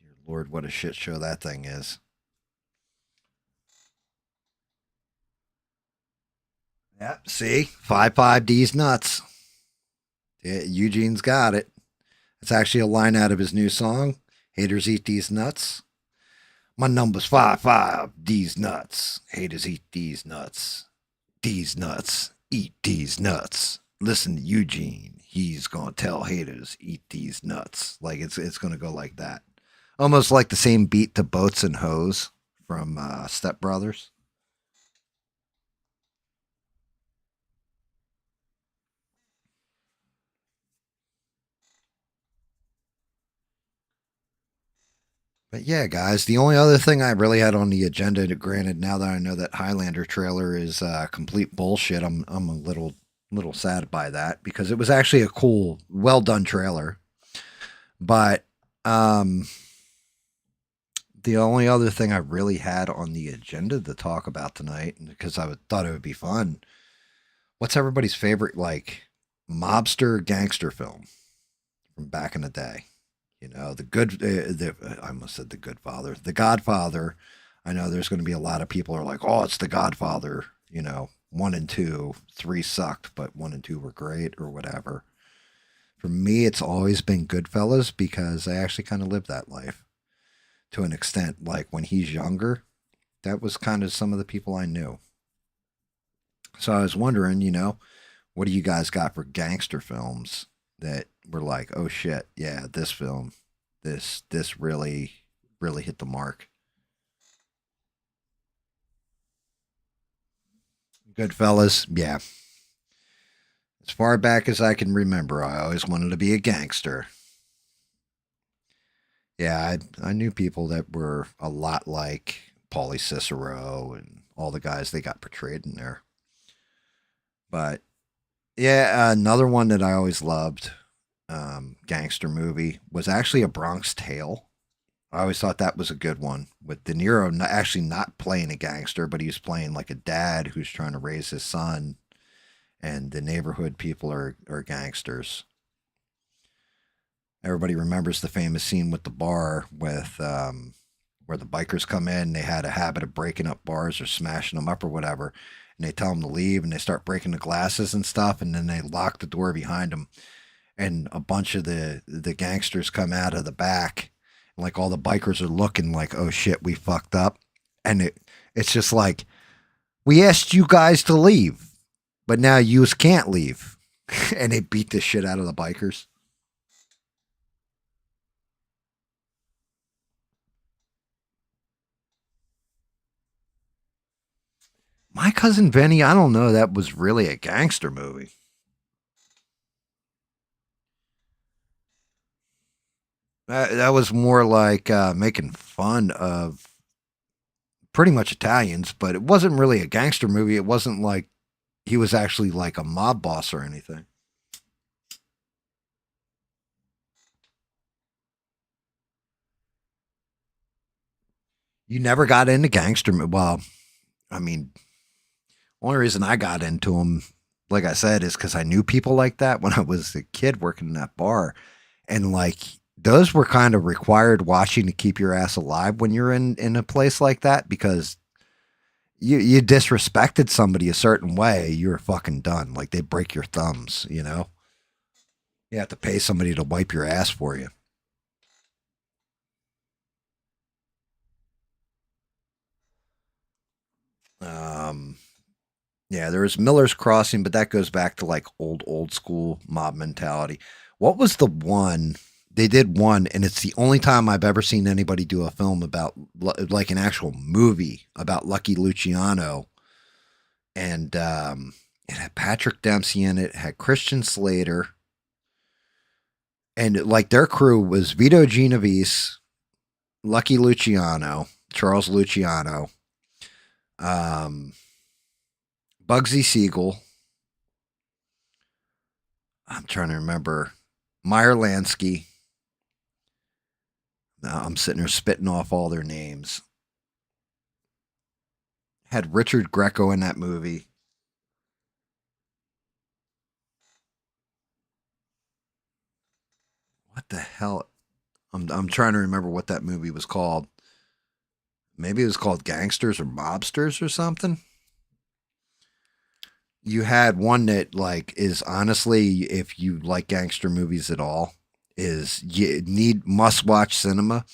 Dear Lord, what a shit show that thing is. Yep, see? 5-5D's nuts. Yeah, Eugene's got it. It's actually a line out of his new song, Haters Eat These Nuts. My number's 5-5. These nuts. Haters eat these nuts. These nuts. Eat these nuts. Listen to Eugene. He's gonna tell haters eat these nuts. Like it's gonna go like that. Almost like the same beat to Boats and Hoes from Step Brothers. But yeah, guys, the only other thing I really had on the agenda, granted, now that I know that Highlander trailer is complete bullshit, I'm a little sad by that because it was actually a cool, well done trailer. But the only other thing I really had on the agenda to talk about tonight, because I thought it would be fun, what's everybody's favorite like mobster gangster film from back in the day? You know, I almost said The Good Father. The Godfather. I know there's going to be a lot of people who are like, oh, it's The Godfather. You know, 1 and 2. 3 sucked, but 1 and 2 were great or whatever. For me, it's always been Goodfellas because I actually kind of lived that life to an extent. Like when he's younger, that was kind of some of the people I knew. So I was wondering, you know, what do you guys got for gangster films that were like, oh shit, yeah, this film, this really hit the mark. Goodfellas, yeah. As far back as I can remember, I always wanted to be a gangster. Yeah, I knew people that were a lot like Paulie Cicero and all the guys they got portrayed in there. But yeah, another one that I always loved, gangster movie, was actually A Bronx Tale. I always thought that was a good one with De Niro actually not playing a gangster, but he was playing like a dad who's trying to raise his son, and the neighborhood people are gangsters. Everybody remembers the famous scene with the bar with where the bikers come in. They had a habit of breaking up bars or smashing them up or whatever, and they tell them to leave, and they start breaking the glasses and stuff, and then they lock the door behind them. And a bunch of the gangsters come out of the back, and like all the bikers are looking like, oh shit, we fucked up. And it's just like, we asked you guys to leave, but now you can't leave. And they beat the shit out of the bikers. My Cousin Vinny, I don't know, that was really a gangster movie. That was more like making fun of pretty much Italians, but it wasn't really a gangster movie. It wasn't like he was actually like a mob boss or anything. You never got into gangster. Well, I mean, only reason I got into them, like I said, is because I knew people like that when I was a kid working in that bar. And like, those were kind of required watching to keep your ass alive when you're in a place like that, because you disrespected somebody a certain way, you're fucking done. Like, they break your thumbs, you know? You have to pay somebody to wipe your ass for you. Yeah, there was Miller's Crossing, but that goes back to like old school mob mentality. What was the one? They did one, and it's the only time I've ever seen anybody do a film about, like an actual movie about Lucky Luciano. And it had Patrick Dempsey in it, had Christian Slater. And like their crew was Vito Genovese, Lucky Luciano, Charles Luciano, Bugsy Siegel. I'm trying to remember. Meyer Lansky. Now I'm sitting there spitting off all their names. Had Richard Greco in that movie. What the hell? I'm trying to remember what that movie was called. Maybe it was called Gangsters or Mobsters or something. You had one that like is honestly, if you like gangster movies at all, is you must watch cinema.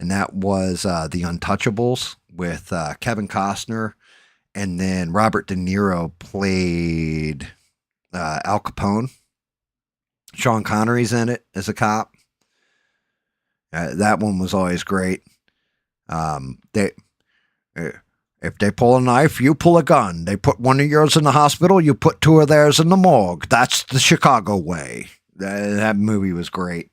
and that was The Untouchables with Kevin Costner, and then Robert De Niro played Al Capone. Sean Connery's in it as a cop. That one was always great. They If they pull a knife, you pull a gun. They put one of yours in the hospital, you put two of theirs in the morgue. That's the Chicago way. That movie was great.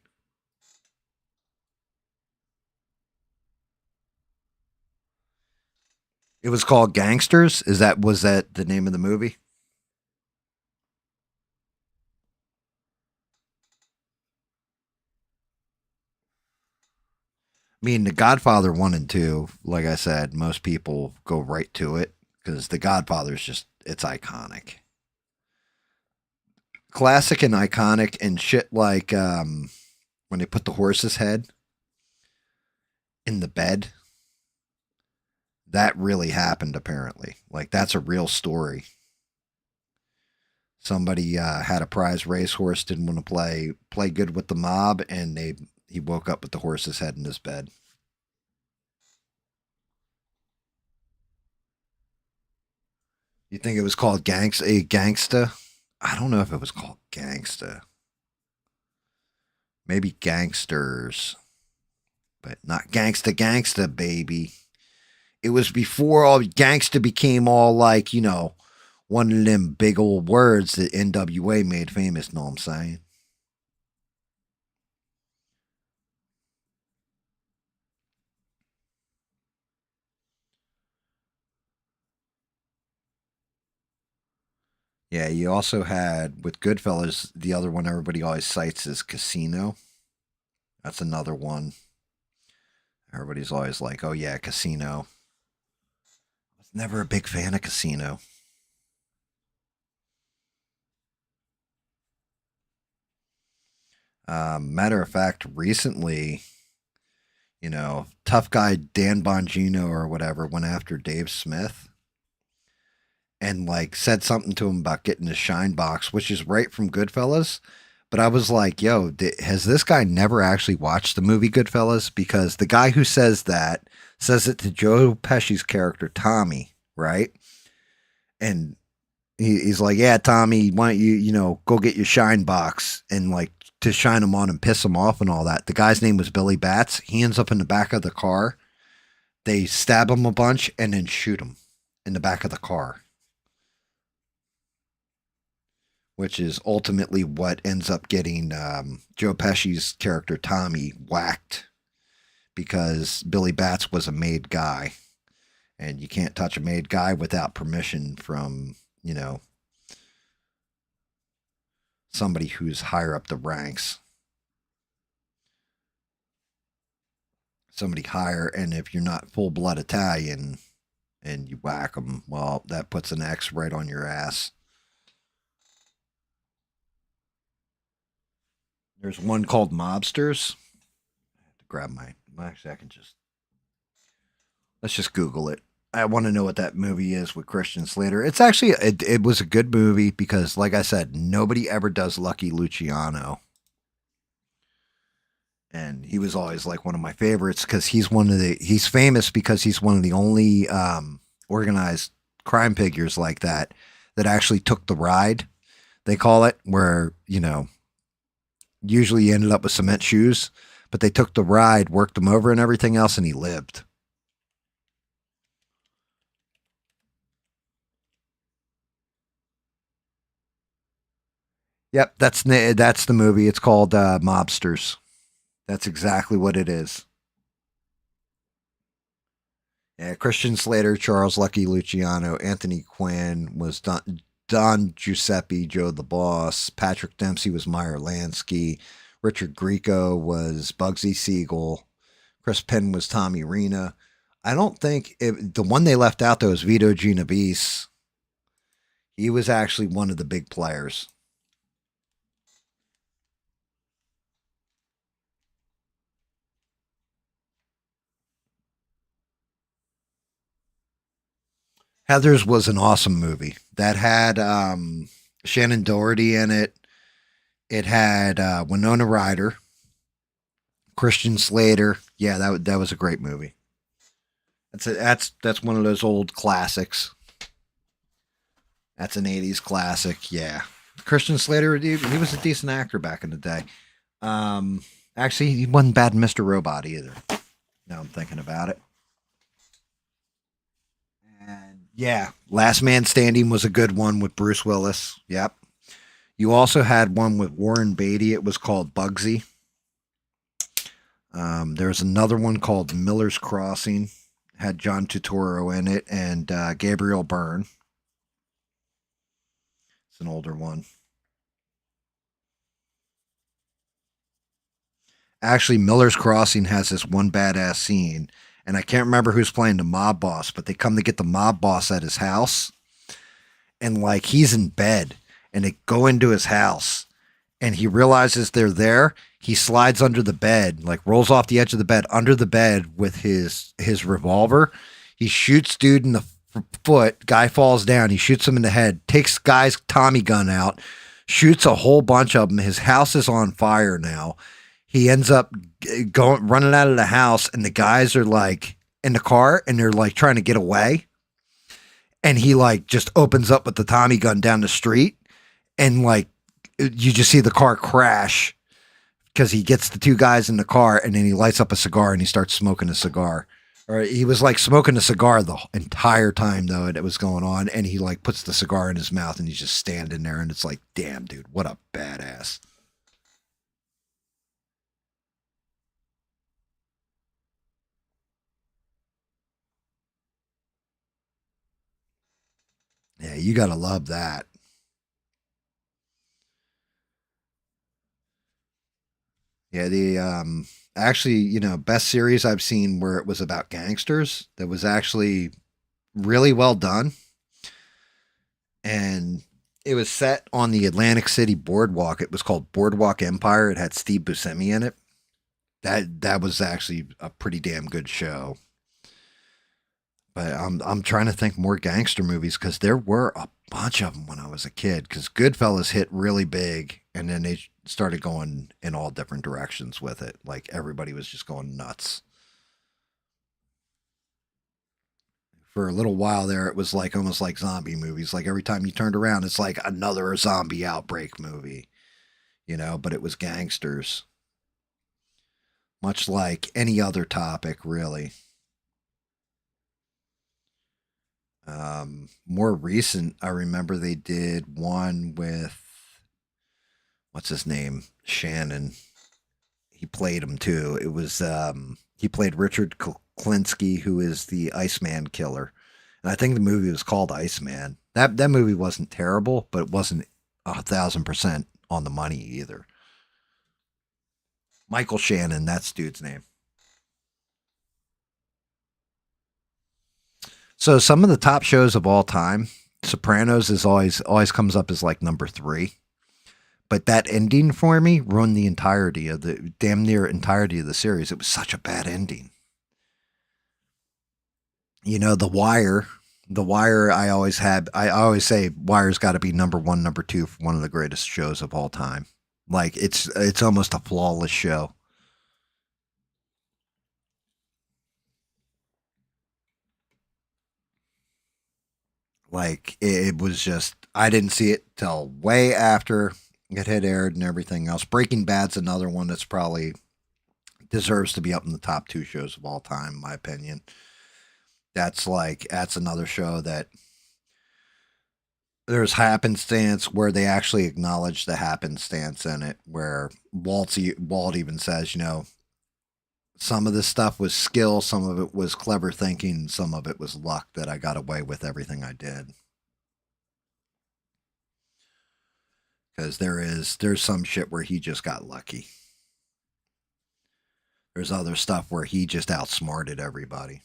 It was called Gangsters. Was that the name of the movie? I mean, The Godfather 1 and 2, like I said, most people go right to it because The Godfather's just, it's iconic. Classic and iconic and shit like when they put the horse's head in the bed. That really happened, apparently. Like, that's a real story. Somebody had a prize racehorse, didn't want to play good with the mob, and he woke up with the horse's head in his bed. You think it was called Gangsta? I don't know if it was called Gangsta. Maybe Gangsters. But not Gangsta, baby. It was before all gangsta became all like, one of them big old words that NWA made famous, know what I'm saying? Yeah, you also had, with Goodfellas, the other one everybody always cites is Casino. That's another one. Everybody's always like, oh yeah, Casino. I was never a big fan of Casino. Matter of fact, recently, tough guy Dan Bongino or whatever went after Dave Smith and said something to him about getting his shine box, which is right from Goodfellas. But I was like, yo, has this guy never actually watched the movie Goodfellas? Because the guy who says that says it to Joe Pesci's character, Tommy, right? And he's like, yeah, Tommy, why don't you, go get your shine box and to shine him on and piss him off and all that. The guy's name was Billy Batts. He ends up in the back of the car. They stab him a bunch and then shoot him in the back of the car. Which is ultimately what ends up getting Joe Pesci's character Tommy whacked because Billy Batts was a made guy. And you can't touch a made guy without permission from, somebody who's higher up the ranks. Somebody higher, and if you're not full-blood Italian and you whack them, well, that puts an X right on your ass. There's one called Mobsters. I have to grab actually, I can let's just Google it. I want to know what that movie is with Christian Slater. It's actually, it was a good movie because, like I said, nobody ever does Lucky Luciano. And he was always one of my favorites because he's famous because he's one of the only organized crime figures like that actually took the ride, they call it, where, usually he ended up with cement shoes, but they took the ride, worked him over and everything else, and he lived. Yep, that's the movie. It's called Mobsters. That's exactly what it is. Yeah, Christian Slater, Charles Lucky Luciano, Anthony Quinn was Don Giuseppe, Joe the Boss. Patrick Dempsey was Meyer Lansky. Richard Grieco was Bugsy Siegel. Chris Penn was Tommy Rena. I don't think the one they left out though is Vito Genovese. He was actually one of the big players. Heathers was an awesome movie that had Shannon Doherty in it. It had Winona Ryder, Christian Slater, Yeah, that was a great movie. That's one of those old classics. That's an '80s classic. Yeah, Christian Slater. He was a decent actor back in the day. Actually, he wasn't bad in Mr. Robot either. Now I'm thinking about it. And yeah, Last Man Standing was a good one with Bruce Willis. Yep. You also had one with Warren Beatty. It was called Bugsy. There's another one called Miller's Crossing. Had John Turturro in it and Gabriel Byrne. It's an older one. Actually, Miller's Crossing has this one badass scene, and I can't remember who's playing the mob boss, but they come to get the mob boss at his house, and like he's in bed, and they go into his house, and he realizes they're there. He slides under the bed, like rolls off the edge of the bed, under the bed with his revolver. He shoots dude in the foot. Guy falls down. He shoots him in the head. Takes guy's Tommy gun out. Shoots a whole bunch of them. His house is on fire now. He ends up running out of the house, and the guys are like in the car, and they're like trying to get away. And he like just opens up with the Tommy gun down the street, and like you just see the car crash because he gets the two guys in the car, and then he lights up a cigar and he starts smoking a cigar. Or he was like smoking a cigar the entire time though it was going on, and he like puts the cigar in his mouth and he's just standing there, and it's like, damn, dude, what a badass. Yeah, you gotta love that. Yeah, the actually, best series I've seen where it was about gangsters that was actually really well done. And it was set on the Atlantic City boardwalk. It was called Boardwalk Empire. It had Steve Buscemi in it. That was actually a pretty damn good show. But I'm trying to think more gangster movies because there were a bunch of them when I was a kid. Because Goodfellas hit really big, and then they started going in all different directions with it. Like everybody was just going nuts. For a little while there, it was like almost like zombie movies. Like every time you turned around, it's like another zombie outbreak movie, but it was gangsters. Much like any other topic, really. More recent, I remember they did one with, what's his name? Shannon. He played him too. It was, he played Richard Klinsky, who is the Iceman killer. And I think the movie was called Iceman. That movie wasn't terrible, but it wasn't 1,000% on the money either. Michael Shannon, that's dude's name. So some of the top shows of all time, Sopranos is always comes up as like number 3. But that ending for me ruined the entirety of the damn near entirety of the series. It was such a bad ending. The Wire. The Wire, I always say Wire's got to be number 1, number 2 for one of the greatest shows of all time. Like it's almost a flawless show. Like it was just, I didn't see it till way after it had aired and everything else. Breaking Bad's another one that's probably deserves to be up in the top 2 shows of all time, in my opinion. That's another show that there's happenstance where they actually acknowledge the happenstance in it, where Walt even says, some of this stuff was skill, some of it was clever thinking, some of it was luck that I got away with everything I did. Because there's some shit where he just got lucky. There's other stuff where he just outsmarted everybody.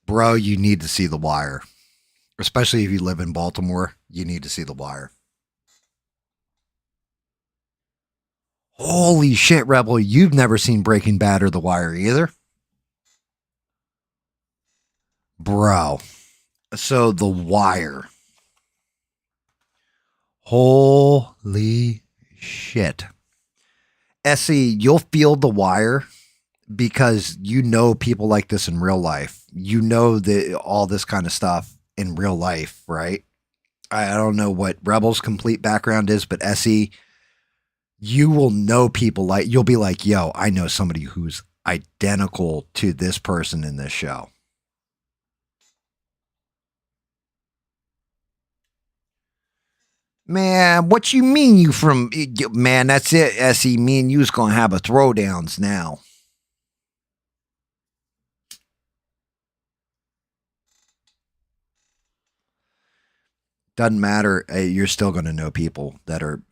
Bro, you need to see The Wire. Especially if you live in Baltimore, you need to see The Wire. Holy shit, Rebel, you've never seen Breaking Bad or The Wire either? Bro. So The Wire. Holy shit. Essie, you'll feel The Wire because you know people like this in real life. You know all this kind of stuff in real life, right? I don't know what Rebel's complete background is, but Essie, you will know people like, you'll be like, yo, I know somebody who's identical to this person in this show. Man, what you mean you from, man, that's it, Essie. Me and you's gonna have a throwdowns now. Doesn't matter. You're still gonna know people that are,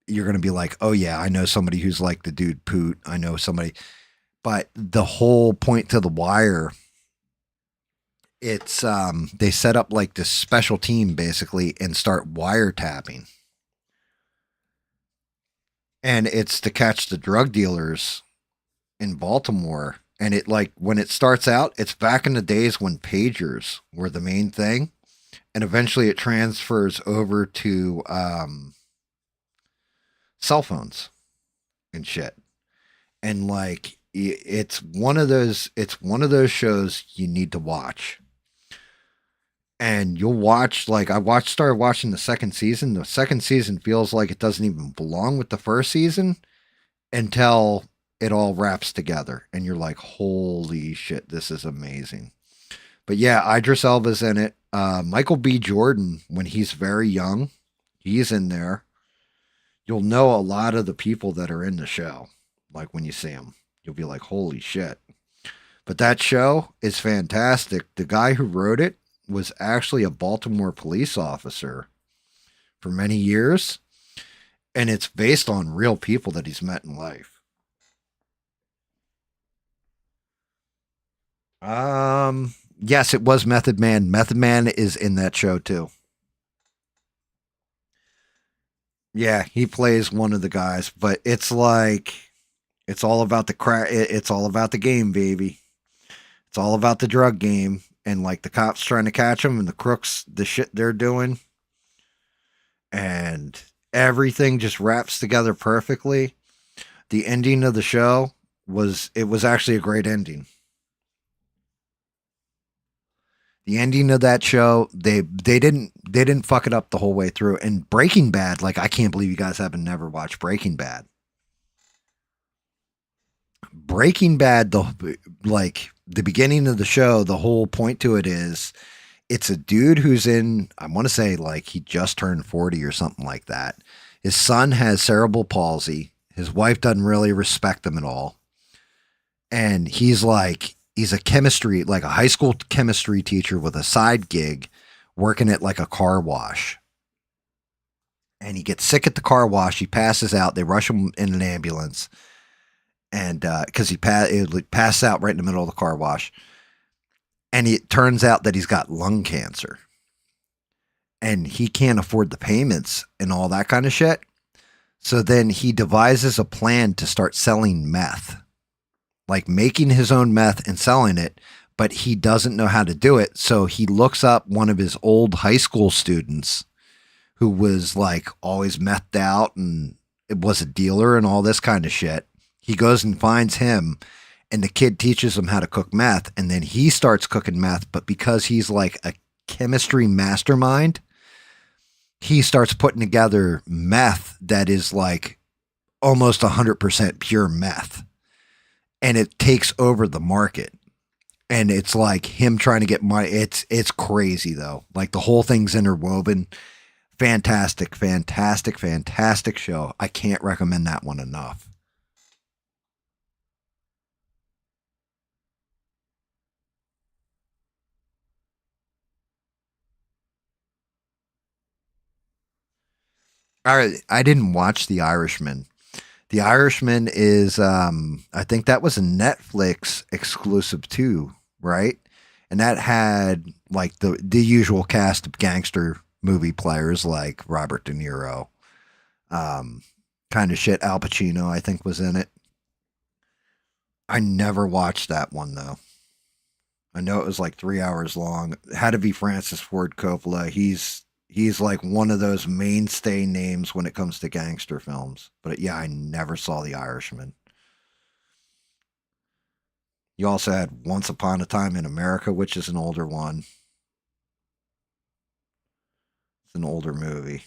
you're gonna be like, oh yeah, I know somebody who's like the dude Poot. I know somebody. But the whole point to The Wire, it's they set up like this special team basically and start wiretapping. And it's to catch the drug dealers in Baltimore. And it, like, when it starts out, it's back in the days when pagers were the main thing. And eventually it transfers over to cell phones and shit. And like, it's one of those shows you need to watch. And you'll watch, like, started watching the second season. The second season feels like it doesn't even belong with the first season until it all wraps together. And you're like, holy shit, this is amazing. But yeah, Idris Elba's in it. Michael B. Jordan, when he's very young, he's in there. You'll know a lot of the people that are in the show. Like when you see them, you'll be like, holy shit. But that show is fantastic. The guy who wrote it was actually a Baltimore police officer for many years. And it's based on real people that he's met in life. Yes, it was Method Man. Method Man is in that show too. Yeah, he plays one of the guys, but it's like, it's all about the it's all about the game, baby. It's all about the drug game. And like the cops trying to catch them and the crooks, the shit they're doing. And everything just wraps together perfectly. The ending of the show was actually a great ending. The ending of that show, they didn't fuck it up the whole way through. And Breaking Bad, like, I can't believe you guys haven't never watched Breaking Bad. Breaking Bad, the beginning of the show, the whole point to it is, it's a dude who's in, I want to say like he just turned 40 or something like that. His son has cerebral palsy. His wife doesn't really respect him at all. And he's a chemistry, like a high school chemistry teacher with a side gig working at like a car wash. And he gets sick at the car wash. He passes out. They rush him in an ambulance. And because he passed out right in the middle of the car wash. And it turns out that he's got lung cancer. And he can't afford the payments and all that kind of shit. So then he devises a plan to start selling meth. Like making his own meth and selling it. But he doesn't know how to do it. So he looks up one of his old high school students who was like always methed out and it was a dealer and all this kind of shit. He goes and finds him and the kid teaches him how to cook meth. And then he starts cooking meth. But because he's like a chemistry mastermind, he starts putting together meth that is like almost 100% pure meth. And it takes over the market. And it's like him trying to get money. It's crazy though. Like the whole thing's interwoven. Fantastic, fantastic, fantastic show. I can't recommend that one enough. All right, I didn't watch The Irishman. The Irishman is, I think that was a Netflix exclusive too, right? And that had like the usual cast of gangster movie players like Robert De Niro, kind of shit. Al Pacino, I think, was in it. I never watched that one though. I know it was like 3 hours long. It had to be Francis Ford Coppola. He's like one of those mainstay names when it comes to gangster films. But yeah, I never saw The Irishman. You also had Once Upon a Time in America, which is an older one. It's an older movie.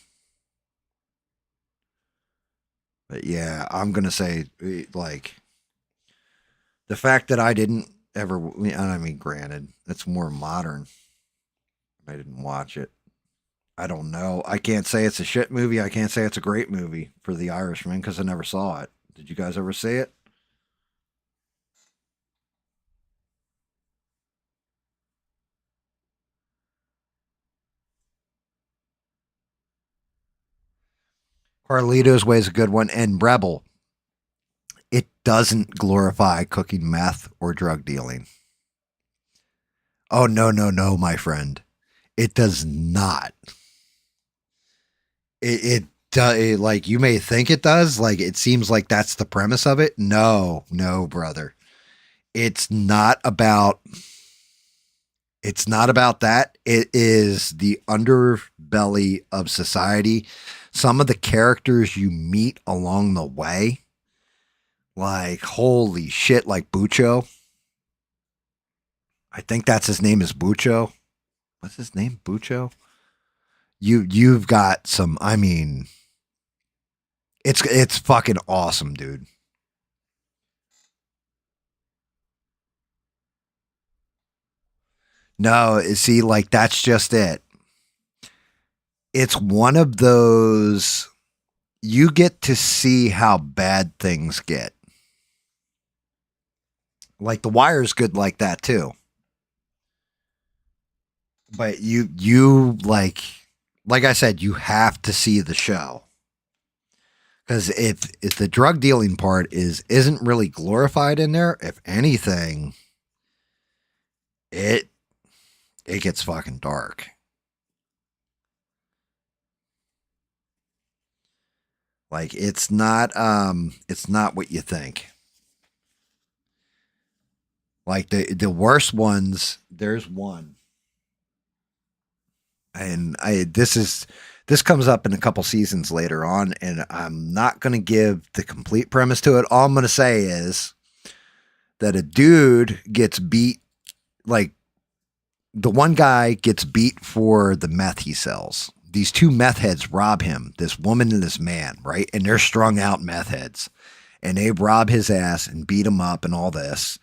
But yeah, I'm going to say, like, the fact that I didn't ever, I mean, granted, it's more modern. I didn't watch it. I don't know. I can't say it's a shit movie. I can't say it's a great movie for The Irishman because I never saw it. Did you guys ever see it? Carlito's Way is a good one. And Rebel, it doesn't glorify cooking meth or drug dealing. Oh, no, my friend. It does not. It like, you may think it does. Like, it seems like that's the premise of it. No, brother. It's not about that. It is the underbelly of society. Some of the characters you meet along the way, like, holy shit, like Bucho. I think that's his name is Bucho. What's his name? Bucho? You've got some, I mean, it's fucking awesome, dude. No, see, like, that's just it. It's one of those, you get to see how bad things get. Like, The Wire's good like that too. But you like I said, you have to see the show. Because if the drug dealing part isn't really glorified in there, if anything, it gets fucking dark. Like, it's not what you think. Like, the worst ones, there's one. And this comes up in a couple seasons later on, and I'm not going to give the complete premise to it. All I'm going to say is that a dude gets beat, like, the one guy gets beat for the meth he sells. These two meth heads rob him, this woman and this man, right? And they're strung out meth heads. And they rob his ass and beat him up and all this.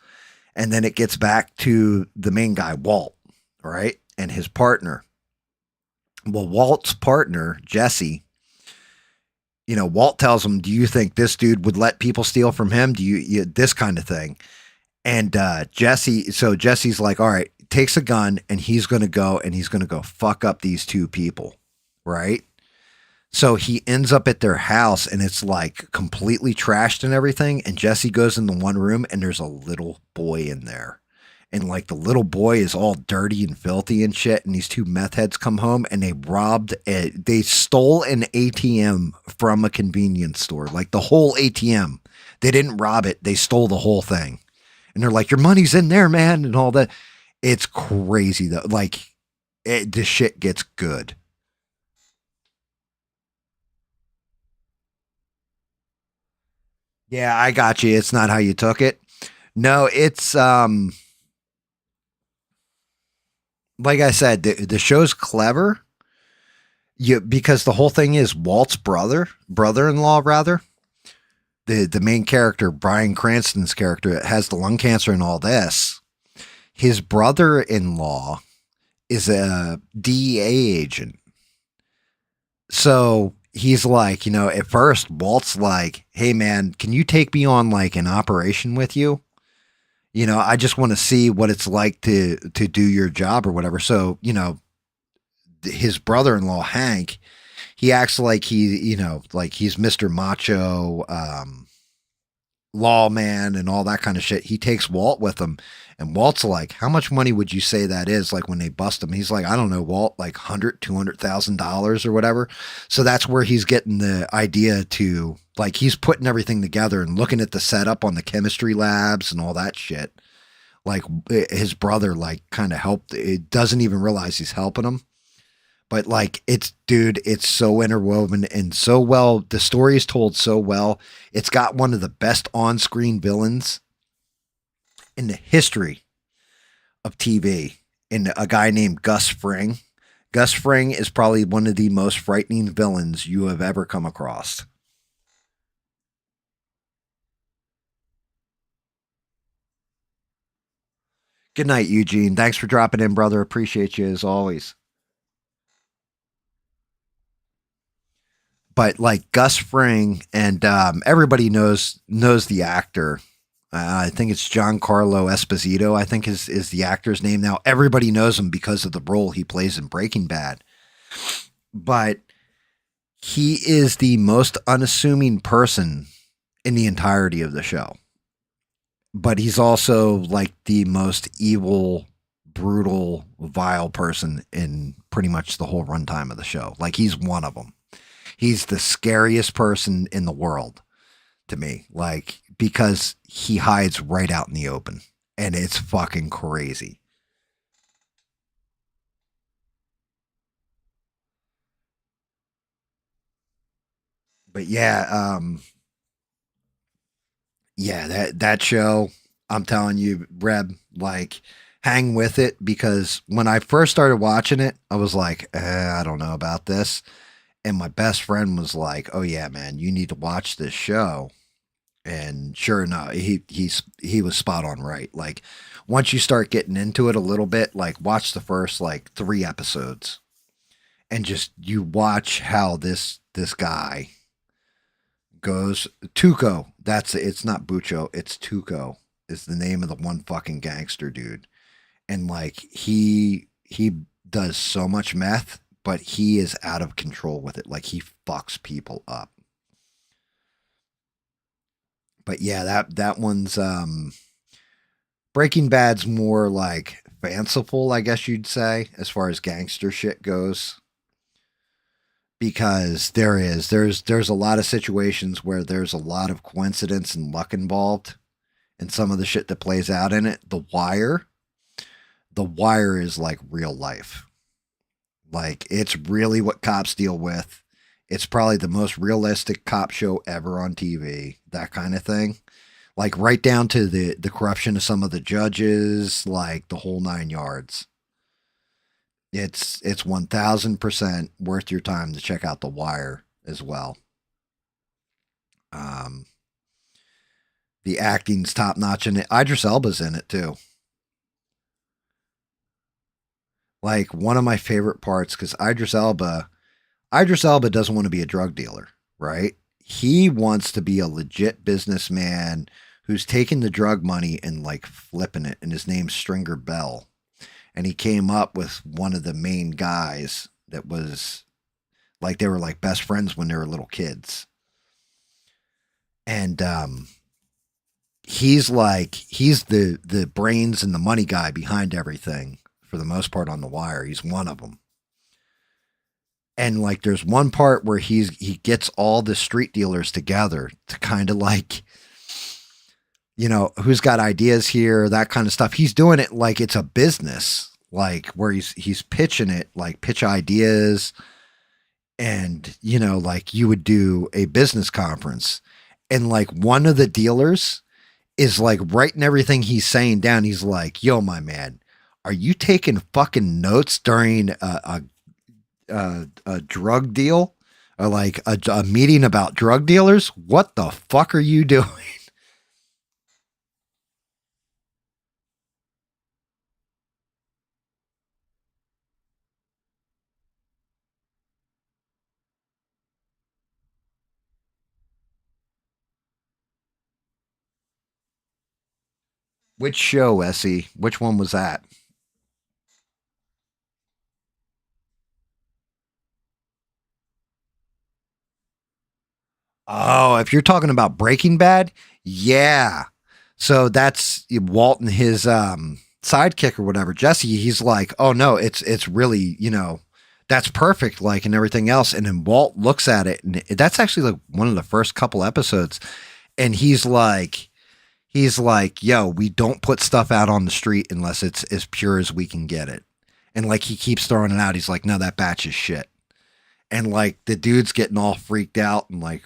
And then it gets back to the main guy, Walt, right? And his partner. Well, Walt's partner, Jesse, Walt tells him, do you think this dude would let people steal from him? Do you this kind of thing? And Jesse's like, all right, takes a gun and he's going to go fuck up these two people. Right. So he ends up at their house and it's like completely trashed and everything. And Jesse goes in the one room and there's a little boy in there. And like the little boy is all dirty and filthy and shit. And these two meth heads come home and they stole an ATM from a convenience store, like the whole ATM. They didn't rob it. They stole the whole thing. And they're like, your money's in there, man. And all that. It's crazy though. Like, the shit gets good. Yeah, I got you. It's not how you took it. No, it's, like I said, the show's clever. Because the whole thing is Walt's brother-in-law rather. The main character, Bryan Cranston's character, has the lung cancer and all this. His brother-in-law is a DEA agent. So he's like, at first Walt's like, hey man, can you take me on like an operation with you? I just want to see what it's like to do your job or whatever. So, his brother-in-law, Hank, he acts like like he's Mr. Macho, lawman and all that kind of shit. He takes Walt with him And Walt's like, how much money would you say that is? Like when they bust him, he's like, I don't know, Walt, like $200,000 or whatever. So that's where he's getting the idea to, like, he's putting everything together and looking at the setup on the chemistry labs and all that shit. Like his brother, like, kind of helped. It doesn't even realize he's helping him. But like, it's, dude, it's so interwoven and so well. The story is told so well. It's got one of the best on-screen villains in the history of TV, in a guy named Gus Fring. Gus Fring is probably one of the most frightening villains you have ever come across. Good night, Eugene. Thanks for dropping in, brother. Appreciate you as always. But like Gus Fring, and everybody knows the actor. I think it's Giancarlo Esposito, I think is the actor's name now. Everybody knows him because of the role he plays in Breaking Bad. But he is the most unassuming person in the entirety of the show. But he's also like the most evil, brutal, vile person in pretty much the whole runtime of the show. Like, he's one of them. He's the scariest person in the world to me. Like, because he hides right out in the open, and it's fucking crazy. But yeah, that show, I'm telling you, Reb, like, hang with it, because when I first started watching it, I was like, I don't know about this. And my best friend was like, oh yeah, man, you need to watch this show. And sure enough, he was spot on, right? Like, once you start getting into it a little bit, like, watch the first like 3 episodes, and just you watch how this guy goes. Tuco, it's not Bucho, it's Tuco is the name of the one fucking gangster dude, and like he does so much meth, but he is out of control with it. Like, he fucks people up. But yeah, that one's Breaking Bad's more like fanciful, I guess you'd say, as far as gangster shit goes. Because there's a lot of situations where there's a lot of coincidence and luck involved in some of the shit that plays out in it. The Wire is like real life. Like, it's really what cops deal with. It's probably the most realistic cop show ever on TV, that kind of thing. Like, right down to the corruption of some of the judges, like the whole 9 yards. It's 1000% worth your time to check out The Wire as well. The acting's top notch in it. Idris Elba's in it too. Like, one of my favorite parts, because Idris Elba doesn't want to be a drug dealer, right? He wants to be a legit businessman who's taking the drug money and like flipping it. And his name's Stringer Bell. And he came up with one of the main guys that was like, they were like best friends when they were little kids. And he's the brains and the money guy behind everything for the most part on The Wire. He's one of them. And like, there's one part where he gets all the street dealers together to kind of like, you know, who's got ideas here, that kind of stuff. He's doing it like it's a business, like where he's pitching it, like pitch ideas. And, you know, like you would do a business conference, and like one of the dealers is like writing everything he's saying down. He's like, yo, my man, are you taking fucking notes during a drug deal, or like a meeting about drug dealers? What the fuck are you doing? Which show, Essie? Which one was that? Oh, if you're talking about Breaking Bad, yeah. So that's Walt and his sidekick or whatever, Jesse. He's like, oh no, it's really, that's perfect, like, and everything else. And then Walt looks at it, and that's actually like one of the first couple episodes. And he's like, yo, we don't put stuff out on the street unless it's as pure as we can get it. And like, he keeps throwing it out. He's like, no, that batch is shit. And like, the dude's getting all freaked out and like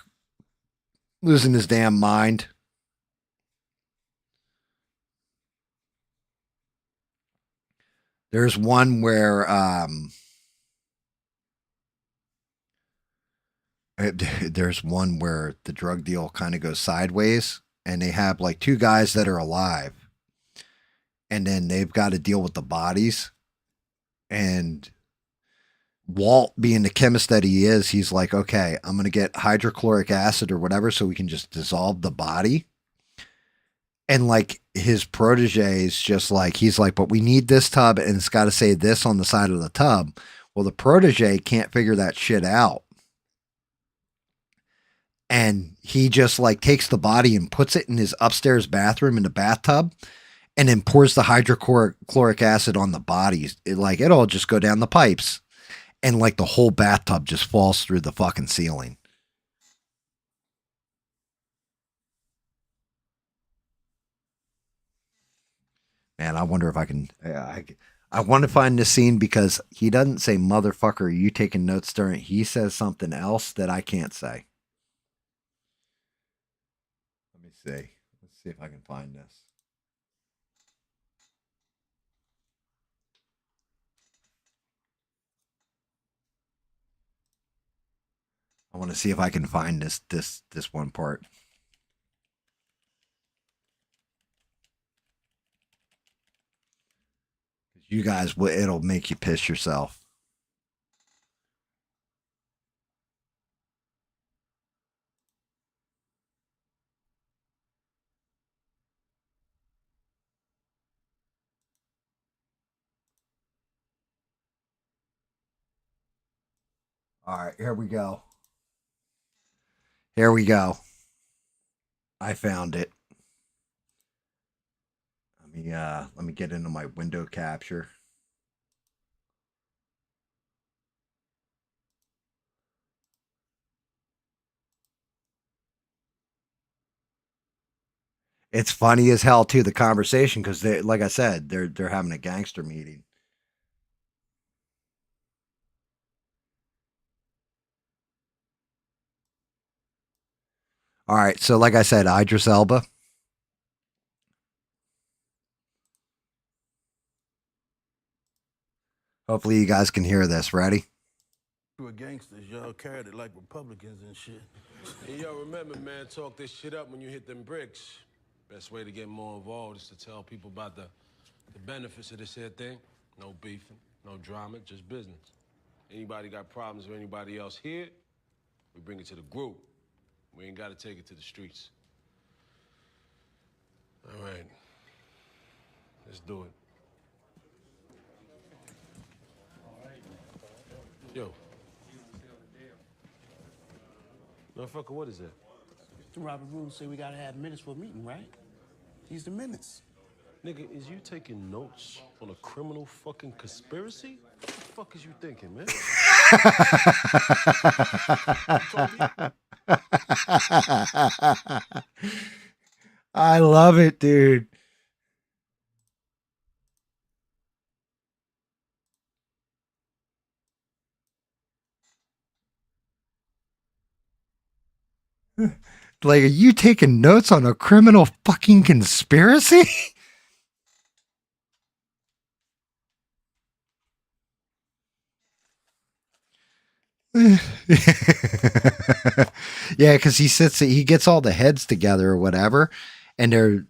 losing his damn mind. There's one where the drug deal kind of goes sideways, and they have like two guys that are alive, and then they've got to deal with the bodies. And Walt, being the chemist that he is, he's like, okay, I'm going to get hydrochloric acid or whatever so we can just dissolve the body. And like, his protege is just like, he's like, but we need this tub and it's got to say this on the side of the tub. Well, the protege can't figure that shit out. And he just like takes the body and puts it in his upstairs bathroom in the bathtub, and then pours the hydrochloric acid on the bodies. It'll just go down the pipes. And like, the whole bathtub just falls through the fucking ceiling. Man, I wonder if I can. I want to find this scene because he doesn't say "motherfucker." Are you taking notes during? He says something else that I can't say. Let me see. Let's see if I can find this. I want to see if I can find this one part. You guys, it'll make you piss yourself. All right, here we go. Here we go. I found it. Let me get into my window capture. It's funny as hell too, the conversation, because they, like I said, they're having a gangster meeting. All right, so like I said, Idris Elba. Hopefully you guys can hear this. Ready? We're gangsters, y'all carried it like Republicans and shit. Hey, yo, remember, man, talk this shit up when you hit them bricks. Best way to get more involved is to tell people about the benefits of this here thing. No beefing, no drama, just business. Anybody got problems with anybody else here, we bring it to the group. We ain't got to take it to the streets. All right. Let's do it. Yo. Motherfucker, what is that? The Robert Rules say we gotta have minutes for a meeting, right? He's the minutes. Nigga, is you taking notes on a criminal fucking conspiracy? What the fuck is you thinking, man? I love it, dude. Like, are you taking notes on a criminal fucking conspiracy? Yeah, because he gets all the heads together or whatever, and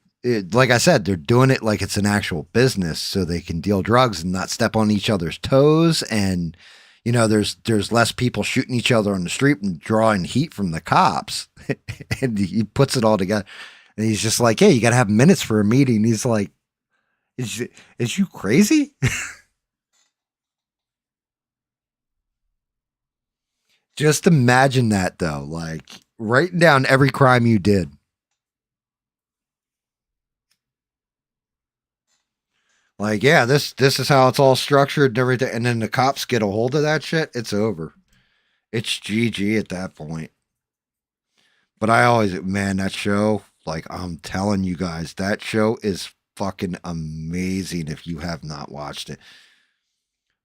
like I said, they're doing it like it's an actual business, so they can deal drugs and not step on each other's toes. And there's less people shooting each other on the street and drawing heat from the cops. And he puts it all together, and he's just like, "Hey, you got to have minutes for a meeting." He's like, "Is you crazy?" Just imagine that, though, like writing down every crime you did. Like, yeah, this is how it's all structured and everything. And then the cops get a hold of that shit. It's over. It's GG at that point. But I always, man, that show, like, I'm telling you guys, that show is fucking amazing if you have not watched it.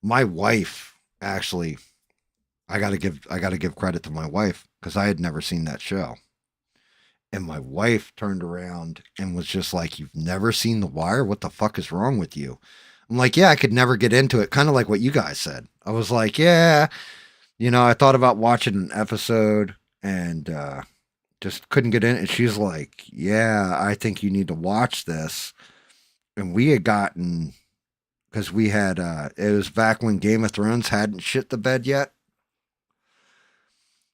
My wife, actually, I gotta give credit to my wife because I had never seen that show. And my wife turned around and was just like, "You've never seen The Wire? What the fuck is wrong with you?" I'm like, "Yeah, I could never get into it." Kind of like what you guys said. I was like, "Yeah, I thought about watching an episode and just couldn't get in." And she's like, "Yeah, I think you need to watch this." And we had gotten, because we had, it was back when Game of Thrones hadn't shit the bed yet.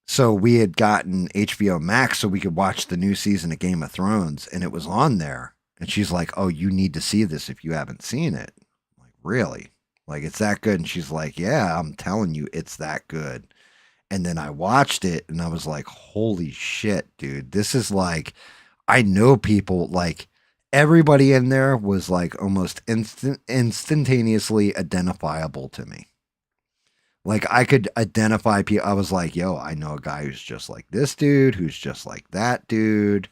So we had gotten HBO Max so we could watch the new season of Game of Thrones, and it was on there. And she's like, "Oh, you need to see this if you haven't seen it." I'm like, "Really? Like, it's that good?" And she's like, "Yeah, I'm telling you, it's that good." And then I watched it, and I was like, "Holy shit, dude. This is like, I know people, like, everybody in there was like almost instantaneously identifiable to me. Like, I could identify people. I was like, yo, I know a guy who's just like this dude, who's just like that dude."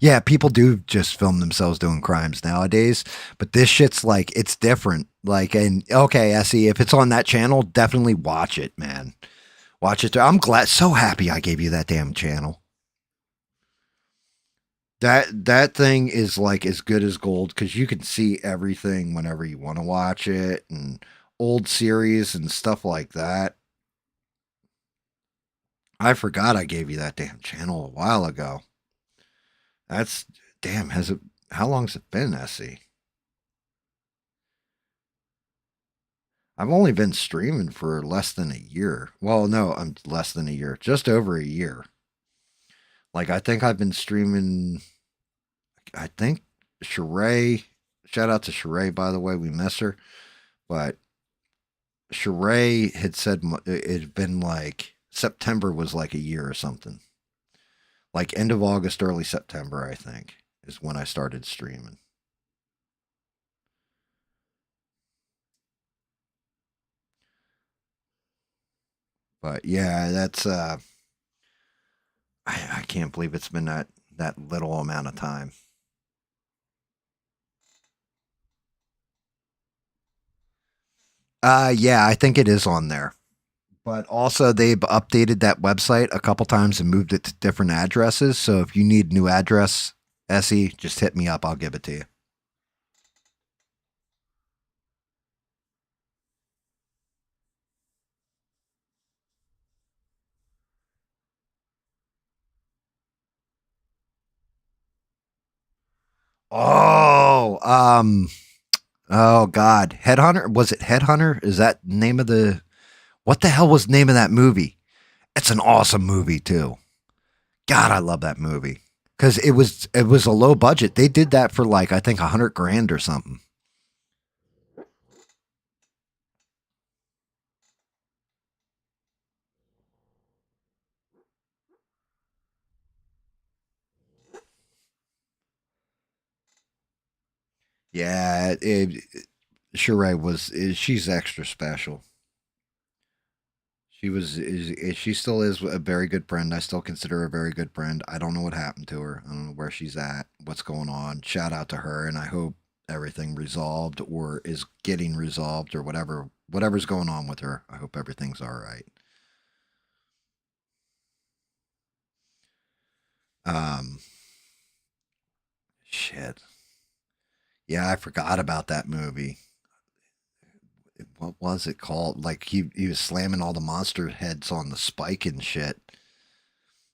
Yeah, people do just film themselves doing crimes nowadays, but this shit's like, it's different. Like, and okay, Essie, if it's on that channel, definitely watch it, man. Watch it. I'm glad, so happy I gave you that damn channel. That thing is like as good as gold because you can see everything whenever you want to watch it, and old series and stuff like that. I forgot I gave you that damn channel a while ago. That's damn. Has it? How long's it been, Essie? I've only been streaming for less than a year. Well, no, I'm less than a year, just over a year. Like, I think I've been streaming. I think Sheree. Shout out to Sheree, by the way. We miss her, but Sheree had said it had been like September was like a year or something. Like end of August, early September, I think, is when I started streaming. But yeah, that's I can't believe it's been that little amount of time. Yeah, I think it is on there. But also they've updated that website a couple times and moved it to different addresses. So if you need new address, Essie, just hit me up. I'll give it to you. Oh, oh God, Headhunter. Was it Headhunter? Is that the name of the? What the hell was the name of that movie? It's an awesome movie too. God, I love that movie because it was a low budget. They did that for like I think 100 grand or something. Yeah, Sheree she's extra special. She still is a very good friend. I still consider her a very good friend. I don't know what happened to her. I don't know where she's at, what's going on. Shout out to her, and I hope everything resolved or is getting resolved or whatever's going on with her. I hope everything's all right. Um, shit. Yeah, I forgot about that movie. What was it called? Like he was slamming all the monster heads on the spike and shit.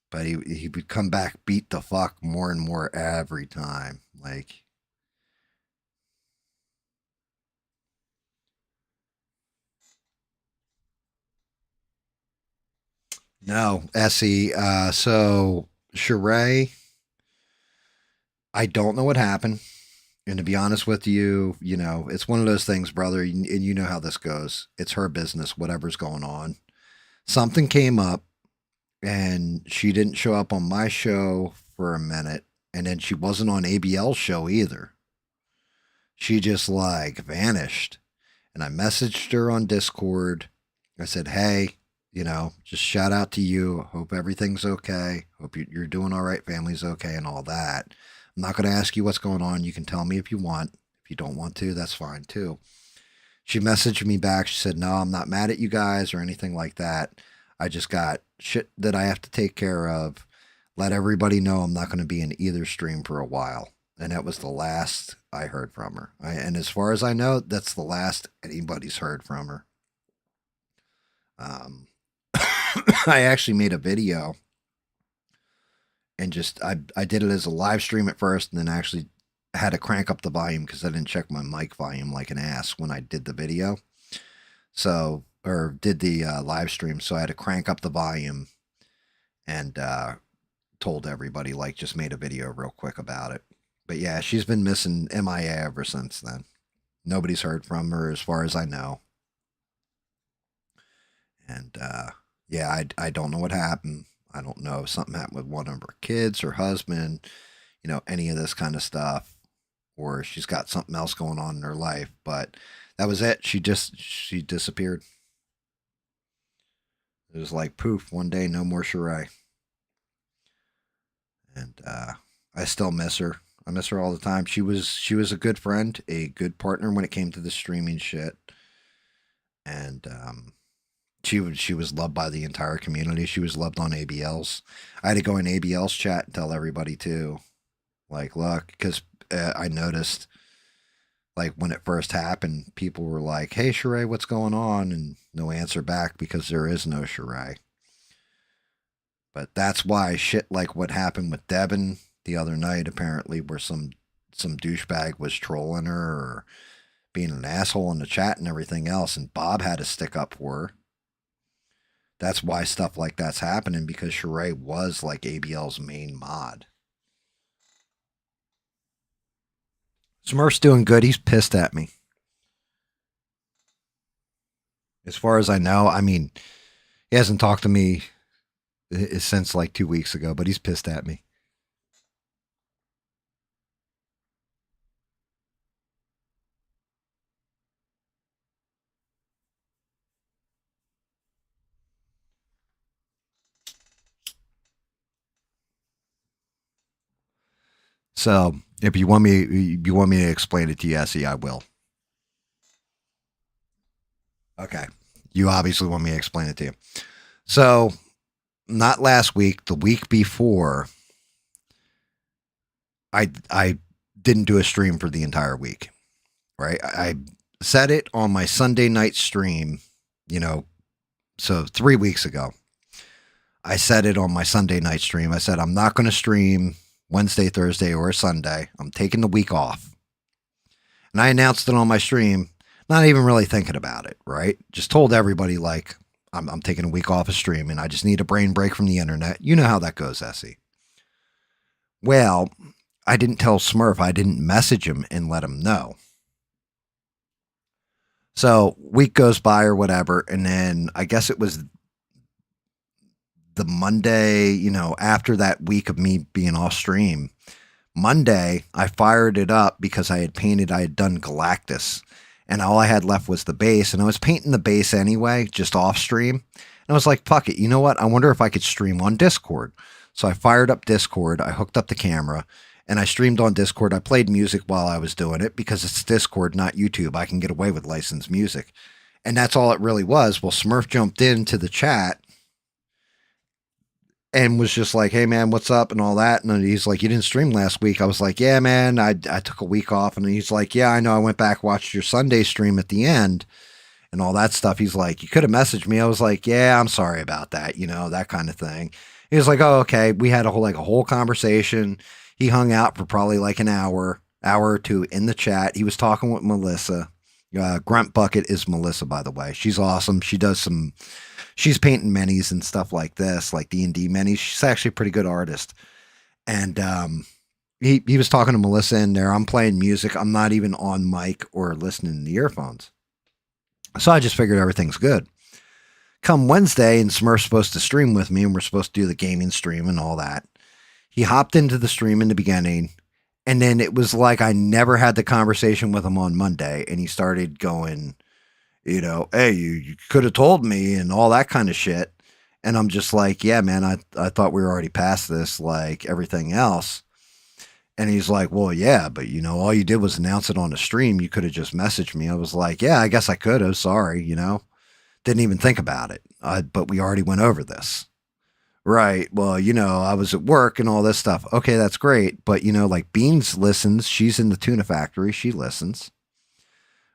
But he would come back beat the fuck more and more every time. Like, no, Essie. So Sheree, I don't know what happened. And to be honest with you, you know, it's one of those things, brother, and you know how this goes. It's her business, whatever's going on. Something came up and she didn't show up on my show for a minute. And then she wasn't on ABL's show either. She just like vanished. And I messaged her on Discord. I said, hey, you know, just shout out to you. Hope everything's okay. Hope you're doing all right. Family's okay and all that. I'm not going to ask you what's going on. You can tell me if you want. If you don't want to, that's fine too. She messaged me back. She said, no, I'm not mad at you guys or anything like that. I just got shit that I have to take care of. Let everybody know I'm not going to be in either stream for a while. And that was the last I heard from her. And as far as I know, that's the last anybody's heard from her. I actually made a video and just, I did it as a live stream at first and then actually had to crank up the volume because I didn't check my mic volume like an ass when I did the video. So, or did the live stream. So I had to crank up the volume and told everybody, like, just made a video real quick about it. But yeah, she's been missing MIA ever since then. Nobody's heard from her as far as I know. And yeah, I don't know what happened. I don't know if something happened with one of her kids, her husband, you know, any of this kind of stuff. Or she's got something else going on in her life. But that was it. She disappeared. It was like poof, one day, no more Sheree. And I still miss her. I miss her all the time. She was a good friend, a good partner when it came to the streaming shit. And she was loved by the entire community. She was loved on ABL's. I had to go in ABL's chat and tell everybody too. Like, look, because I noticed, like, when it first happened, people were like, hey, Sheree, what's going on? And no answer back because there is no Sheree. But that's why shit like what happened with Devin the other night, apparently, where some douchebag was trolling her or being an asshole in the chat and everything else, and Bob had to stick up for her. That's why stuff like that's happening, because Sheree was like ABL's main mod. Smurf's doing good. He's pissed at me. As far as I know, I mean, he hasn't talked to me since like 2 weeks ago, but he's pissed at me. So if you want me to explain it to you, Essie, I will. Okay. You obviously want me to explain it to you. So not last week, the week before, I didn't do a stream for the entire week, right? I said it on my Sunday night stream, you know, so 3 weeks ago. I said it on my Sunday night stream. I said, I'm not going to stream Wednesday, Thursday, or Sunday. I'm taking the week off. And I announced it on my stream, not even really thinking about it, right? Just told everybody, like, I'm taking a week off of streaming. I just need a brain break from the internet. You know how that goes, Essie. Well, I didn't tell Smurf. I didn't message him and let him know. So week goes by or whatever. And then I guess it was the Monday, you know, after that week of me being off stream, Monday, I fired it up because I had done Galactus, and all I had left was the base, and I was painting the base anyway, just off stream. And I was like, fuck it. You know what? I wonder if I could stream on Discord. So I fired up Discord. I hooked up the camera and I streamed on Discord. I played music while I was doing it because it's Discord, not YouTube. I can get away with licensed music. And that's all it really was. Well, Smurf jumped into the chat and was just like, hey, man, what's up and all that. And he's like, you didn't stream last week. I was like, yeah, man, I took a week off. And he's like, yeah, I know. I went back, watched your Sunday stream at the end and all that stuff. He's like, you could have messaged me. I was like, yeah, I'm sorry about that. You know, that kind of thing. He was like, oh, okay. We had a whole conversation. He hung out for probably like an hour or two in the chat. He was talking with Melissa. Grunt Bucket is Melissa, by the way. She's awesome. She's painting minis and stuff like this, like D&D minis. She's actually a pretty good artist. And he was talking to Melissa in there. I'm playing music. I'm not even on mic or listening to the earphones. So I just figured everything's good. Come Wednesday, and Smurf's supposed to stream with me, and we're supposed to do the gaming stream and all that. He hopped into the stream in the beginning, and then it was like I never had the conversation with him on Monday, and he started going, you know, hey, you could have told me and all that kind of shit. And I'm just like, yeah, man, I thought we were already past this, like everything else. And he's like, well, yeah, but you know, all you did was announce it on the stream. You could have just messaged me. I was like, yeah, I guess I could have. Sorry, you know, didn't even think about it. But we already went over this. Right. Well, you know, I was at work and all this stuff. Okay, that's great. But, you know, like Beans listens. She's in the tuna factory. She listens.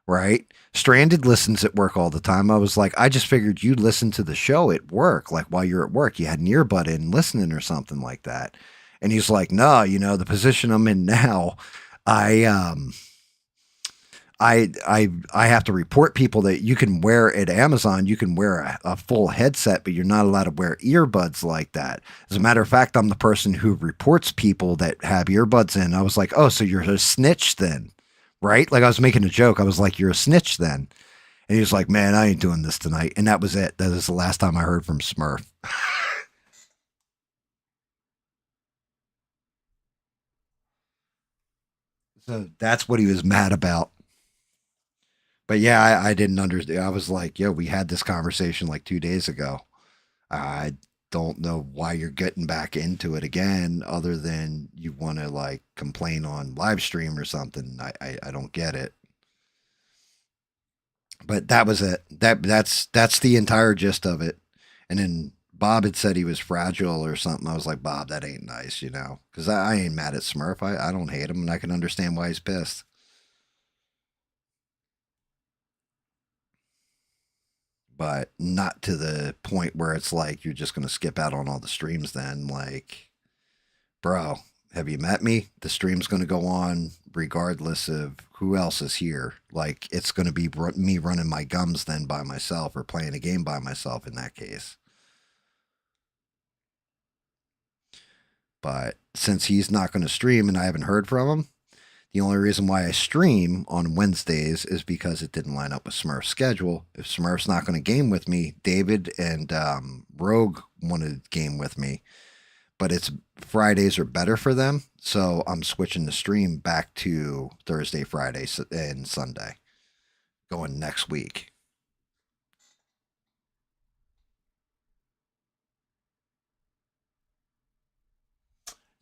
Right. Stranded listens at work all the time. I was like, I just figured you'd listen to the show at work. Like while you're at work, you had an earbud in listening or something like that. And he's like, no, you know, the position I'm in now, I have to report people that you can wear at Amazon. You can wear a full headset, but you're not allowed to wear earbuds like that. As a matter of fact, I'm the person who reports people that have earbuds in. I was like, oh, so you're a snitch then, right? Like I was making a joke. I was like, you're a snitch then. And he was like, man, I ain't doing this tonight. And that was it. That was the last time I heard from Smurf. So that's what he was mad about. But yeah, I didn't understand. I was like, yo, we had this conversation like 2 days ago. I don't know why you're getting back into it again, other than you want to like complain on live stream or something. I don't get it. But that was it. That's the entire gist of it. And then Bob had said he was fragile or something. I was like, Bob, that ain't nice, you know, because I ain't mad at Smurf. I don't hate him, and I can understand why he's pissed. But not to the point where it's like you're just going to skip out on all the streams then. Like, bro, have you met me? The stream's going to go on regardless of who else is here. Like, it's going to be me running my gums then by myself or playing a game by myself in that case. But since he's not going to stream and I haven't heard from him, the only reason why I stream on Wednesdays is because it didn't line up with Smurf's schedule. If Smurf's not going to game with me, David and Rogue wanted to game with me, but it's Fridays are better for them. So I'm switching the stream back to Thursday, Friday, and Sunday going next week.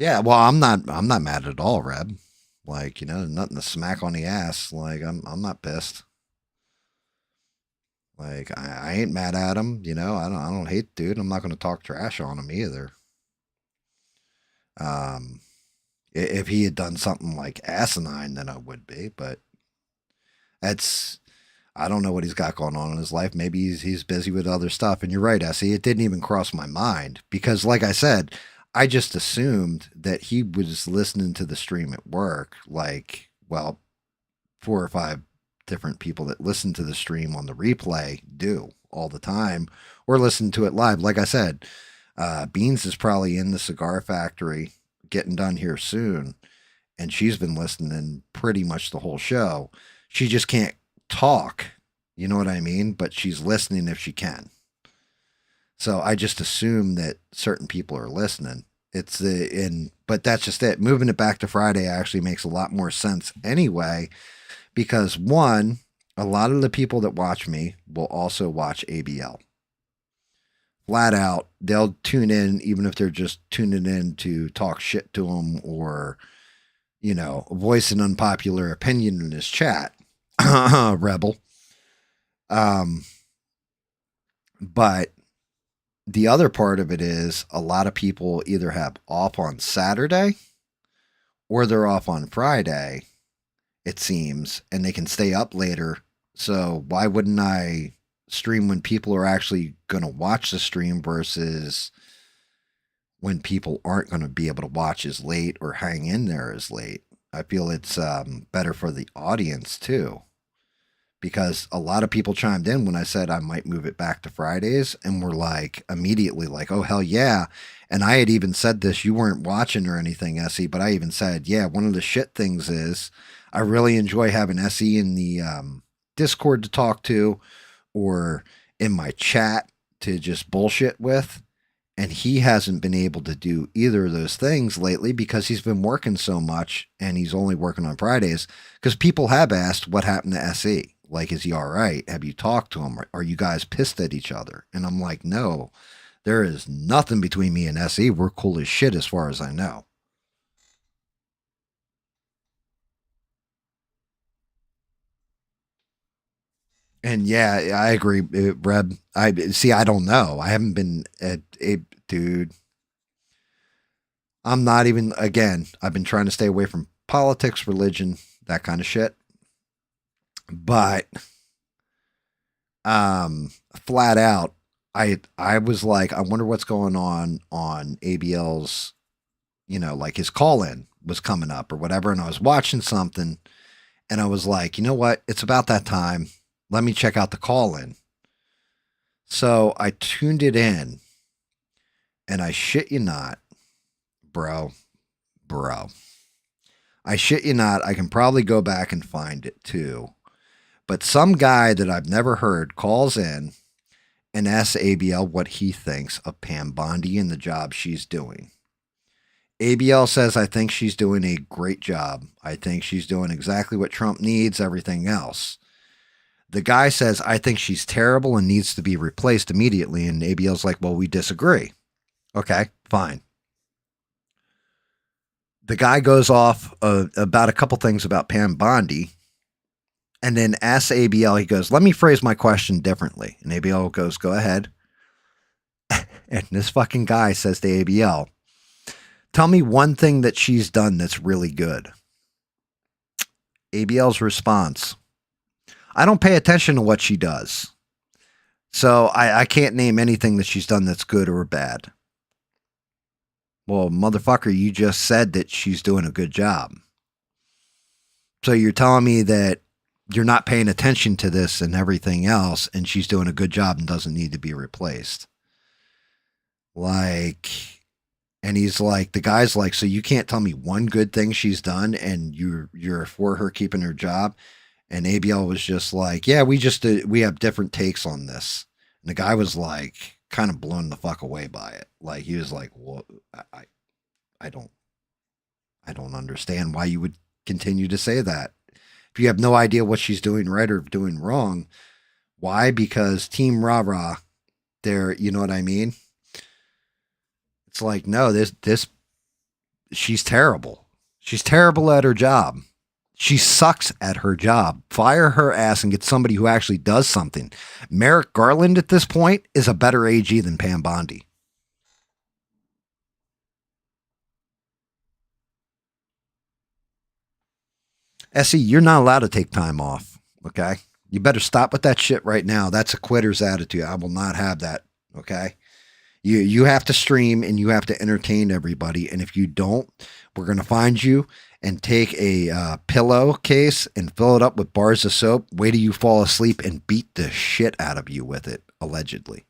Yeah, well, I'm not mad at all, Reb. Like, you know, nothing to smack on the ass. Like, I'm not pissed. Like, I ain't mad at him. You know, I don't hate the dude. I'm not going to talk trash on him either. If he had done something like asinine, then I would be. But I don't know what he's got going on in his life. Maybe he's busy with other stuff. And you're right, Essie. It didn't even cross my mind because, like I said, I just assumed that he was listening to the stream at work, like, well, 4 or 5 different people that listen to the stream on the replay do all the time, or listen to it live. Like I said, Beans is probably in the cigar factory getting done here soon, and she's been listening pretty much the whole show. She just can't talk, you know what I mean? But she's listening if she can. So I just assume that certain people are listening. But that's just it. Moving it back to Friday actually makes a lot more sense anyway, because one, a lot of the people that watch me will also watch ABL. Flat out, they'll tune in even if they're just tuning in to talk shit to them or, you know, voice an unpopular opinion in this chat. Rebel. But the other part of it is a lot of people either have off on Saturday or they're off on Friday, it seems, and they can stay up later. So why wouldn't I stream when people are actually going to watch the stream versus when people aren't going to be able to watch as late or hang in there as late? I feel it's better for the audience too, because a lot of people chimed in when I said I might move it back to Fridays, and were like immediately like, oh, hell yeah. And I had even said this, you weren't watching or anything, Essie, but I even said, yeah, one of the shit things is I really enjoy having Essie in the Discord to talk to, or in my chat to just bullshit with. And he hasn't been able to do either of those things lately because he's been working so much, and he's only working on Fridays. Because people have asked what happened to SE. Like, is he all right? Have you talked to him? Are you guys pissed at each other? And I'm like, no, there is nothing between me and SE. We're cool as shit as far as I know. And yeah, I agree, Reb. I don't know. I haven't been at a dude. I'm not even, again, I've been trying to stay away from politics, religion, that kind of shit. But flat out, I was like, I wonder what's going on ABL's, like his call-in was coming up or whatever, and I was watching something, and I was like, you know what? It's about that time. Let me check out the call-in. So I tuned it in, and I shit you not, bro. I shit you not, I can probably go back and find it too. But some guy that I've never heard calls in and asks ABL what he thinks of Pam Bondi and the job she's doing. ABL says, I think she's doing a great job. I think she's doing exactly what Trump needs, everything else. The guy says, I think she's terrible and needs to be replaced immediately. And ABL's like, well, we disagree. Okay, fine. The guy goes off about a couple things about Pam Bondi, and then asks ABL, he goes, let me phrase my question differently. And ABL goes, go ahead. And this fucking guy says to ABL, tell me one thing that she's done that's really good. ABL's response, I don't pay attention to what she does. So I can't name anything that she's done that's good or bad. Well, motherfucker, you just said that she's doing a good job. So you're telling me that you're not paying attention to this and everything else, and she's doing a good job and doesn't need to be replaced. Like, and he's like, the guy's like, so you can't tell me one good thing she's done and you're for her keeping her job? And ABL was just like, yeah, we have different takes on this. And the guy was like, kind of blown the fuck away by it. Like, he was like, well, I don't understand why you would continue to say that. If you have no idea what she's doing right or doing wrong, why? Because Team Rah-Rah, you know what I mean? It's like, no, she's terrible. She's terrible at her job. She sucks at her job. Fire her ass and get somebody who actually does something. Merrick Garland at this point is a better AG than Pam Bondi. Essie, you're not allowed to take time off, okay? You better stop with that shit right now. That's a quitter's attitude. I will not have that, okay? You have to stream and you have to entertain everybody. And if you don't, we're going to find you and take a pillowcase and fill it up with bars of soap. Wait till you fall asleep and beat the shit out of you with it, allegedly.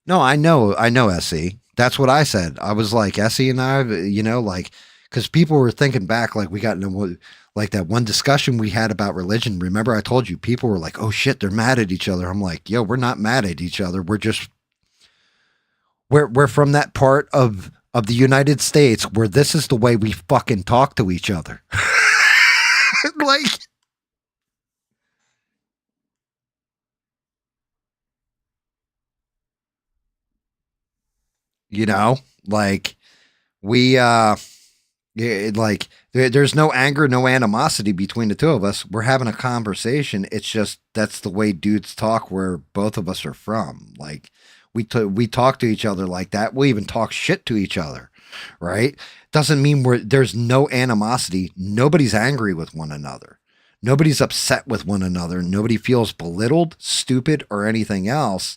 No, I know, SE. That's what I said. I was like, SE and I, like, because people were thinking back, like, we got into, like, that one discussion we had about religion. Remember, I told you, people were like, oh shit, they're mad at each other. I'm like, yo, we're not mad at each other. We're from that part of the United States where this is the way we fucking talk to each other. Like, like, we, like, there's no anger, no animosity between the two of us. We're having a conversation. It's just, that's the way dudes talk where both of us are from. Like, we talk to each other like that. We even talk shit to each other, right? Doesn't mean there's no animosity. Nobody's angry with one another. Nobody's upset with one another. Nobody feels belittled, stupid, or anything else.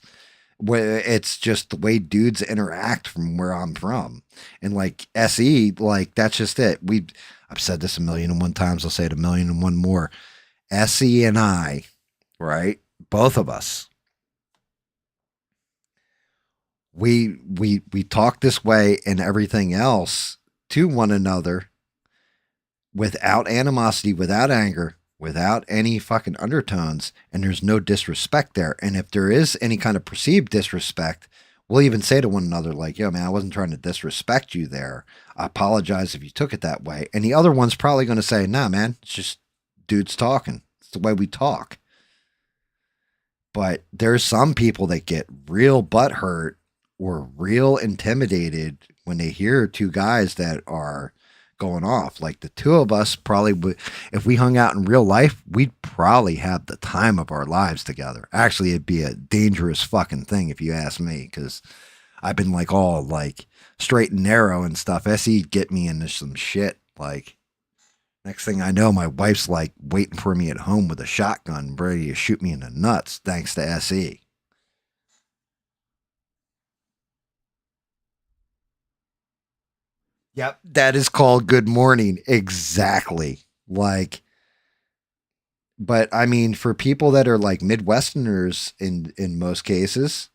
It's just the way dudes interact from where I'm from. And like SE, like that's just it. I've said this 1,000,001 times. I'll say it 1,000,001 more. SE and I, right? Both of us. We talk this way and everything else to one another without animosity, without anger, without any fucking undertones, and there's no disrespect there. And if there is any kind of perceived disrespect, we'll even say to one another, like, yo, man, I wasn't trying to disrespect you there. I apologize if you took it that way. And the other one's probably going to say, nah, man, it's just dudes talking. It's the way we talk. But there's some people that get real butthurt or real intimidated when they hear two guys that are going off. Like the two of us probably would, if we hung out in real life, we'd probably have the time of our lives together. Actually, it'd be a dangerous fucking thing if you ask me, because I've been like all like straight and narrow and stuff. SE'd get me into some shit. Like next thing I know, my wife's like waiting for me at home with a shotgun ready to shoot me in the nuts thanks to SE. Yep, that is called good morning. Exactly. Like, but I mean, for people that are like Midwesterners in most cases,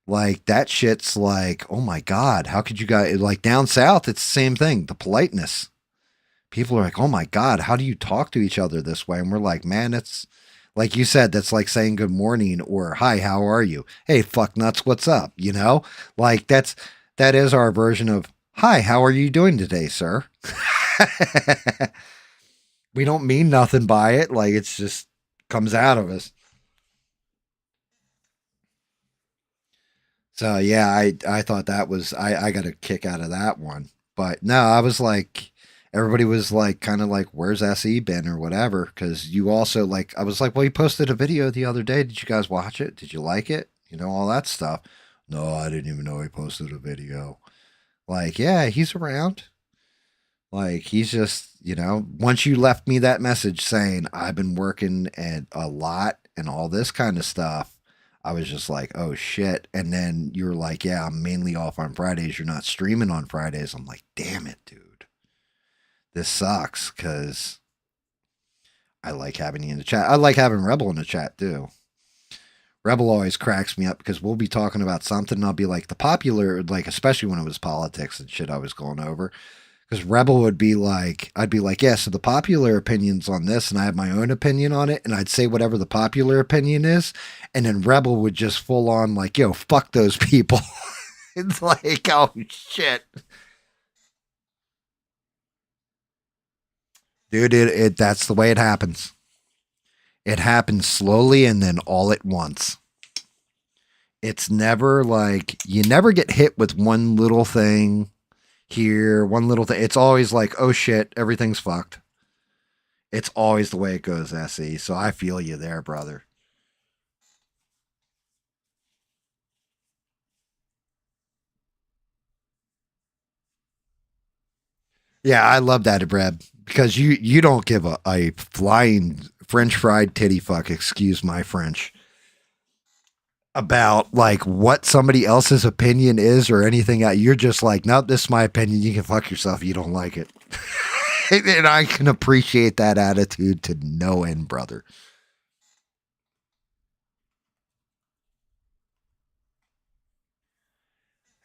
like that shit's like, oh my God, how could you guys, like down south, it's the same thing. The politeness. People are like, oh my God, how do you talk to each other this way? And we're like, man, it's like you said, that's like saying good morning or hi, how are you? Hey, fuck nuts, what's up? You know, like that is our version of hi, how are you doing today, sir? We don't mean nothing by it. Like it's just comes out of us. So yeah, I thought that was, I got a kick out of that one. But no, I was like, everybody was like, kind of like, where's SE been or whatever? Cause you also like, I was like, well, he posted a video the other day. Did you guys watch it? Did you like it? You know, all that stuff. No, I didn't even know he posted a video. Like, yeah, he's around. Like, he's just, you know, once you left me that message saying I've been working at a lot and all this kind of stuff, I was just like, oh shit. And then you're like, yeah, I'm mainly off on Fridays. You're not streaming on Fridays. I'm like, damn it, dude. This sucks because I like having you in the chat. I like having Rebel in the chat too. Rebel always cracks me up because we'll be talking about something and I'll be like the popular, like, especially when it was politics and shit I was going over. Because Rebel would be like, I'd be like, yeah, so the popular opinion's on this and I have my own opinion on it. And I'd say whatever the popular opinion is. And then Rebel would just full on like, yo, fuck those people. It's like, oh shit. Dude, that's the way it happens. It happens slowly and then all at once. It's never like, you never get hit with one little thing here, one little thing. It's always like, oh shit, everything's fucked. It's always the way it goes, SE. So I feel you there, brother. Yeah, I love that, Breb, because you don't give a flying French fried titty fuck, excuse my French, about like what somebody else's opinion is or anything. You're just like, no, this is my opinion. You can fuck yourself if you don't like it. And I can appreciate that attitude to no end, brother.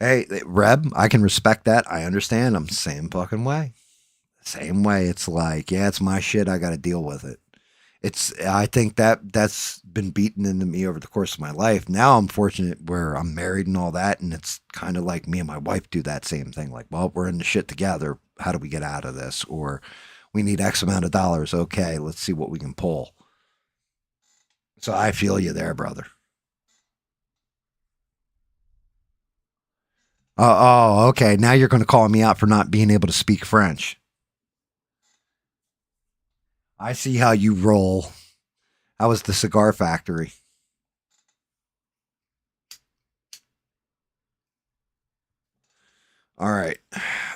Hey, Reb, I can respect that. I understand. I'm the same fucking way. Same way. It's like, yeah, it's my shit. I got to deal with it. I think that's been beaten into me over the course of my life. Now I'm fortunate where I'm married and all that. And it's kind of like me and my wife do that same thing. Like, well, we're in the shit together. How do we get out of this? Or we need X amount of dollars. Okay, let's see what we can pull. So I feel you there, brother. Oh, okay. Now you're going to call me out for not being able to speak French. I see how you roll. How was the cigar factory? All right.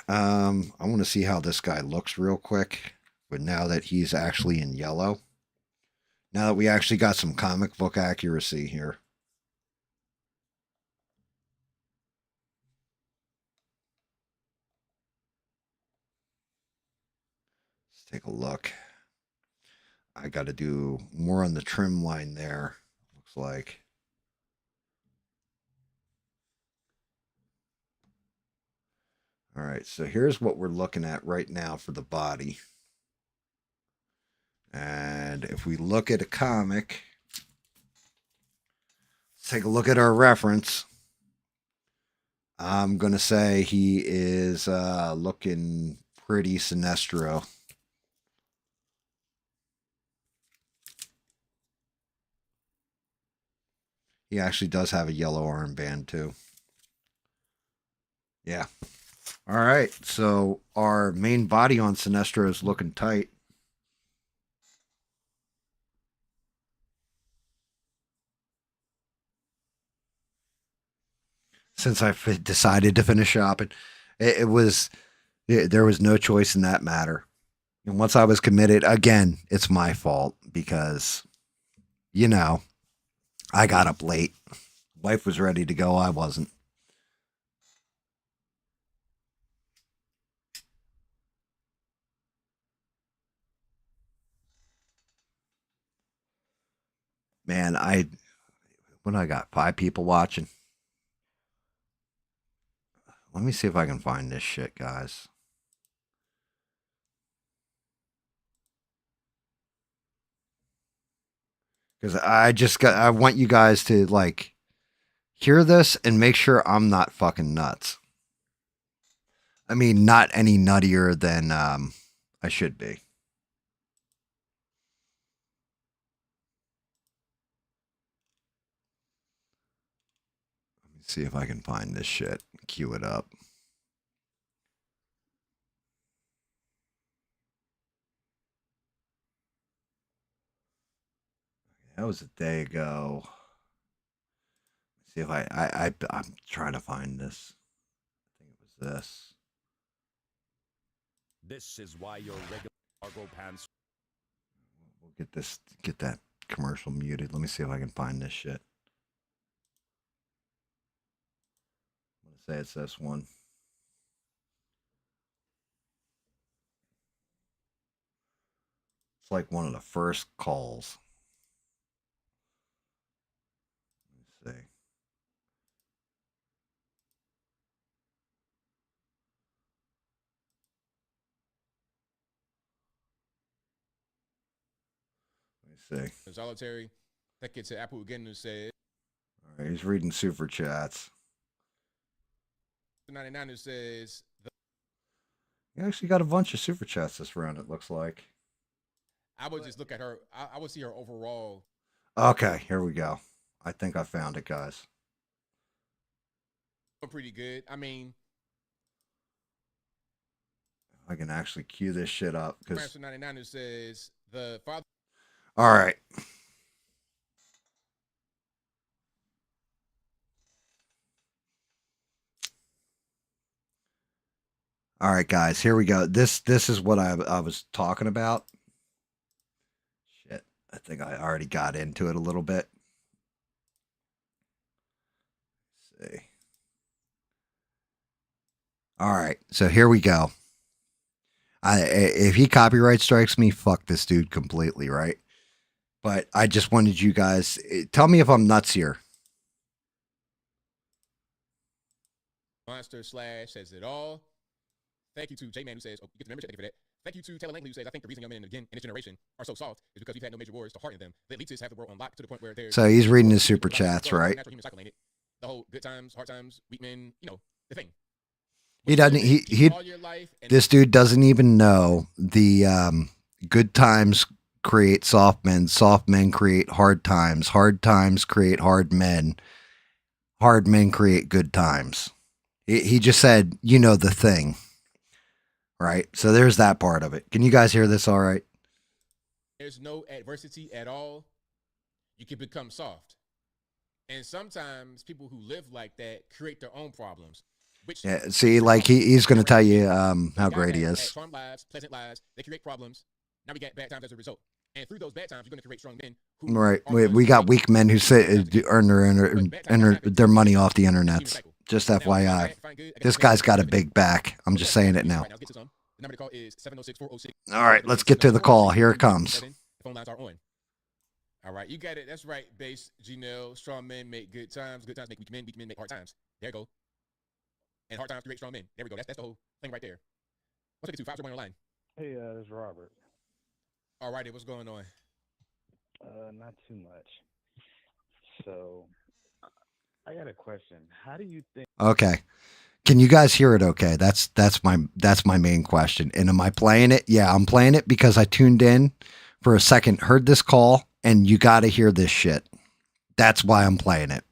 I want to see how this guy looks real quick. But now that he's actually in yellow. Now that we actually got some comic book accuracy here. take a look. I got to do more on the trim line there. Looks like. All right, so here's what we're looking at right now for the body. And if we look at a comic, let's take a look at our reference. I'm going to say he is looking pretty Sinestro. He actually does have a yellow armband too. Yeah. All right, so our main body on Sinestro is looking tight. Since I decided to finish shopping, there was no choice in that matter. And once I was committed, again, it's my fault because, you know, I got up late. Wife was ready to go. I wasn't. Man, what I got? 5 people watching. Let me see if I can find this shit, guys. Because I want you guys to, like, hear this and make sure I'm not fucking nuts. I mean, not any nuttier than I should be. Let me see if I can find this shit. Cue it up. That was a day ago. Let's see if I'm trying to find this. I think it was this. This is why your regular cargo pants. We'll get that commercial muted. Let me see if I can find this shit. I'm gonna say it's this one. It's like one of the first calls. Let me see. Let me see. Solitary. That gets to Apple again to say. All right, he's reading super chats. 99 who says. You actually got a bunch of super chats this round, it looks like. I would just look at her. I would see her overall. Okay, here we go. I think I found it, guys. Pretty good. I mean, I can actually cue this shit up because. 99 who says the father. All right. All right, guys, here we go. This is what I was talking about. Shit, I think I already got into it a little bit. Let's see. All right, so here we go. If he copyright strikes me, fuck this dude completely, right? But I just wanted you guys, tell me if I'm nuts here. Monster slash says it all. Thank you to J-Man who says, oh, you get the membership, thank you for that. Thank you to Taylor Langley who says, I think the reason young men again in this generation are so soft is because we've had no major wars to harden them. The elitists have the world on lock to the point where they're. So he's reading his super chats, right? Natural human cycle, ain't it? The whole good times, hard times, weak men, you know, the thing. He doesn't. This dude doesn't even know the good times create soft men create hard times create hard men create good times. He just said, you know, the thing, right? So there's that part of it. Can you guys hear this all right? There's no adversity at all. You can become soft. And sometimes people who live like that create their own problems. Yeah, see, like he's going to tell you how great he is. Charmed lives, pleasant lives, they create problems. Now we get bad times as a result. And through those bad times, you're going to create strong men. Right. We got weak men who earn their money off the internet. Just FYI. This guy's got a big back. I'm just saying it now. The number to call is 706-406. All right, let's get to the call. Here it comes. The phone lines are on. All right, you got it. That's right, Base, Janelle. Strong men make good times. Good times make weak men. Weak men make hard times. There you go. And hard times create strong men. There we go. That's the whole thing right there. What's it to? 501 on line. Hey, this is Robert. All righty, what's going on? Not too much. So, I got a question. How do you think? Okay. Can you guys hear it okay? That's my main question. And am I playing it? Yeah, I'm playing it because I tuned in for a second, heard this call, and you got to hear this shit. That's why I'm playing it.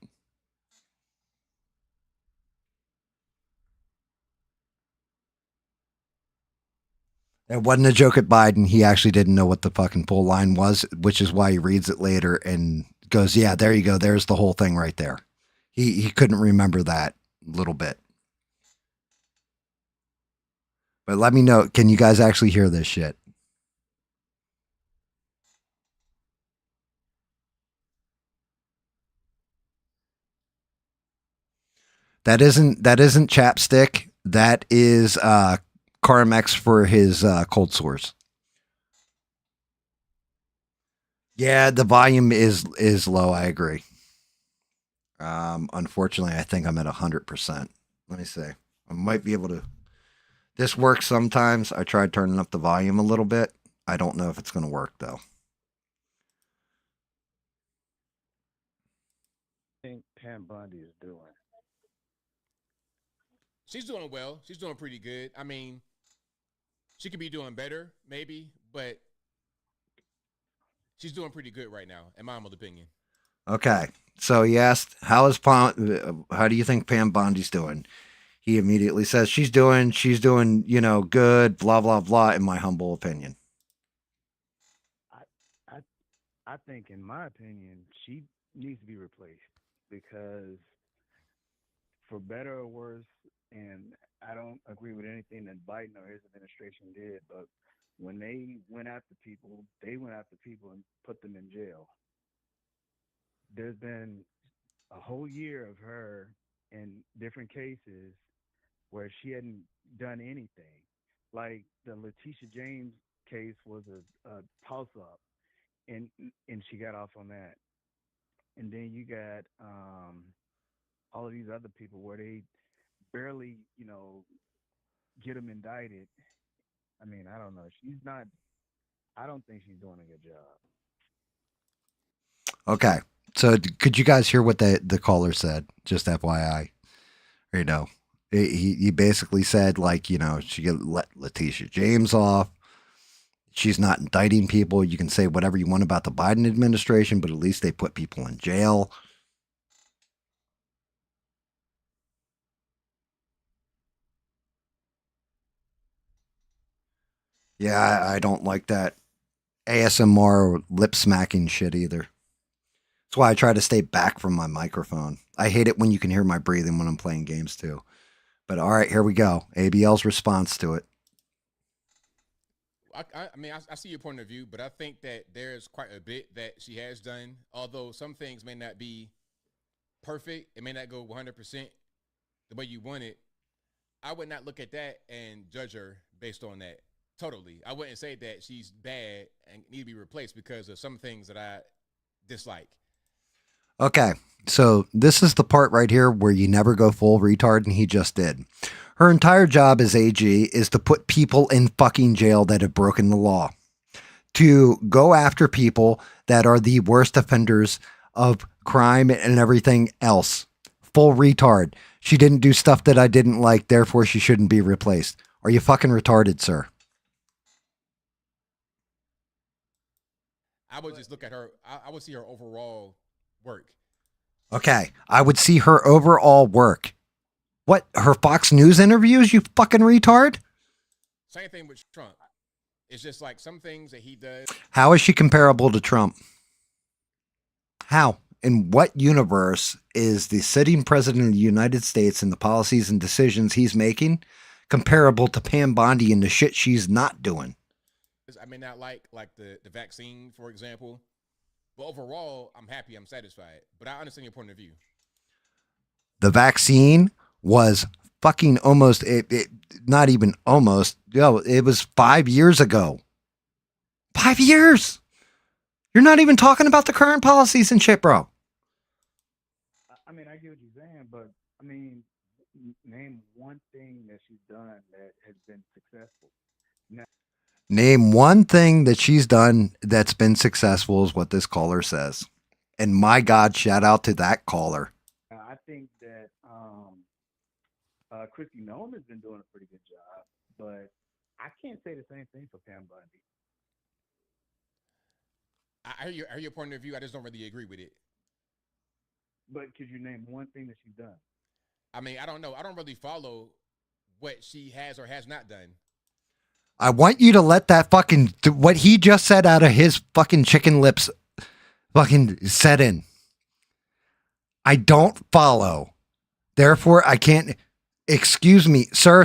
It wasn't a joke at Biden. He actually didn't know what the fucking full line was, which is why he reads it later and goes, yeah, there you go. There's the whole thing right there. He couldn't remember that little bit. But let me know, can you guys actually hear this shit? That isn't chapstick. That is Carmex for his cold sores. Yeah, the volume is low. I agree. Unfortunately, I think I'm at 100%. Let me see. I might be able to. This works sometimes. I tried turning up the volume a little bit. I don't know if it's going to work though. I think Pam Bondi is doing? She's doing well. She's doing pretty good. I mean, she could be doing better, maybe, but she's doing pretty good right now, in my humble opinion. Okay. So he asked, how do you think Pam Bondi's doing? He immediately says, she's doing, good, blah, blah, blah, in my humble opinion. I think, in my opinion, she needs to be replaced because, for better or worse, and I don't agree with anything that Biden or his administration did, but when they went after people, and put them in jail. There's been a whole year of her in different cases where she hadn't done anything. Like the Letitia James case was a toss-up, and she got off on that. And then you got all of these other people where they barely, get them indicted. I mean, I don't know. I don't think she's doing a good job. Okay. So could you guys hear what the caller said? Just FYI. He basically said, she could let Letitia James off. She's not indicting people. You can say whatever you want about the Biden administration, but at least they put people in jail. Yeah, I don't like that ASMR lip smacking shit either. That's why I try to stay back from my microphone. I hate it when you can hear my breathing when I'm playing games too. But all right, here we go. ABL's response to it. I see your point of view, but I think that there's quite a bit that she has done. Although some things may not be perfect, it may not go 100% the way you want it. I would not look at that and judge her based on that. Totally. I wouldn't say that she's bad and need to be replaced because of some things that I dislike. Okay, so this is the part right here where you never go full retard, and he just did. Her entire job as AG is to put people in fucking jail that have broken the law. To go after people that are the worst offenders of crime and everything else. Full retard. She didn't do stuff that I didn't like, therefore she shouldn't be replaced. Are you fucking retarded, sir? I would just look at her. I would see her overall work. Okay, I would see her overall work. What, her Fox News interviews, you fucking retard? Same thing with Trump. It's just like some things that he does. How is she comparable to Trump? How? In what universe is the sitting president of the United States and the policies and decisions he's making comparable to Pam Bondi and the shit she's not doing? I may not like the vaccine, for example. But overall, I'm happy, I'm satisfied. But I understand your point of view. The vaccine was fucking almost, not even almost, it was 5 years ago. 5 years. You're not even talking about the current policies and shit, bro. I mean, I get what you're saying, but I mean, name one thing that she's done that has been successful. Name one thing that she's done that's been successful is what this caller says. And my God, shout out to that caller. I think that Chrissy Nome has been doing a pretty good job, but I can't say the same thing for Pam Bundy. I hear your point of view. I just don't really agree with it. But could you name one thing that she's done? I mean, I don't know. I don't really follow what she has or has not done. I want you to let that fucking, what he just said out of his fucking chicken lips fucking set in. I don't follow. Therefore, I can't, excuse me, sir,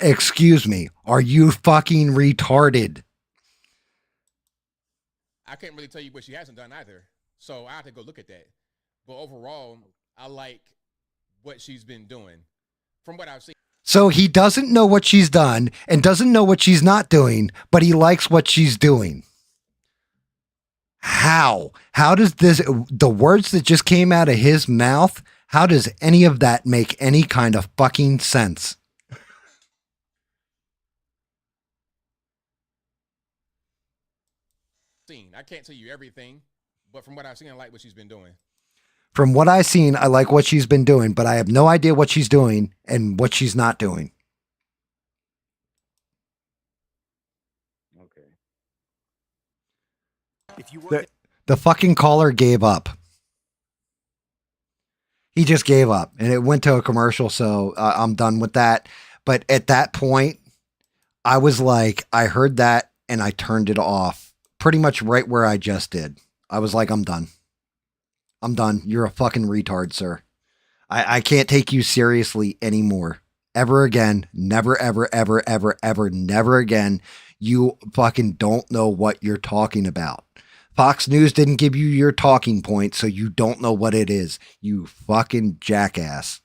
excuse me. Are you fucking retarded? I can't really tell you what she hasn't done either. So I have to go look at that. But overall, I like what she's been doing from what I've seen. So he doesn't know what she's done and doesn't know what she's not doing, but he likes what she's doing. How? How does this, the words that just came out of his mouth, how does any of that make any kind of fucking sense? I can't tell you everything, but from what I've seen, I like what she's been doing. From what I've seen, I like what she's been doing, but I have no idea what she's doing and what she's not doing. Okay. If you were The fucking caller gave up. He just gave up and it went to a commercial. So I'm done with that. But at that point, I was like, I heard that and I turned it off pretty much right where I just did. I was like, I'm done. I'm done. You're a fucking retard, sir. I can't take you seriously anymore. Ever again. Never, ever, ever, ever, ever, never again. You fucking don't know what you're talking about. Fox News didn't give you your talking point, so you don't know what it is. You fucking jackass.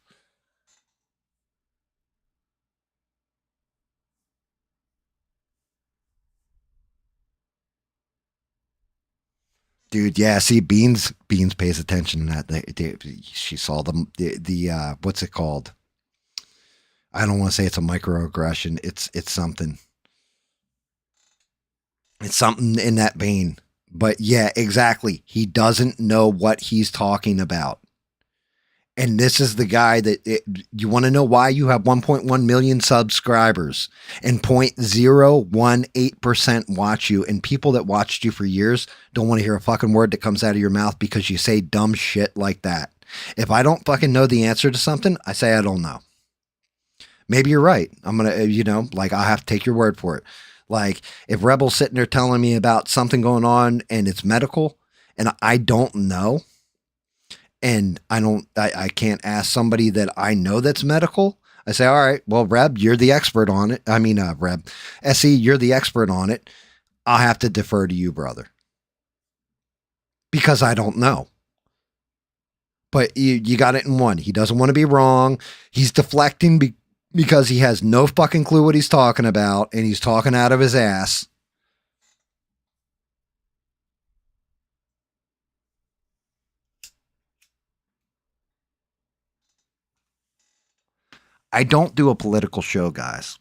Dude, yeah, see, Beans pays attention to that. She saw the what's it called? I don't want to say it's a microaggression. It's something. It's something in that vein. But yeah, exactly. He doesn't know what he's talking about. And this is the guy that you want to know why you have 1.1 million subscribers and 0.018% watch you, and people that watched you for years don't want to hear a fucking word that comes out of your mouth because you say dumb shit like that. If I don't fucking know the answer to something, I say I don't know. Maybe you're right. I'm going to, like I have to take your word for it. Like if Rebel's sitting there telling me about something going on and it's medical and I don't know, and I can't ask somebody that I know that's medical. I say, all right, well, Reb, you're the expert on it. I mean, Reb, SE, you're the expert on it. I'll have to defer to you, brother. Because I don't know. But you got it in one. He doesn't want to be wrong. He's deflecting because he has no fucking clue what he's talking about. And he's talking out of his ass. I don't do a political show, guys,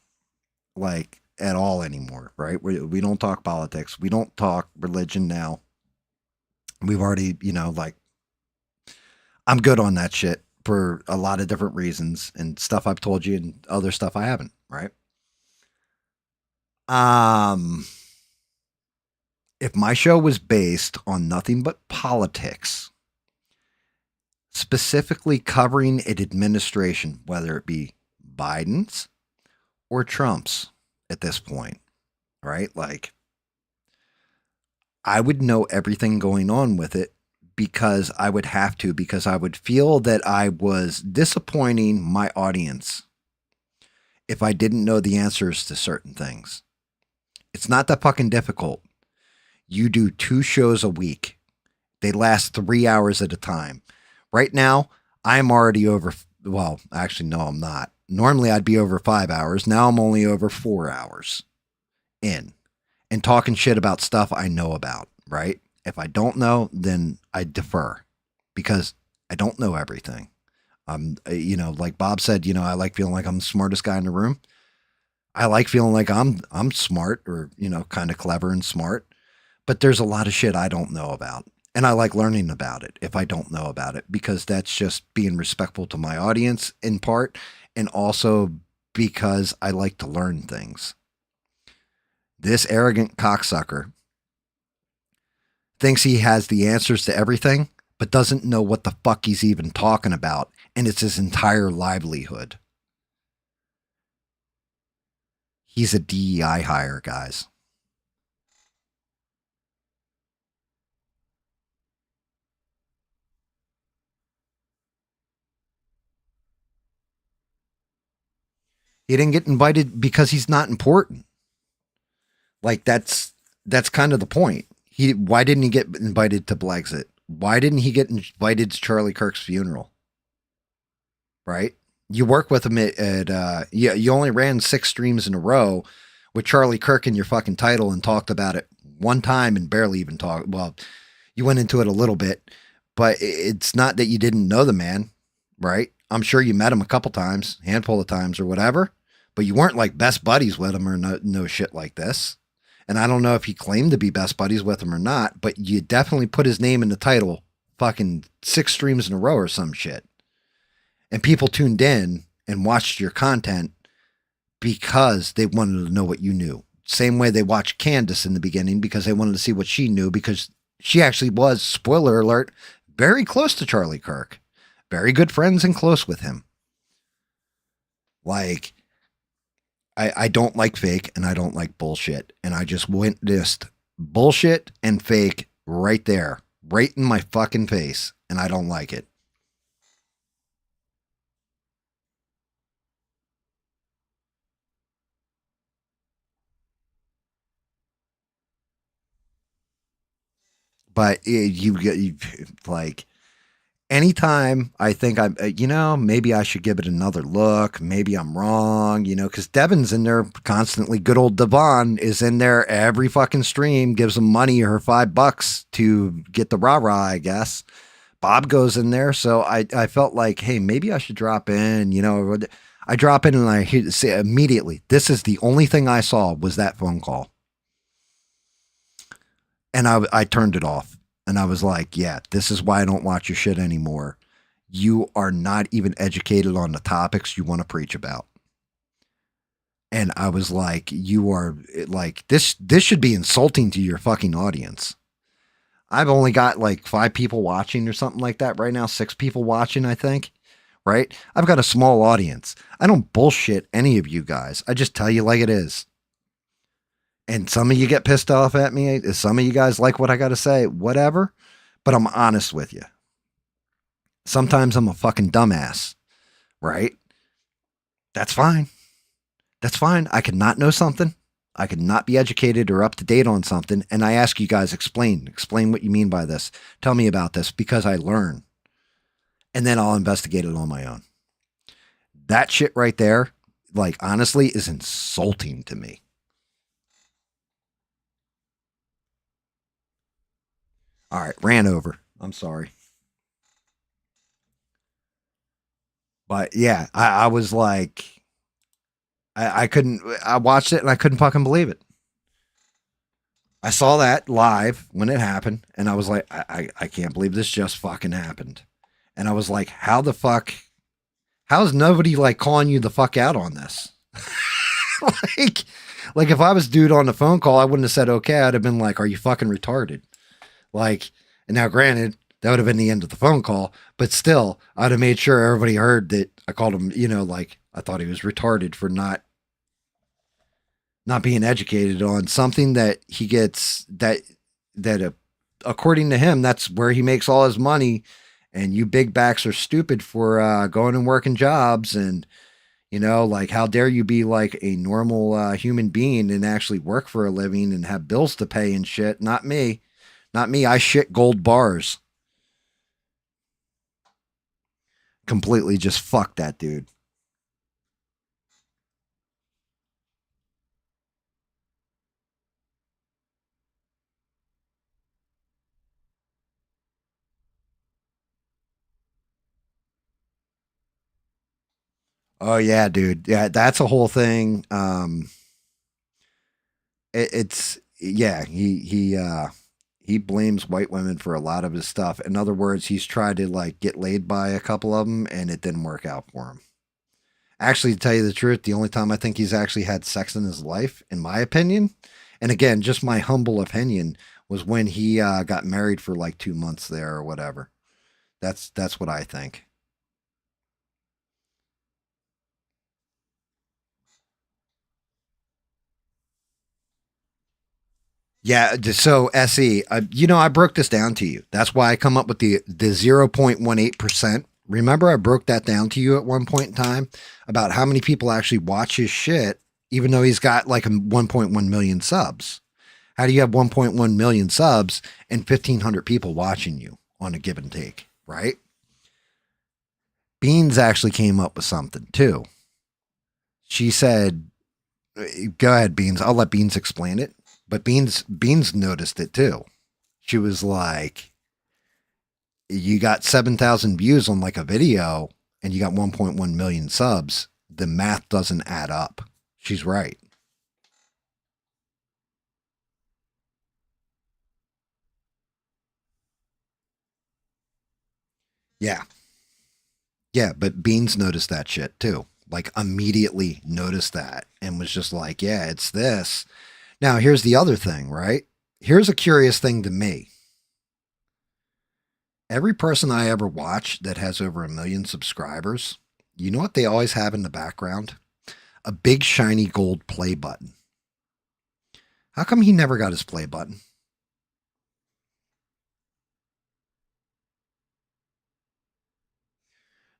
like at all anymore, right? We don't talk politics. We don't talk religion now. We've already, like, I'm good on that shit for a lot of different reasons and stuff I've told you and other stuff I haven't, right? If my show was based on nothing but politics, specifically covering an administration, whether it be Biden's or Trump's at this point, right? Like, I would know everything going on with it because I would have to, because I would feel that I was disappointing my audience if I didn't know the answers to certain things. It's not that fucking difficult. You do 2 shows a week. They last 3 hours at a time. Right now, I'm already over. Well, actually, no, I'm not. Normally I'd be over 5 hours. Now I'm only over 4 hours in and talking shit about stuff I know about, right? If I don't know, then I defer because I don't know everything. Like Bob said, I like feeling like I'm the smartest guy in the room. I like feeling like I'm smart or, kind of clever and smart, but there's a lot of shit I don't know about. And I like learning about it if I don't know about it, because that's just being respectful to my audience in part. And also because I like to learn things. This arrogant cocksucker thinks he has the answers to everything, but doesn't know what the fuck he's even talking about. And it's his entire livelihood. He's a DEI hire, guys. He didn't get invited because he's not important. Like that's kind of the point. Why didn't he get invited to Blexit? Why didn't he get invited to Charlie Kirk's funeral? Right? You work with him you only ran 6 streams in a row with Charlie Kirk in your fucking title and talked about it one time and barely even talked. Well, you went into it a little bit, but it's not that you didn't know the man, right? I'm sure you met him a couple times, handful of times or whatever, but you weren't like best buddies with him or no shit like this. And I don't know if he claimed to be best buddies with him or not, but you definitely put his name in the title fucking 6 streams in a row or some shit. And people tuned in and watched your content because they wanted to know what you knew. Same way they watched Candace in the beginning because they wanted to see what she knew, because she actually was, spoiler alert, very close to Charlie Kirk. Very good friends and close with him. Like, I don't like fake and I don't like bullshit. And I just witnessed bullshit and fake right there, right in my fucking face. And I don't like it. But you like, anytime I think I'm, maybe I should give it another look. Maybe I'm wrong, because Devin's in there constantly. Good old Devon is in there every fucking stream, gives him money or $5 to get the rah-rah, I guess. Bob goes in there. So I felt like, hey, maybe I should drop in, I drop in and I say immediately, this is the only thing I saw was that phone call. And I turned it off. And I was like, yeah, this is why I don't watch your shit anymore. You are not even educated on the topics you want to preach about. And I was like, you are like, this should be insulting to your fucking audience. I've only got like 5 people watching or something like that right now. 6 people watching, I think. Right? I've got a small audience. I don't bullshit any of you guys. I just tell you like it is. And some of you get pissed off at me. Some of you guys like what I got to say, whatever. But I'm honest with you. Sometimes I'm a fucking dumbass, right? That's fine. That's fine. I could not know something. I could not be educated or up to date on something. And I ask you guys, explain what you mean by this. Tell me about this, because I learn. And then I'll investigate it on my own. That shit right there, like, honestly, is insulting to me. All right, ran over. I'm sorry. But yeah, I was like, I watched it and I couldn't fucking believe it. I saw that live when it happened and I was like, I can't believe this just fucking happened. And I was like, how's nobody like calling you the fuck out on this? like if I was dude on the phone call, I wouldn't have said, okay. I'd have been like, are you fucking retarded? Like, and now granted, that would have been the end of the phone call, but still, I'd have made sure everybody heard that I called him, like I thought he was retarded for not being educated on something that he gets that according to him, that's where he makes all his money. And you big backs are stupid for going and working jobs. And, like, how dare you be like a normal human being and actually work for a living and have bills to pay and shit. Not me. Not me. I shit gold bars. Completely just fuck that dude. Oh yeah, dude. Yeah, that's a whole thing. It's yeah. He blames white women for a lot of his stuff. In other words, he's tried to like get laid by a couple of them, and it didn't work out for him. Actually, to tell you the truth, the only time I think he's actually had sex in his life, in my opinion, and again, just my humble opinion, was when he got married for like 2 months there or whatever. That's what I think. Yeah, so SE, I broke this down to you. That's why I come up with the 0.18%. Remember, I broke that down to you at one point in time about how many people actually watch his shit, even though he's got like 1.1 million subs. How do you have 1.1 million subs and 1,500 people watching you on a give and take, right? Beans actually came up with something too. She said, go ahead, Beans. I'll let Beans explain it. But Beans noticed it too. She was like, you got 7,000 views on like a video and you got 1.1 million subs. The math doesn't add up. She's right. Yeah. Yeah, but Beans noticed that shit too. Like immediately noticed that and was just like, yeah, it's this. Now, here's the other thing, right? Here's a curious thing to me. Every person I ever watch that has over 1 million subscribers, you know what they always have in the background? A big shiny gold play button. How come he never got his play button?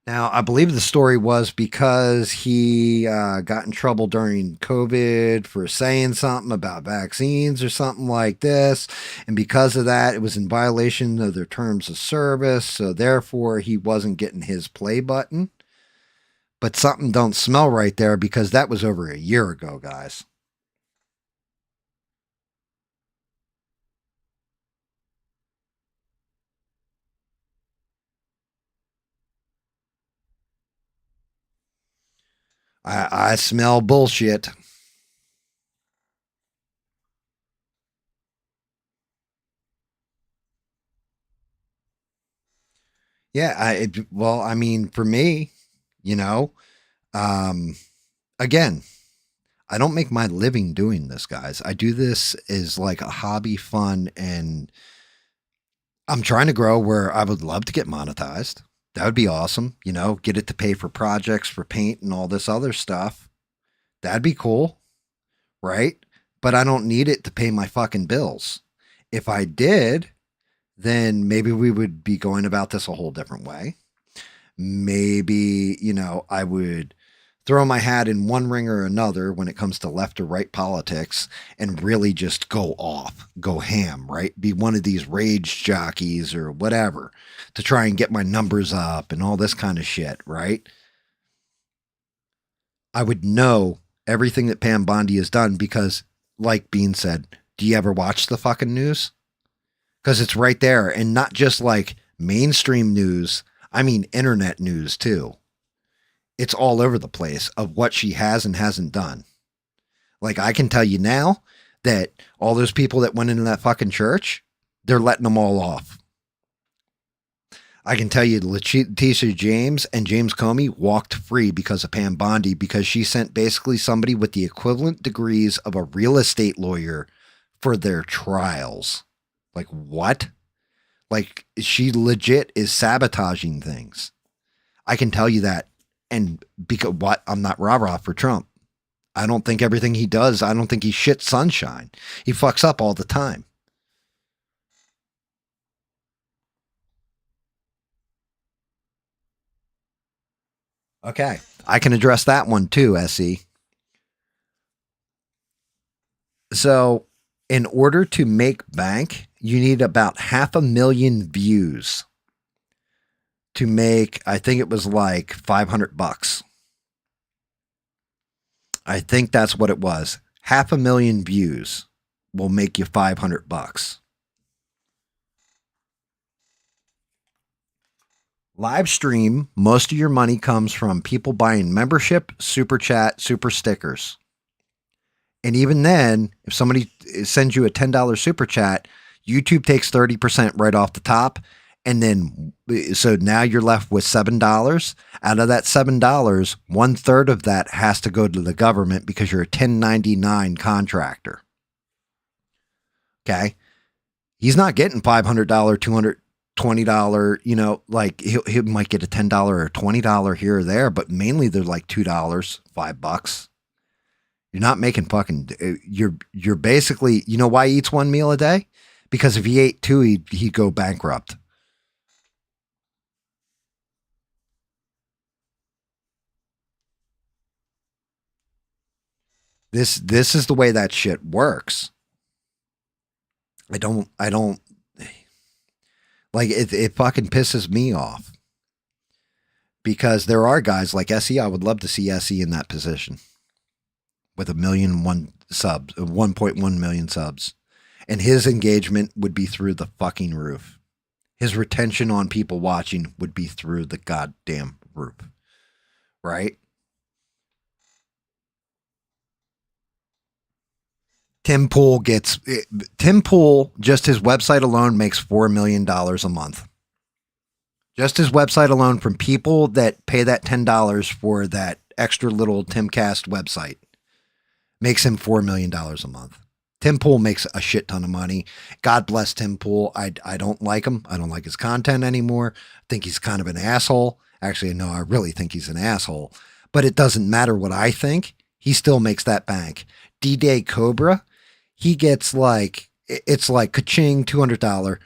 Now, I believe the story was because he got in trouble during COVID for saying something about vaccines or something like this. And because of that, it was in violation of their terms of service. So therefore, he wasn't getting his play button. But something don't smell right there because that was over a year ago, guys. I smell bullshit. Yeah, well, I mean, for me, you know, um, again, I don't make my living doing this, guys. I do this as like a hobby, fun, and I'm trying to grow where I would love to get monetized. That would be awesome. Get it to pay for projects, for paint, and all this other stuff. That'd be cool, right? But I don't need it to pay my fucking bills. If I did, then maybe we would be going about this a whole different way. Maybe, I would throw my hat in one ring or another when it comes to left or right politics and really just go off, go ham, right? Be one of these rage jockeys or whatever to try and get my numbers up and all this kind of shit, right? I would know everything that Pam Bondi has done because, like Bean said, do you ever watch the fucking news? Because it's right there, and not just like mainstream news. I mean, internet news too. It's all over the place of what she has and hasn't done. Like, I can tell you now that all those people that went into that fucking church, they're letting them all off. I can tell you Letitia James and James Comey walked free because of Pam Bondi because she sent basically somebody with the equivalent degrees of a real estate lawyer for their trials. Like, what? Like, she legit is sabotaging things. I can tell you that. And because what? I'm not rah-rah for Trump. I don't think everything he does, I don't think he shits sunshine. He fucks up all the time. Okay. I can address that one too, SE. So, in order to make bank, you need about 500,000 views to make, I think it was like $500. I think that's what it was. 500,000 views will make you $500. Live stream, most of your money comes from people buying membership, super chat, super stickers. And even then, if somebody sends you a $10 super chat, YouTube takes 30% right off the top. And then, so now you're left with $7. Out of that $7, 1/3 of that has to go to the government because you're a 1099 contractor. Okay. He's not getting $500, $220, you know, like he might get a $10 or $20 here or there, but mainly they're like $2, $5. You're not making fucking, you're basically, you know why he eats one meal a day? Because if he ate two, he'd go bankrupt. This is the way that shit works. I don't like it. It fucking pisses me off because there are guys like SE. I would love to see SE in that position with 1,000,001 subs, 1.1 million subs, and his engagement would be through the fucking roof. His retention on people watching would be through the goddamn roof, right? Tim Pool, just his website alone makes $4 million a month. Just his website alone from people that pay that $10 for that extra little Timcast website makes him $4 million a month. Tim Pool makes a shit ton of money. God bless Tim Pool. I don't like him. I don't like his content anymore. I think he's kind of an asshole. Actually, no, I really think he's an asshole. But it doesn't matter what I think. He still makes that bank. D-Day Cobra, he gets like, it's like ka-ching, $200,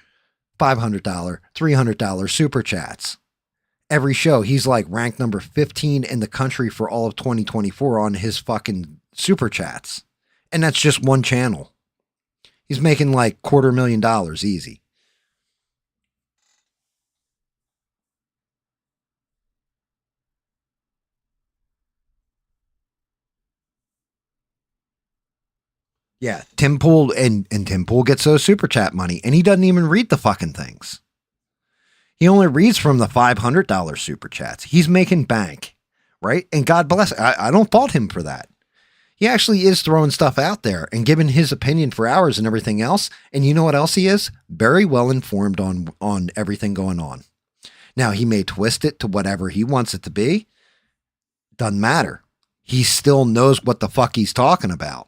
$500, $300 super chats. Every show, he's like ranked number 15 in the country for all of 2024 on his fucking super chats. And that's just one channel. He's making like $250,000 easy. Yeah, Tim Pool and Tim Pool gets those super chat money, and he doesn't even read the fucking things. He only reads from the $500 super chats. He's making bank, right? And God bless. I don't fault him for that. He actually is throwing stuff out there and giving his opinion for hours and everything else. And you know what else he is? Very well informed on everything going on. Now, he may twist it to whatever he wants it to be. Doesn't matter. He still knows what the fuck he's talking about.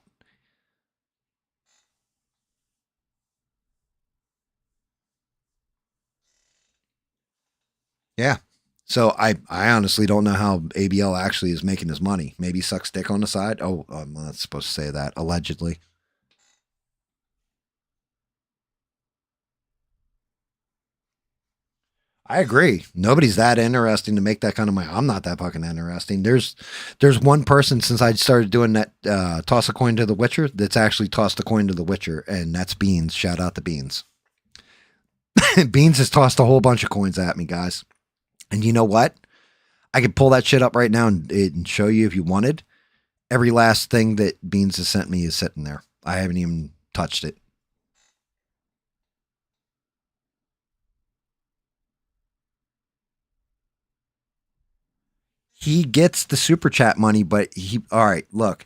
Yeah. So I honestly don't know how ABL actually is making his money. Maybe sucks dick on the side. Oh, I'm not supposed to say that. Allegedly. I agree. Nobody's that interesting to make that kind of money. I'm not that fucking interesting. There's one person since I started doing that toss a coin to the Witcher that's actually tossed a coin to the Witcher, and that's Beans. Shout out to Beans. Beans has tossed a whole bunch of coins at me, guys. And you know what? I could pull that shit up right now and show you if you wanted. Every last thing that Beans has sent me is sitting there. I haven't even touched it. He gets the super chat money, but all right, look.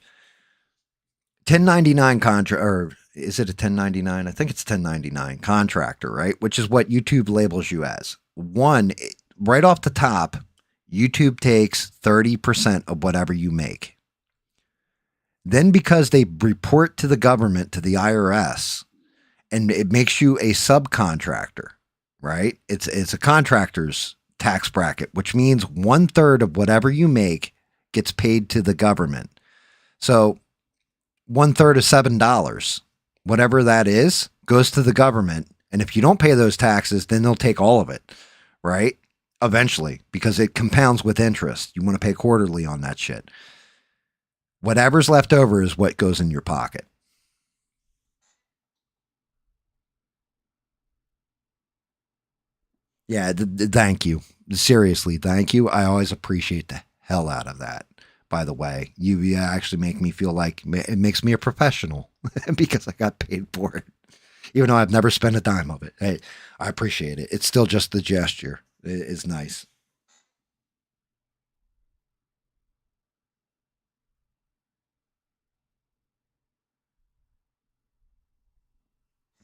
1099 contract, or is it a 1099? I think it's 1099 contractor, right? Which is what YouTube labels you as. One, right off the top, YouTube takes 30% of whatever you make. Then because they report to the government, to the IRS, and it makes you a subcontractor, right? It's a contractor's tax bracket, which means 1/3 of whatever you make gets paid to the government. So 1/3 of $7, whatever that is, goes to the government. And if you don't pay those taxes, then they'll take all of it, right? Eventually, because it compounds with interest. You want to pay quarterly on that shit. Whatever's left over is what goes in your pocket. Yeah, thank you. Seriously, thank you. I always appreciate the hell out of that. By the way, you actually make me feel like it makes me a professional because I got paid for it. Even though I've never spent a dime of it. Hey, I appreciate it. It's still just the gesture. is nice.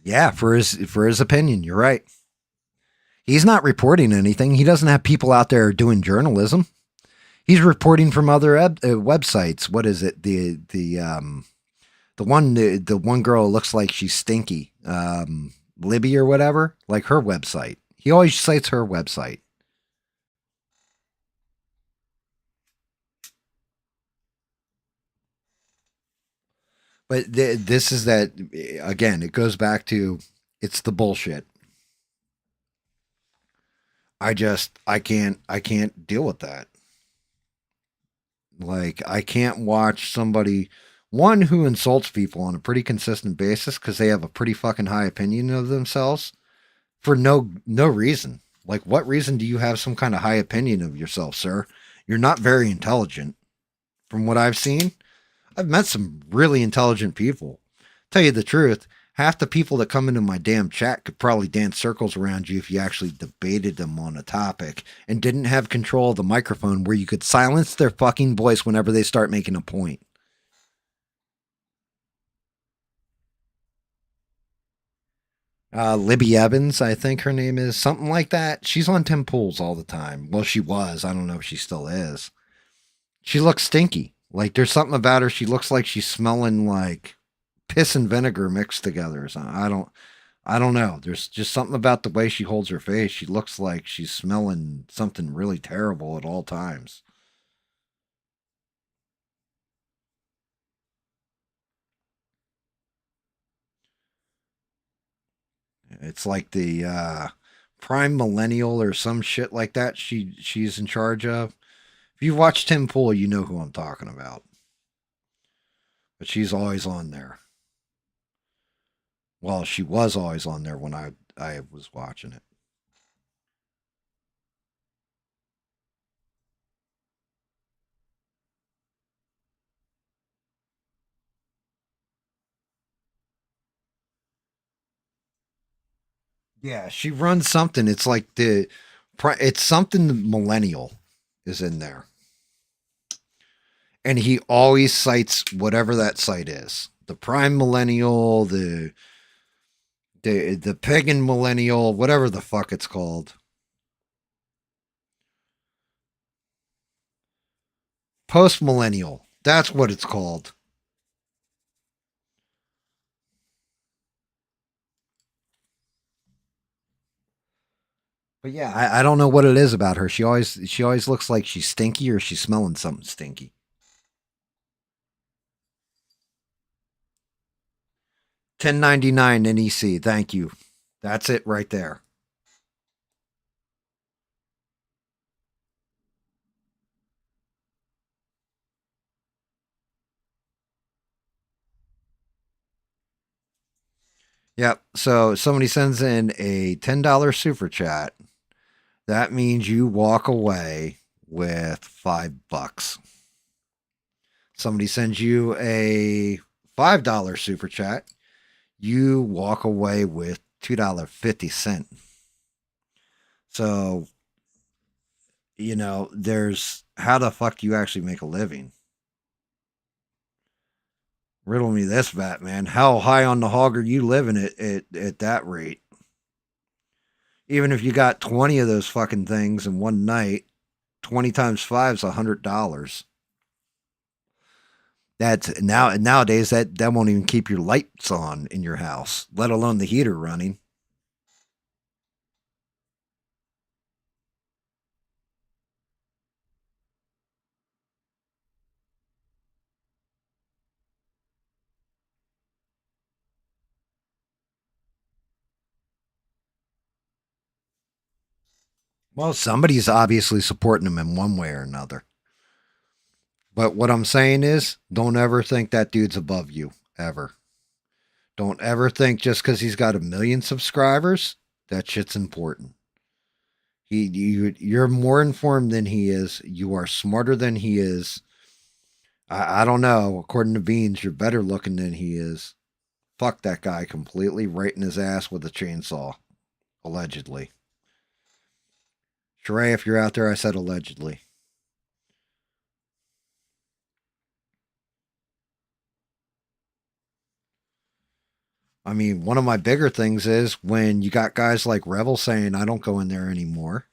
Yeah, for his opinion, you're right. He's not reporting anything. He doesn't have people out there doing journalism. He's reporting from other websites. What is it? The one girl looks like she's stinky. Libby or whatever, like her website. He always cites her website. But this is that again. It goes back to it's the bullshit. I can't deal with that. Like I can't watch somebody one who insults people on a pretty consistent basis because they have a pretty fucking high opinion of themselves for no reason. Like what reason do you have some kind of high opinion of yourself, sir? You're not very intelligent. From what I've seen, I've met some really intelligent people. Tell you the truth, half the people that come into my damn chat could probably dance circles around you if you actually debated them on a topic and didn't have control of the microphone where you could silence their fucking voice whenever they start making a point. Libby Evans, I think her name is, something like that. She's on Tim Pool's all the time. Well, she was. I don't know if she still is. She looks stinky. Like there's something about her. She looks like she's smelling like piss and vinegar mixed together or something. I don't know. There's just something about the way she holds her face. She looks like she's smelling something really terrible at all times. It's like the prime millennial or some shit like that she's in charge of. If you watch Tim Pool, you know who I'm talking about. But she's always on there. Well, she was always on there when I was watching it. Yeah, she runs something. It's like it's something millennial is in there. And he always cites whatever that site is. The prime millennial, the pagan millennial, whatever the fuck it's called. Post millennial. That's what it's called. But yeah, I don't know what it is about her. She always looks like she's stinky or she's smelling something stinky. $10.99 NEC. Thank you. That's it right there. Yep. So somebody sends in a $10 super chat. That means you walk away with $5. Somebody sends you a $5 super chat. You walk away with $2.50. So, there's how the fuck do you actually make a living? Riddle me this, Batman. How high on the hog are you living at that rate? Even if you got 20 of those fucking things in one night, 20 times 5 is $100. That's nowadays that won't even keep your lights on in your house, let alone the heater running. Well, somebody's obviously supporting him in one way or another. But what I'm saying is, don't ever think that dude's above you, ever. Don't ever think just because he's got 1 million subscribers, that shit's important. You're more informed than he is. You are smarter than he is. I don't know. According to Beans, you're better looking than he is. Fuck that guy completely, right in his ass with a chainsaw. Allegedly. Sheree, if you're out there, I said allegedly. I mean, one of my bigger things is when you got guys like Rebel saying, I don't go in there anymore.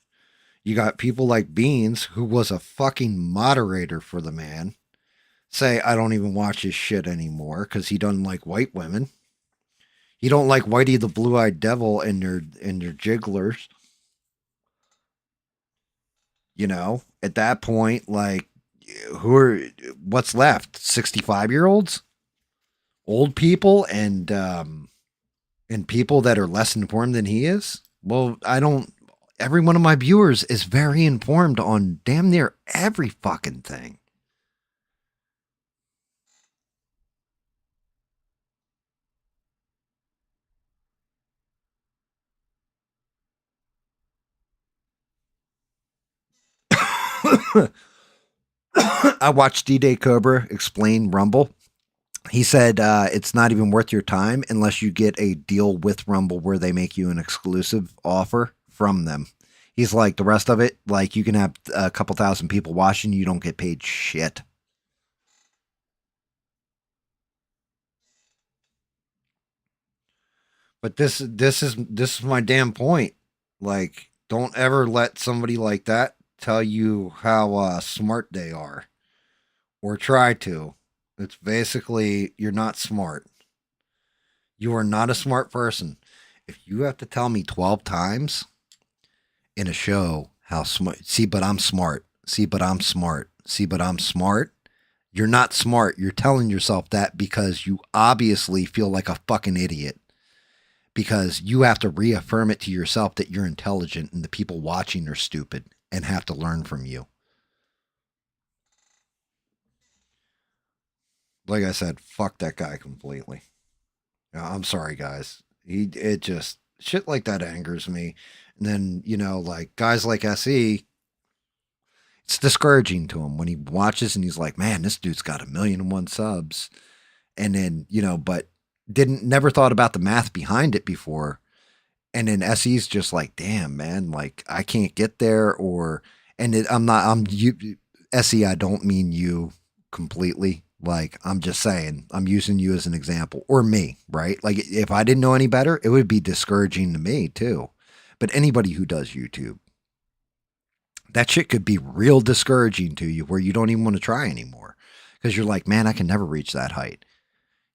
You got people like Beans, who was a fucking moderator for the man, say, I don't even watch his shit anymore because he doesn't like white women. He don't like Whitey the Blue-Eyed Devil and their jigglers. You know, at that point, like, what's left? 65-year-olds? Old people and people that are less informed than he is? Well, every one of my viewers is very informed on damn near every fucking thing. I watched D-Day Cobra explain Rumble. He said it's not even worth your time unless you get a deal with Rumble where they make you an exclusive offer from them. He's like, the rest of it, like, you can have a couple thousand people watching, you don't get paid shit. But this is my damn point. Like, don't ever let somebody like that tell you how smart they are, or try to. It's basically, you're not smart. You are not a smart person. If you have to tell me 12 times in a show how smart, see, but I'm smart. See, but I'm smart. See, but I'm smart. You're not smart. You're telling yourself that because you obviously feel like a fucking idiot. Because you have to reaffirm it to yourself that you're intelligent and the people watching are stupid and have to learn from you. Like I said, fuck that guy completely. I'm sorry, guys. It just, shit like that angers me. And then, you know, like guys like SE, it's discouraging to him when he watches and he's like, man, this dude's got 1,000,001 subs. And then, you know, but never thought about the math behind it before. And then SE's just like, damn, man, like I can't get there. SE, I don't mean you completely. Like, I'm just saying, I'm using you as an example, or me, right? Like, if I didn't know any better, it would be discouraging to me too. But anybody who does YouTube, that shit could be real discouraging to you where you don't even want to try anymore because you're like, man, I can never reach that height.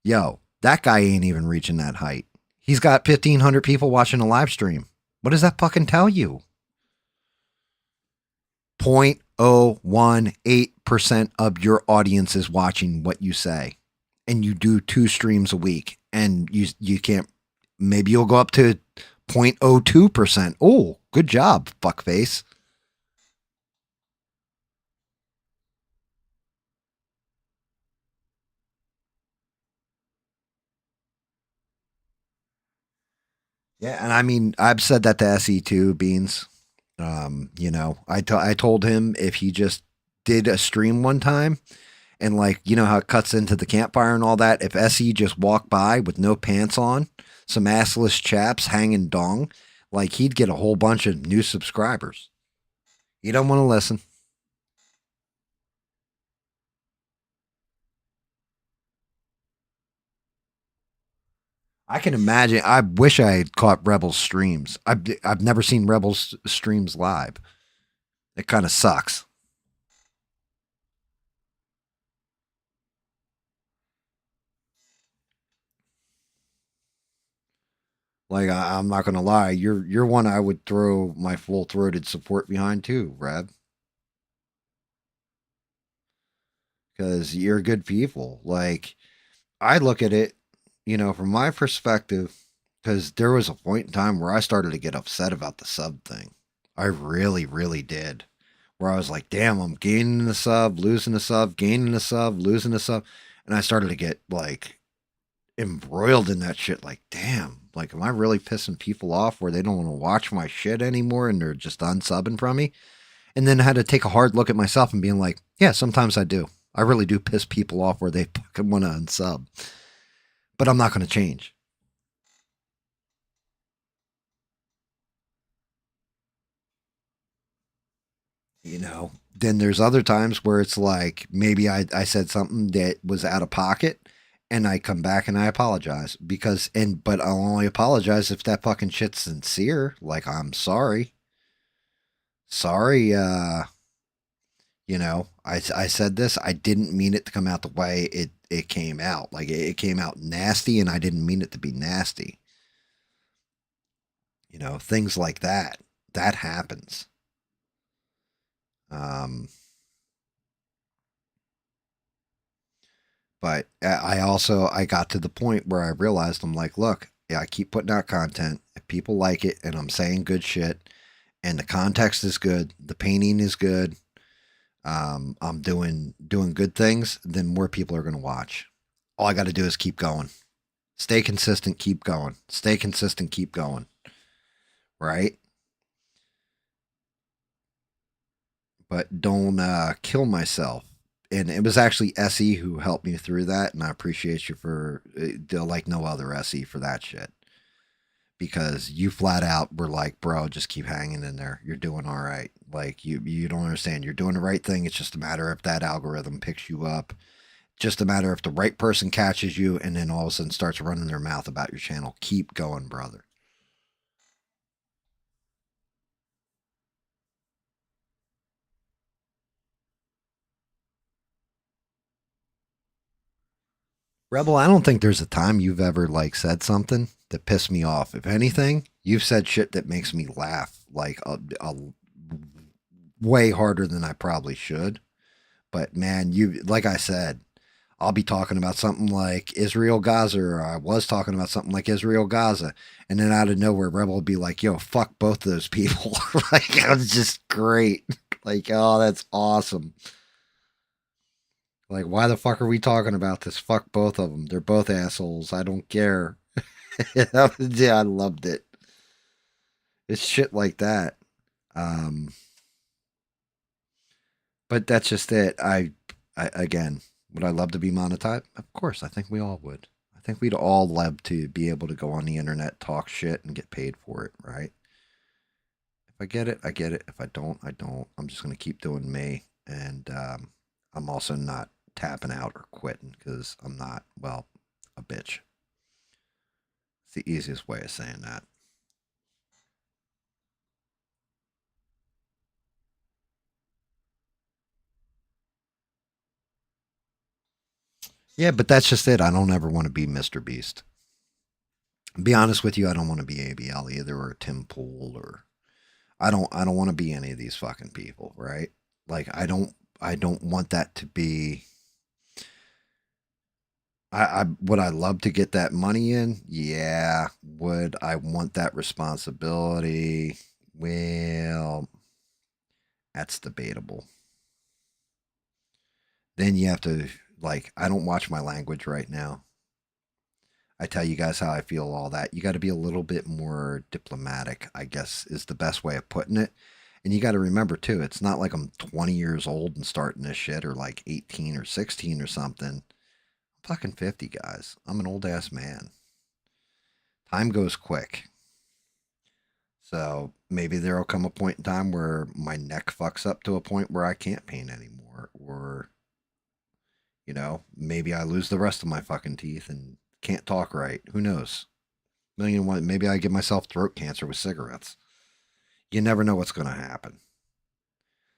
Yo, that guy ain't even reaching that height. He's got 1,500 people watching a live stream. What does that fucking tell you? 0.018% of your audience is watching what you say. And you do 2 streams a week. And you can't, maybe you'll go up to 0.02%. Oh, good job, fuckface. Yeah, and I mean, I've said that to SE too, Beans. You know, I told him if he just did a stream one time and, like, you know how it cuts into the campfire and all that, if SE just walked by with no pants on, some assless chaps hanging dong, like, he'd get a whole bunch of new subscribers. You don't want to listen. I can imagine. I wish I had caught Rebel's streams. I've never seen Rebel's streams live. It kind of sucks. Like, I'm not gonna lie, you're one I would throw my full-throated support behind too, Reb. Because you're good people. Like, I look at it, you know, from my perspective, because there was a point in time where I started to get upset about the sub thing. I really, really did. Where I was like, damn, I'm gaining a sub, losing a sub, gaining a sub, losing a sub. And I started to get, like, embroiled in that shit. Like, damn, like, am I really pissing people off where they don't want to watch my shit anymore and they're just unsubbing from me? And then I had to take a hard look at myself and being like, yeah, sometimes I do. I really do piss people off where they fucking want to unsub. But I'm not going to change. You know, then there's other times where it's like maybe I said something that was out of pocket and I come back and I apologize but I'll only apologize if that fucking shit's sincere. Like, I'm sorry. Sorry, you know, I said this. I didn't mean it to come out the way it came out. Like, it came out nasty and I didn't mean it to be nasty. You know, things like that. That happens. But I got to the point where I realized I'm like, look, yeah, I keep putting out content. If people like it and I'm saying good shit and the context is good, the painting is good, I'm doing good things, then more people are going to watch. All I got to do is keep going. Stay consistent, keep going. Stay consistent, keep going. Right? But don't kill myself. And it was actually SE who helped me through that, and I appreciate you for like no other SE for that shit. Because you flat out were like, bro, just keep hanging in there. You're doing all right. Like, you don't understand. You're doing the right thing. It's just a matter if that algorithm picks you up. Just a matter if the right person catches you and then all of a sudden starts running their mouth about your channel. Keep going, brother. Rebel, I don't think there's a time you've ever like said something that pissed me off. If anything, you've said shit that makes me laugh like a way harder than I probably should. But man, like I said, I'll be talking about something like Israel Gaza, or I was talking about something like Israel Gaza, and then out of nowhere, Rebel would be like, "Yo, fuck both of those people." Like, it was just great. Like, oh, that's awesome. Like, why the fuck are we talking about this? Fuck both of them. They're both assholes. I don't care. Yeah, I loved it. It's shit like that. But that's just it. I again, would I love to be monetized? Of course, I think we all would. I think we'd all love to be able to go on the internet, talk shit, and get paid for it, right? If I get it, I get it. If I don't, I don't. I'm just going to keep doing me. And I'm also not tapping out or quitting because I'm not, well, a bitch. It's the easiest way of saying that. Yeah, but that's just it. I don't ever want to be Mr. Beast. Be honest with you, I don't want to be ABL either, or Tim Pool, or I don't want to be any of these fucking people, right? Like, I don't want that to be. Would I love to get that money in? Yeah. Would I want that responsibility? Well, that's debatable. Then you have to, like, I don't watch my language right now. I tell you guys how I feel, all that. You got to be a little bit more diplomatic, I guess, is the best way of putting it. And you got to remember, too, it's not like I'm 20 years old and starting this shit, or like 18 or 16 or something. I'm fucking 50, guys. I'm an old ass man. Time goes quick. So maybe there'll come a point in time where my neck fucks up to a point where I can't paint anymore. Or, you know, maybe I lose the rest of my fucking teeth and can't talk right. Who knows? Maybe I give myself throat cancer with cigarettes. You never know what's going to happen.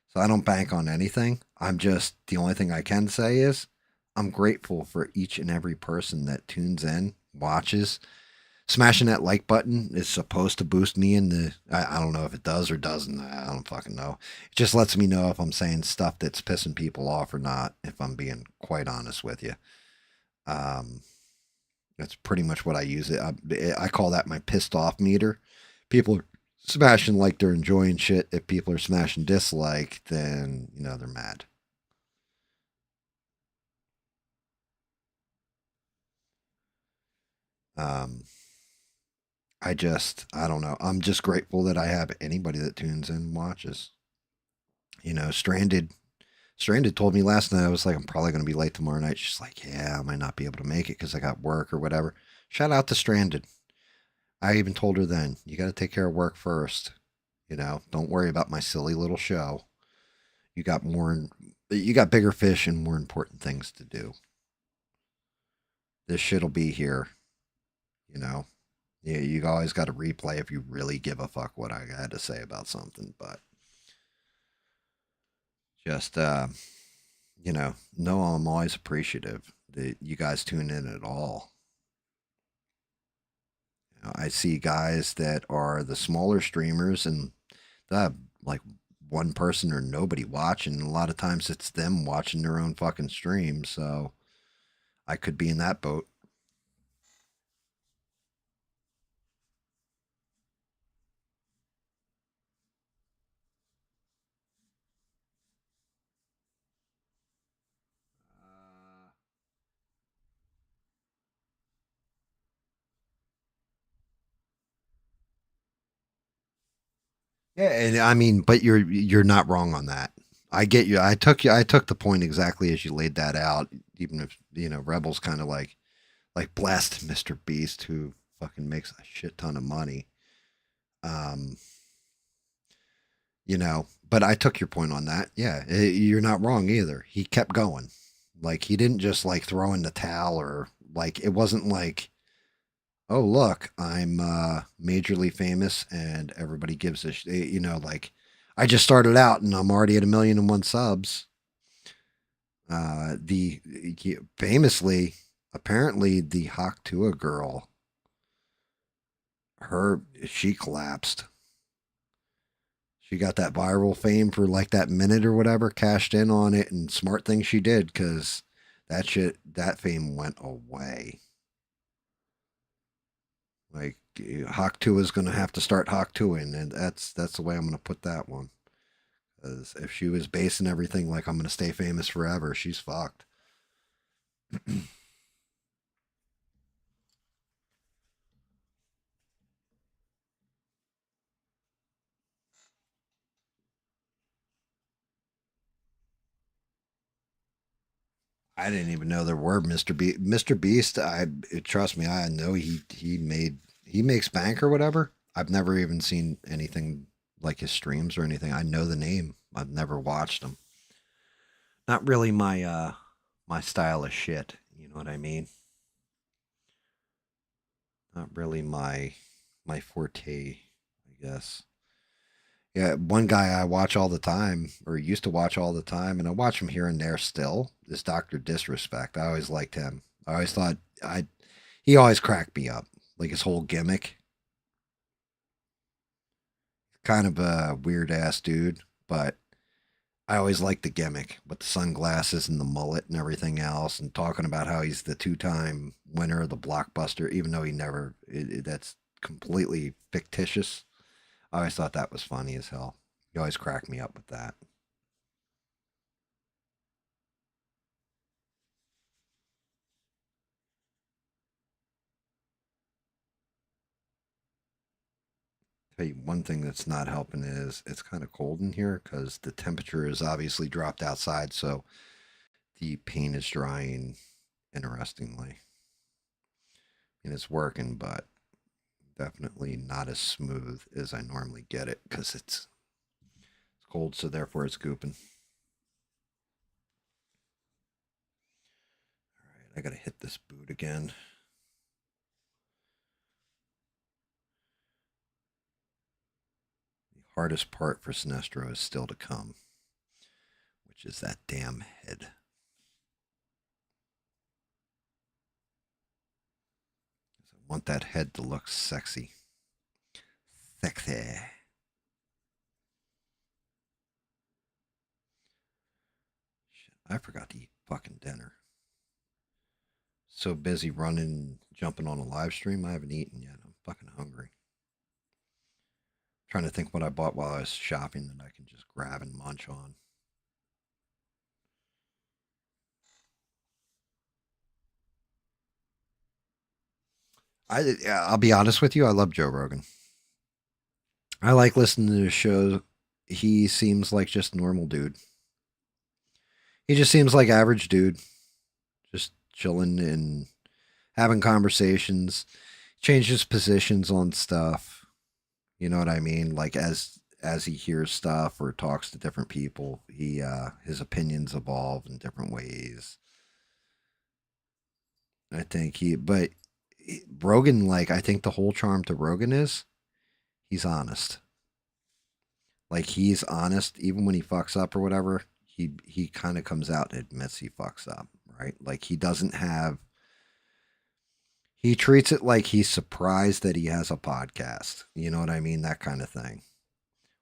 So I don't bank on anything. The only thing I can say is I'm grateful for each and every person that tunes in, watches. Smashing that like button is supposed to boost me in the. I don't know if it does or doesn't. I don't fucking know. It just lets me know if I'm saying stuff that's pissing people off or not, if I'm being quite honest with you. That's pretty much what I use it. I call that my pissed off meter. People are smashing like they're enjoying shit. If people are smashing dislike, then, you know, they're mad. I don't know. I'm just grateful that I have anybody that tunes in and watches. You know, Stranded told me last night, I was like, I'm probably going to be late tomorrow night. She's like, yeah, I might not be able to make it because I got work or whatever. Shout out to Stranded. I even told her then, you got to take care of work first. You know, don't worry about my silly little show. You got you got bigger fish and more important things to do. This shit'll be here, you know. Yeah, you always got to replay if you really give a fuck what I had to say about something, but just you know, no, I'm always appreciative that you guys tune in at all. You know, I see guys that are the smaller streamers and they have like one person or nobody watching. A lot of times it's them watching their own fucking stream, so I could be in that boat. Yeah, and I mean, but you're not wrong on that. I get you. I took the point exactly as you laid that out. Even if you know Rebels kind of like blast Mr. Beast, who fucking makes a shit ton of money. You know, but I took your point on that. Yeah, you're not wrong either. He kept going. Like he didn't just like throw in the towel or like it wasn't like, oh look, I'm majorly famous and everybody gives a you know, like I just started out and I'm already at 1,000,001 subs. Famously, apparently the Haktua girl, she collapsed. She got that viral fame for like that minute or whatever, cashed in on it, and smart thing she did because that fame went away. Like Hawk 2 is going to have to start Hawk 2ing, and that's the way I'm going to put that one. Because if she was basing everything like I'm going to stay famous forever, she's fucked. I didn't even know there were Mr. Beast. Mr. Beast, trust me, I know he makes bank or whatever. I've never even seen anything like his streams or anything. I know the name. I've never watched him. Not really my my style of shit. You know what I mean? Not really my forte, I guess. Yeah, one guy I watch all the time, or used to watch all the time, and I watch him here and there still, is Dr. Disrespect. I always liked him. I always thought he always cracked me up. Like his whole gimmick. Kind of a weird ass dude, but I always liked the gimmick with the sunglasses and the mullet and everything else, and talking about how he's the 2-time winner of the Blockbuster, even though he never, that's completely fictitious. I always thought that was funny as hell. He always cracked me up with that. Tell you one thing that's not helping is it's kind of cold in here because the temperature is obviously dropped outside, so the paint is drying interestingly. And it's working, but definitely not as smooth as I normally get it because it's cold, so therefore it's gooping. All right, I gotta hit this boot again. The hardest part for Sinestro is still to come, which is that damn head. I want that head to look sexy. Sexy. Shit, I forgot to eat fucking dinner. So busy running, jumping on a live stream, I haven't eaten yet. I'm fucking hungry. Trying to think what I bought while I was shopping that I can just grab and munch on. I'll be honest with you, I love Joe Rogan. I like listening to his show. He seems like just a normal dude. He just seems like average dude. Just chilling and having conversations. Changes positions on stuff. You know what I mean? Like as as he hears stuff or talks to different people, his opinions evolve in different ways. I think Rogan, like, I think the whole charm to Rogan is he's honest. Like, he's honest even when he fucks up or whatever. He kind of comes out and admits he fucks up, right? Like, he treats it like he's surprised that he has a podcast. You know what I mean? That kind of thing.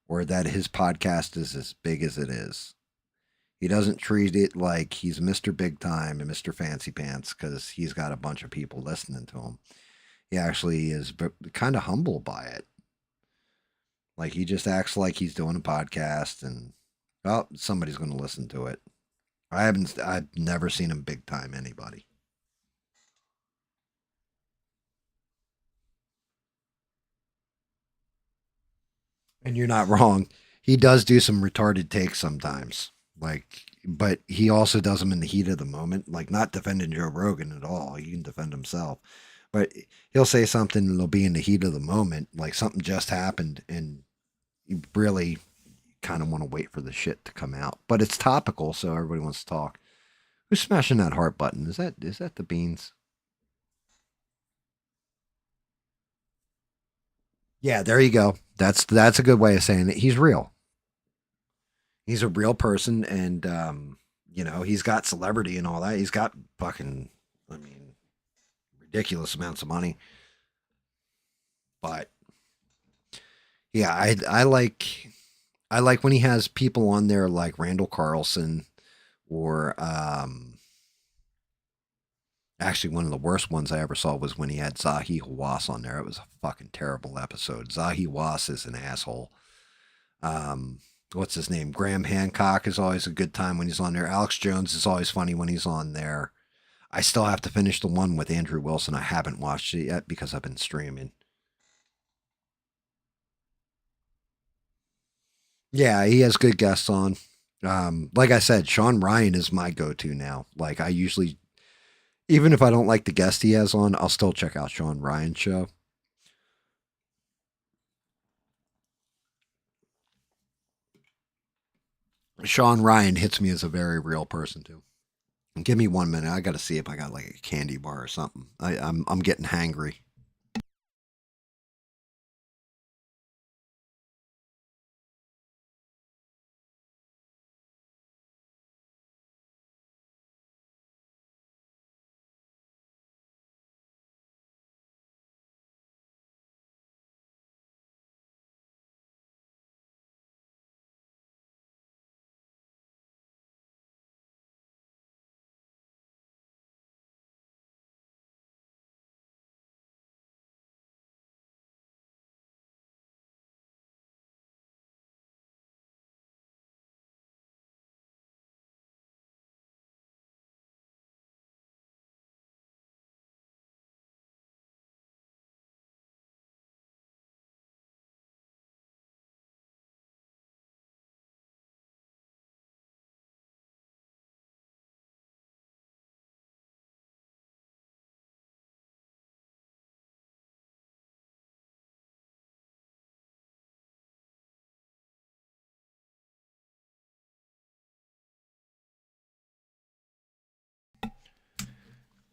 Or that his podcast is as big as it is. He doesn't treat it like he's Mr. Big Time and Mr. Fancy Pants because he's got a bunch of people listening to him. He actually is kind of humble by it. Like, he just acts like he's doing a podcast and, well, somebody's going to listen to it. I've never seen him big time anybody. And you're not wrong. He does do some retarded takes sometimes. Like, but he also does them in the heat of the moment. Like, not defending Joe Rogan at all. He can defend himself. But he'll say something and it'll be in the heat of the moment. Like, something just happened and you really kind of want to wait for the shit to come out. But it's topical, so everybody wants to talk. Who's smashing that heart button? Is that the Beans? Yeah, there you go. That's a good way of saying it. He's real. He's a real person, and he's got celebrity and all that. He's got fucking, ridiculous amounts of money. But yeah, I like when he has people on there like Randall Carlson, or actually, one of the worst ones I ever saw was when he had Zahi Hawass on there. It was a fucking terrible episode. Zahi Hawass is an asshole. What's his name? Graham Hancock is always a good time when he's on there. Alex Jones is always funny when he's on there. I still have to finish the one with Andrew Wilson. I haven't watched it yet because I've been streaming. Yeah, he has good guests on. Like I said, Sean Ryan is my go-to now. Like, I usually, even if I don't like the guest he has on, I'll still check out Sean Ryan's show. Sean Ryan hits me as a very real person too. Give me 1 minute. I got to see if I got like a candy bar or something. I'm getting hangry.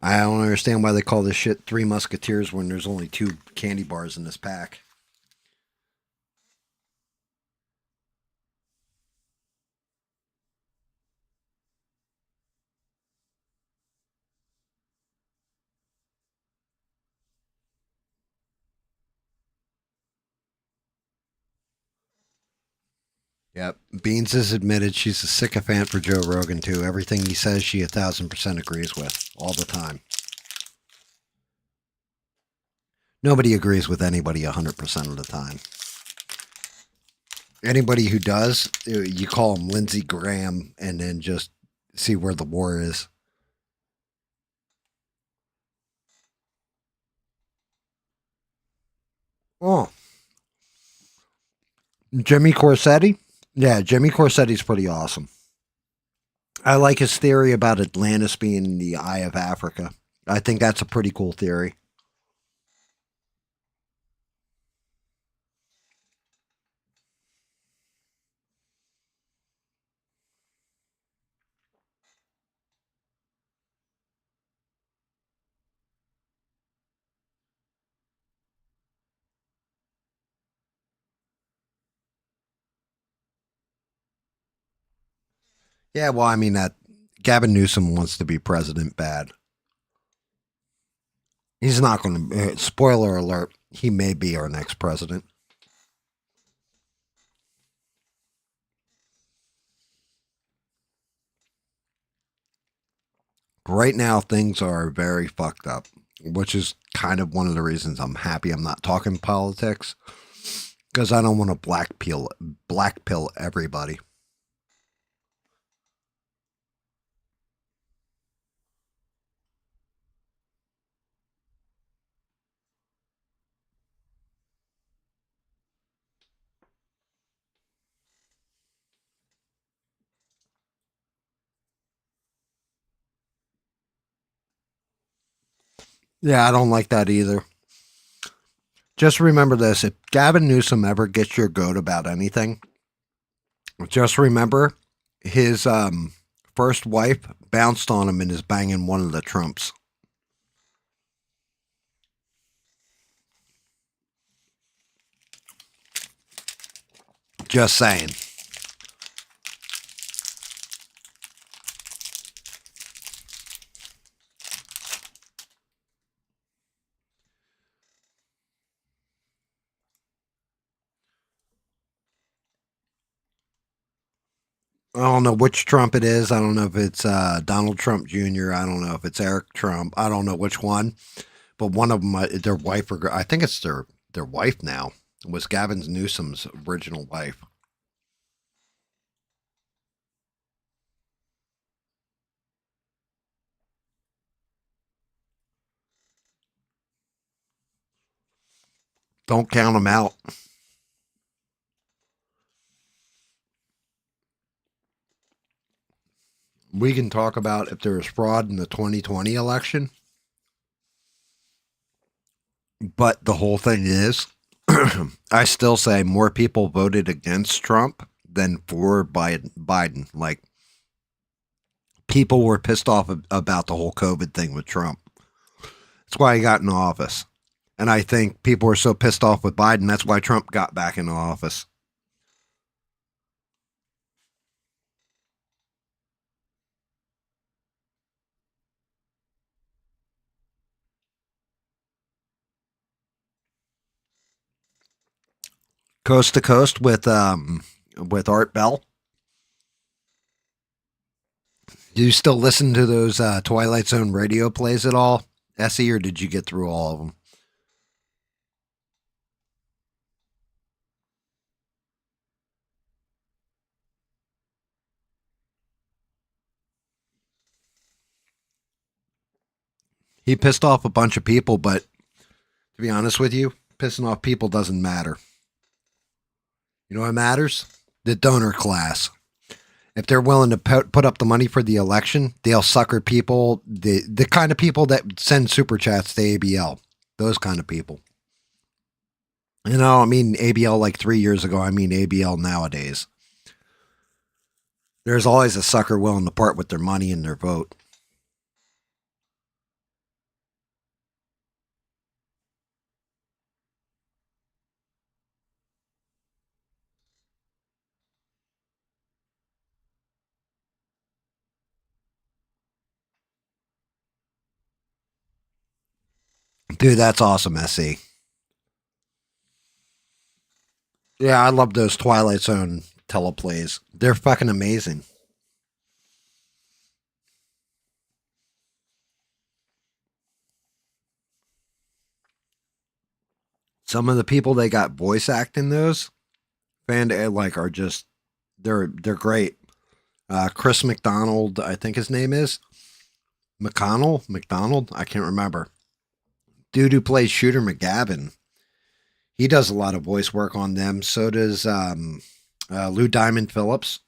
I don't understand why they call this shit Three Musketeers when there's only 2 candy bars in this pack. Yep. Beans has admitted she's a sycophant for Joe Rogan, too. Everything he says, she 1,000% agrees with all the time. Nobody agrees with anybody 100% of the time. Anybody who does, you call him Lindsey Graham and then just see where the war is. Oh. Jimmy Corsetti? Yeah, Jimmy Corsetti's pretty awesome. I like his theory about Atlantis being the eye of Africa. I think that's a pretty cool theory. Yeah, well, I mean that Gavin Newsom wants to be president bad. He's not going to. Spoiler alert: he may be our next president. Right now, things are very fucked up, which is kind of one of the reasons I'm happy I'm not talking politics, because I don't want to black pill everybody. Yeah, I don't like that either. Just remember this: if Gavin Newsom ever gets your goat about anything, just remember his first wife bounced on him and is banging one of the Trumps. Just saying. I don't know which Trump it is. I don't know if it's Donald Trump Jr. I don't know if it's Eric Trump. I don't know which one. But one of them, their wife, or I think it's their wife now, was Gavin Newsom's original wife. Don't count them out. We can talk about if there was fraud in the 2020 election. But the whole thing is, I still say more people voted against Trump than for Biden. Like, people were pissed off about the whole COVID thing with Trump. That's why he got in office. And I think people were so pissed off with Biden, that's why Trump got back into office. Coast to Coast with Art Bell. Do you still listen to those Twilight Zone radio plays at all, Essie, or did you get through all of them? He pissed off a bunch of people, but to be honest with you, pissing off people doesn't matter. You know what matters? The donor class. If they're willing to put up the money for the election, they'll sucker people, the kind of people that send super chats to ABL. Those kind of people. You know, I mean ABL like 3 years ago. I mean ABL nowadays. There's always a sucker willing to part with their money and their vote. Dude, that's awesome, SC. Yeah, I love those Twilight Zone teleplays. They're fucking amazing. Some of the people they got voice acting those are just they're great. Chris MacDonald, I think his name is McDonald. I can't remember. Dude who plays Shooter McGavin. He does a lot of voice work on them. So does Lou Diamond Phillips.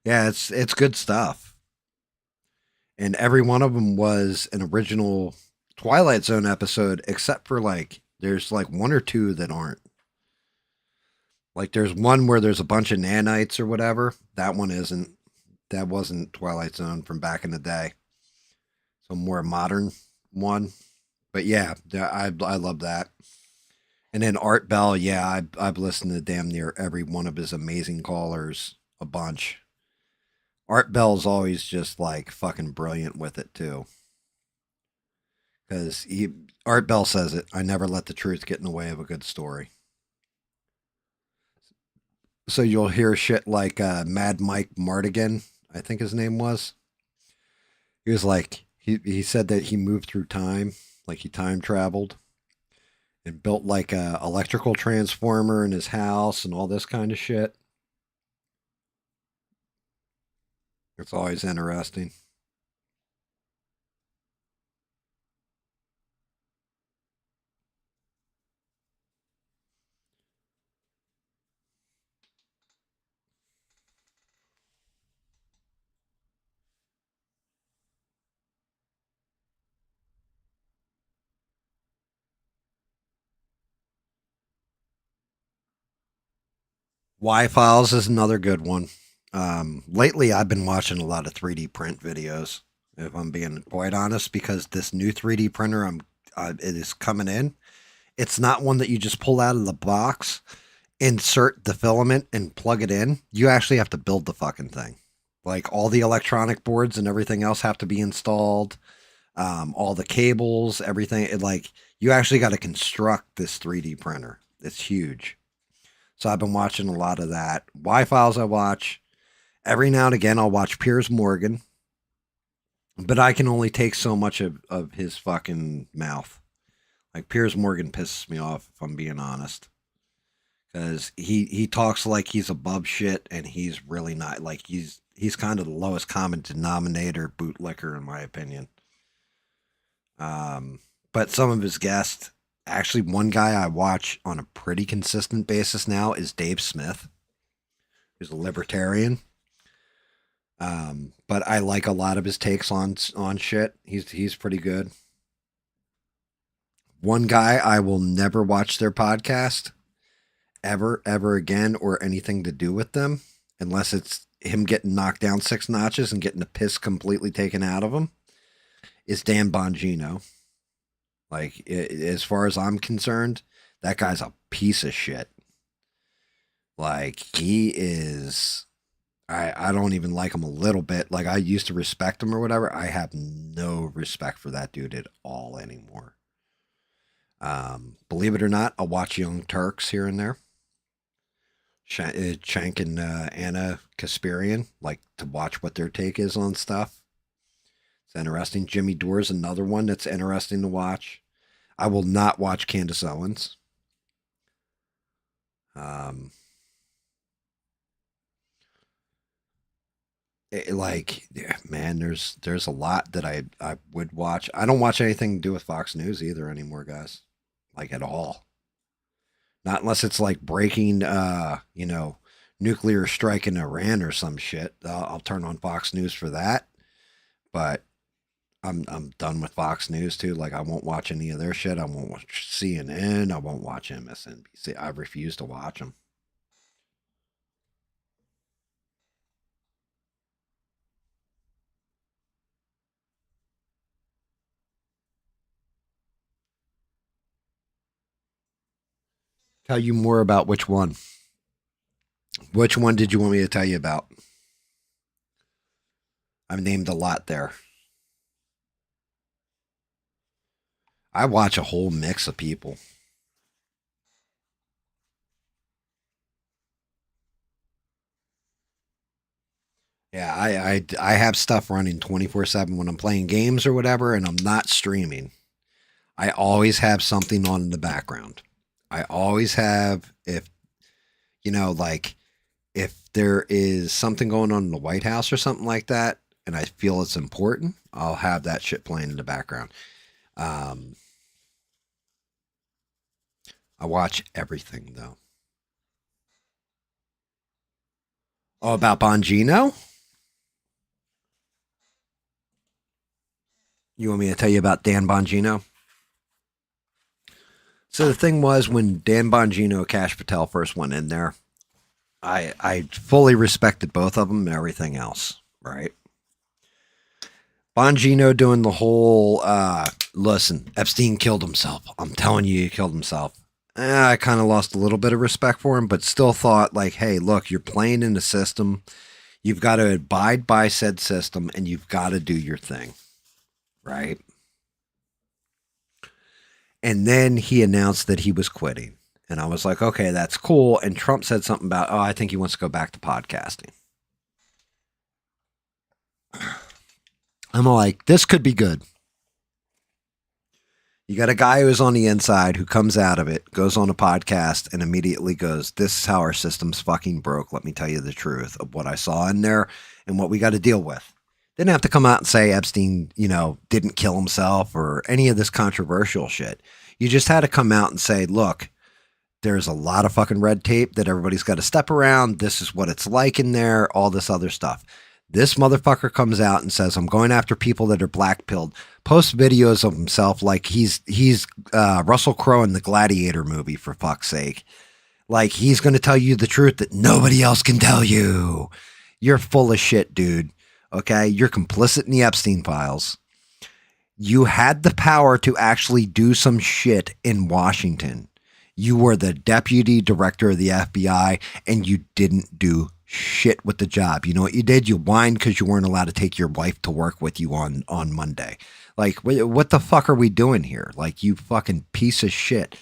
Yeah, it's good stuff. And every one of them was an original Twilight Zone episode, except for there's one or two that aren't. Like there's one where there's a bunch of nanites or whatever. That one isn't. That wasn't Twilight Zone from back in the day. So more modern one. But yeah, I love that. And then Art Bell, yeah, I've listened to damn near every one of his amazing callers a bunch. Art Bell's always just like fucking brilliant with it too. Because Art Bell says it, I never let the truth get in the way of a good story. So you'll hear shit like Mad Mike Mardigan, I think his name was. He was like, he said that he moved through time, like he time traveled and built like a electrical transformer in his house and all this kind of shit. It's always interesting. Y Files is another good one. Lately, I've been watching a lot of 3D print videos, if I'm being quite honest, because this new 3D printer it is coming in. It's not one that you just pull out of the box, insert the filament, and plug it in. You actually have to build the fucking thing. Like all the electronic boards and everything else have to be installed. All the cables, everything. You actually got to construct this 3D printer. It's huge. So I've been watching a lot of that. Y-Files I watch. Every now and again I'll watch Piers Morgan. But I can only take so much of his fucking mouth. Like Piers Morgan pisses me off, if I'm being honest. Because he talks like he's above shit, and he's really not. Like he's kind of the lowest common denominator bootlicker, in my opinion. But some of his guests, actually one guy I watch on a pretty consistent basis now is Dave Smith, who's a libertarian. But I like a lot of his takes on shit. He's pretty good. One guy I will never watch their podcast ever again, or anything to do with them, unless it's him getting knocked down 6 notches and getting the piss completely taken out of him, is Dan Bongino. Like, as far as I'm concerned, that guy's a piece of shit. Like, he is... I don't even like him a little bit. Like, I used to respect him or whatever. I have no respect for that dude at all anymore. Believe it or not, I'll watch Young Turks here and there. Shank and Anna Kasparian, like to watch what their take is on stuff. It's interesting. Jimmy Dore's another one that's interesting to watch. I will not watch Candace Owens. Man, there's a lot that I would watch. I don't watch anything to do with Fox News either anymore, guys. Like, at all. Not unless it's like breaking, nuclear strike in Iran or some shit. I'll turn on Fox News for that. But I'm done with Fox News too. Like, I won't watch any of their shit. I won't watch CNN. I won't watch MSNBC. I refuse to watch them. Tell you more about which one? Which one did you want me to tell you about? I've named a lot there. I watch a whole mix of people. Yeah, I have stuff running 24/7 when I'm playing games or whatever, and I'm not streaming. I always have something on in the background. I always have, if there is something going on in the White House or something like that, and I feel it's important, I'll have that shit playing in the background. I watch everything, though. Oh, about Bongino? You want me to tell you about Dan Bongino? So the thing was, when Dan Bongino, Cash Patel first went in there, I fully respected both of them and everything else, right? Bongino doing the whole, listen, Epstein killed himself. I'm telling you, he killed himself. I kind of lost a little bit of respect for him, but still thought like, hey, look, you're playing in the system. You've got to abide by said system and you've got to do your thing. Right? And then he announced that he was quitting. And I was like, okay, that's cool. And Trump said something about, oh, I think he wants to go back to podcasting. I'm like, this could be good. You got a guy who's on the inside who comes out of it, goes on a podcast, and immediately goes, this is how our system's fucking broke. Let me tell you the truth of what I saw in there and what we got to deal with. Didn't have to come out and say Epstein, didn't kill himself or any of this controversial shit. You just had to come out and say, look, there's a lot of fucking red tape that everybody's got to step around. This is what it's like in there, all this other stuff. This motherfucker comes out and says, I'm going after people that are black-pilled, posts videos of himself like he's Russell Crowe in the Gladiator movie, for fuck's sake. Like he's going to tell you the truth that nobody else can tell you. You're full of shit, dude. Okay? You're complicit in the Epstein files. You had the power to actually do some shit in Washington. You were the deputy director of the FBI and you didn't do shit with the job. You know what you did? You whined because you weren't allowed to take your wife to work with you on Monday. Like, what the fuck are we doing here? Like, you fucking piece of shit.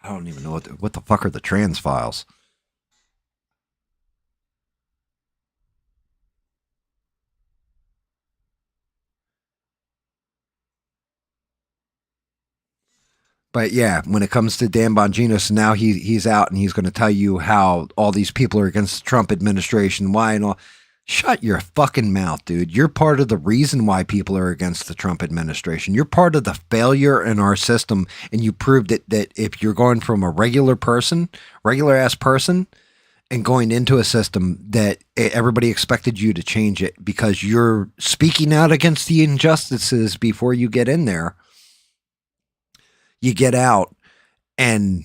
I don't even know what the fuck are the trans files. But yeah, when it comes to Dan Bongino, so now he's out and he's going to tell you how all these people are against the Trump administration, why and all. Shut your fucking mouth, dude. You're part of the reason why people are against the Trump administration. You're part of the failure in our system, and you proved that if you're going from a regular ass person, and going into a system that everybody expected you to change it because you're speaking out against the injustices before you get in there. You get out and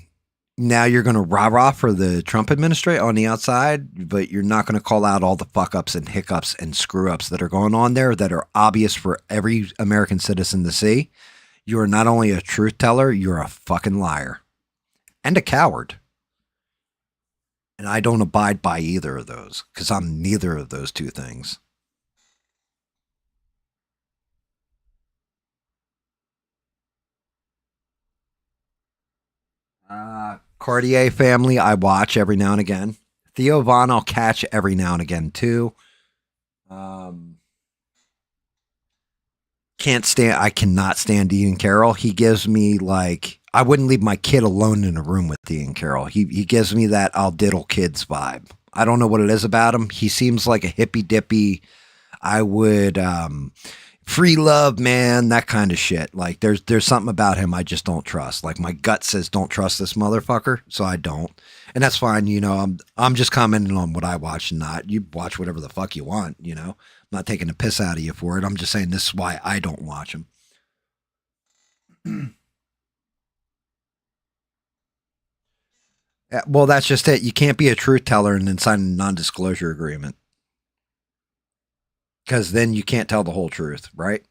now you're going to rah-rah for the Trump administration on the outside, but you're not going to call out all the fuck-ups and hiccups and screw-ups that are going on there that are obvious for every American citizen to see. You are not only a truth teller, you're a fucking liar and a coward. And I don't abide by either of those because I'm neither of those two things. Cartier Family, I watch every now and again. Theo Von, I'll catch every now and again too. I cannot stand Ian Carroll. He gives me I wouldn't leave my kid alone in a room with Ian Carroll. He gives me that I'll diddle kids vibe. I don't know what it is about him. He seems like a hippy dippy. I would, free love, man, that kind of shit. Like there's something about him I just don't trust. Like my gut says don't trust this motherfucker, so I don't. And that's fine, I'm just commenting on what I watch and not. You watch whatever the fuck you want, I'm not taking a piss out of you for it. I'm just saying this is why I don't watch him. Well, that's just it. You can't be a truth teller and then sign a non-disclosure agreement. Because then you can't tell the whole truth, right?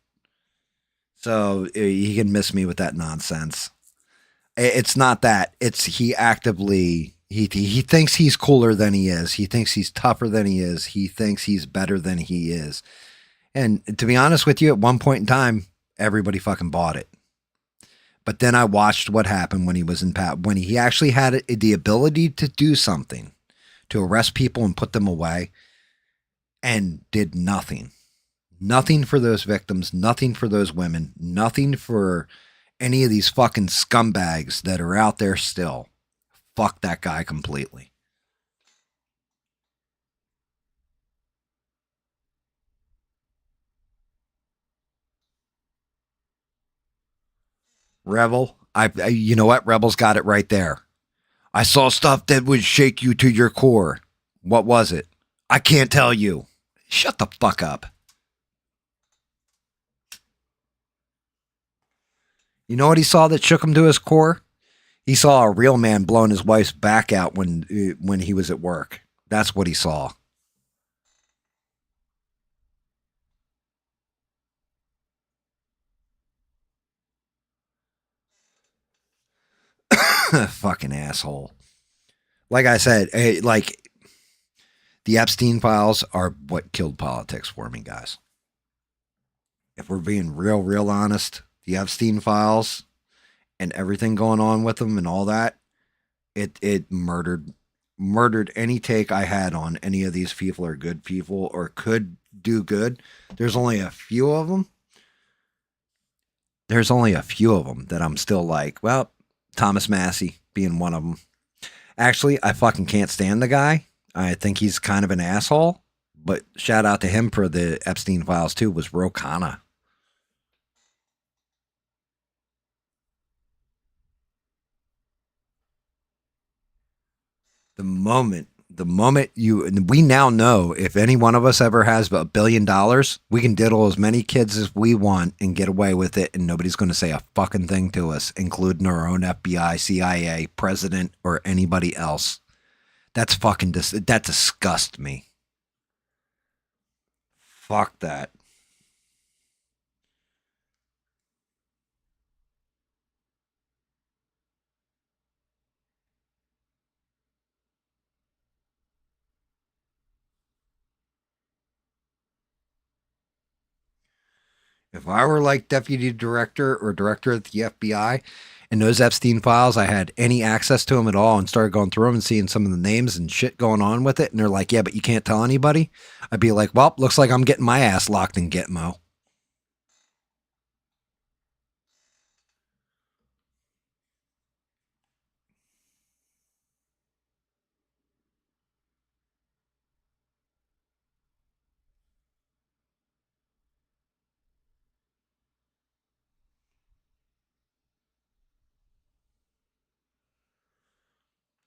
So he can miss me with that nonsense. It's not that. It's he actively, he thinks he's cooler than he is. He thinks he's tougher than he is. He thinks he's better than he is. And to be honest with you, at one point in time, everybody fucking bought it. But then I watched what happened when he was in when he actually had the ability to do something, to arrest people and put them away, and did nothing. Nothing for those victims, nothing for those women, nothing for any of these fucking scumbags that are out there still. Fuck that guy completely. Rebel, you know what? Rebel's got it right there. I saw stuff that would shake you to your core. What was it? I can't tell you. Shut the fuck up. You know what he saw that shook him to his core? He saw a real man blowing his wife's back out when he was at work. That's what he saw. Fucking asshole. Like I said, like the Epstein files are what killed politics for me, guys. If we're being real honest, the Epstein files and everything going on with them and all that, it murdered any take I had on any of these people are good people or could do good. There's only a few of them. That I'm still like, well, Thomas Massey being one of them. Actually, I fucking can't stand the guy. I think he's kind of an asshole. But shout out to him for the Epstein files too, was Ro Khanna. The moment we now know if any one of us ever has $1 billion, we can diddle as many kids as we want and get away with it, and nobody's going to say a fucking thing to us, including our own FBI, CIA, president, or anybody else. That's fucking that disgusts me. Fuck that. If I were like deputy director or director at the FBI and those Epstein files, I had any access to them at all and started going through them and seeing some of the names and shit going on with it. And they're like, yeah, but you can't tell anybody. I'd be like, well, looks like I'm getting my ass locked in Gitmo.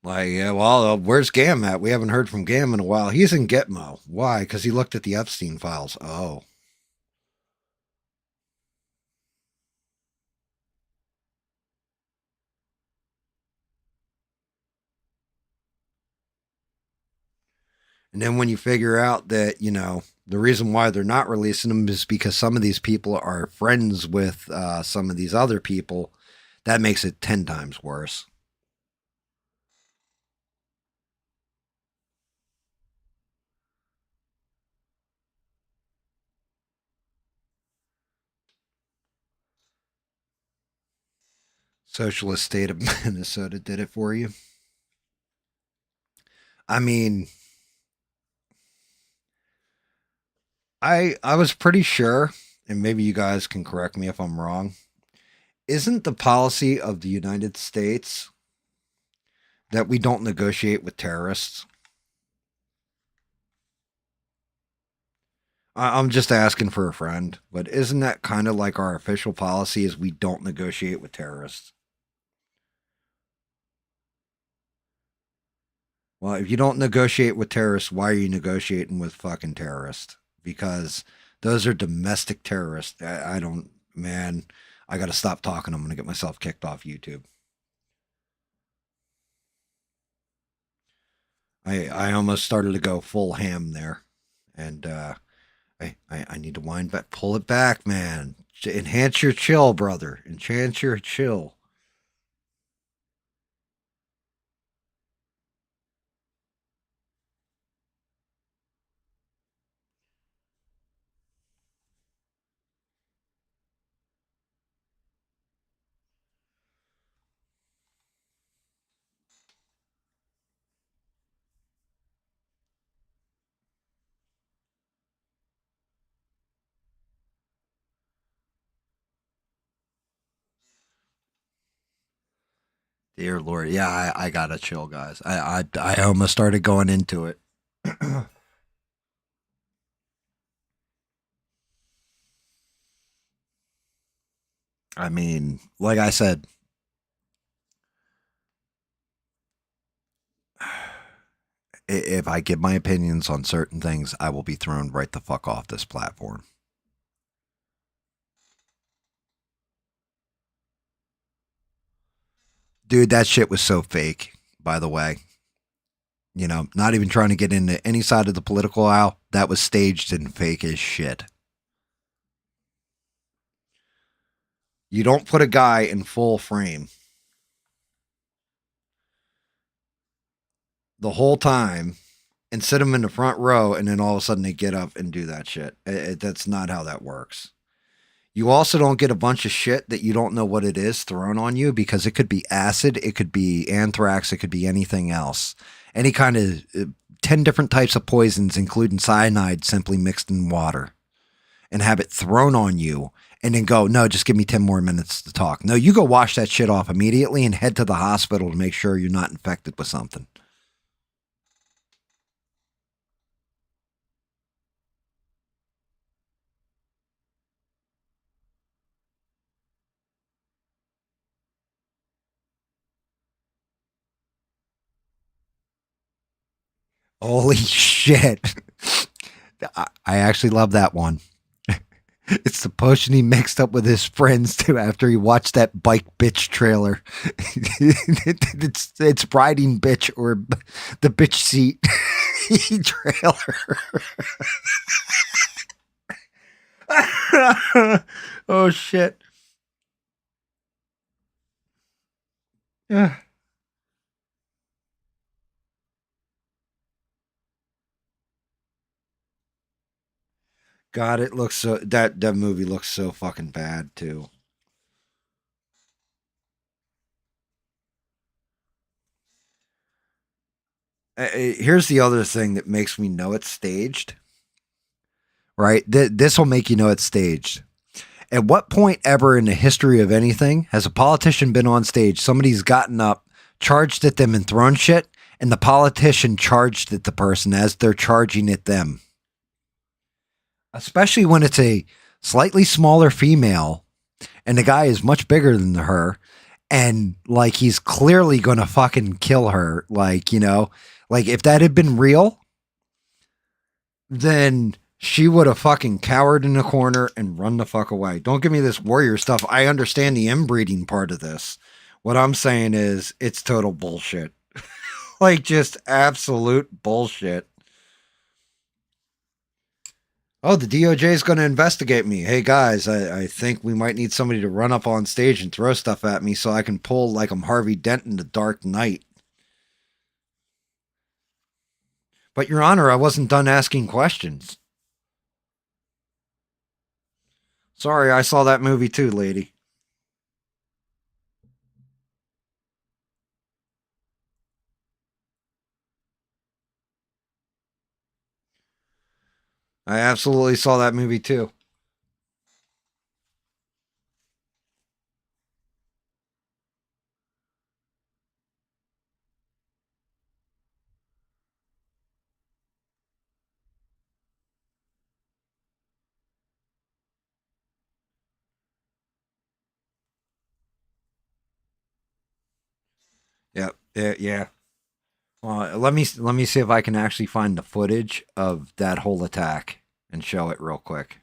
Like, yeah, well, where's GAM at? We haven't heard from GAM in a while. He's in Gitmo. Why? Because he looked at the Epstein files. Oh. And then when you figure out that, you know, the reason why they're not releasing them is because some of these people are friends with some of these other people, that makes it 10 times worse. Socialist state of Minnesota did it for you. I mean, I was pretty sure, and maybe you guys can correct me if I'm wrong. Isn't the policy of the United States that we don't negotiate with terrorists? I'm just asking for a friend, but isn't that kind of like our official policy is we don't negotiate with terrorists? Well, if you don't negotiate with terrorists, why are you negotiating with fucking terrorists? Because those are domestic terrorists. I don't, man, I got to stop talking. I'm going to get myself kicked off YouTube. I almost started to go full ham there. And I need to wind back, pull it back, man. Enhance your chill, brother. Enhance your chill. Dear Lord. Yeah, I gotta chill, guys. I almost started going into it. I mean, like I said, if I give my opinions on certain things, I will be thrown right the fuck off this platform. Dude, that shit was so fake, by the way. You know, not even trying to get into any side of the political aisle. That was staged and fake as shit. You don't put a guy in full frame the whole time and sit them in the front row, and then all of a sudden they get up and do that shit. That's not how that works. You also don't get a bunch of shit that you don't know what it is thrown on you, because it could be acid, it could be anthrax, it could be anything else. Any kind of 10 different types of poisons, including cyanide, simply mixed in water, and have it thrown on you, and then go, no, just give me 10 more minutes to talk. No, you go wash that shit off immediately and head to the hospital to make sure you're not infected with something. Holy shit. I actually love that one. It's the potion he mixed up with his friends too after he watched that bike bitch trailer. It's riding bitch or the bitch seat trailer. Oh shit. Yeah. God, it looks so that movie looks so fucking bad too. Here's the other thing that makes me know it's staged. Right? This will make you know it's staged. At what point ever in the history of anything has a politician been on stage, somebody's gotten up, charged at them and thrown shit, and the politician charged at the person as they're charging at them? Especially when it's a slightly smaller female and the guy is much bigger than her, and like he's clearly gonna fucking kill her. Like, you know, like if that had been real, then she would have fucking cowered in the corner and run the fuck away. Don't give me this warrior stuff. I understand the inbreeding part of this. What I'm saying is it's total bullshit. Like just absolute bullshit. Oh, the DOJ is going to investigate me. Hey guys, I think we might need somebody to run up on stage and throw stuff at me so I can pull like I'm Harvey Dent in the Dark Knight. But Your Honor, I wasn't done asking questions. Sorry, I saw that movie too, lady. I absolutely saw that movie too. Yep. Yeah. Let me see if I can actually find the footage of that whole attack and show it real quick.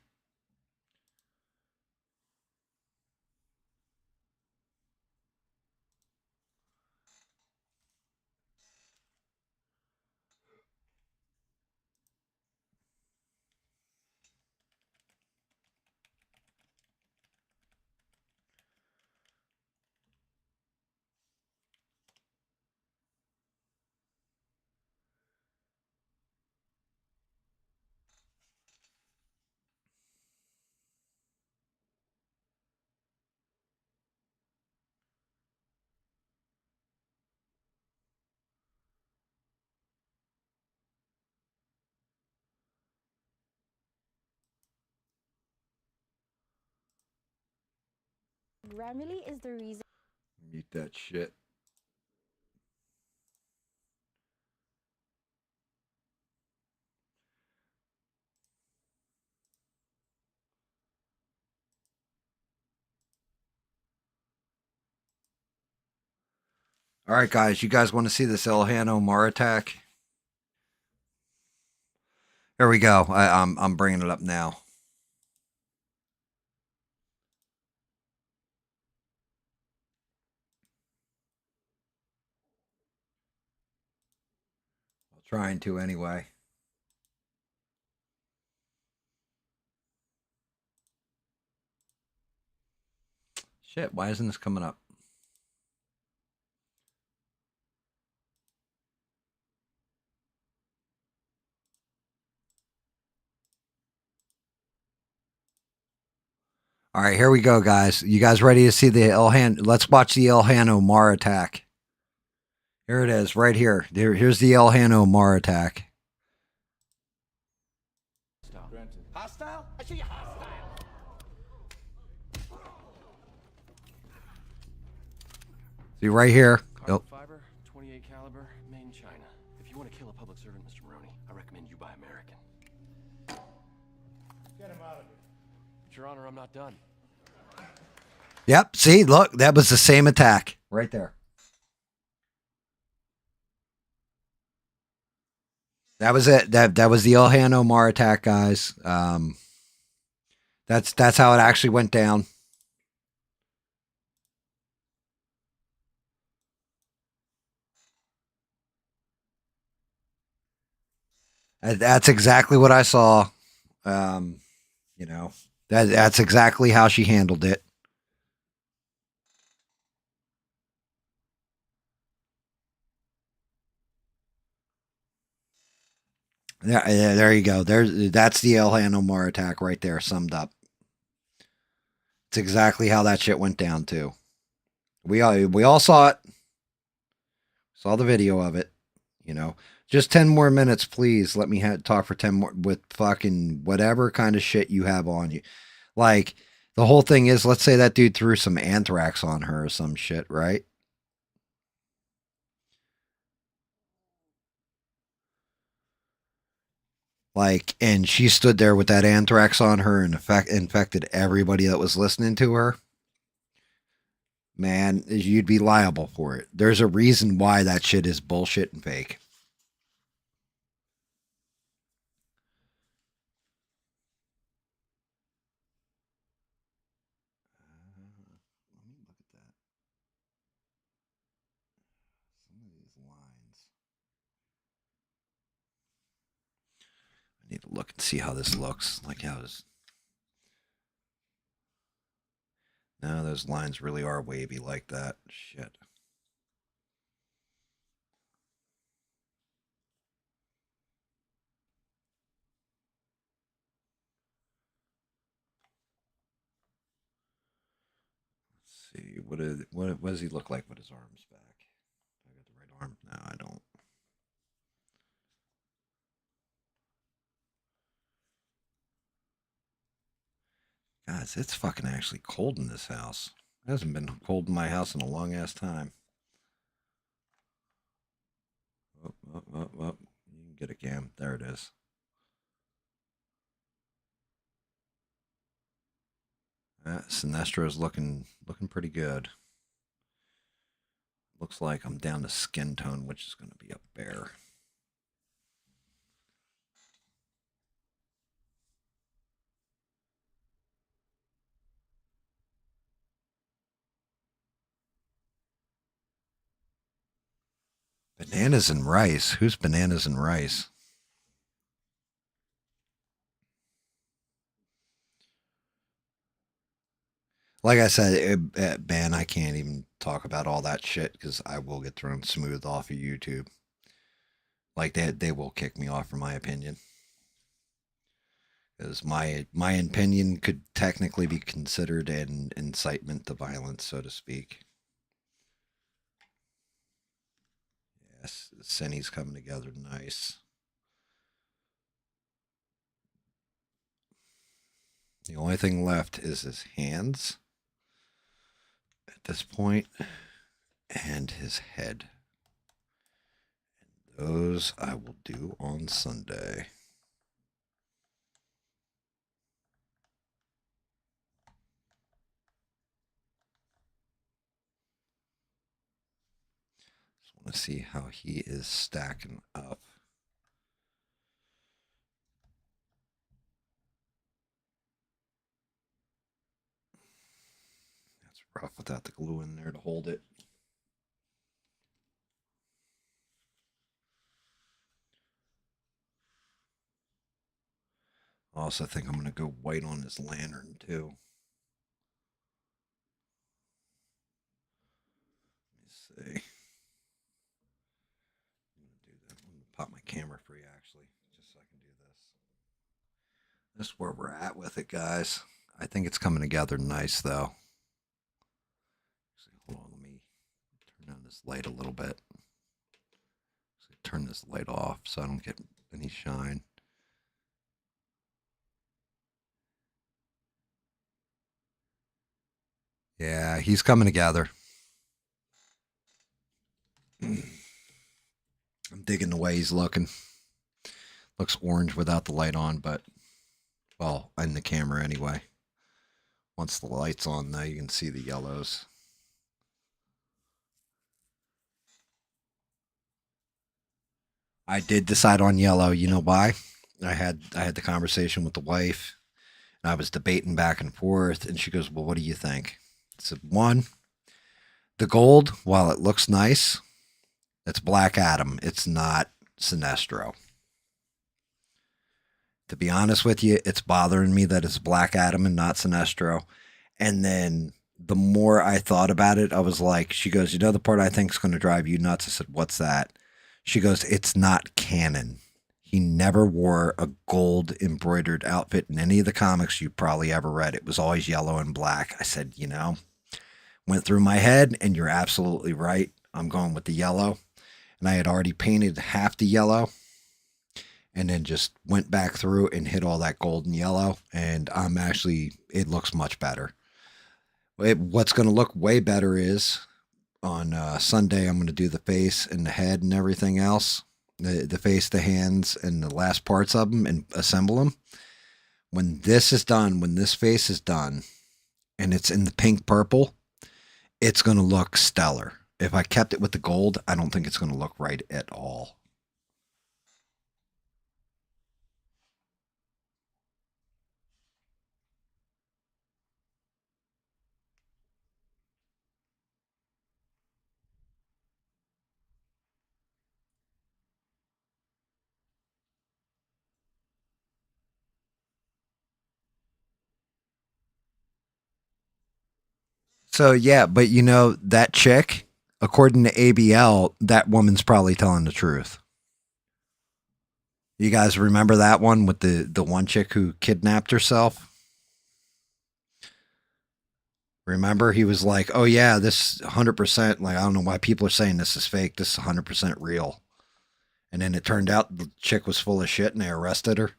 Grammarly is the reason. Mute that shit. All right, guys, you guys want to see this Ilhan Omar attack? Here we go. I'm bringing it up now. I'm trying to anyway. Shit, why isn't this coming up? All right, here we go, guys. You guys ready to see the Ilhan? Let's watch the Ilhan Omar attack. Here it is, right here. Here's the Ilhan Omar attack. Hostile? I see you hostile. See right here. Carbon fiber, 28 caliber, made in China. If you want to kill a public servant, Mr. Maroney, I recommend you buy American. Get him out of here. But Your Honor, I'm not done. Yep. See, look, that was the same attack right there. That was it. That was the Ilhan Omar attack, guys. That's how it actually went down. That's exactly what I saw. You know, that's exactly how she handled it. Yeah, there you go. That's the Ilhan Omar attack right there, summed up. It's exactly how that shit went down too. We all saw it. Saw the video of it. You know, just 10 more minutes, please. Let me talk for 10 more with fucking whatever kind of shit you have on you. Like, the whole thing is, let's say that dude threw some anthrax on her or some shit, right? Like, and she stood there with that anthrax on her and infected everybody that was listening to her. Man, you'd be liable for it. There's a reason why that shit is bullshit and fake. Let me look at that. Some of these lines. I need to look and see how this looks. Like how this. No, those lines really are wavy like that. Shit. Let's see. What does he look like with his arms back? Do I got the right arm? No, I don't. Guys, it's fucking actually cold in this house. It hasn't been cold in my house in a long ass time. Oh. You can get a GAM. There it is. Sinestro is looking pretty good. Looks like I'm down to skin tone, which is going to be a bear. Bananas and rice. Who's bananas and rice? Like I said, Ben, I can't even talk about all that shit because I will get thrown smooth off of YouTube. Like they will kick me off for my opinion. Because my opinion could technically be considered an incitement to violence, so to speak. Yes, Cinny's coming together nice. The only thing left is his hands at this point and his head. And those I will do on Sunday. Just want to see how he is stacking up. That's rough without the glue in there to hold it. I also think I'm going to go white on his lantern too. Let me see. I'm going to do that. I'm going to pop my camera free actually, just so I can do this. This is where we're at with it, guys. I think it's coming together nice, though. Hold on, let me turn on this light a little bit. Turn this light off so I don't get any shine. Yeah, he's coming together. I'm digging the way he's looking. Looks orange without the light on, but, well, in the camera anyway. Once the light's on, though, you can see the yellows. I did decide on yellow. You know why? I had the conversation with the wife, and I was debating back and forth, and she goes, well, what do you think? I said, one, the gold, while it looks nice, it's Black Adam. It's not Sinestro. To be honest with you, it's bothering me that it's Black Adam and not Sinestro. And then the more I thought about it, I was like, she goes, you know the part I think is going to drive you nuts? I said, what's that? She goes, it's not canon. He never wore a gold embroidered outfit in any of the comics you probably ever read. It was always yellow and black. I said, you know, went through my head, and you're absolutely right. I'm going with the yellow. And I had already painted half the yellow, and then just went back through and hit all that gold and yellow. And I'm actually, it looks much better. What's going to look way better is on Sunday, I'm going to do the face and the head and everything else. The face, the hands, and the last parts of them, and assemble them. When this is done, when this face is done, and it's in the pink purple, it's going to look stellar. If I kept it with the gold, I don't think it's going to look right at all. So, yeah, but you know, that chick, according to ABL, that woman's probably telling the truth. You guys remember that one with the one chick who kidnapped herself? Remember, he was like, oh, yeah, this 100%, like, I don't know why people are saying this is fake. This is 100% real. And then it turned out the chick was full of shit and they arrested her.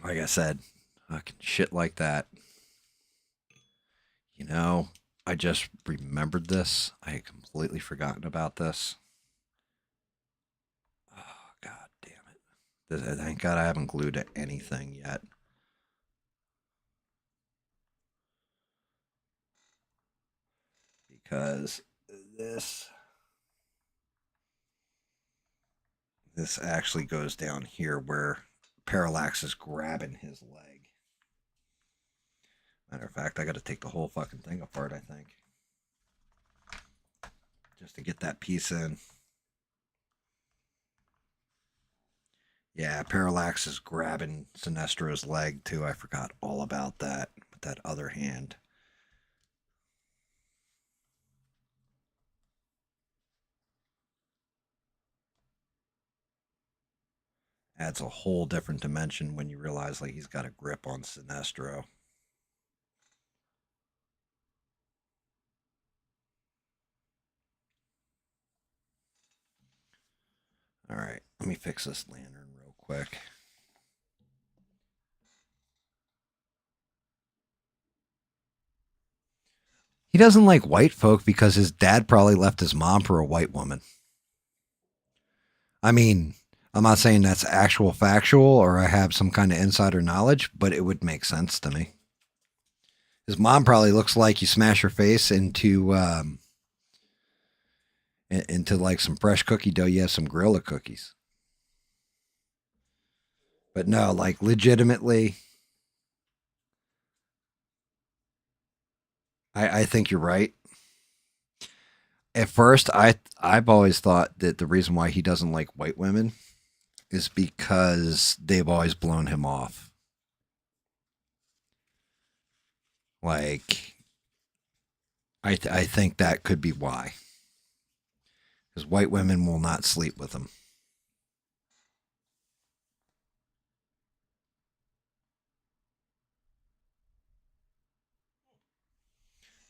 Like I said, fucking shit like that. You know, I just remembered this. I had completely forgotten about this. Oh, God damn it. Thank God I haven't glued to anything yet. Because this actually goes down here where Parallax is grabbing his leg. Matter of fact, I got to take the whole fucking thing apart, I think. Just to get that piece in. Yeah, Parallax is grabbing Sinestro's leg, too. I forgot all about that with that other hand. Adds a whole different dimension when you realize, like, he's got a grip on Sinestro. All right, let me fix this lantern real quick. He doesn't like white folk because his dad probably left his mom for a white woman. I mean, I'm not saying that's actual factual or I have some kind of insider knowledge, but it would make sense to me. His mom probably looks like you smash her face into like some fresh cookie dough. You have some Gorilla cookies. But no, like legitimately, I think you're right. At first, I've always thought that the reason why he doesn't like white women is because they've always blown him off. Like, I think that could be why. Because white women will not sleep with him.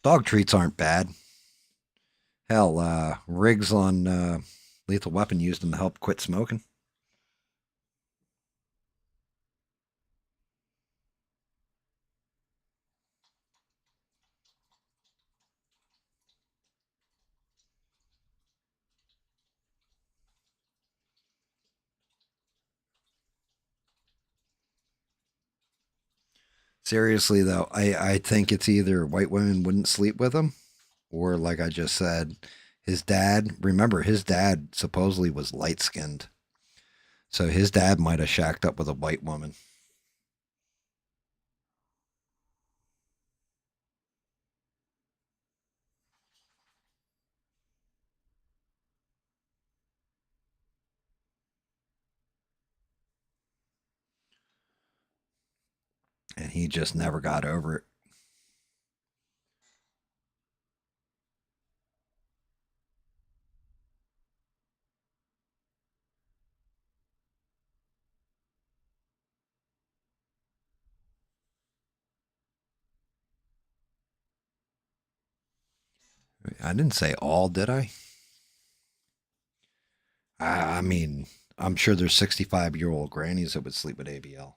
Dog treats aren't bad. Hell, Riggs on Lethal Weapon used them to help quit smoking. Seriously, though, I think it's either white women wouldn't sleep with him, or like I just said, his dad, remember, his dad supposedly was light skinned. So his dad might have shacked up with a white woman. And he just never got over it. I didn't say all, did I? I mean, I'm sure there's 65-year-old grannies that would sleep with ABL.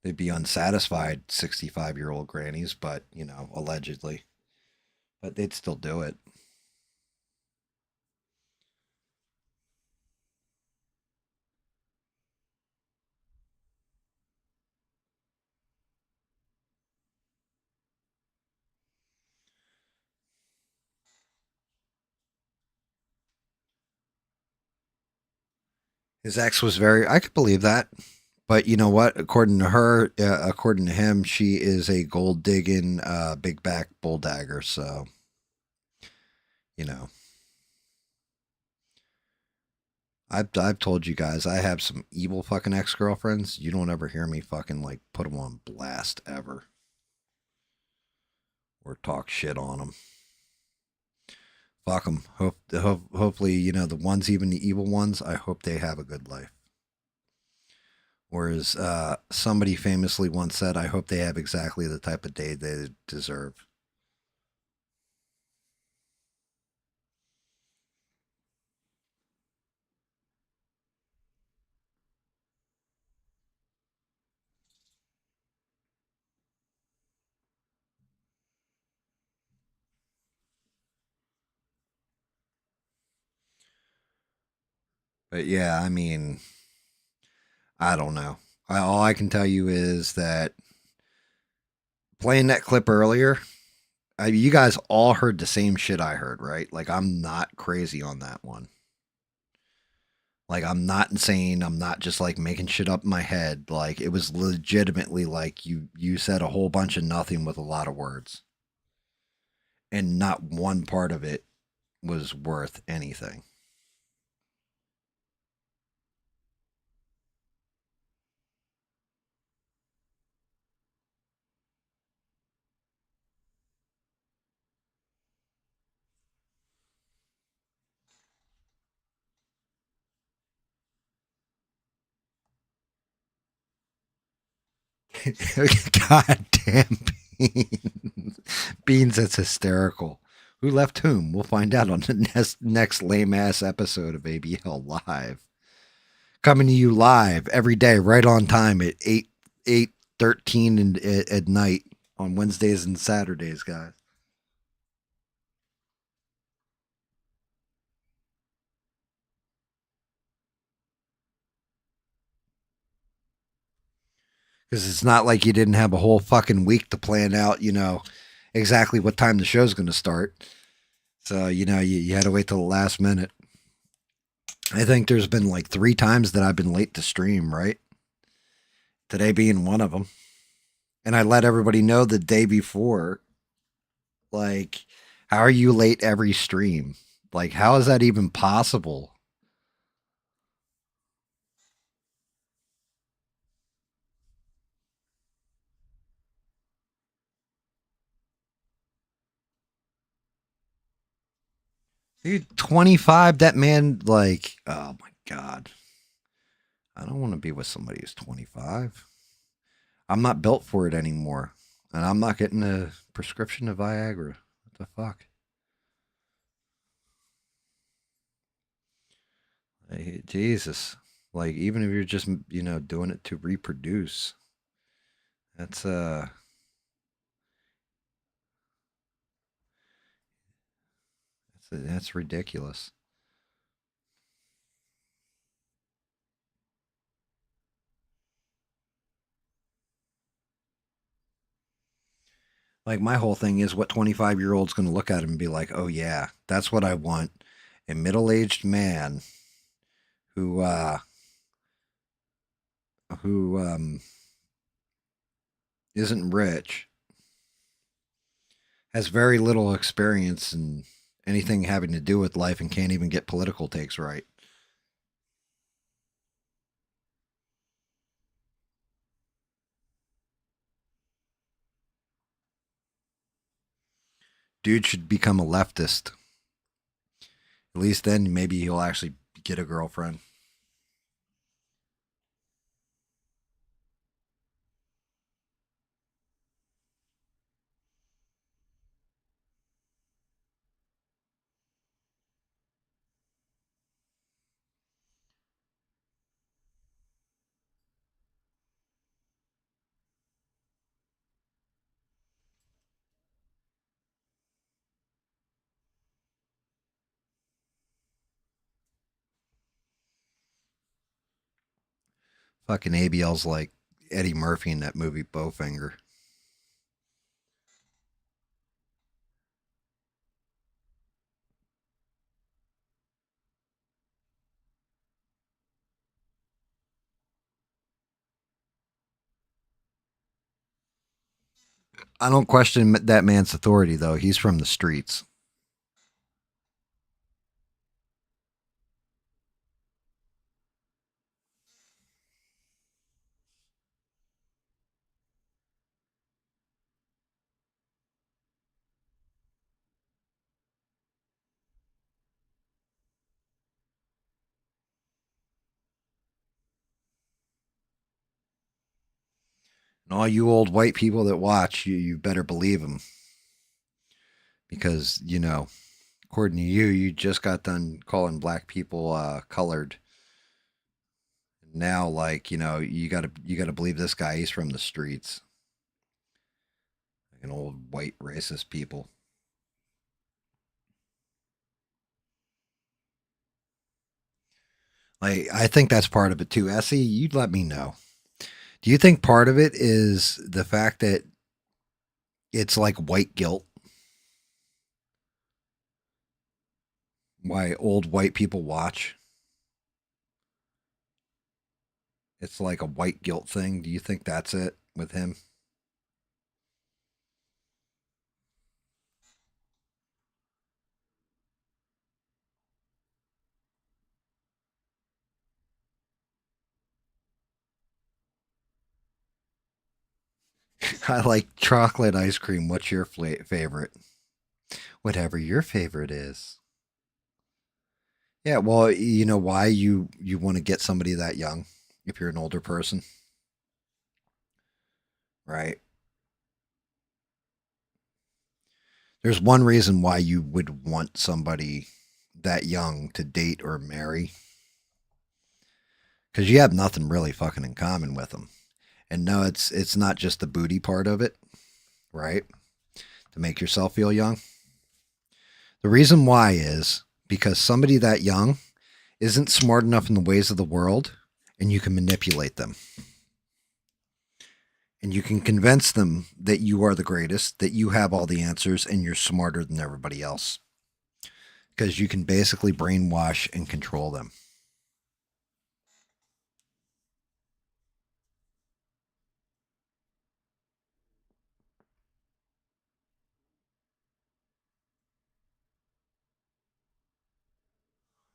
They'd be unsatisfied 65-year-old grannies, but, you know, allegedly. But they'd still do it. His ex was I could believe that. But you know what? According to her, according to him, she is a gold digging, big back bull dagger. So, you know, I've told you guys I have some evil fucking ex girlfriends. You don't ever hear me fucking like put them on blast ever, or talk shit on them. Fuck them. Hopefully, you know, the ones, even the evil ones, I hope they have a good life. Whereas somebody famously once said, I hope they have exactly the type of day they deserve. But yeah, I mean, I don't know. All I can tell you is that playing that clip earlier, you guys all heard the same shit I heard, right? Like, I'm not crazy on that one. Like, I'm not insane. I'm not just like making shit up in my head. Like, it was legitimately like you said a whole bunch of nothing with a lot of words. And not one part of it was worth anything. God damn Beans. Beans, that's hysterical. Who left whom? We'll find out on the next lame ass episode of ABL Live. Coming to you live every day, right on time at 8:13 at night on Wednesdays and Saturdays, guys. Because it's not like you didn't have a whole fucking week to plan out, you know, exactly what time the show's going to start. So, you know, you had to wait till the last minute. I think there's been like 3 times that I've been late to stream, right? Today being one of them. And I let everybody know the day before, like, how are you late every stream? Like, how is that even possible? Dude, 25, that man, like, oh my God. I don't want to be with somebody who's 25. I'm not built for it anymore. And I'm not getting a prescription of Viagra. What the fuck? Jesus. Like, even if you're just, doing it to reproduce, that's, that's ridiculous. Like, my whole thing is what 25-year-old's going to look at him and be like, oh, yeah, that's what I want. A middle-aged man who isn't rich, has very little experience in anything having to do with life, and can't even get political takes right. Dude should become a leftist. At least then maybe he'll actually get a girlfriend. Fucking ABL's like Eddie Murphy in that movie Bowfinger. I don't question that man's authority, though. He's from the streets. And all you old white people that watch, you better believe him. Because, according to you, you just got done calling black people colored. Now, like, you gotta believe this guy. He's from the streets. Like an old white racist people. Like, I think that's part of it too. Essie, you'd let me know. Do you think part of it is the fact that it's like white guilt? Why old white people watch? It's like a white guilt thing. Do you think that's it with him? I like chocolate ice cream. What's your favorite? Whatever your favorite is. Yeah, well, you know why you want to get somebody that young if you're an older person, right? There's one reason why you would want somebody that young to date or marry, because you have nothing really fucking in common with them. And no, it's not just the booty part of it, right? To make yourself feel young. The reason why is because somebody that young isn't smart enough in the ways of the world, and you can manipulate them. And you can convince them that you are the greatest, that you have all the answers, and you're smarter than everybody else. Because you can basically brainwash and control them.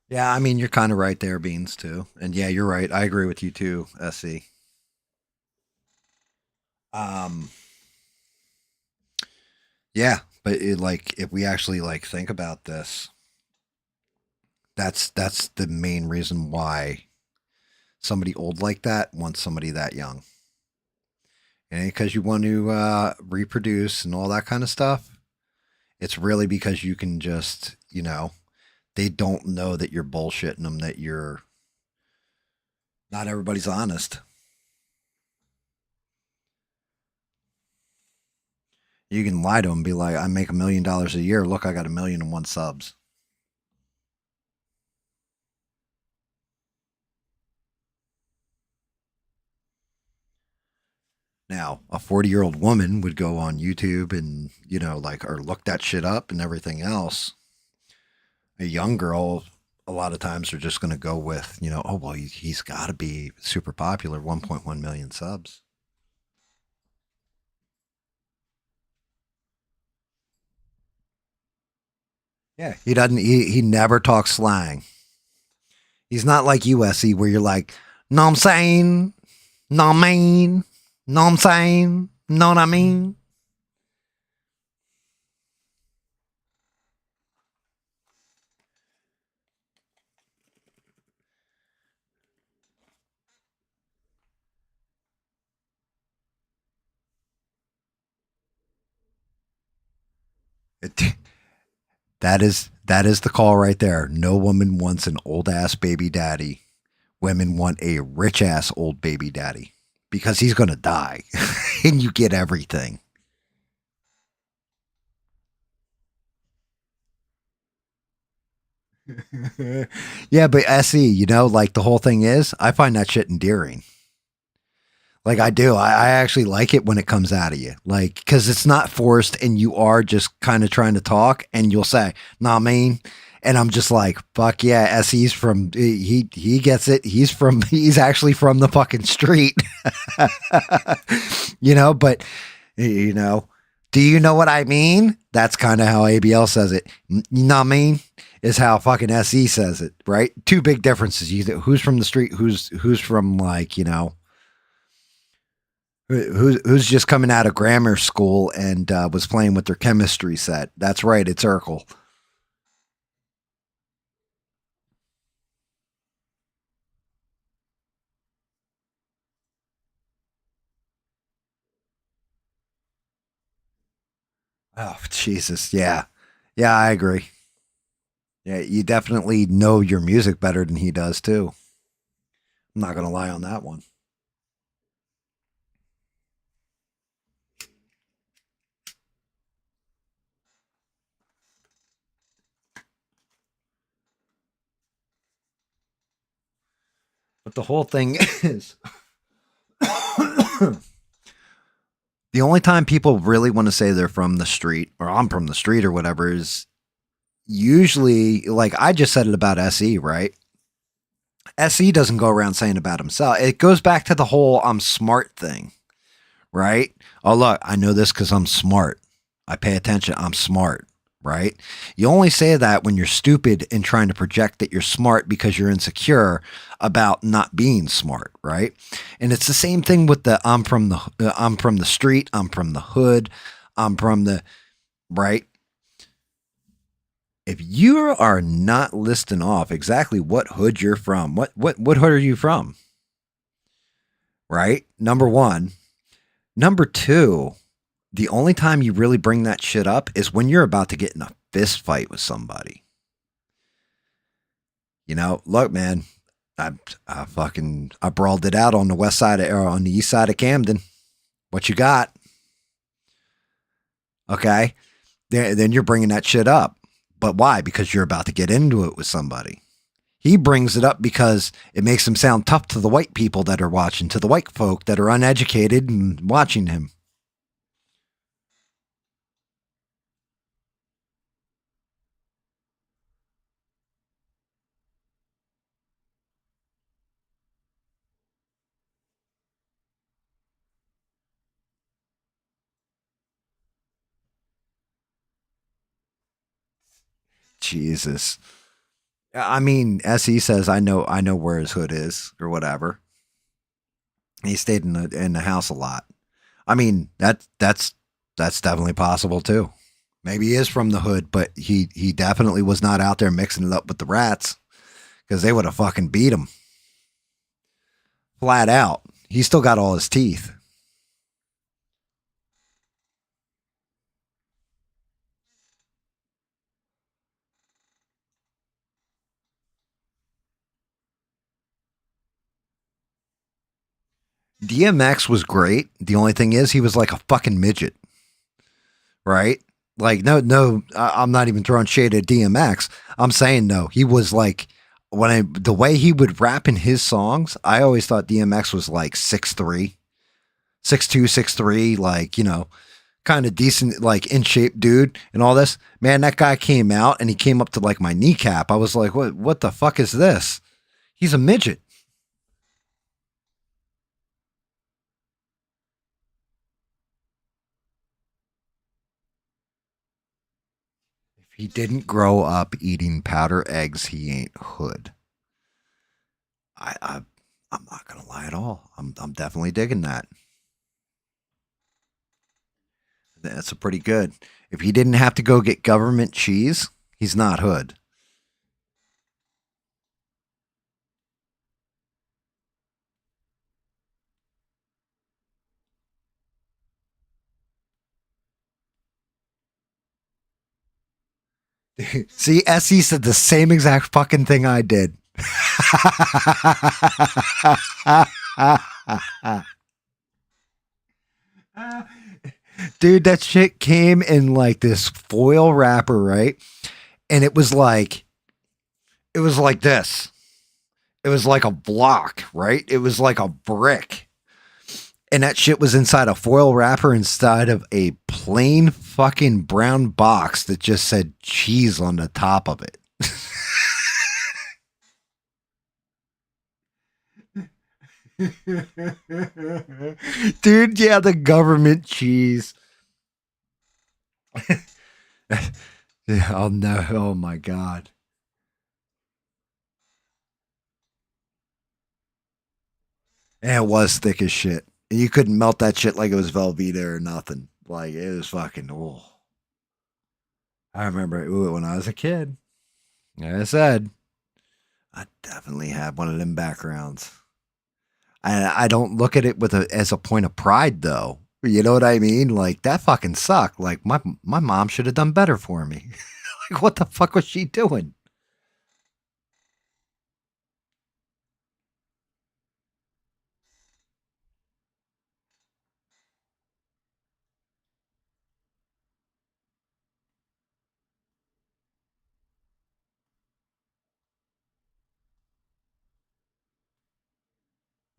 Yeah, I mean, you're kind of right there, Beans, too. And yeah, you're right. I agree with you, too, SC. Yeah, but if we actually think about this, that's the main reason why somebody old like that wants somebody that young. Okay, because you want to reproduce and all that kind of stuff. It's really because you can just, they don't know that you're bullshitting them, that you're not everybody's honest. You can lie to them and be like, I make $1 million a year. Look, I got 1,000,001 subs. Now, a 40-year-old woman would go on YouTube and, or look that shit up and everything else. A young girl, a lot of times are just going to go with, oh, well, he's got to be super popular, 1.1 million subs. Yeah, he doesn't, he never talks slang. He's not like USC where you're like, know what I'm saying? Know what I mean? Know what I'm saying? Know what I mean? That is the call right there. No woman wants an old ass baby daddy. Women want a rich ass old baby daddy because he's going to die and you get everything. Yeah, but SE, like the whole thing is, I find that shit endearing. Like I do. I actually like it when it comes out of you. Like, because it's not forced and you are just kind of trying to talk and you'll say, nah, man. And I'm just like, fuck yeah, SE's from, he gets it. He's actually from the fucking street. But, do you know what I mean? That's kind of how ABL says it. You know what I mean? Is how fucking SE says it, right? Two big differences. Who's from the street, who's from like, who's just coming out of grammar school and was playing with their chemistry set. That's right, it's Urkel. Oh, Jesus. Yeah. Yeah, I agree. Yeah, you definitely know your music better than he does, too. I'm not going to lie on that one. But the whole thing is the only time people really want to say they're from the street or I'm from the street or whatever is usually, like I just said it about SE, right? SE doesn't go around saying about himself. It goes back to the whole I'm smart thing, right? Oh, look, I know this because I'm smart. I pay attention. I'm smart, right? You only say that when you're stupid and trying to project that you're smart because you're insecure about not being smart, right? And it's the same thing with the I'm from the street, I'm from the hood, I'm from the, right? If you are not listing off exactly what hood you're from, what hood are you from? Right? Number one. Number two, the only time you really bring that shit up is when you're about to get in a fist fight with somebody. Look, man, I brawled it out on the west side or on the east side of Camden. What you got? Okay. Then you're bringing that shit up. But why? Because you're about to get into it with somebody. He brings it up because it makes him sound tough to the white people that are watching, to the white folk that are uneducated and watching him. Jesus. I mean, SE says, I know where his hood is or whatever. He stayed in the house a lot. I mean, that's definitely possible too. Maybe he is from the hood, but he definitely was not out there mixing it up with the rats because they would have fucking beat him. Flat out. He still got all his teeth. DMX was great. The only thing is he was like a fucking midget. Right? Like, I'm not even throwing shade at DMX. I'm saying no. He was like, the way he would rap in his songs, I always thought DMX was like 6'3", 6'2", 6'3", like, kind of decent, like in shape dude and all this. Man, that guy came out and he came up to like my kneecap. I was like, what the fuck is this? He's a midget. If he didn't grow up eating powder eggs, he ain't hood. I'm not gonna lie at all. I'm definitely digging that. That's a pretty good. If he didn't have to go get government cheese, he's not hood. See, SE said the same exact fucking thing I did. Dude, that shit came in like this foil wrapper, right? And it was like this. It was like a block, right? It was like a brick. And that shit was inside a foil wrapper inside of a plain fucking brown box that just said cheese on the top of it. Dude, yeah, the government cheese. Yeah, oh no, oh my god. And it was thick as shit. And you couldn't melt that shit like it was Velveeta or nothing. Like, it was fucking, oh. I remember it when I was a kid. Like I said, I definitely had one of them backgrounds. I don't look at it as a point of pride, though. You know what I mean? Like, that fucking sucked. Like, my mom should have done better for me. Like, what the fuck was she doing?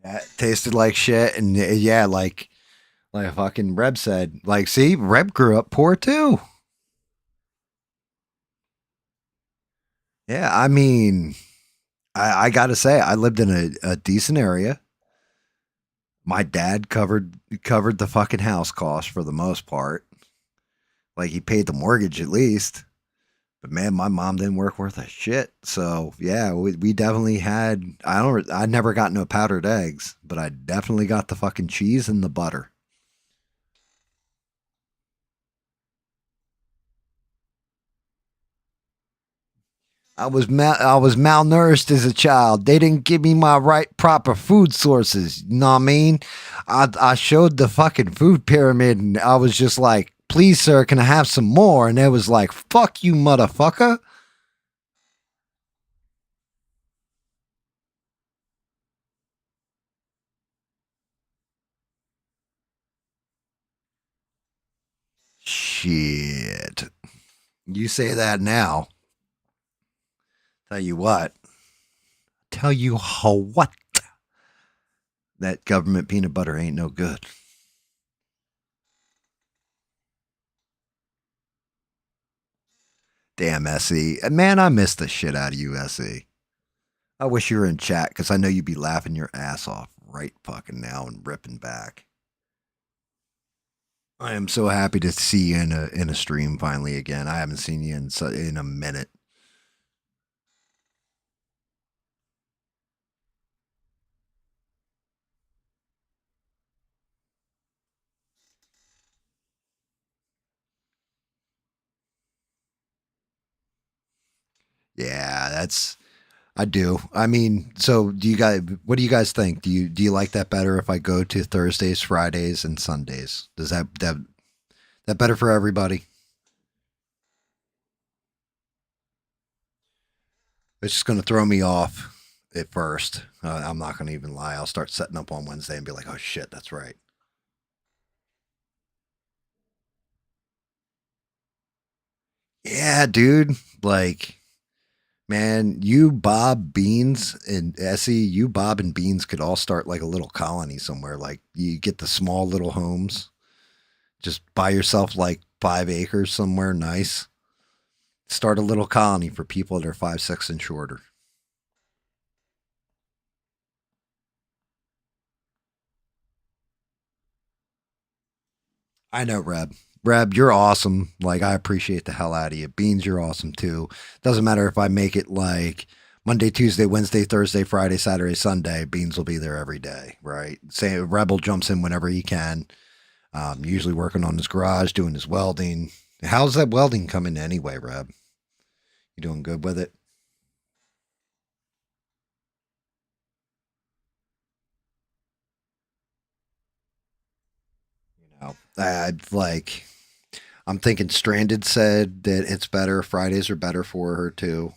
Yeah, it tasted like shit, and yeah, like fucking Reb said. Like, see, Reb grew up poor too. Yeah, I mean, I gotta say, I lived in a decent area. My dad covered the fucking house cost for the most part. Like, he paid the mortgage at least. But man, my mom didn't work worth a shit. So yeah, we definitely had. I never got no powdered eggs, but I definitely got the fucking cheese and the butter. I was malnourished as a child. They didn't give me my proper food sources. You know what I mean? I showed the fucking food pyramid, and I was just like, "Please, sir, can I have some more?" And it was like, "Fuck you, motherfucker." Shit. You say that now. Tell you what. Tell you what. That government peanut butter ain't no good. Damn, SE. Man, I miss the shit out of you, SE. I wish you were in chat because I know you'd be laughing your ass off right fucking now and ripping back. I am so happy to see you in a stream finally again. I haven't seen you in a minute. Yeah, I do. I mean, so what do you guys think? Do you like that better if I go to Thursdays, Fridays, and Sundays? Does that better for everybody? It's just going to throw me off. at first. I'm not going to even lie. I'll start setting up on Wednesday and be like, oh shit, that's right. Yeah, dude. Like, man, you, Bob, Beans, and Essie, you, Bob, and Beans could all start like a little colony somewhere. Like, you get the small little homes. Just buy yourself like 5 acres somewhere nice. Start a little colony for people that are 5'6" and shorter. I know, Reb. Reb, you're awesome. Like, I appreciate the hell out of you. Beans, you're awesome too. Doesn't matter if I make it like Monday, Tuesday, Wednesday, Thursday, Friday, Saturday, Sunday. Beans will be there every day, right? Say Rebel jumps in whenever he can. Usually working on his garage, doing his welding. How's that welding coming anyway, Reb? You doing good with it? Like, I'm thinking Stranded said that it's better. Fridays are better for her too.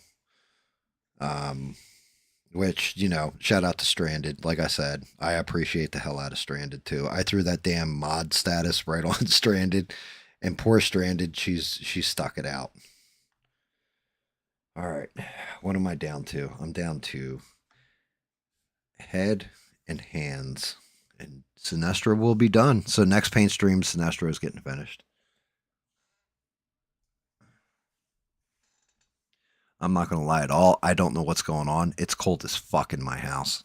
Which, shout out to Stranded. Like I said, I appreciate the hell out of Stranded too. I threw that damn mod status right on Stranded, and poor Stranded, she's stuck it out. All right, what am I down to? I'm down to head and hands, and Sinestro will be done. So next paint stream, Sinestro is getting finished. I'm not going to lie at all. I don't know what's going on. It's cold as fuck in my house.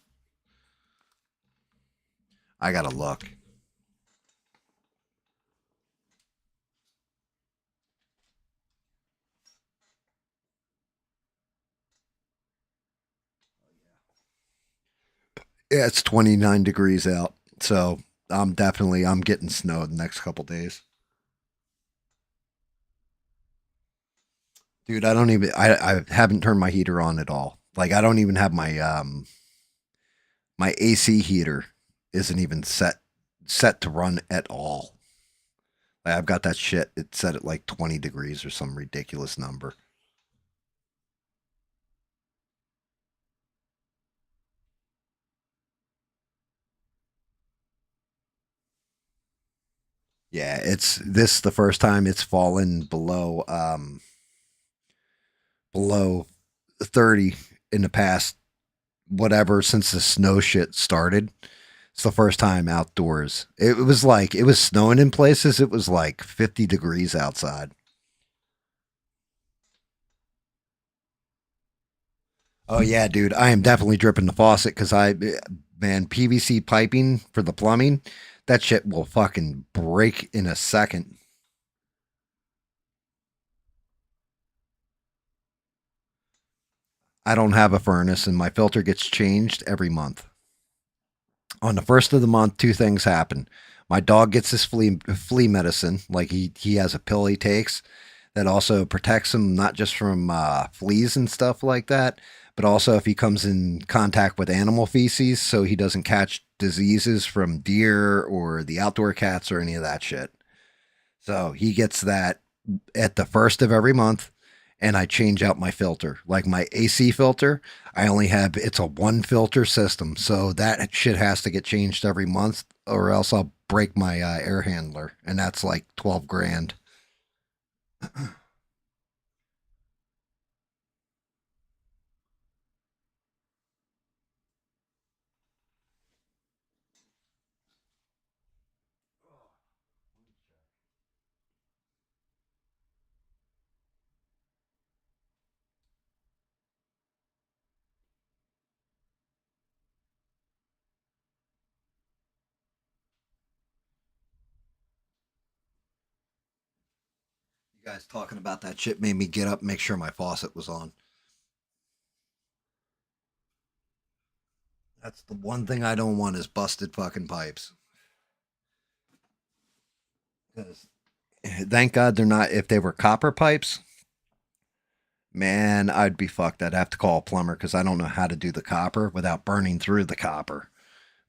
I got to look. Yeah, it's 29 degrees out. So I'm getting snow the next couple days. Dude, I haven't turned my heater on at all. Like, I don't even have my AC heater isn't even set to run at all. Like, I've got that shit. It's set at like 20 degrees or some ridiculous number. Yeah, it's the first time it's fallen below 30 in the past whatever since the snow shit started. It's the first time outdoors. It was snowing in places. It was like 50 degrees outside. Oh yeah, dude. I am definitely dripping the faucet because man, PVC piping for the plumbing, that shit will fucking break in a second. I don't have a furnace and my filter gets changed every month. On the first of the month, 2 things happen. My dog gets his flea medicine, like he has a pill he takes that also protects him not just from fleas and stuff like that, but also if he comes in contact with animal feces, so he doesn't catch diseases from deer or the outdoor cats or any of that shit. So he gets that at the first of every month, and I change out my filter. Like my AC filter, it's a 1 filter system, so that shit has to get changed every month, or else I'll break my air handler, and that's like 12 grand. You guys talking about that shit made me get up and make sure my faucet was on. That's the one thing I don't want is busted fucking pipes. Because thank God they're not. If they were copper pipes, man, I'd be fucked. I'd have to call a plumber because I don't know how to do the copper without burning through the copper.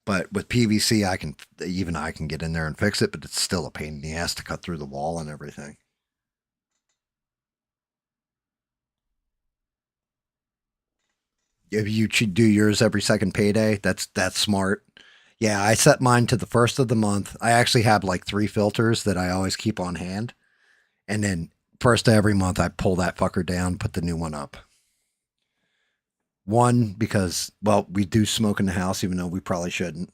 But with PVC, I can get in there and fix it, but it's still a pain in the ass to cut through the wall and everything. If you do yours every second payday, that's smart. Yeah, I set mine to the first of the month. I actually have like 3 filters that I always keep on hand. And then first of every month, I pull that fucker down, put the new one up. One, because, well, we do smoke in the house, even though we probably shouldn't.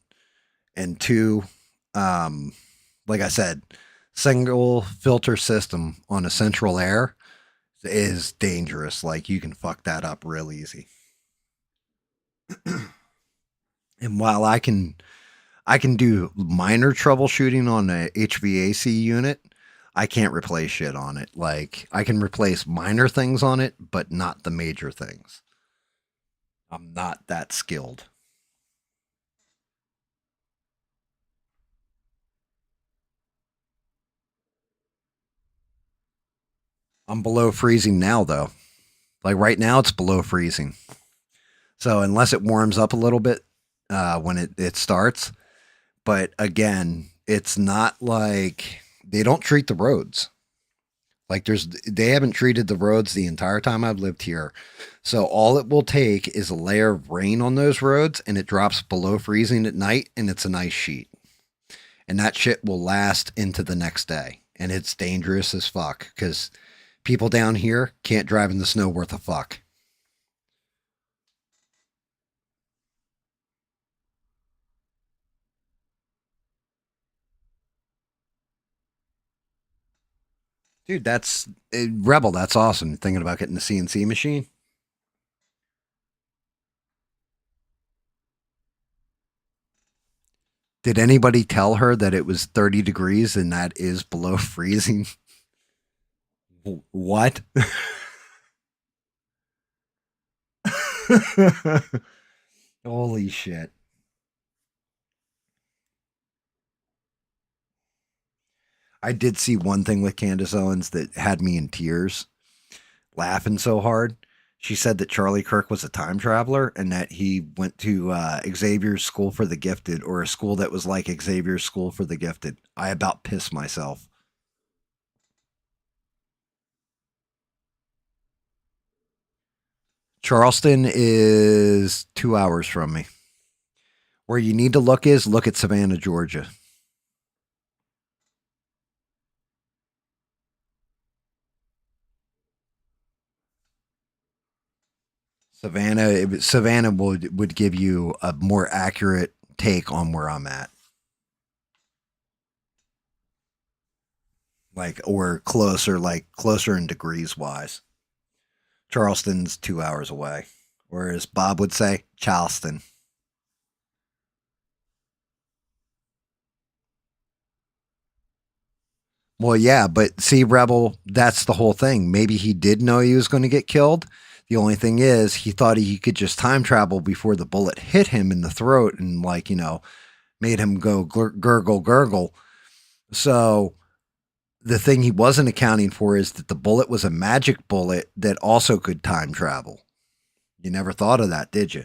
And 2, like I said, single filter system on a central air is dangerous. Like you can fuck that up real easy. And while I can do minor troubleshooting on a HVAC unit, I can't replace shit on it. Like I can replace minor things on it, but not the major things. I'm not that skilled. I'm below freezing now though. Like right now it's below freezing. So unless it warms up a little bit when it starts, but again, it's not like they don't treat the roads. Like they haven't treated the roads the entire time I've lived here. So all it will take is a layer of rain on those roads and it drops below freezing at night and it's a nice sheet. And that shit will last into the next day. And it's dangerous as fuck because people down here can't drive in the snow worth a fuck. Dude, that's Rebel. That's awesome. Thinking about getting the CNC machine. Did anybody tell her that it was 30 degrees and that is below freezing? What? Holy shit. I did see one thing with Candace Owens that had me in tears, laughing so hard. She said that Charlie Kirk was a time traveler and that he went to Xavier's School for the Gifted, or a school that was like Xavier's School for the Gifted. I about pissed myself. Charleston is 2 hours from me. Where you need to look at Savannah, Georgia. Savannah would give you a more accurate take on where I'm at. Like closer in degrees wise. Charleston's 2 hours away. Or as Bob would say, Charleston. Well, yeah, but see, Rebel, that's the whole thing. Maybe he did know he was going to get killed. The only thing is, he thought he could just time travel before the bullet hit him in the throat and, like, made him go gurgle, gurgle. So the thing he wasn't accounting for is that the bullet was a magic bullet that also could time travel. You never thought of that, did you?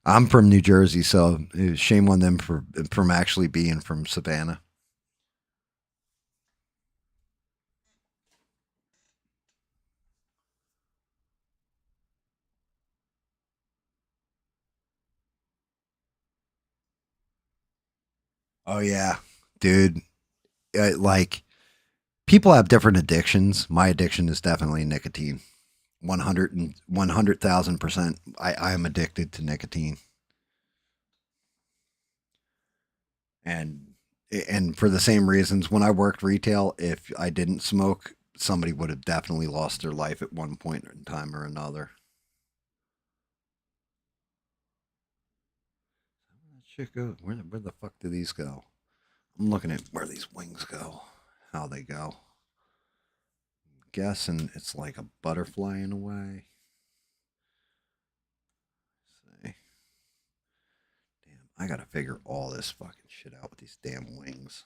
I'm from New Jersey, so shame on them from actually being from Savannah. Oh yeah, dude. Like people have different addictions. My addiction is definitely nicotine. 100,000%. I am addicted to nicotine. And for the same reasons, when I worked retail, if I didn't smoke, somebody would have definitely lost their life at one point in time or another. Shit go. Where the fuck do these go? I'm looking at where these wings go, how they go. I'm guessing it's like a butterfly in a way. Let's see. Damn, I gotta figure all this fucking shit out with these damn wings.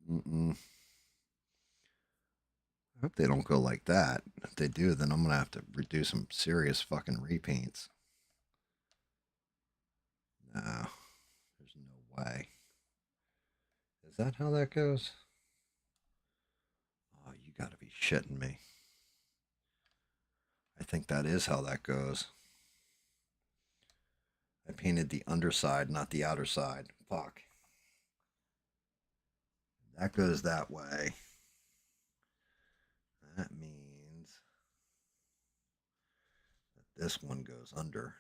I hope they don't go like that. If they do, then I'm gonna have to redo some serious fucking repaints. No, there's no way. Is that how that goes? Oh, you gotta be shitting me. I think that is how that goes. I painted the underside, not the outer side. Fuck. That goes that way. That means that this one goes under.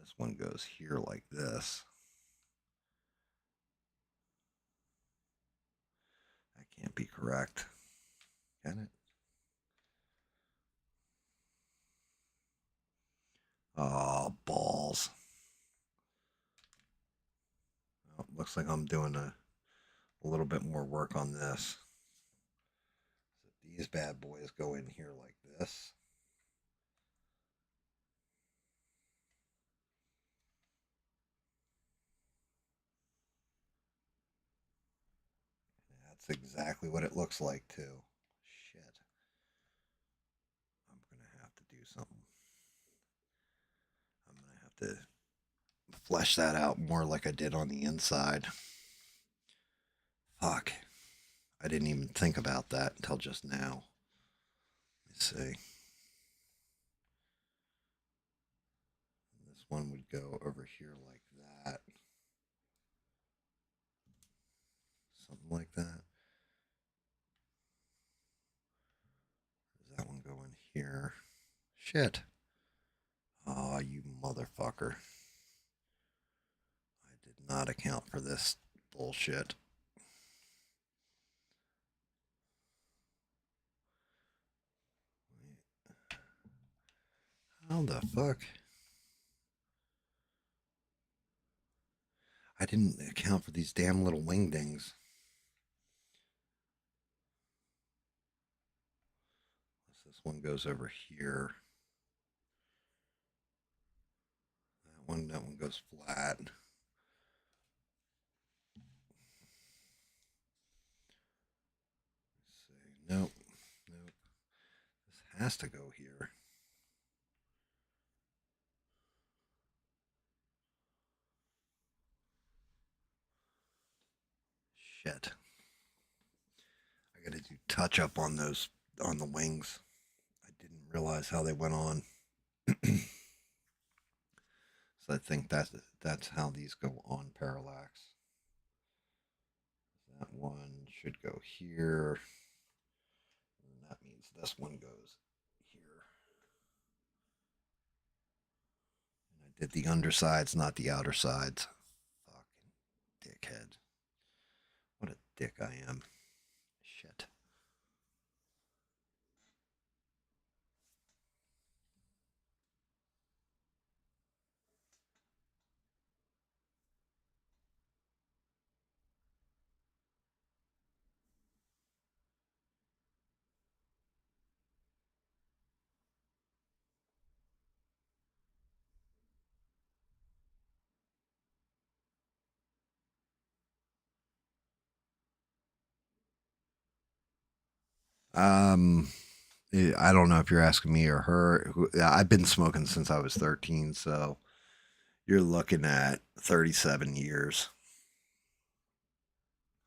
This one goes here like this. That can't be correct. Can it? Oh, balls. Oh, looks like I'm doing a little bit more work on this. So these bad boys go in here like this. That's exactly what it looks like too. Shit. I'm gonna have to do something. I'm gonna have to flesh that out more like I did on the inside. Fuck. I didn't even think about that until just now. Let's see. This one would go over here like that. Something like that. Does that one go in here? Shit. Oh, you motherfucker. I did not account for this bullshit. How the fuck? I didn't account for these damn little wingdings. This one goes over here. That one goes flat. Let's see. Nope. Nope. This has to go here. Shit. I gotta do touch up on those, on the wings. I didn't realize how they went on. So I think that's how these go on parallax. That one should go here. And that means this one goes here. And I did the undersides, not the outer sides. Fucking dickhead. What a dick I am. Shit. I don't know if you're asking me or her. I've been smoking since I was 13, so you're looking at 37 years.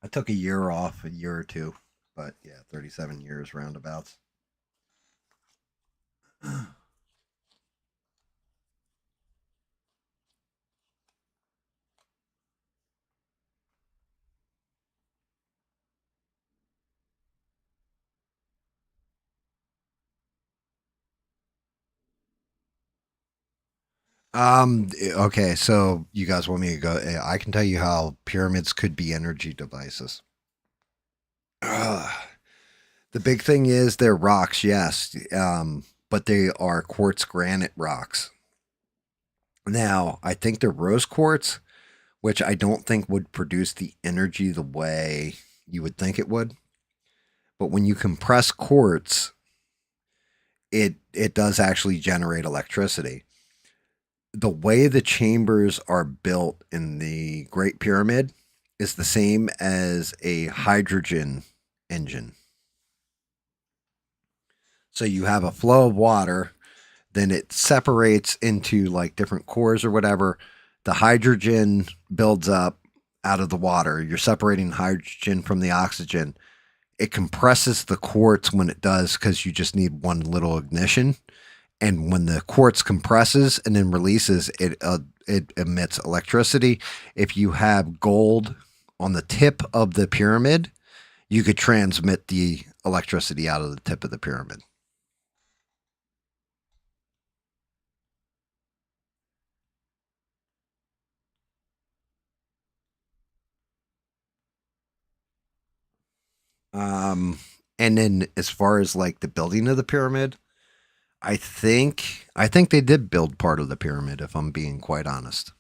I took a year off, a year or two, but yeah, 37 years roundabouts. Okay, so you guys want me to go? I can tell you how pyramids could be energy devices. The big thing is they're rocks, yes, but they are quartz granite rocks. Now, I think they're rose quartz, which I don't think would produce the energy the way you would think it would. But when you compress quartz, it does actually generate electricity. The way the chambers are built in the Great Pyramid is the same as a hydrogen engine. So you have a flow of water, then it separates into like different cores or whatever. the hydrogen builds up out of the water. You're separating hydrogen from the oxygen. It compresses the quartz when it does because you just need one little ignition. And when the quartz compresses and then releases, it emits electricity. If you have gold on the tip of the pyramid, you could transmit the electricity out of the tip of the pyramid. And then as far as like the building of the pyramid, I think they did build part of the pyramid, if I'm being quite honest.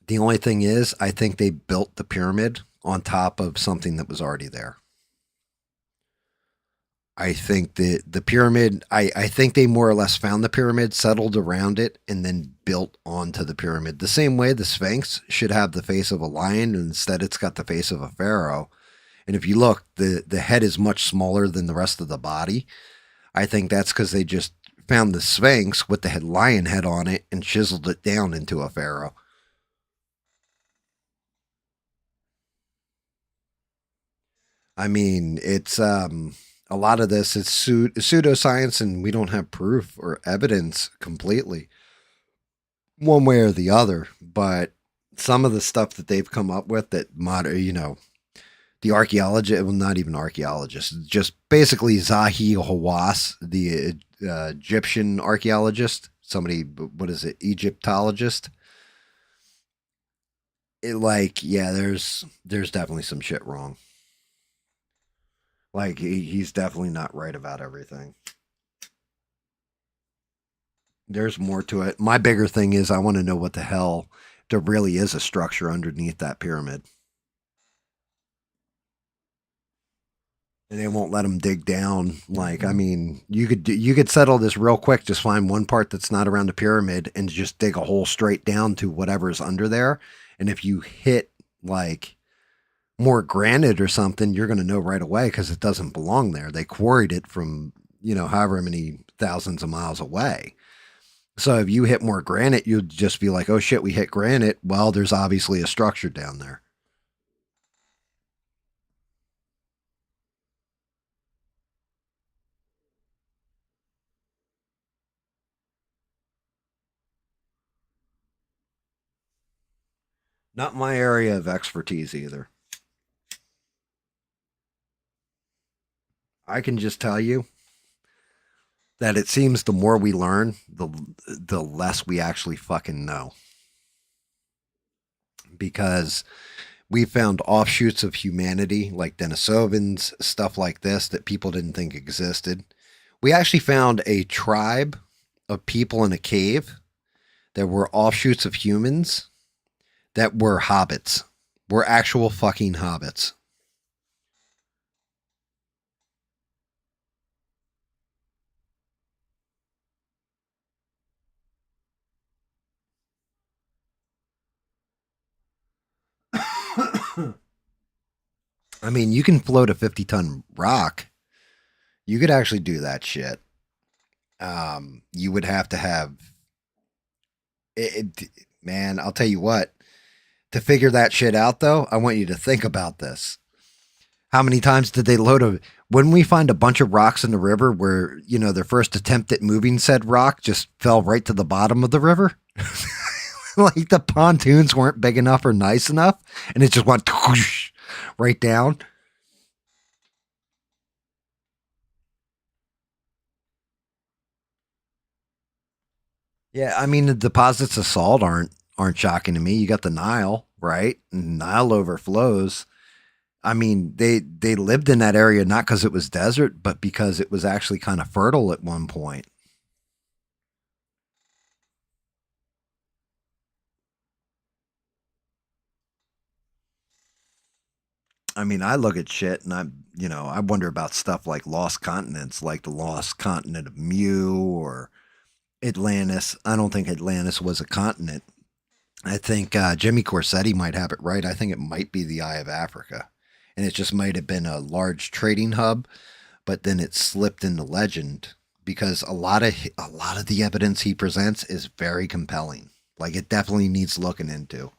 The only thing is, I think they built the pyramid on top of something that was already there. I think the pyramid, I think they more or less found the pyramid, settled around it, and then built onto the pyramid. The same way the Sphinx should have the face of a lion, and instead it's got the face of a pharaoh. And if you look, the head is much smaller than the rest of the body. I think that's because they just found the Sphinx with the lion head on it and chiseled it down into a pharaoh. I mean, it's a lot of this is pseudoscience, and we don't have proof or evidence completely one way or the other. But some of the stuff that they've come up with that the archaeologist, well, not even archaeologists, just basically Zahi Hawass, the Egyptian archaeologist, Egyptologist. There's definitely some shit wrong. Like, he's definitely not right about everything. There's more to it. My bigger thing is I want to know what the hell there really is a structure underneath that pyramid. And they won't let them dig down. Like, I mean, you could settle this real quick. Just find one part that's not around the pyramid and just dig a hole straight down to whatever's under there. And if you hit like more granite or something, you're going to know right away because it doesn't belong there. They quarried it from, however many thousands of miles away. So if you hit more granite, you'd just be like, oh shit, we hit granite. Well, there's obviously a structure down there. Not my area of expertise either. I can just tell you that it seems the more we learn, the less we actually fucking know. Because we found offshoots of humanity like Denisovans, stuff like this that people didn't think existed. We actually found a tribe of people in a cave that were offshoots of humans that were hobbits. Were actual fucking hobbits. I mean, you can float a 50-ton rock. You could actually do that shit. You would have to have it. Man, I'll tell you what. To figure that shit out, though, I want you to think about this. How many times did they load when we find a bunch of rocks in the river where, their first attempt at moving said rock just fell right to the bottom of the river? Like the pontoons weren't big enough or nice enough, and it just went whoosh, right down. Yeah, I mean, the deposits of salt aren't shocking to me. You got the Nile, right? And Nile overflows. I mean, they lived in that area not because it was desert, but because it was actually kind of fertile at one point. I mean, I look at shit and I wonder about stuff like lost continents, like the lost continent of Mu or Atlantis. I don't think Atlantis was a continent. I think Jimmy Corsetti might have it right. I think it might be the Eye of Africa. And it just might have been a large trading hub, but then it slipped into legend because a lot of the evidence he presents is very compelling. Like, it definitely needs looking into.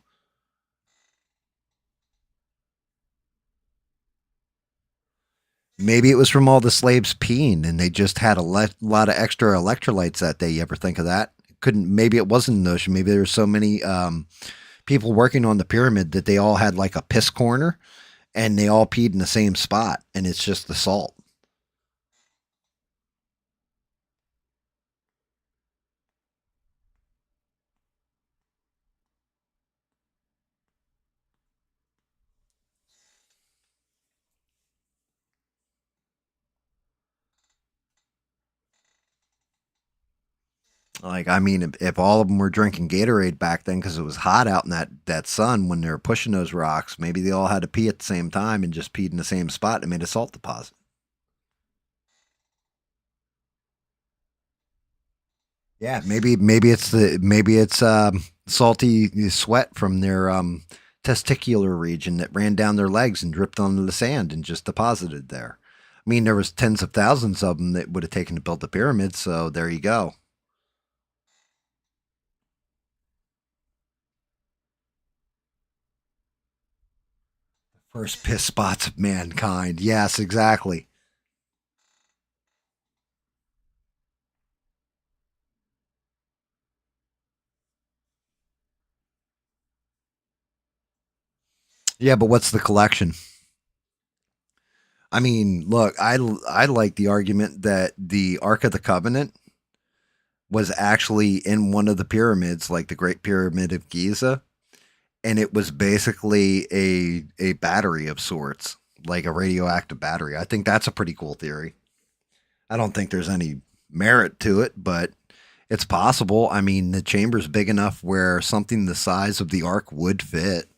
Maybe it was from all the slaves peeing and they just had a lot of extra electrolytes that day. You ever think of that? Maybe it wasn't an ocean. Maybe there were so many people working on the pyramid that they all had like a piss corner and they all peed in the same spot, and it's just the salt. Like, I mean, if all of them were drinking Gatorade back then because it was hot out in that sun when they were pushing those rocks, maybe they all had to pee at the same time and just peed in the same spot and made a salt deposit. Yeah, maybe it's salty sweat from their testicular region that ran down their legs and dripped onto the sand and just deposited there. I mean, there was tens of thousands of them that would have taken to build the pyramid, so there you go. First piss spots of mankind. Yes, exactly. Yeah, but what's the collection? I mean, look, I like the argument that the Ark of the Covenant was actually in one of the pyramids, like the Great Pyramid of Giza, and it was basically a battery of sorts, like a radioactive battery. I think that's a pretty cool theory. I don't think there's any merit to it, but it's possible. I mean, the chamber's big enough where something the size of the Ark would fit.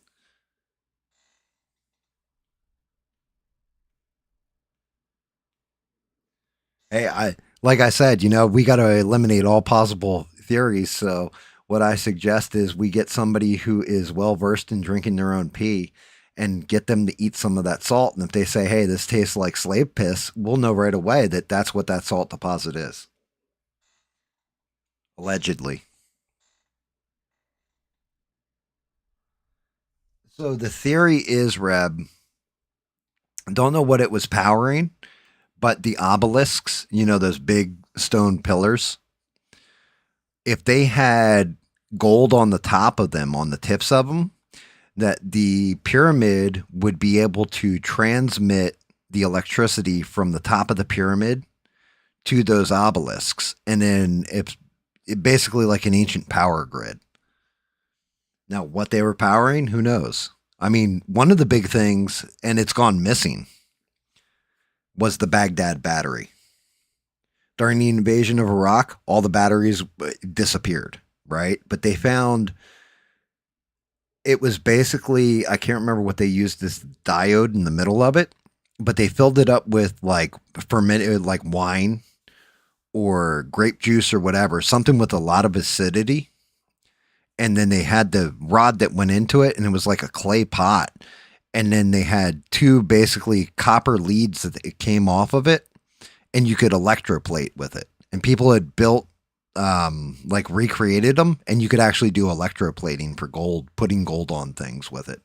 Hey, like I said, we got to eliminate all possible theories. So what I suggest is we get somebody who is well versed in drinking their own pee and get them to eat some of that salt. And if they say, "Hey, this tastes like slave piss," we'll know right away that that's what that salt deposit is. Allegedly. So the theory is, Reb, don't know what it was powering, but the obelisks, those big stone pillars, if they had gold on the top of them, on the tips of them, that the pyramid would be able to transmit the electricity from the top of the pyramid to those obelisks. And then it's basically like an ancient power grid. Now, what they were powering, who knows? I mean, one of the big things, and it's gone missing, was the Baghdad battery. During the invasion of Iraq, all the batteries disappeared, right? But they found it was basically, I can't remember what they used, this diode in the middle of it, but they filled it up with like fermented, like wine or grape juice or whatever, something with a lot of acidity. And then they had the rod that went into it, and it was like a clay pot. And then they had two basically copper leads that it came off of it, and you could electroplate with it. And people had built, like recreated them, and you could actually do electroplating for gold, putting gold on things with it.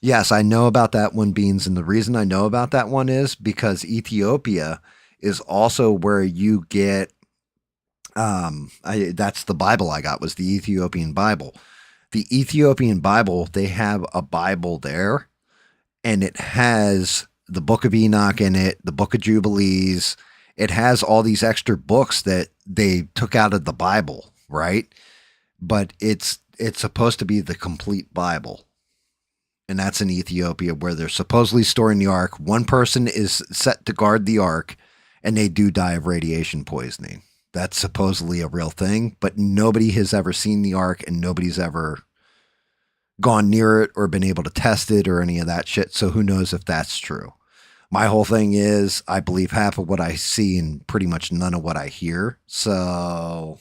Yes, I know about that one, Beans. And the reason I know about that one is because Ethiopia is also where you get, that's the Bible I got, was the Ethiopian Bible. The Ethiopian Bible, they have a Bible there, and it has the Book of Enoch in it, the Book of Jubilees. It has all these extra books that they took out of the Bible, right? But it's supposed to be the complete Bible. And that's in Ethiopia, where they're supposedly storing the ark. One person is set to guard the ark, and they do die of radiation poisoning. That's supposedly a real thing, but nobody has ever seen the ark, and nobody's ever gone near it or been able to test it or any of that shit. So who knows if that's true? My whole thing is I believe half of what I see and pretty much none of what I hear. So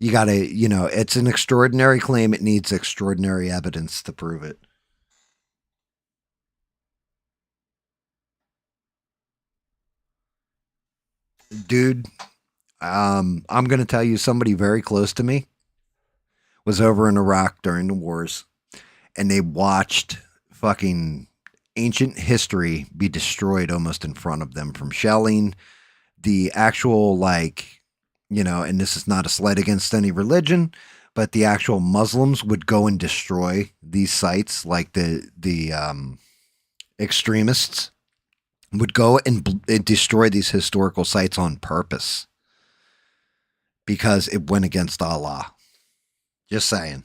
You got to, it's an extraordinary claim. It needs extraordinary evidence to prove it. Dude, I'm going to tell you, somebody very close to me was over in Iraq during the wars, and they watched fucking ancient history be destroyed almost in front of them, from shelling, the actual, like, and this is not a slight against any religion, but the actual Muslims would go and destroy these sites, like the extremists would go and destroy these historical sites on purpose because it went against Allah. Just saying.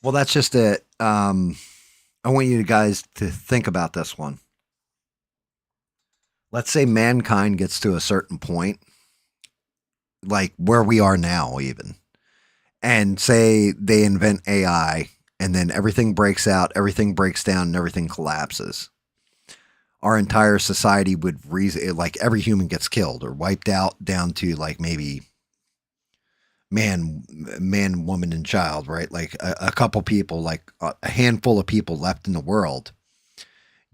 Well, that's just it. I want you guys to think about this one. Let's say mankind gets to a certain point, like where we are now even, and say they invent AI, and then everything breaks out, everything breaks down, and everything collapses. Our entire society would, like, every human gets killed or wiped out down to, like, maybe man, woman, and child, right? Like a couple people, like a handful of people left in the world.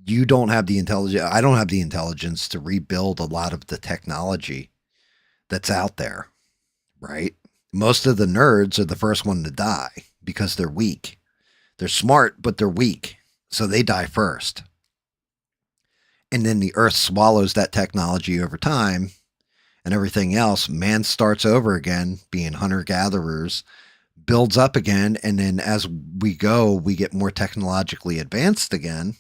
You don't have the intelligence. I don't have the intelligence to rebuild a lot of the technology that's out there, right? Most of the nerds are the first one to die because they're weak. They're smart, but they're weak. So they die first. And then the earth swallows that technology over time, and everything else. Man starts over again, being hunter-gatherers, builds up again, and then as we go, we get more technologically advanced again.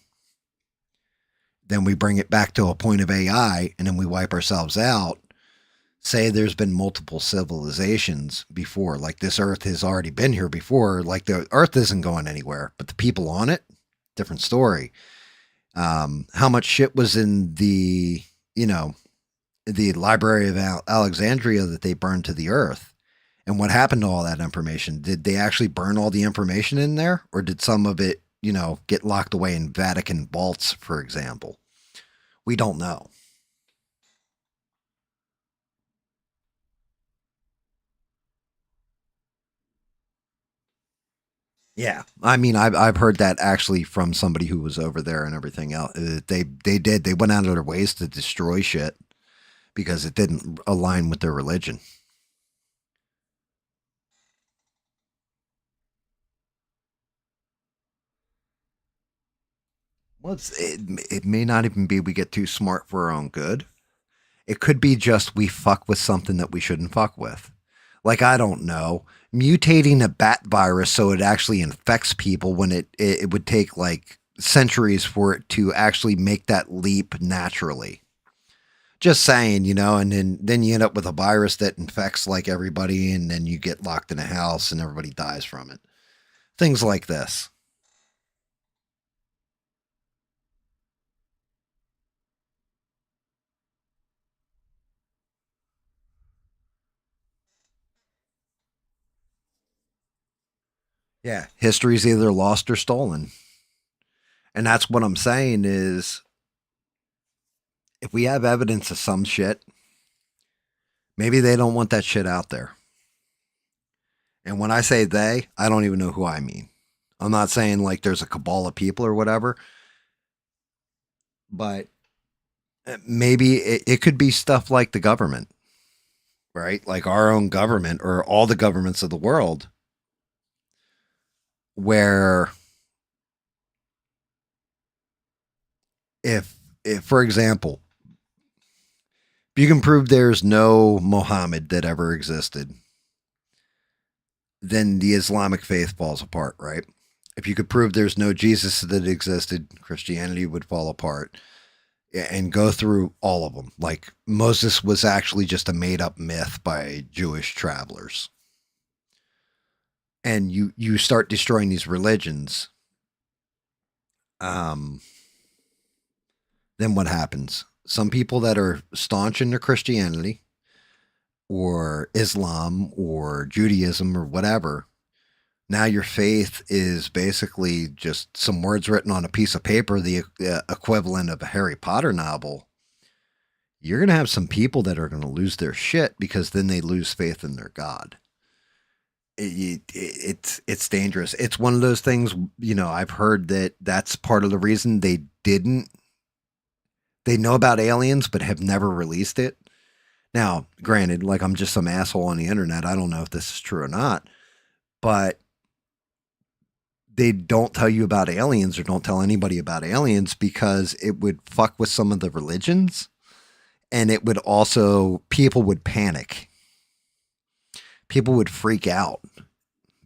Then we bring it back to a point of AI, and then we wipe ourselves out. Say there's been multiple civilizations before, like this earth has already been here before, like the earth isn't going anywhere, but the people on it, different story. How much shit was in the, the Library of Alexandria that they burned to the earth, and what happened to all that information? Did they actually burn all the information in there, or did some of it, get locked away in Vatican vaults, for example? We don't know. Yeah, I mean, I've heard that actually from somebody who was over there and everything else. They went out of their ways to destroy shit because it didn't align with their religion. Well, it may not even be we get too smart for our own good. It could be just we fuck with something that we shouldn't fuck with. Like, I don't know, mutating a bat virus so it actually infects people when it would take like centuries for it to actually make that leap naturally. Just saying, and then you end up with a virus that infects like everybody, and then you get locked in a house and everybody dies from it. Things like this. Yeah, history's either lost or stolen. And that's what I'm saying is, if we have evidence of some shit, maybe they don't want that shit out there. And when I say they, I don't even know who I mean. I'm not saying like there's a cabal of people or whatever, but maybe it could be stuff like the government, right? Like our own government or all the governments of the world, where if for example, if you can prove there's no Muhammad that ever existed, then the Islamic faith falls apart, right? If you could prove there's no Jesus that existed, Christianity would fall apart, and go through all of them. Like Moses was actually just a made up myth by Jewish travelers. And you start destroying these religions. Then what happens? Some people that are staunch into Christianity or Islam or Judaism or whatever Now your faith is basically just some words written on a piece of paper, the equivalent of a Harry Potter novel. You're going to have some people that are going to lose their shit because then they lose faith in their God. It's dangerous. It's one of those things, you know, I've heard that that's part of the reason they know about aliens but have never released it. Now, granted, like I'm just some asshole on the internet. I don't know if this is true or not, but they don't tell you about aliens or don't tell anybody about aliens because it would fuck with some of the religions, and it would also, people would panic. People would freak out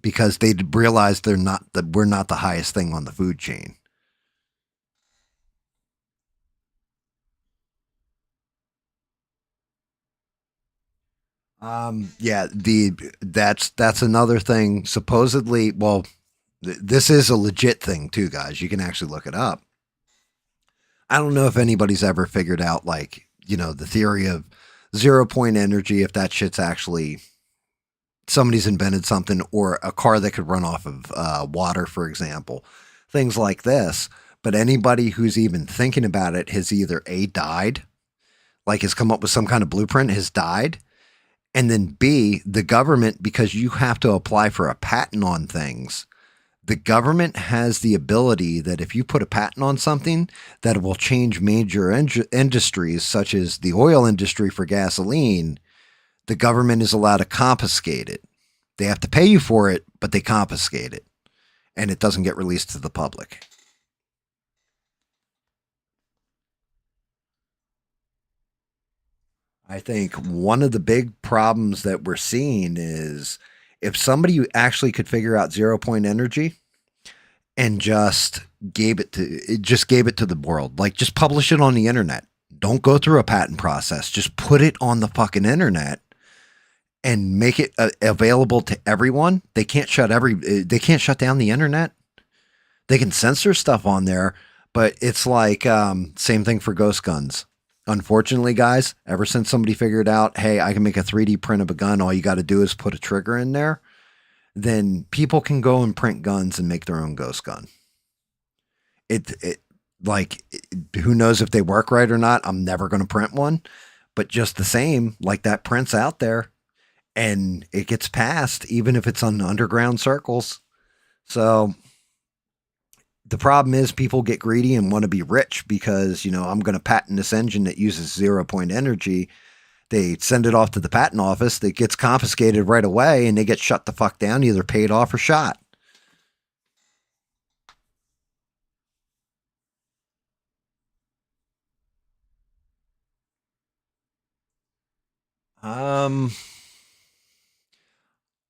because they'd realize we're not the highest thing on the food chain. Yeah, that's another thing. Supposedly, well, this is a legit thing too, guys. You can actually look it up. I don't know if anybody's ever figured out, like, you know, the theory of 0 point energy, if that shit's actually somebody's invented something, or a car that could run off of water, for example, things like this. But anybody who's even thinking about it has either A, died, like has come up with some kind of blueprint, has died, and then B, the government, because you have to apply for a patent on things, the government has the ability that if you put a patent on something, that it will change major industries, such as the oil industry for gasoline. The government is allowed to confiscate it. They have to pay you for it, but they confiscate it, and it doesn't get released to the public. I think one of the big problems that we're seeing is if somebody actually could figure out 0 point energy and just gave it to the world, like just publish it on the internet. Don't go through a patent process. Just put it on the fucking internet and make it available to everyone. They can't shut down the internet. They can censor stuff on there, but it's like same thing for ghost guns. Unfortunately, guys, ever since somebody figured out, hey, I can make a 3D print of a gun, all you got to do is put a trigger in there, then people can go and print guns and make their own ghost gun. Who knows if they work right or not? I'm never going to print one, but just the same, like that print's out there and it gets passed, even if it's on underground circles. So the problem is people get greedy and want to be rich because, you know, I'm going to patent this engine that uses 0 point energy. They send it off to the patent office. That gets confiscated right away and they get shut the fuck down, either paid off or shot.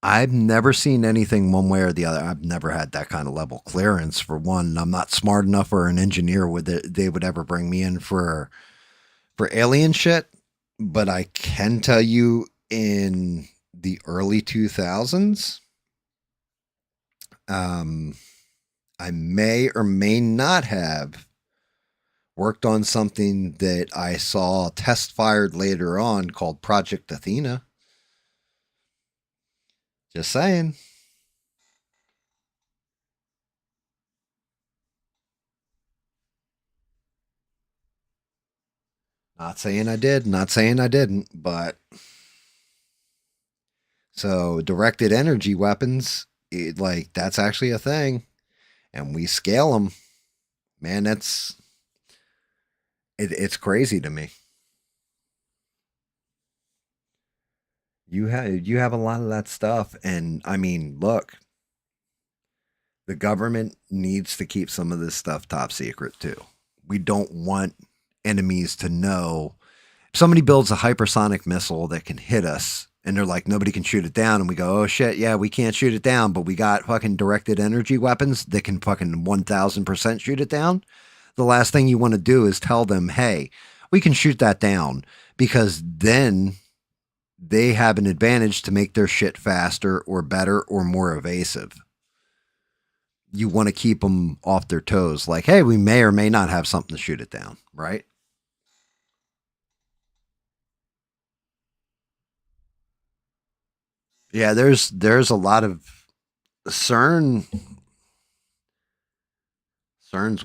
I've never seen anything one way or the other. I've never had that kind of level clearance. For one, I'm not smart enough or an engineer they would ever bring me in for alien shit. But I can tell you in the early 2000s, I may or may not have worked on something that I saw test fired later on called Project Athena. Just saying. Not saying I did, not saying I didn't, but so directed energy weapons, that's actually a thing, and we scale them. Man, it's crazy to me. You have a lot of that stuff, and I mean, look, the government needs to keep some of this stuff top secret too. We don't want enemies to know. If somebody builds a hypersonic missile that can hit us and they're like, nobody can shoot it down, and we go, oh shit, yeah, we can't shoot it down, but we got fucking directed energy weapons that can fucking 1000% shoot it down. The last thing you want to do is tell them, hey, we can shoot that down, because then they have an advantage to make their shit faster or better or more evasive. You want to keep them off their toes. Like, hey, we may or may not have something to shoot it down, right? Yeah, there's a lot of CERN's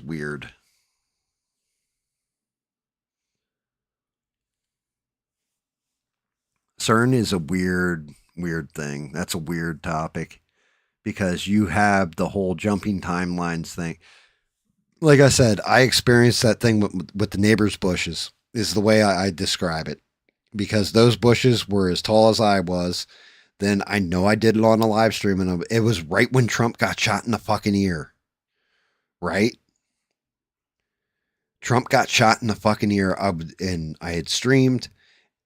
weird. CERN is a weird thing. That's a weird topic because you have the whole jumping timelines thing. Like I said, I experienced that thing with the neighbor's bushes, is the way I describe it. Because those bushes were as tall as I was. Then I know I did it on a live stream, and it was right when Trump got shot in the fucking ear. Right? Trump got shot in the fucking ear, and I had streamed,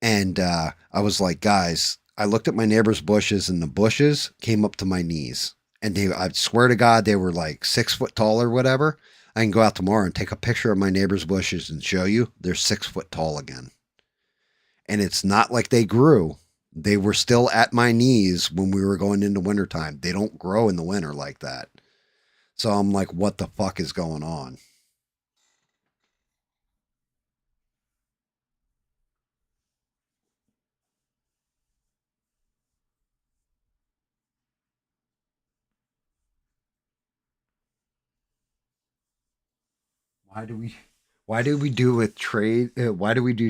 and I was like, guys, I looked at my neighbor's bushes, and the bushes came up to my knees. And I swear to God, they were like 6 foot tall or whatever. I can go out tomorrow and take a picture of my neighbor's bushes and show you they're 6 foot tall again. And it's not like they grew. They were still at my knees when we were going into wintertime. They don't grow in the winter like that. So I'm like, what the fuck is going on? Why do we do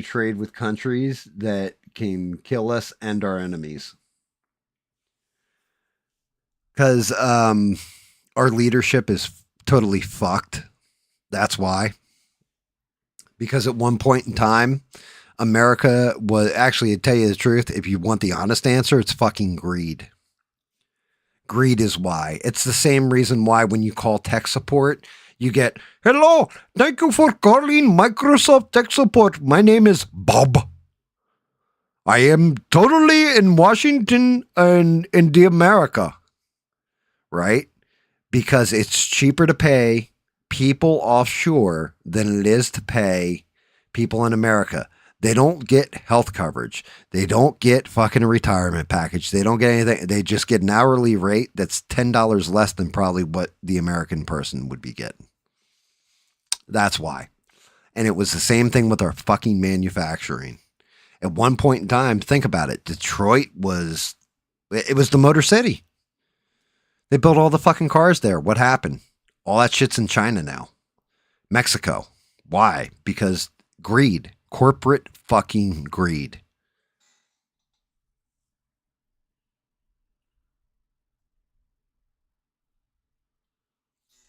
trade with countries that can kill us and our enemies? Because our leadership is totally fucked. That's why. Because at one point in time, America was actually, to tell you the truth, if you want the honest answer, it's fucking greed. Greed is why. It's the same reason why when you call tech support, you get, hello, thank you for calling Microsoft Tech Support. My name is Bob. I am totally in Washington and in the America. Right? Because it's cheaper to pay people offshore than it is to pay people in America. They don't get health coverage. They don't get fucking a retirement package. They don't get anything. They just get an hourly rate that's $10 less than probably what the American person would be getting. That's why. And it was the same thing with our fucking manufacturing. At one point in time, think about it. Detroit was the Motor City. They built all the fucking cars there. What happened? All that shit's in China now. Mexico. Why? Because greed. Corporate fucking greed.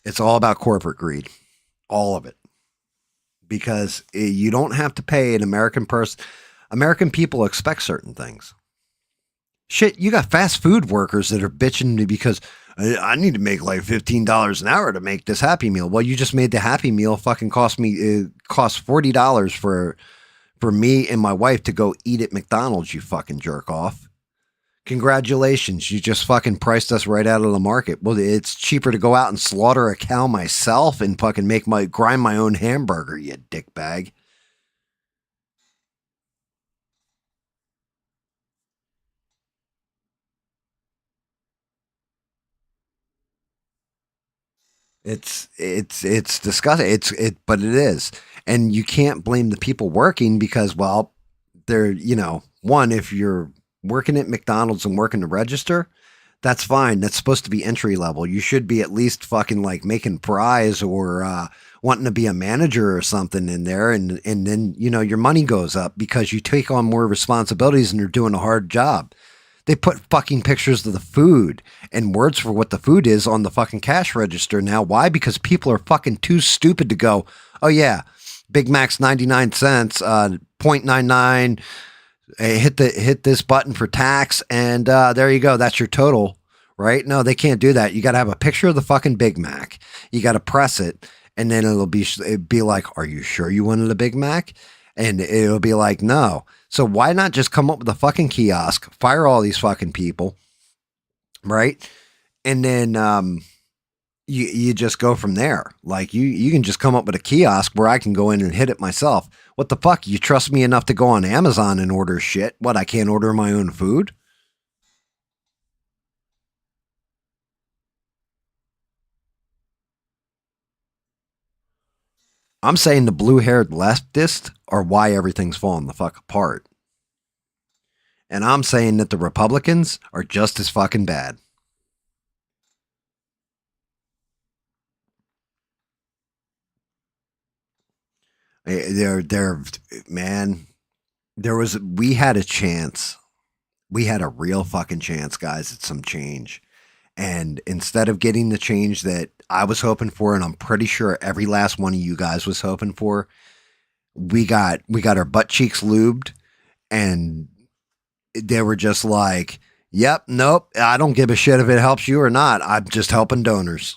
It's all about corporate greed. All of it. Because you don't have to pay an American person. American people expect certain things. Shit, you got fast food workers that are bitching me because I need to make like $15 an hour to make this Happy Meal. Well, you just made the Happy Meal fucking cost $40 for me and my wife to go eat at McDonald's, you fucking jerk off. Congratulations, you just fucking priced us right out of the market. Well, it's cheaper to go out and slaughter a cow myself and fucking grind my own hamburger, you dickbag. It's disgusting. But it is. And you can't blame the people working because, well, they're, one, if you're working at McDonald's and working to register, that's fine. That's supposed to be entry level. You should be at least fucking like making fries or wanting to be a manager or something in there. And then, your money goes up because you take on more responsibilities and you're doing a hard job. They put fucking pictures of the food and words for what the food is on the fucking cash register now. Why? Because people are fucking too stupid to go, oh yeah, Big Mac's 99 cents, 0.99, hit this button for tax, and there you go. That's your total, right? No, they can't do that. You got to have a picture of the fucking Big Mac. You got to press it, and then it'll be like, are you sure you wanted a Big Mac? And it'll be like, no. So why not just come up with a fucking kiosk, fire all these fucking people, right? And then you just go from there. Like you can just come up with a kiosk where I can go in and hit it myself. What the fuck? You trust me enough to go on Amazon and order shit? What, I can't order my own food? I'm saying the blue-haired leftists are why everything's falling the fuck apart. And I'm saying that the Republicans are just as fucking bad. They're man. We had a chance. We had a real fucking chance, guys, at some change. And instead of getting the change that I was hoping for, and I'm pretty sure every last one of you guys was hoping for, we got our butt cheeks lubed, and they were just like, "Yep, nope, I don't give a shit if it helps you or not. I'm just helping donors."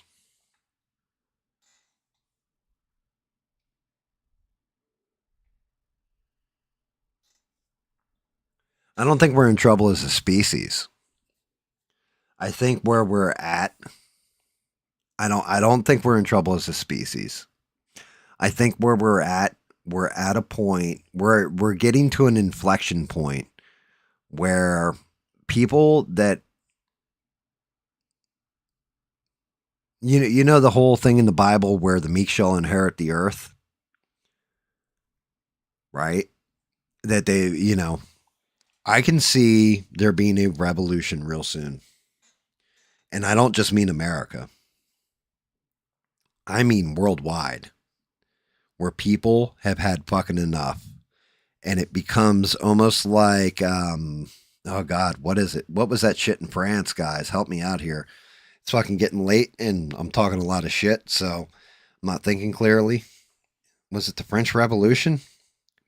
I don't think we're in trouble as a species. I think where we're at, I don't think we're in trouble as a species. I think where we're at a point, we're getting to an inflection point where people that you know the whole thing in the Bible where the meek shall inherit the earth, right? That they, I can see there being a revolution real soon. And I don't just mean America. I mean worldwide, where people have had fucking enough, and it becomes almost like, oh God, what is it? What was that shit in France, guys? Help me out here. It's fucking getting late, and I'm talking a lot of shit, so I'm not thinking clearly. Was it the French Revolution,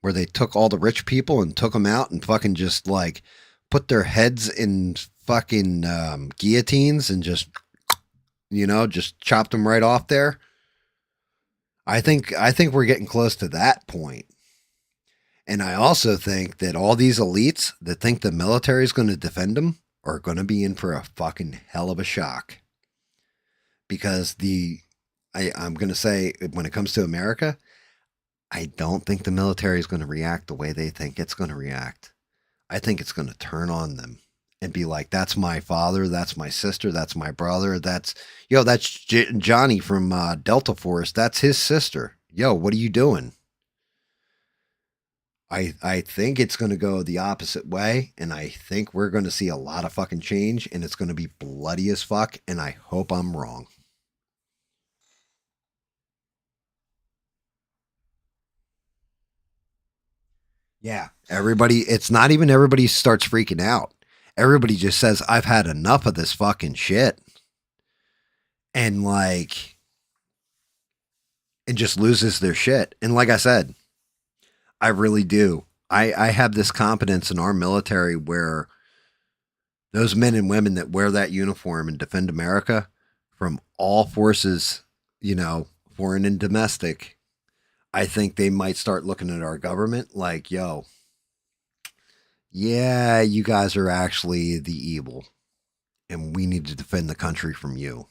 where they took all the rich people and took them out and fucking just like put their heads in fucking guillotines and just just chopped them right off there? I think we're getting close to that point. And I also think that all these elites that think the military is going to defend them are going to be in for a fucking hell of a shock. Because I'm going to say, when it comes to America, I don't think the military is going to react the way they think it's going to react. I think it's going to turn on them and be like, that's my father, that's my sister, that's my brother, that's Johnny from Delta Force, that's his sister. Yo, what are you doing? I think it's going to go the opposite way, and I think we're going to see a lot of fucking change, and it's going to be bloody as fuck, and I hope I'm wrong. Yeah, it's not even everybody starts freaking out. Everybody just says, I've had enough of this fucking shit. And and just loses their shit. And like I said, I really do. I have this confidence in our military where those men and women that wear that uniform and defend America from all forces, foreign and domestic, I think they might start looking at our government like, yo, yeah, you guys are actually the evil, and we need to defend the country from you.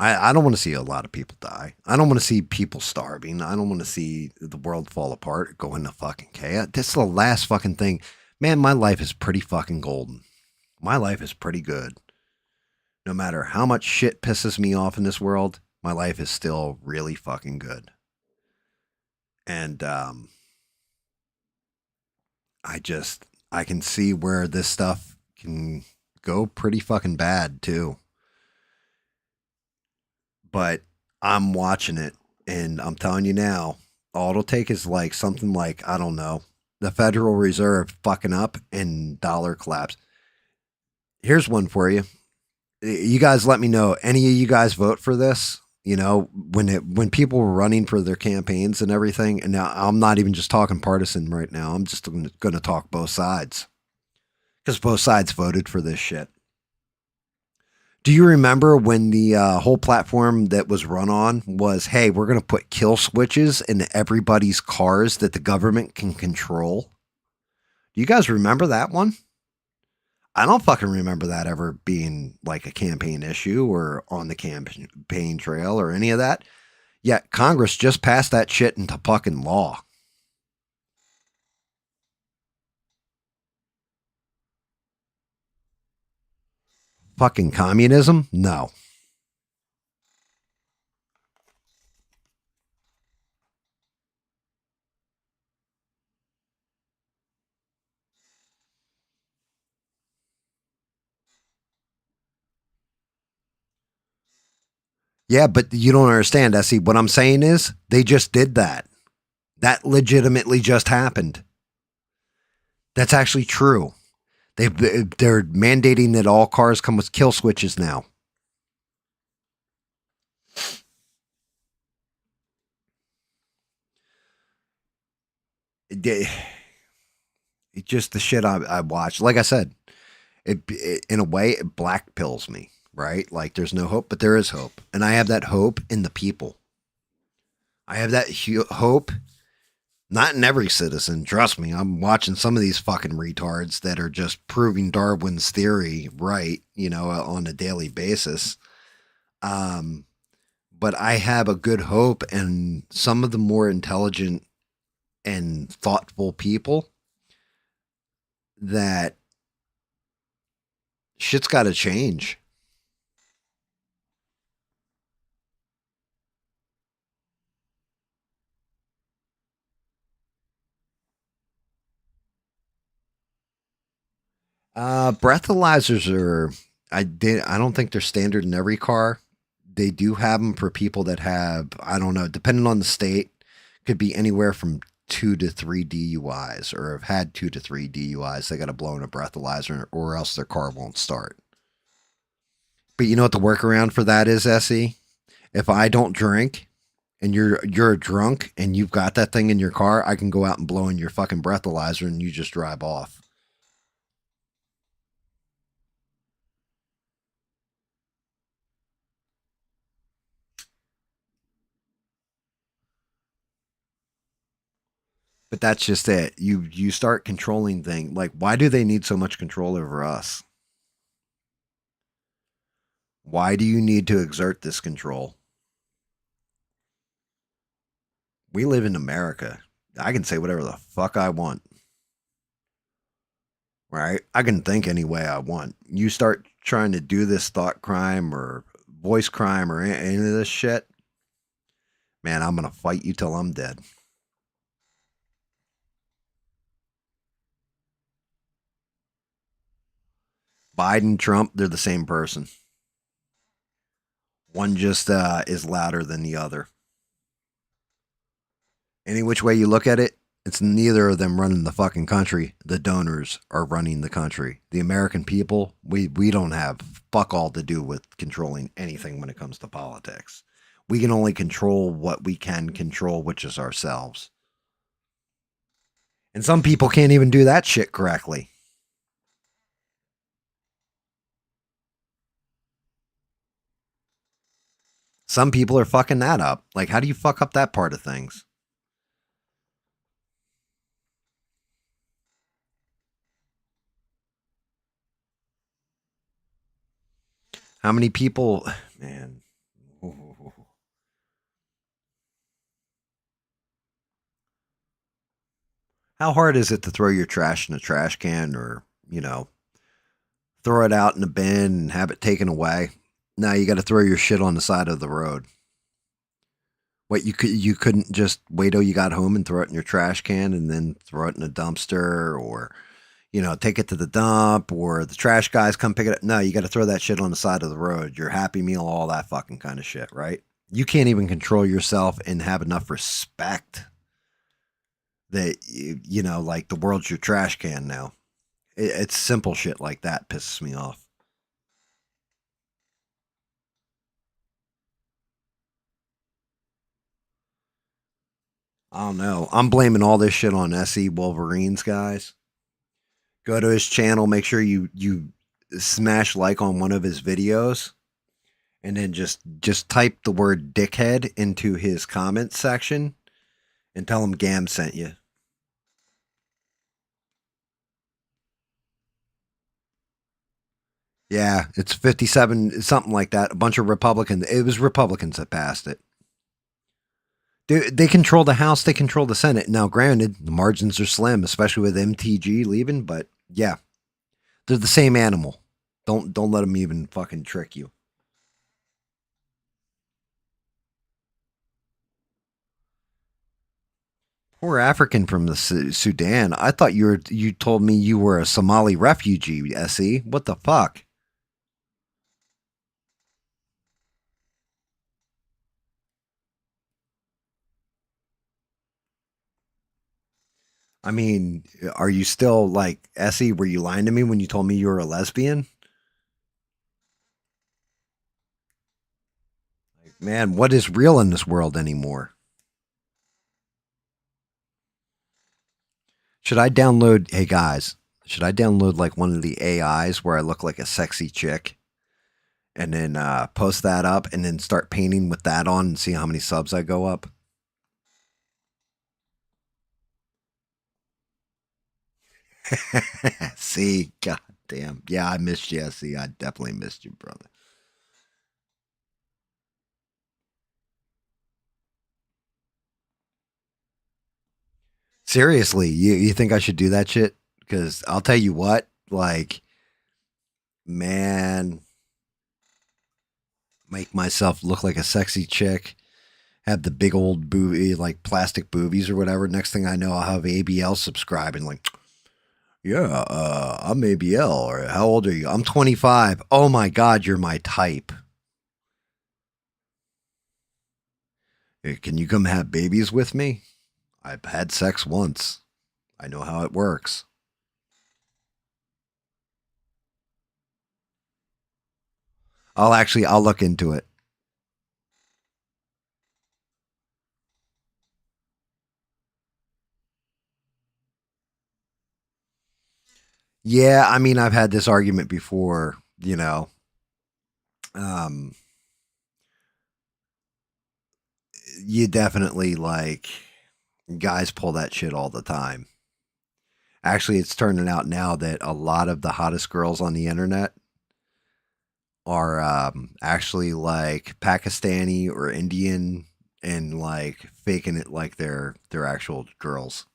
I don't want to see a lot of people die. I don't want to see people starving. I don't want to see the world fall apart, go into fucking chaos. This is the last fucking thing. Man, my life is pretty fucking golden. My life is pretty good. No matter how much shit pisses me off in this world, my life is still really fucking good. And I can see where this stuff can go pretty fucking bad too. But I'm watching it, and I'm telling you now, all it'll take is like something like, I don't know, the Federal Reserve fucking up and dollar collapse. Here's one for you. You guys let me know. Any of you guys vote for this? When people were running for their campaigns and everything, and now I'm not even just talking partisan right now. I'm just going to talk both sides, because both sides voted for this shit. Do you remember when the whole platform that was run on was, hey, we're going to put kill switches in everybody's cars that the government can control? Do you guys remember that one? I don't fucking remember that ever being like a campaign issue or on the campaign trail or any of that. Yet Congress just passed that shit into fucking law. Fucking communism? No. Yeah, but you don't understand, Essie. What I'm saying is they just did that. That legitimately just happened. That's actually true. They're mandating that all cars come with kill switches now. It's just the shit I watch. Like I said, it in a way it black pills me, right? Like there's no hope, but there is hope, and I have that hope in the people. I have that hope, not in every citizen. Trust me, I'm watching some of these fucking retards that are just proving Darwin's theory right, on a daily basis. But I have a good hope, and some of the more intelligent and thoughtful people that shit's got to change. Breathalyzers I don't think they're standard in every car. They do have them for people that have, I don't know, depending on the state, could be anywhere from 2 to 3 DUIs, or have had 2 to 3 DUIs. They got to blow in a breathalyzer or else their car won't start. But you know what the workaround for that is, Essie? If I don't drink and you're drunk and you've got that thing in your car, I can go out and blow in your fucking breathalyzer and you just drive off. But that's just it. You start controlling things. Like, why do they need so much control over us? Why do you need to exert this control? We live in America. I can say whatever the fuck I want. Right? I can think any way I want. You start trying to do this thought crime or voice crime or any of this shit, man, I'm going to fight you till I'm dead. Biden, Trump, they're the same person. One just is louder than the other. Any which way you look at it, it's neither of them running the fucking country. The donors are running the country. The American people, we don't have fuck all to do with controlling anything when it comes to politics. We can only control what we can control, which is ourselves. And some people can't even do that shit correctly. Some people are fucking that up. Like, how do you fuck up that part of things? How many people, man. Ooh. How hard is it to throw your trash in a trash can or, throw it out in a bin and have it taken away? Now you got to throw your shit on the side of the road. What, you couldn't just wait till you got home and throw it in your trash can and then throw it in a dumpster, or take it to the dump, or the trash guys come pick it up. No, you got to throw that shit on the side of the road. Your Happy Meal, all that fucking kind of shit, right? You can't even control yourself and have enough respect that, like the world's your trash can now. It's simple shit like that pisses me off. I don't know. I'm blaming all this shit on SE Wolverines, guys. Go to his channel. Make sure you smash like on one of his videos, and then just type the word dickhead into his comment section and tell him GAM sent you. Yeah, it's 57, something like that. A bunch of Republicans. It was Republicans that passed it. They control the House. They control the Senate. Now, granted, the margins are slim, especially with MTG leaving. But yeah, they're the same animal. Don't let them even fucking trick you. Poor African from the Sudan. I thought you told me you were a Somali refugee, SE. What the fuck? I mean, are you still like Essie? Were you lying to me when you told me you were a lesbian? Like, man, what is real in this world anymore? Should I download? Hey guys, should I download like one of the AIs where I look like a sexy chick, and then post that up, and then start painting with that on, and see how many subs I go up? See, goddamn, yeah, I missed you. See, I definitely missed you, brother. Seriously, you think I should do that shit? Because I'll tell you what, like, man, make myself look like a sexy chick, have the big old booby, like plastic boobies or whatever. Next thing I know, I'll have ABL subscribing, like, yeah, I'm ABL, or how old are you? I'm 25. Oh my God, you're my type. Hey, can you come have babies with me? I've had sex once. I know how it works. I'll look into it. Yeah, I mean, I've had this argument before, you know. Um, you definitely like guys pull that shit all the time. Actually, it's turning out now that a lot of the hottest girls on the internet are actually like Pakistani or Indian, and like faking it like they're actual girls.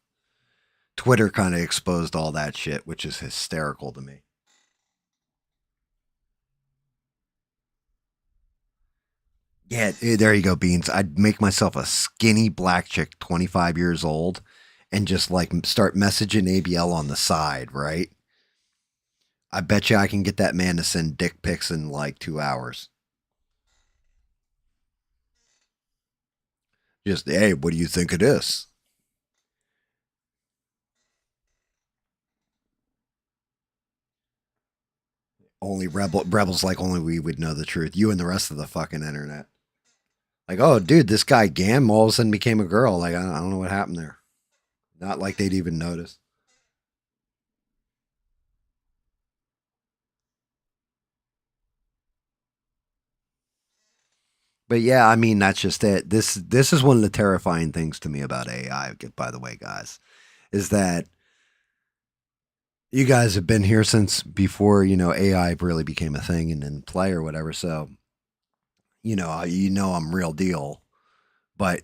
Twitter kind of exposed all that shit, which is hysterical to me. Yeah, there you go, Beans. I'd make myself a skinny black chick, 25 years old, and just like start messaging ABL on the side, right? I bet you I can get that man to send dick pics in like 2 hours. Just, hey, what do you think of this? Only rebels like only we would know the truth. You and the rest of the fucking internet. Like, oh, dude, this guy GAM all of a sudden became a girl. Like, I don't know what happened there. Not like they'd even notice. But yeah, I mean, that's just it. This is one of the terrifying things to me about AI, by the way, guys, is that you guys have been here since before, AI really became a thing and in play or whatever. So, I'm real deal. But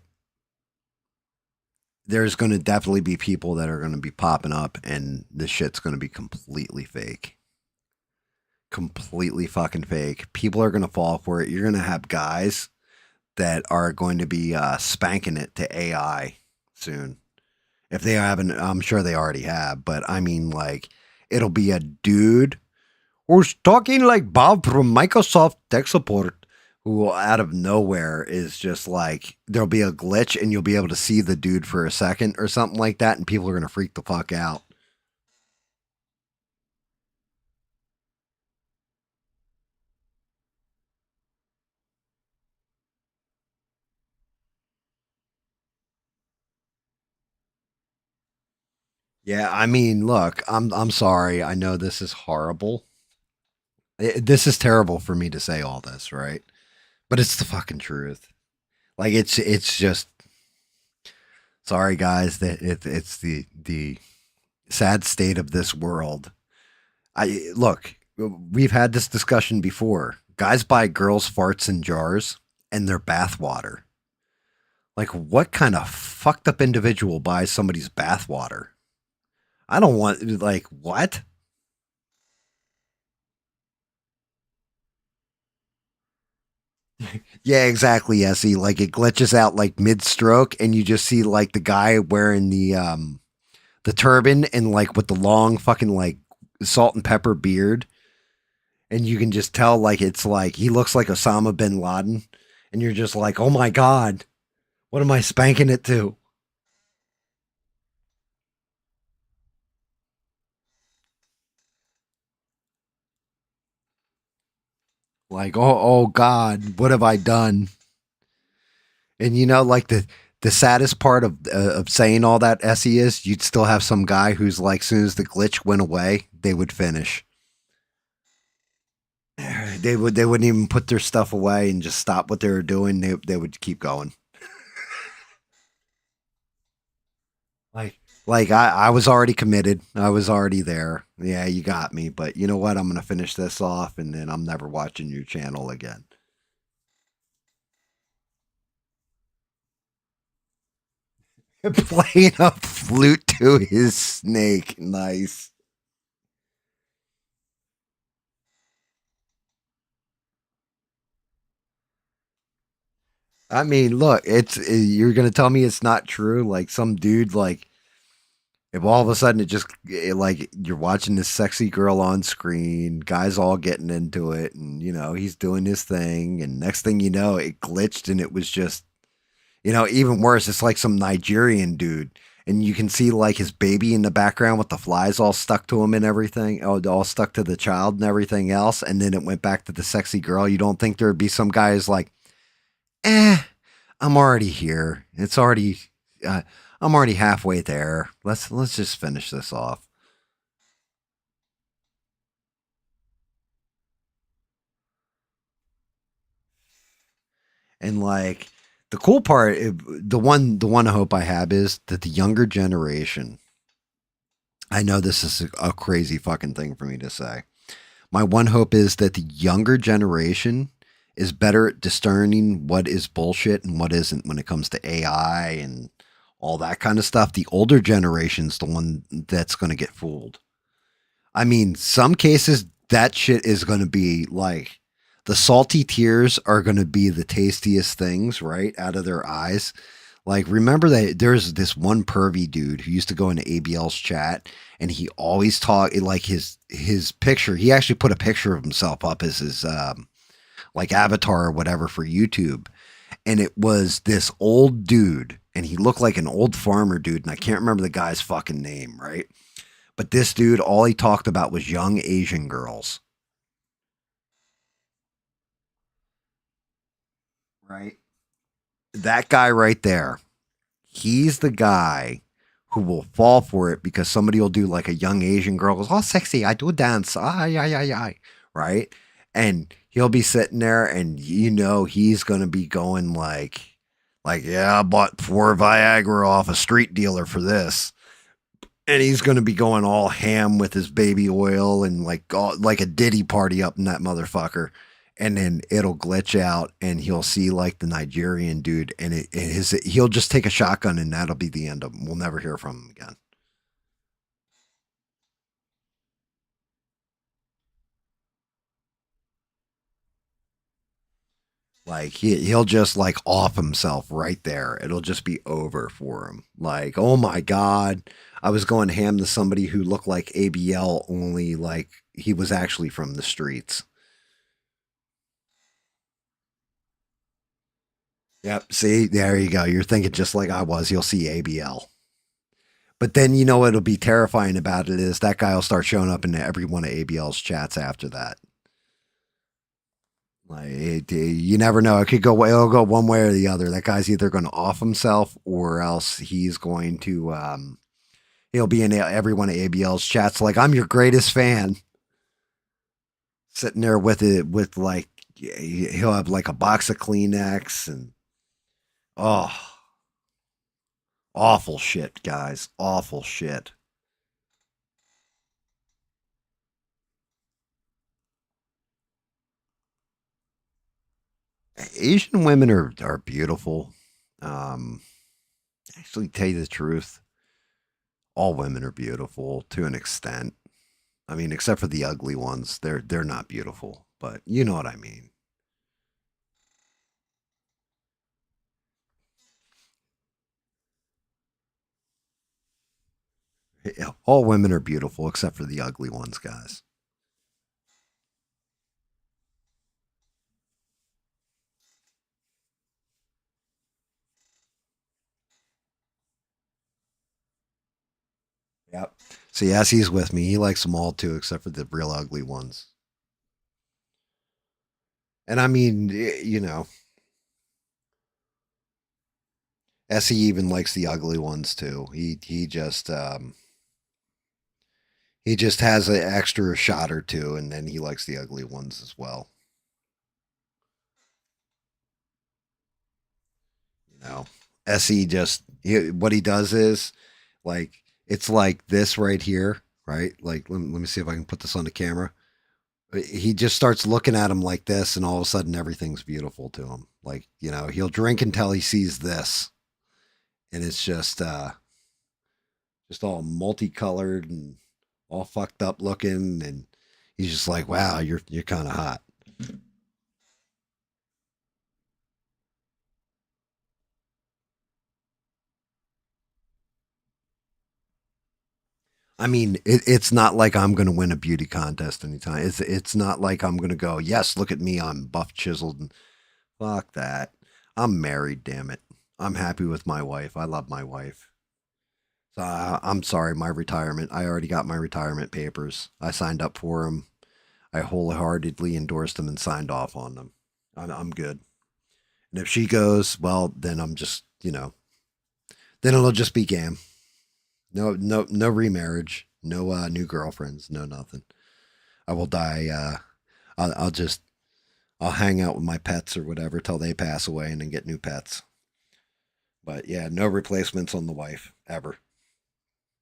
there's going to definitely be people that are going to be popping up, and the shit's going to be completely fake. Completely fucking fake. People are going to fall for it. You're going to have guys that are going to be spanking it to AI soon. If they haven't, I'm sure they already have. But I mean, like, it'll be a dude who's talking like Bob from Microsoft tech support, who out of nowhere is just like, there'll be a glitch and you'll be able to see the dude for a second or something like that, and people are going to freak the fuck out. Yeah, I mean, look, I'm sorry. I know this is horrible. This is terrible for me to say all this, right? But it's the fucking truth. Like, it's just, sorry guys, that it's the sad state of this world. Look, we've had this discussion before. Guys buy girls' farts in jars and their bath water. Like, what kind of fucked up individual buys somebody's bath water? I don't want, like, what? Yeah, exactly, Essie. Like, it glitches out like mid-stroke, and you just see like the guy wearing the turban and like with the long fucking like salt and pepper beard, and you can just tell like it's like he looks like Osama bin Laden, and you're just like, oh my god, what am I spanking it to? Like, oh God, what have I done? And you know, like the saddest part of saying all that, Essie, is you'd still have some guy who's like, as soon as the glitch went away, they would finish. They wouldn't even put their stuff away and just stop what they were doing. They would keep going. Like I was already committed. I was already there. Yeah, you got me. But you know what? I'm gonna finish this off, and then I'm never watching your channel again. Playing a flute to his snake. Nice. I mean, look, you're gonna tell me it's not true. Like some dude, like if all of a sudden like you're watching this sexy girl on screen, guys all getting into it, and you know he's doing his thing, and next thing you know, it glitched, and it was just, you know, even worse. It's like some Nigerian dude, and you can see like his baby in the background with the flies all stuck to him and everything, all stuck to the child and everything else, and then it went back to the sexy girl. You don't think there would be some guy who's like, I'm already here. It's already, I'm already halfway there. Let's just finish this off. And like the cool part, the one hope I have is that the younger generation. I know this is a crazy fucking thing for me to say. My one hope is that the younger generation is better at discerning what is bullshit and what isn't when it comes to AI and all that kind of stuff. The older generation's the one that's going to get fooled. I mean, some cases that shit is going to be like the salty tears are going to be the tastiest things, right, out of their eyes. Like, remember that there's this one pervy dude who used to go into ABL's chat, and he always talked like his picture. He actually put a picture of himself up as his like avatar or whatever for YouTube, and it was this old dude, and he looked like an old farmer dude, and I can't remember the guy's fucking name, right? But this dude, all he talked about was young Asian girls. Right? That guy right there, he's the guy who will fall for it because somebody will do like a young Asian girl goes, oh, sexy, I do a dance. Ay. Right? And he'll be sitting there and you know he's going to be going like, yeah, I bought 4 Viagra off a street dealer for this. And he's going to be going all ham with his baby oil and like a Diddy party up in that motherfucker. And then it'll glitch out and he'll see like the Nigerian dude and he'll just take a shotgun and that'll be the end of him. We'll never hear from him again. Like he'll just like off himself right there. It'll just be over for him. Like, oh my God, I was going ham to somebody who looked like ABL, only like he was actually from the streets. Yep. See, there you go. You're thinking just like I was. You'll see ABL. But then you know what'll be terrifying about it is that guy will start showing up in every one of ABL's chats after that. Like you never know. It could go. It'll go one way or the other. That guy's either going to off himself or else he's going to. He'll be in every one of ABL's chats. Like, I'm your greatest fan. Sitting there with it, with like he'll have like a box of Kleenex and awful shit, guys. Awful shit. Asian women are beautiful. Actually, tell you the truth, all women are beautiful to an extent. I mean, except for the ugly ones, they're not beautiful, but you know what I mean. All women are beautiful except for the ugly ones, guys. Yep. See, as he's with me, he likes them all too, except for the real ugly ones. And I mean, you know, Essie even likes the ugly ones too. He just has an extra shot or two, and then he likes the ugly ones as well. You know, Essie what he does is like it's like this right here, right? Like let me see if I can put this on the camera. He just starts looking at him like this, and all of a sudden everything's beautiful to him. Like, you know, he'll drink until he sees this, and it's just all multicolored and all fucked up looking, and he's just like, wow, you're kind of hot. I mean, it's not like I'm going to win a beauty contest anytime. It's not like I'm going to go, yes, look at me, I'm buff chiseled. And fuck that. I'm married, damn it. I'm happy with my wife. I love my wife. So I'm sorry, my retirement. I already got my retirement papers. I signed up for them. I wholeheartedly endorsed them and signed off on them. I'm good. And if she goes, well, then I'm just, you know, then it'll just be GAM. No remarriage. No new girlfriends. No nothing. I will die. I'll hang out with my pets or whatever till they pass away and then get new pets. But yeah, no replacements on the wife ever.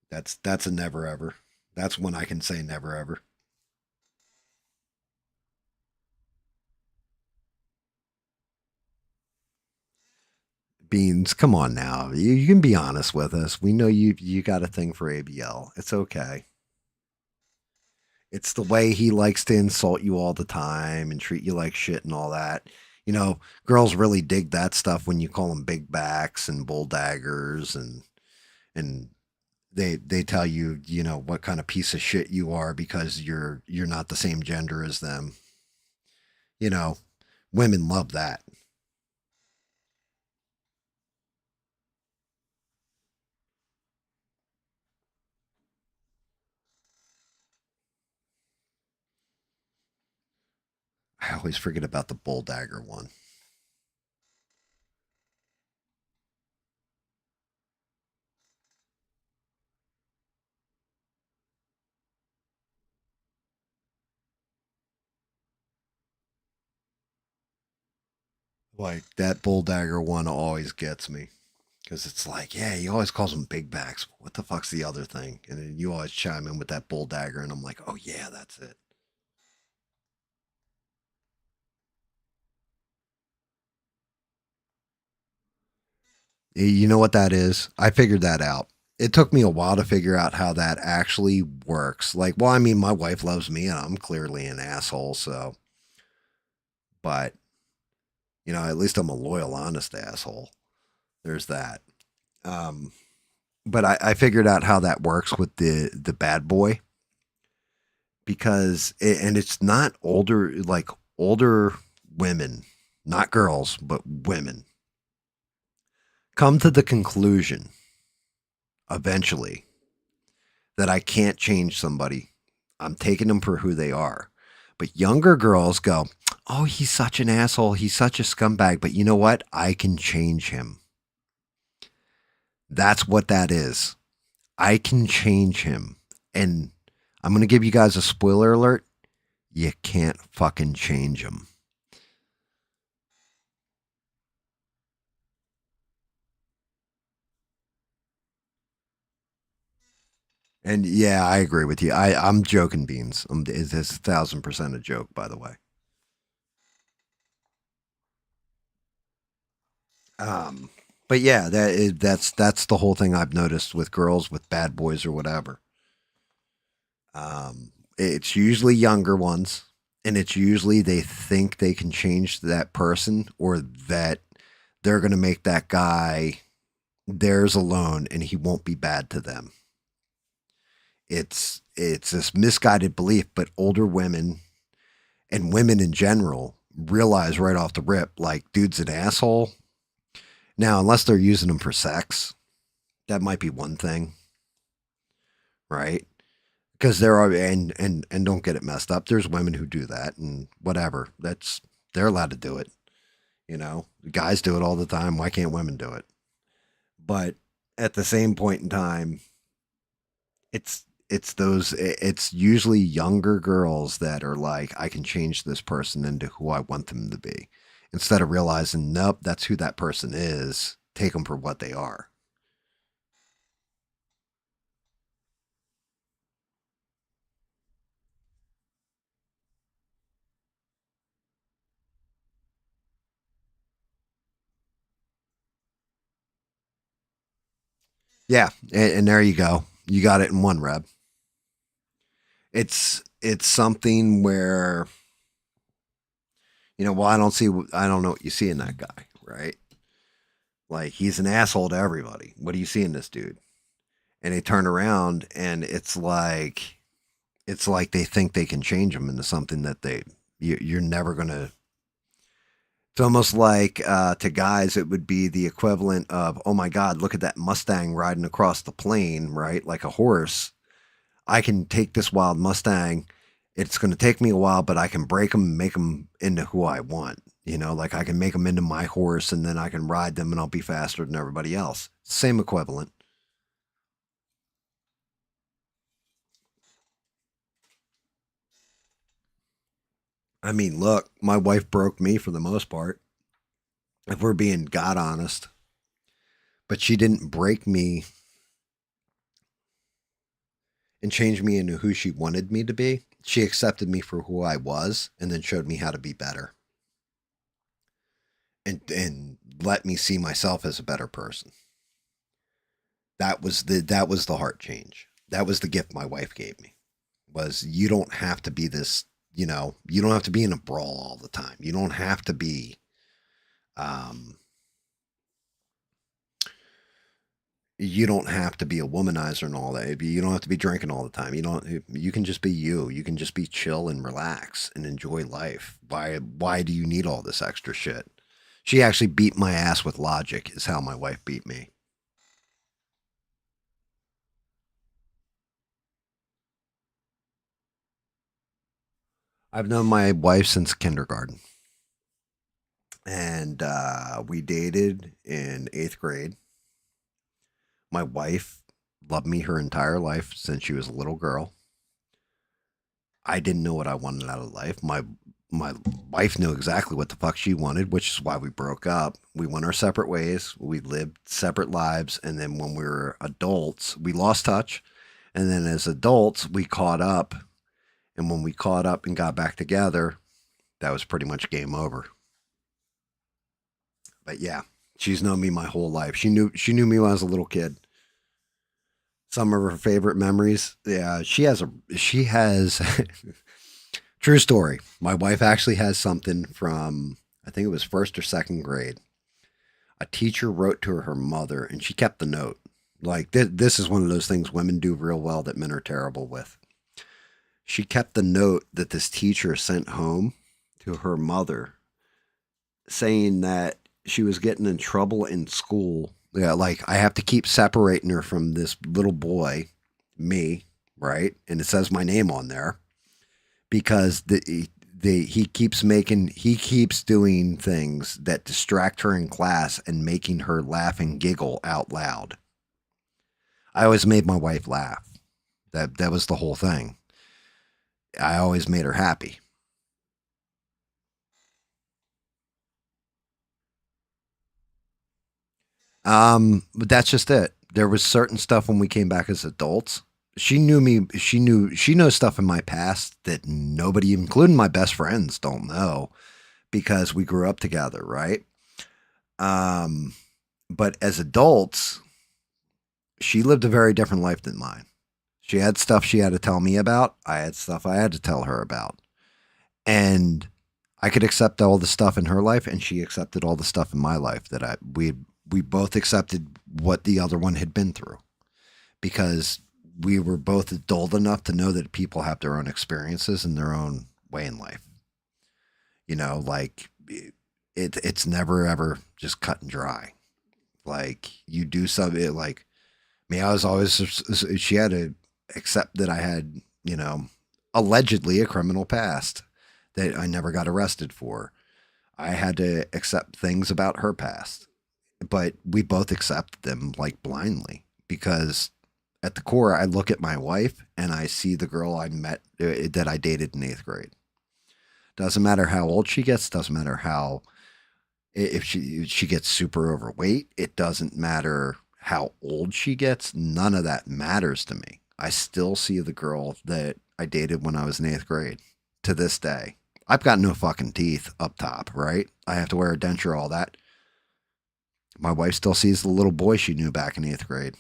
That's a never ever. That's one I can say never ever. Beans, come on now. You can be honest with us. We know you got a thing for ABL. It's okay. It's the way he likes to insult you all the time and treat you like shit and all that. You know, girls really dig that stuff when you call them big backs and bull daggers, and they tell you, you know, what kind of piece of shit you are because you're not the same gender as them. You know, women love that. I always forget about the bull dagger one. Like that bull dagger one always gets me because it's like, yeah, he always calls them big backs. What the fuck's the other thing? And then you always chime in with that bull dagger, and I'm like, oh yeah, that's it. You know what that is? I figured that out. It took me a while to figure out how that actually works. Like, well, I mean, my wife loves me, and I'm clearly an asshole, so. But, you know, at least I'm a loyal, honest asshole. There's that. But I figured out how that works with the bad boy because and it's not older women, not girls, but women come to the conclusion eventually that I can't change somebody. I'm taking them for who they are. But younger girls go, oh, he's such an asshole. He's such a scumbag. But you know what? I can change him. That's what that is. I can change him. And I'm going to give you guys a spoiler alert. You can't fucking change him. And yeah, I agree with you. I'm joking, Beans. It's 1,000% a joke, by the way. But yeah, that's the whole thing I've noticed with girls with bad boys or whatever. It's usually younger ones, and it's usually they think they can change that person or that they're going to make that guy theirs alone and he won't be bad to them. It's this misguided belief, but older women and women in general realize right off the rip, like, dude's an asshole. Now, unless they're using them for sex, that might be one thing, right? Because there are, and don't get it messed up. There's women who do that and whatever. That's They're allowed to do it. You know, guys do it all the time. Why can't women do it? But at the same point in time, it's usually younger girls that are like, I can change this person into who I want them to be, instead of realizing, nope, that's who that person is. Take them for what they are. Yeah, and there you go. You got it in one, Reb. It's something where, well, I don't know what you see in that guy, right? Like, he's an asshole to everybody. What do you see in this dude? And they turn around and it's like they think they can change him into something that you're never gonna. It's almost like, to guys, it would be the equivalent of, oh my God, look at that Mustang riding across the plain, right? Like a horse. I can take this wild Mustang. It's going to take me a while, but I can break them and make them into who I want. Like I can make them into my horse, and then I can ride them and I'll be faster than everybody else. Same equivalent. I mean, look, my wife broke me for the most part, if we're being God honest. But she didn't break me and change me into who she wanted me to be. She accepted me for who I was and then showed me how to be better. And let me see myself as a better person. That was the heart change. That was the gift my wife gave me. Was, you don't have to be this, you don't have to be in a brawl all the time. You don't have to be you don't have to be a womanizer and all that. You don't have to be drinking all the time. You can just be you. You can just be chill and relax and enjoy life. Why do you need all this extra shit? She actually beat my ass with logic, is how my wife beat me. I've known my wife since kindergarten. And we dated in 8th grade. My wife loved me her entire life since she was a little girl. I didn't know what I wanted out of life. My wife knew exactly what the fuck she wanted, which is why we broke up. We went our separate ways. We lived separate lives. And then when we were adults, we lost touch. And then as adults, we caught up. And when we caught up and got back together, that was pretty much game over. But yeah, she's known me my whole life. She knew me when I was a little kid. Some of her favorite memories. Yeah, she has true story. My wife actually has something from, I think it was 1st or 2nd grade. A teacher wrote to her mother, and she kept the note. Like, this is one of those things women do real well that men are terrible with. She kept the note that this teacher sent home to her mother, saying that she was getting in trouble in school. Yeah, like, I have to keep separating her from this little boy, me, right? And it says my name on there because he keeps doing things that distract her in class and making her laugh and giggle out loud. I always made my wife laugh. That was the whole thing. I always made her happy. But that's just it. There was certain stuff when we came back as adults. She knew me. She knows stuff in my past that nobody, including my best friends, don't know because we grew up together, right? But as adults, she lived a very different life than mine. She had stuff she had to tell me about. I had stuff I had to tell her about. And I could accept all the stuff in her life, and she accepted all the stuff in my life that we both accepted what the other one had been through because we were both adult enough to know that people have their own experiences and their own way in life. Like it's never ever just cut and dry. Like you do something like me. I was always, she had to accept that I had, allegedly a criminal past that I never got arrested for. I had to accept things about her past, but we both accept them like blindly because at the core, I look at my wife and I see the girl I met that I dated in 8th grade. Doesn't matter how old she gets, doesn't matter how if she gets super overweight, it doesn't matter how old she gets, none of that matters to me. I still see the girl that I dated when I was in 8th grade to this day. I've got no fucking teeth up top, right? I have to wear a denture, all that. My wife still sees the little boy she knew back in 8th grade.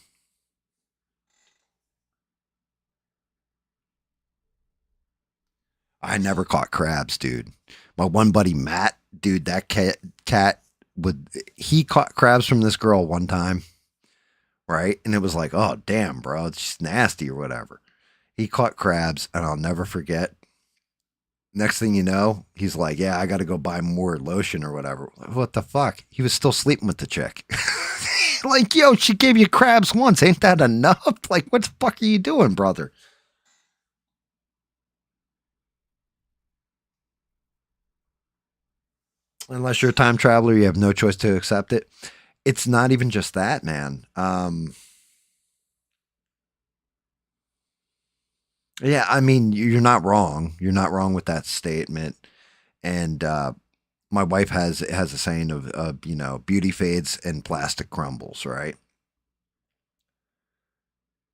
I never caught crabs, dude. My one buddy, Matt, dude, that cat he caught crabs from this girl one time, right? And it was like, oh, damn, bro, it's just nasty or whatever. He caught crabs, and I'll never forget. Next thing you know, he's like, yeah, I got to go buy more lotion or whatever. What the fuck? He was still sleeping with the chick. Like, yo, she gave you crabs once. Ain't that enough? Like, what the fuck are you doing, brother? Unless you're a time traveler, you have no choice to accept it. It's not even just that, man. Yeah, I mean, you're not wrong. You're not wrong with that statement. And my wife has a saying of you know, beauty fades and plastic crumbles, right?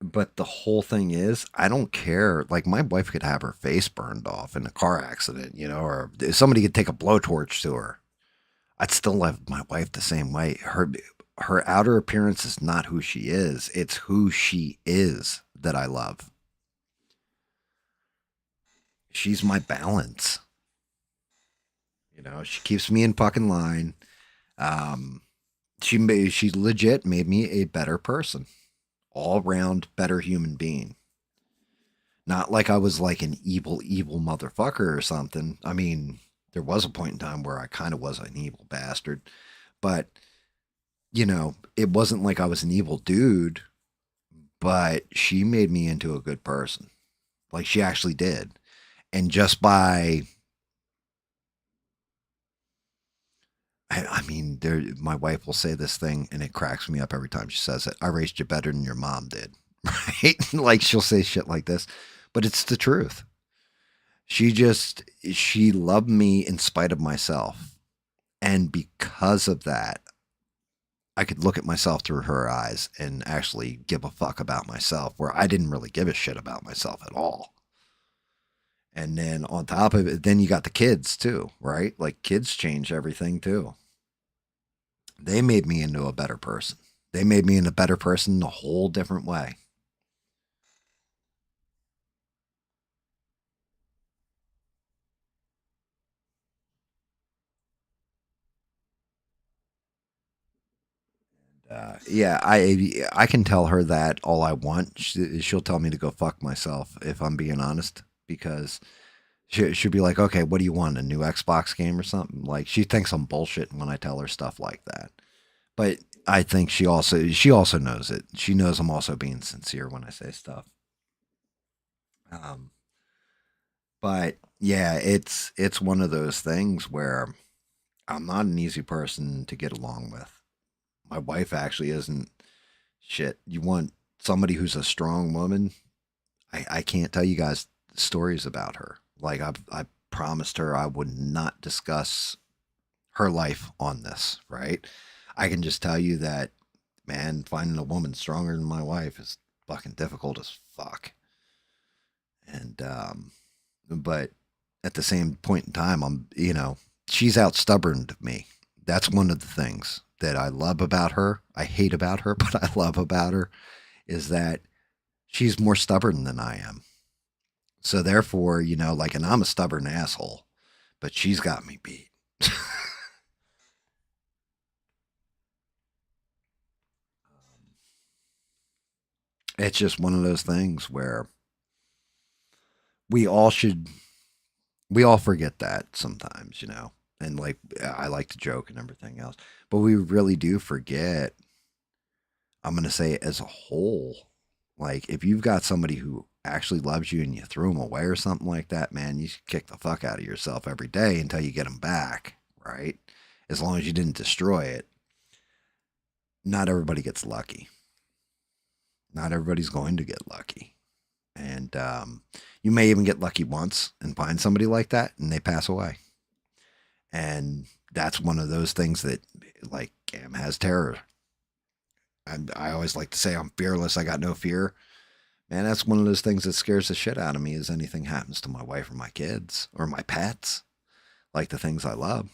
But the whole thing is, I don't care. Like, my wife could have her face burned off in a car accident, you know, or if somebody could take a blowtorch to her. I'd still love my wife the same way. Her outer appearance is not who she is. It's who she is that I love. She's my balance. You know, she keeps me in fucking line. She legit made me a better person. All round better human being. Not like I was like an evil motherfucker or something. I mean, there was a point in time where I kind of was an evil bastard, but you know, it wasn't like I was an evil dude, but she made me into a good person. Like, she actually did. And just by, I mean, my wife will say this thing and it cracks me up every time she says it. I raised you better than your mom did, right? Like, she'll say shit like this, but it's the truth. She loved me in spite of myself. And because of that, I could look at myself through her eyes and actually give a fuck about myself, where I didn't really give a shit about myself at all. And then on top of it, then you got the kids too, right? Like, kids change everything too. They made me into a better person. They made me into a better person in a whole different way. Yeah, I can tell her that all I want. She'll tell me to go fuck myself if I'm being honest, because she'll be like, okay, what do you want? A new Xbox game or something? Like, she thinks I'm bullshit when I tell her stuff like that. But I think she also knows it. She knows I'm also being sincere when I say stuff. But yeah, it's one of those things where I'm not an easy person to get along with. My wife actually isn't. Shit, you want somebody who's a strong woman? I can't tell you guys stories about her. Like, I promised her I would not discuss her life on this, right? I can just tell you that, man, finding a woman stronger than my wife is fucking difficult as fuck. And but at the same point in time, she's out stubborned me. That's one of the things that I love about her. I hate about her, but I love about her is that she's more stubborn than I am. So therefore, like, and I'm a stubborn asshole, but she's got me beat. It's just one of those things where we all forget that sometimes, and like, I like to joke and everything else, but we really do forget. I'm going to say as a whole, like, if you've got somebody who actually loves you and you threw them away or something like that, man, you should kick the fuck out of yourself every day until you get them back, right? As long as you didn't destroy it. Not everybody gets lucky. Not everybody's going to get lucky. And you may even get lucky once and find somebody like that and they pass away. And that's one of those things that, like, GAM has terror. And I always like to say I'm fearless. I got no fear. Man, that's one of those things that scares the shit out of me is anything happens to my wife or my kids or my pets, like the things I love.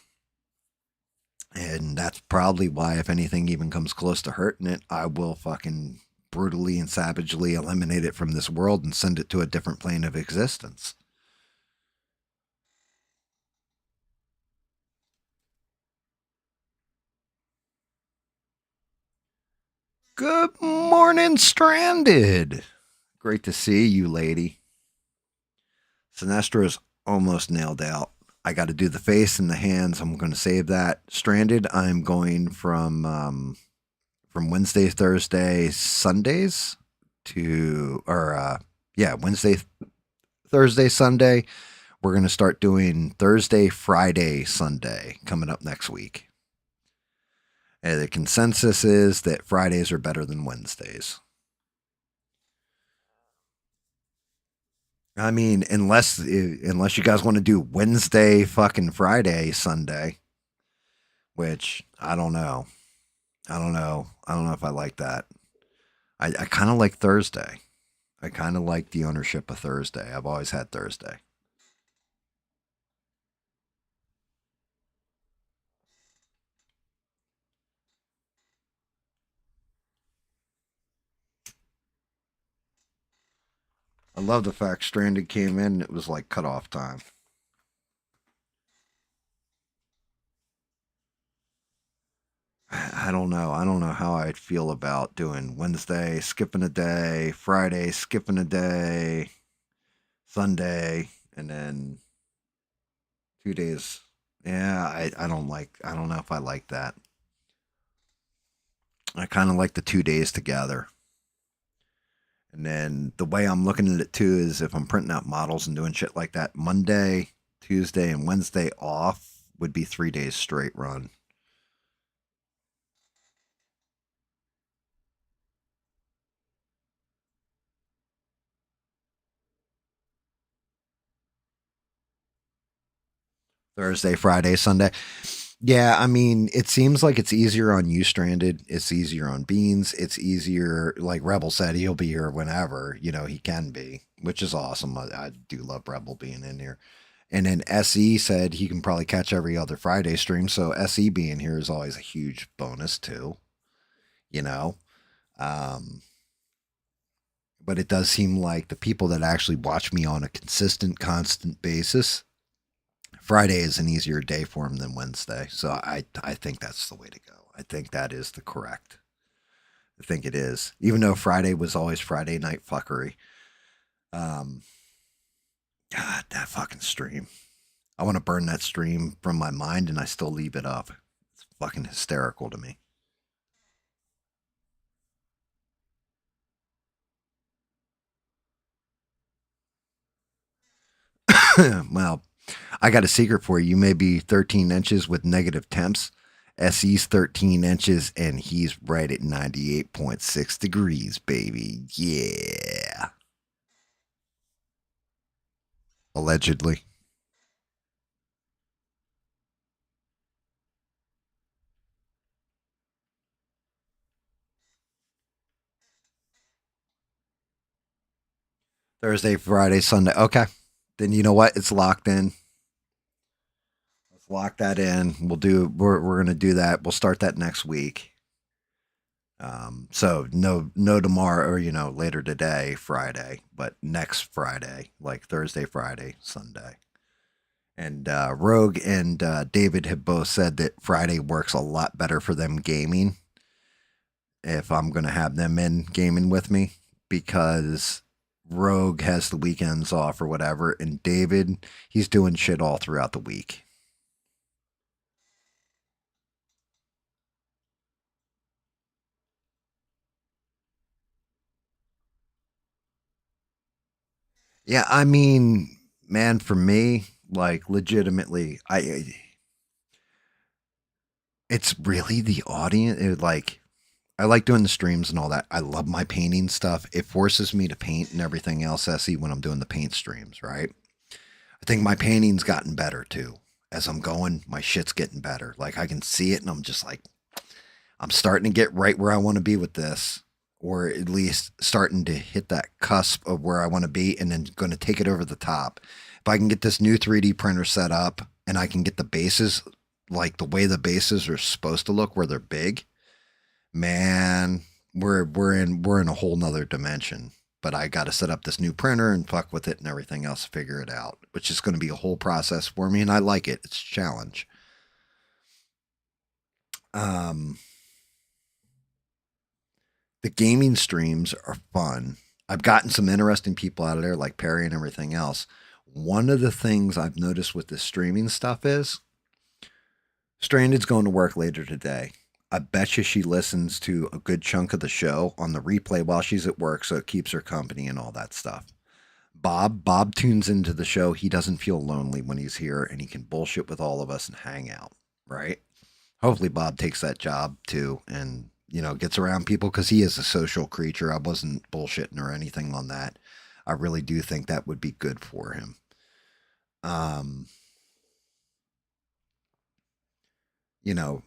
And that's probably why, if anything even comes close to hurting it, I will fucking brutally and savagely eliminate it from this world and send it to a different plane of existence. Good morning, Stranded. Great to see you, lady. Sinestro is almost nailed out. I got to do the face and the hands. I'm going to save that. Stranded, I'm going from Wednesday, Thursday, Sundays to, Wednesday, Thursday, Sunday. We're going to start doing Thursday, Friday, Sunday coming up next week. And the consensus is that Fridays are better than Wednesdays. I mean, unless you guys want to do Wednesday, fucking Friday, Sunday, which I don't know. I don't know if I like that. I kind of like Thursday. I kind of like the ownership of Thursday. I've always had Thursday. I love the fact Stranded came in and it was like cutoff time. I don't know. I don't know how I'd feel about doing Wednesday, skipping a day, Friday, skipping a day, Sunday, and then 2 days. Yeah, I don't know if I like that. I kind of like the 2 days together. And then the way I'm looking at it too is if I'm printing out models and doing shit like that, Monday, Tuesday, and Wednesday off would be 3 days straight run. Thursday, Friday, Sunday. Yeah, I mean, it seems like it's easier on you, Stranded. It's easier on Beans. It's easier, like Rebel said, he'll be here whenever, he can be, which is awesome. I do love Rebel being in here. And then SE said he can probably catch every other Friday stream, so SE being here is always a huge bonus too, But it does seem like the people that actually watch me on a consistent, constant basis, Friday is an easier day for them than Wednesday. So I think that's the way to go. I think that is the correct. I think it is. Even though Friday was always Friday night fuckery. God, that fucking stream. I want to burn that stream from my mind and I still leave it up. It's fucking hysterical to me. Well, I got a secret for you. You may be 13 inches with negative temps. SE's 13 inches and he's right at 98.6 degrees, baby. Yeah. Allegedly. Thursday, Friday, Sunday. Okay. Then you know what? It's locked in. Let's lock that in. We're going to do that. We'll start that next week. So no tomorrow or, later today, Friday, but next Friday, like Thursday, Friday, Sunday. And Rogue and David have both said that Friday works a lot better for them gaming if I'm going to have them in gaming with me, because Rogue has the weekends off or whatever, and David, he's doing shit all throughout the week. Yeah, I mean, man, for me, like legitimately, it's really the audience. I like doing the streams and all that. I love my painting stuff. It forces me to paint and everything else, Essie, when I'm doing the paint streams, right? I think my painting's gotten better too. As I'm going, my shit's getting better. Like I can see it and I'm just like, I'm starting to get right where I want to be with this, or at least starting to hit that cusp of where I want to be and then going to take it over the top. If I can get this new 3D printer set up and I can get the bases, like the way the bases are supposed to look where they're big, man, we're in a whole nother dimension. But I got to set up this new printer and fuck with it and everything else, figure it out, which is going to be a whole process for me. And I like it. It's a challenge. The gaming streams are fun. I've gotten some interesting people out of there like Perry and everything else. One of the things I've noticed with this streaming stuff is Stranded's going to work later today. I bet you she listens to a good chunk of the show on the replay while she's at work, so it keeps her company and all that stuff. Bob tunes into the show. He doesn't feel lonely when he's here, and he can bullshit with all of us and hang out, right? Hopefully Bob takes that job too and, gets around people because he is a social creature. I wasn't bullshitting or anything on that. I really do think that would be good for him.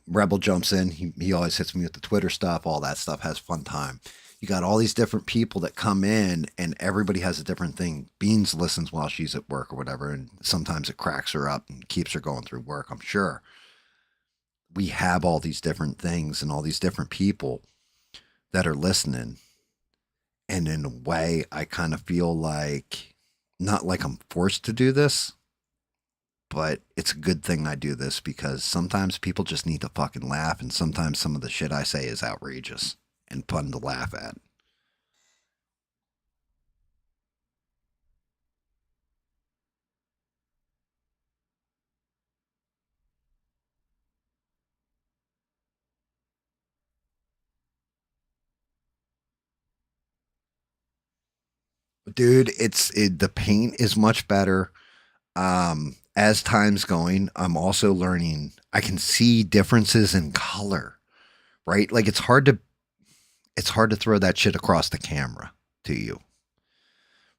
Rebel jumps in. He always hits me with the Twitter stuff. All that stuff, has fun time. You got all these different people that come in and everybody has a different thing. Beans listens while she's at work or whatever. And sometimes it cracks her up and keeps her going through work, I'm sure. We have all these different things and all these different people that are listening. And in a way, I kind of feel like, not like I'm forced to do this, but it's a good thing I do this because sometimes people just need to fucking laugh. And sometimes some of the shit I say is outrageous and fun to laugh at. Dude, the paint is much better. As time's going, I'm also learning. I can see differences in color, right? Like it's hard to throw that shit across the camera to you,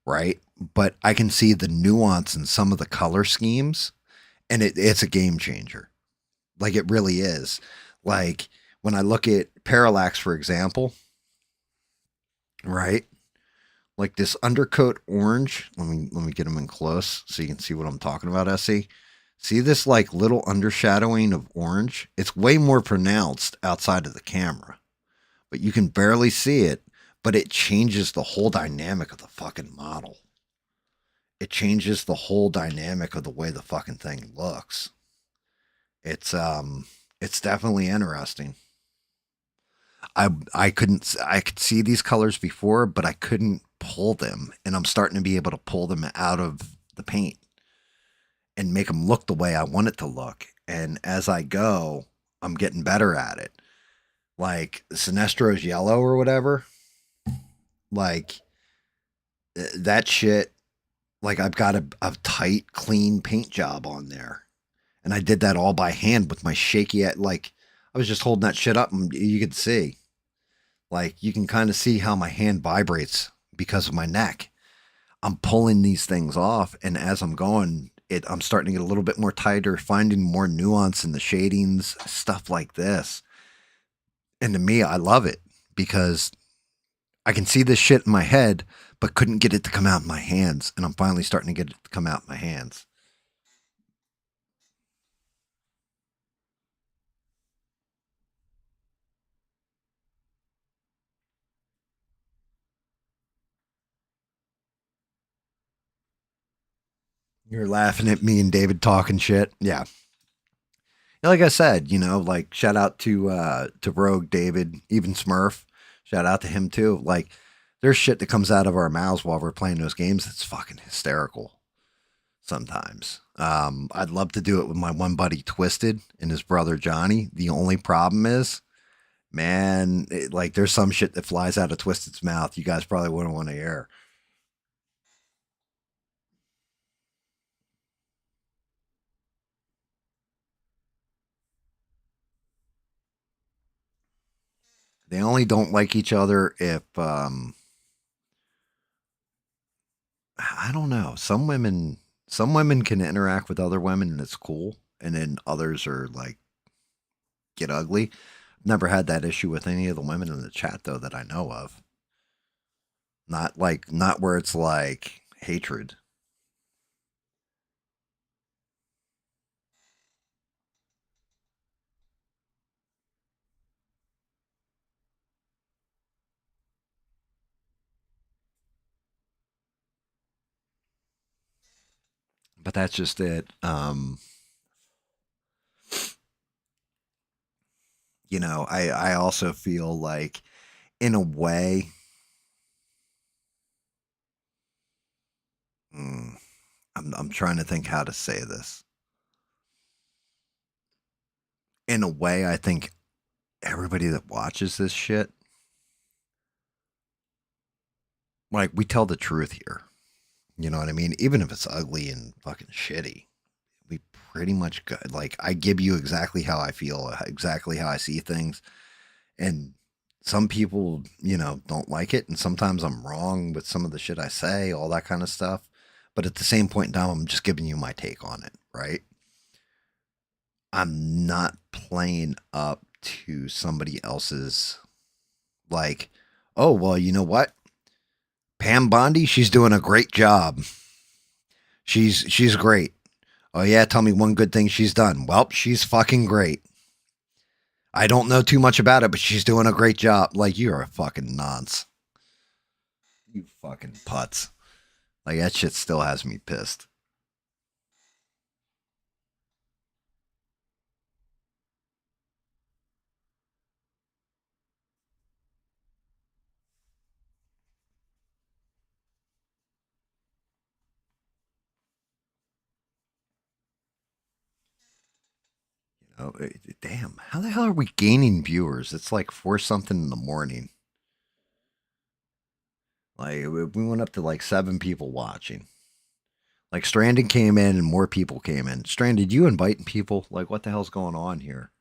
right? But I can see the nuance in some of the color schemes, and it's a game changer. Like it really is. Like when I look at Parallax, for example, right? Like this undercoat orange. Let me get them in close so you can see what I'm talking about, Essie. See this like little undershadowing of orange? It's way more pronounced outside of the camera, but you can barely see it, but it changes the whole dynamic of the fucking model. It changes the whole dynamic of the way the fucking thing looks. It's definitely interesting. I could see these colors before, but I couldn't pull them, and I'm starting to be able to pull them out of the paint and make them look the way I want it to look. And as I go, I'm getting better at it. Like Sinestro's yellow or whatever, like that shit. Like I've got a tight, clean paint job on there, and I did that all by hand with my shaky. Like I was just holding that shit up, and you could see. Like you can kind of see how my hand vibrates because of my neck. I'm pulling these things off, and as I'm going, I'm starting to get a little bit more tighter, finding more nuance in the shadings, stuff like this. And to me, I love it because I can see this shit in my head, but couldn't get it to come out in my hands. And I'm finally starting to get it to come out in my hands. You're laughing at me and David talking shit. Yeah. Like I said, like shout out to Rogue, David, even Smurf. Shout out to him too. Like there's shit that comes out of our mouths while we're playing those games that's fucking hysterical sometimes. I'd love to do it with my one buddy Twisted and his brother Johnny. The only problem is, man, like there's some shit that flies out of Twisted's mouth you guys probably wouldn't want to hear. They only don't like each other if I don't know. Some women can interact with other women and it's cool, and then others are like get ugly. Never had that issue with any of the women in the chat though that I know of. Not where it's like hatred. But that's just it. You know, I also feel like in a way I'm trying to think how to say this. In a way, I think everybody that watches this shit, like, we tell the truth here. You know what I mean? Even if it's ugly and fucking shitty, we pretty much go, like, I give you exactly how I feel, exactly how I see things. And some people, you know, don't like it. And sometimes I'm wrong with some of the shit I say, all that kind of stuff. But at the same point in time, I'm just giving you my take on it, right? I'm not playing up to somebody else's, like, oh, well, you know what? Pam Bondi, she's doing a great job. She's great. Oh yeah, tell me one good thing she's done. Well, she's fucking great. I don't know too much about it, but she's doing a great job. Like, you're a fucking nonce. You fucking putz. Like, that shit still has me pissed. Oh, damn. How the hell are we gaining viewers? It's like 4 something in the morning. Like, we went up to like 7 people watching. Like, Stranded came in and more people came in. Stranded, you inviting people? Like, what the hell's going on here?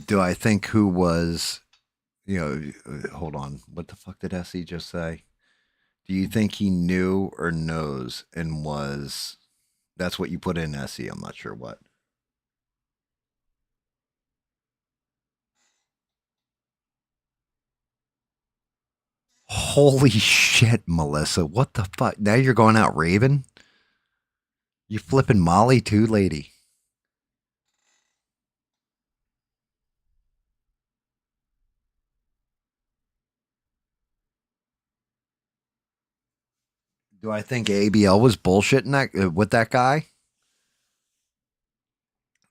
Do I think who was, you know, hold on. What the fuck did SE just say? Do you think he knew or knows and was, that's what you put in SE, I'm not sure what. Holy shit, Melissa. What the fuck? Now you're going out raving? You flipping Molly too, lady? Do I think ABL was bullshitting that with that guy?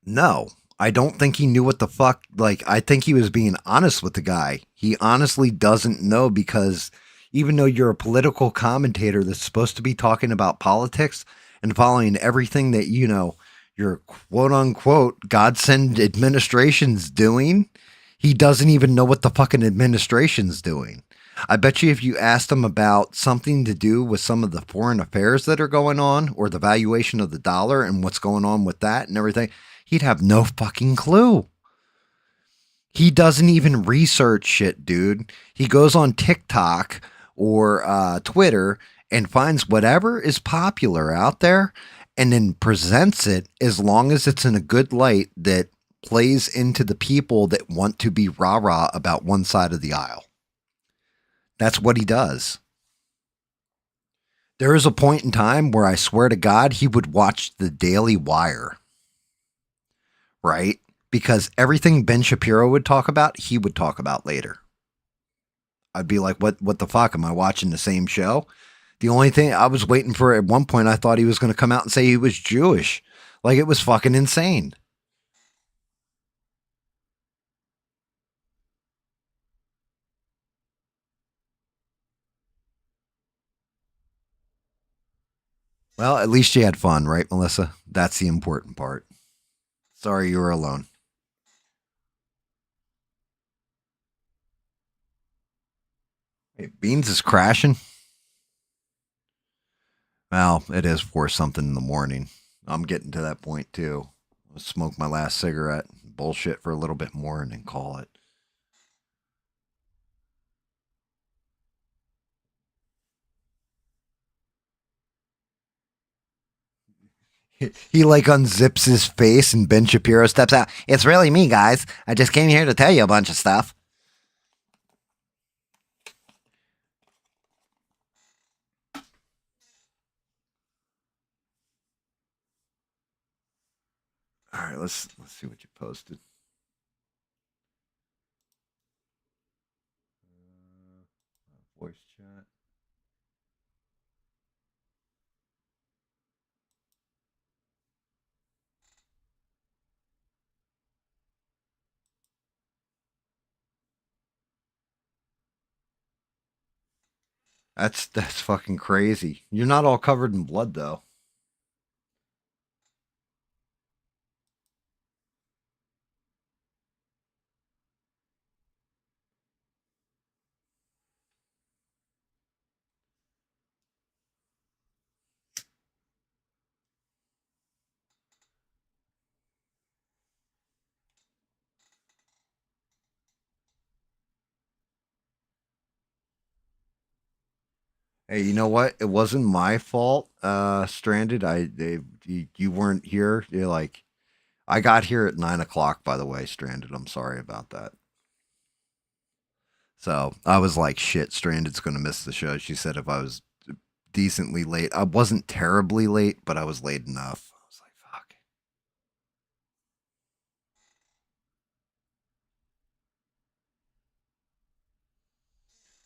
No, I don't think he knew what the fuck. Like, I think he was being honest with the guy. He honestly doesn't know, because even though you're a political commentator that's supposed to be talking about politics and following everything that, you know, your quote unquote godsend administration's doing, he doesn't even know what the fucking administration's doing. I bet you if you asked him about something to do with some of the foreign affairs that are going on, or the valuation of the dollar and what's going on with that and everything, he'd have no fucking clue. He doesn't even research shit, dude. He goes on TikTok or Twitter and finds whatever is popular out there and then presents it, as long as it's in a good light that plays into the people that want to be rah-rah about one side of the aisle. That's what he does. There is a point in time where I swear to God, he would watch the Daily Wire. Right? Because everything Ben Shapiro would talk about, he would talk about later. I'd be like, what the fuck? Am I watching the same show? The only thing I was waiting for, at one point, I thought he was going to come out and say he was Jewish. Like, it was fucking insane. Well, at least you had fun, right, Melissa? That's the important part. Sorry you were alone. Hey, Beans is crashing. Well, it is for something in the morning. I'm getting to that point too. I'll smoke my last cigarette, bullshit for a little bit more, and then call it. He like unzips his face and Ben Shapiro steps out. It's really me, guys. I just came here to tell you a bunch of stuff. All right, let's see what you posted. Voice chat. That's fucking crazy. You're not all covered in blood though. Hey, you know what? It wasn't my fault. Stranded. You weren't here. You're like, I got here at 9:00. By the way, Stranded. I'm sorry about that. So I was like, shit. Stranded's gonna miss the show. She said if I was decently late, I wasn't terribly late, but I was late enough. I was like, fuck.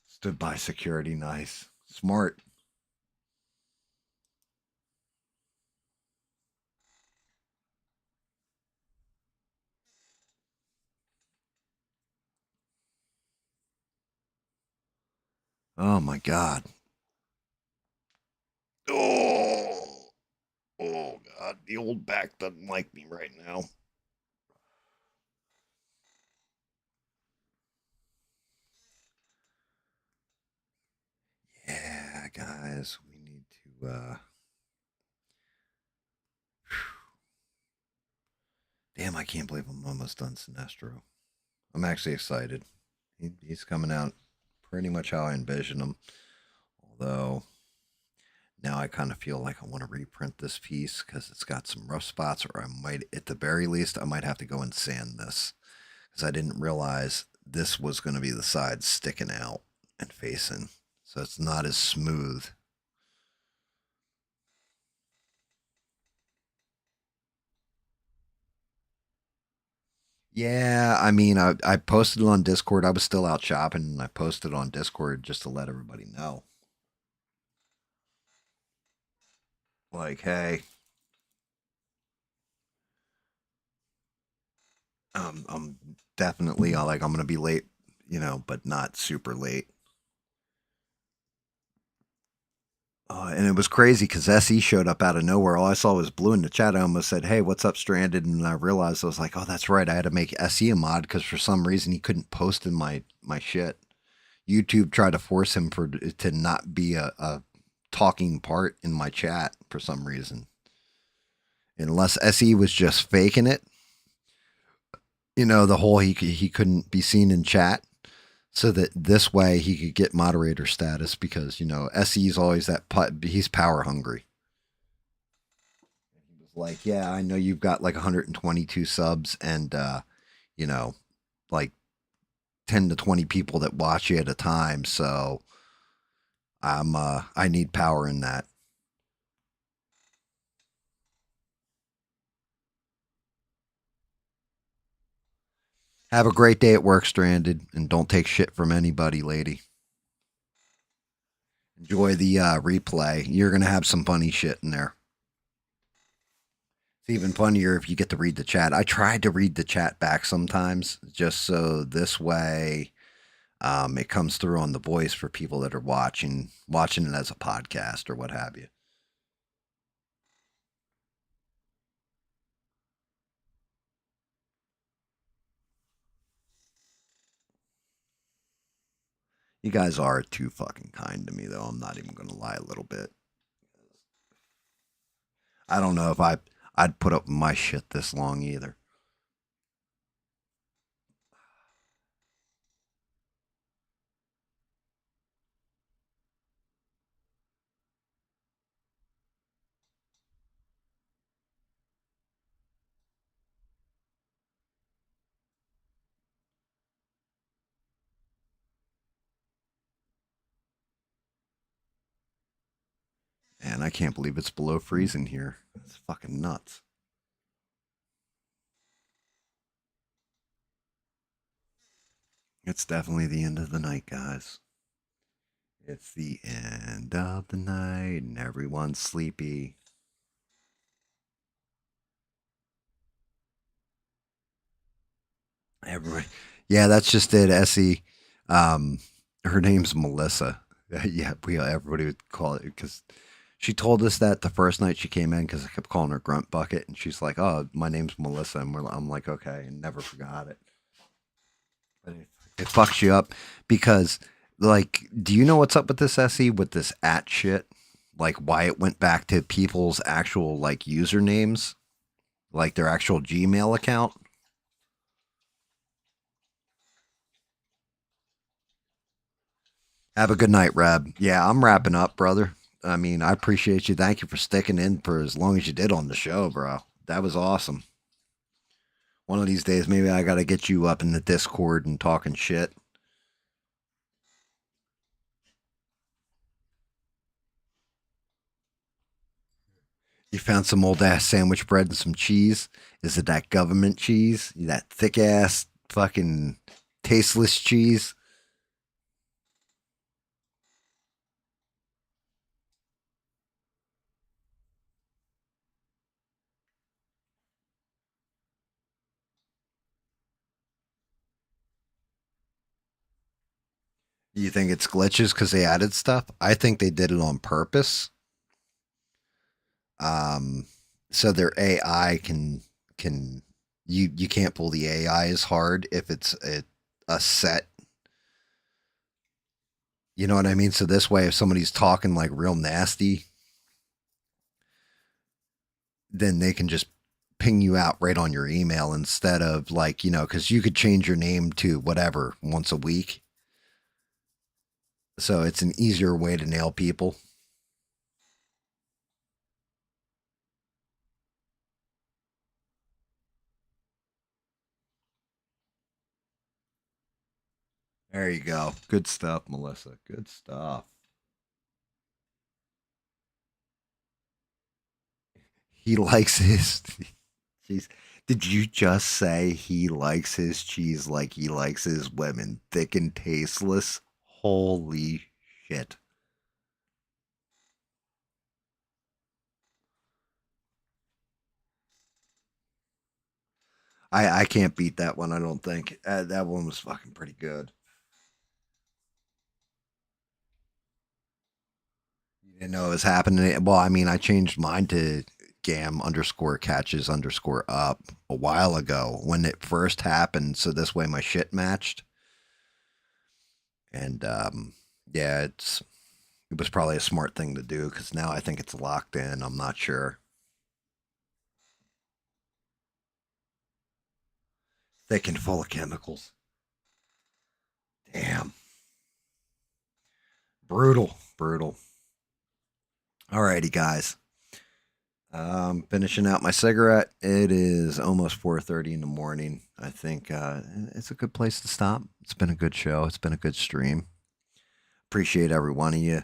Stood by security. Nice, smart. Oh my god. Oh, oh god. The old back doesn't like me right now. Yeah, guys, we need to. Damn, I can't believe I'm almost done Sinestro. I'm actually excited. He's coming out pretty much how I envision him. Although now I kind of feel like I want to reprint this piece because it's got some rough spots, or I might, at the very least, I might have to go and sand this because I didn't realize this was going to be the side sticking out and facing. So it's not as smooth. Yeah, I mean, I posted it on Discord. I was still out shopping, and I posted on Discord just to let everybody know. Like, hey, I'm definitely like I'm gonna be late, but not super late. And it was crazy because SE showed up out of nowhere. All I saw was Blue in the chat. I almost said, "Hey, what's up, Stranded?" And I realized I was like, "Oh, that's right. I had to make SE a mod because for some reason he couldn't post in my shit. YouTube tried to force him to not be a talking part in my chat for some reason. Unless SE was just faking it, the whole he couldn't be seen in chat, so that this way he could get moderator status because SE is always he's power hungry. He was like, yeah, I know you've got like 122 subs and like 10 to 20 people that watch you at a time, so I need power in that. Have a great day at work, Stranded, and don't take shit from anybody, lady. Enjoy the replay. You're going to have some funny shit in there. It's even funnier if you get to read the chat. I tried to read the chat back sometimes just so this way it comes through on the voice for people that are watching it as a podcast or what have you. You guys are too fucking kind to me, though. I'm not even going to lie a little bit. I don't know if I'd put up with my shit this long either. And I can't believe it's below freezing here. It's fucking nuts. It's definitely the end of the night, guys. It's the end of the night and everyone's sleepy. Everybody. Yeah, that's just it, Essie. Her name's Melissa. Yeah, everybody would call it because she told us that the first night she came in because I kept calling her Grunt Bucket, and she's like, "Oh, my name's Melissa," and I'm like, "Okay," and never forgot it. But it fucks you up because, like, do you know what's up with this Essie with this at shit? Like, why it went back to people's actual like usernames, like their actual Gmail account. Have a good night, Reb. Yeah, I'm wrapping up, brother. I mean, I appreciate you. Thank you for sticking in for as long as you did on the show, bro. That was awesome. One of these days, maybe I got to get you up in the Discord and talking shit. You found some old ass sandwich bread and some cheese. Is it that government cheese? That thick ass fucking tasteless cheese? You think it's glitches because they added stuff? I think they did it on purpose. So their AI can you can't pull the AI as hard if it's a set. You know what I mean? So this way, if somebody's talking like real nasty, then they can just ping you out right on your email instead of like, because you could change your name to whatever once a week. So it's an easier way to nail people. There you go. Good stuff, Melissa. Good stuff. He likes his cheese. Did you just say he likes his cheese like he likes his women? Thick and tasteless? Holy shit. I can't beat that one, I don't think. That one was fucking pretty good. You didn't know it was happening. Well, I mean, I changed mine to GAM underscore catches underscore up a while ago when it first happened. So this way my shit matched. And yeah, it was probably a smart thing to do because now I think it's locked in. I'm not sure. Thick and full of chemicals. Damn. Brutal. Brutal. Alrighty, guys. Finishing out my cigarette. It is almost 4:30 in the morning. I think it's a good place to stop. It's been a good show. It's been a good stream. Appreciate every one of you.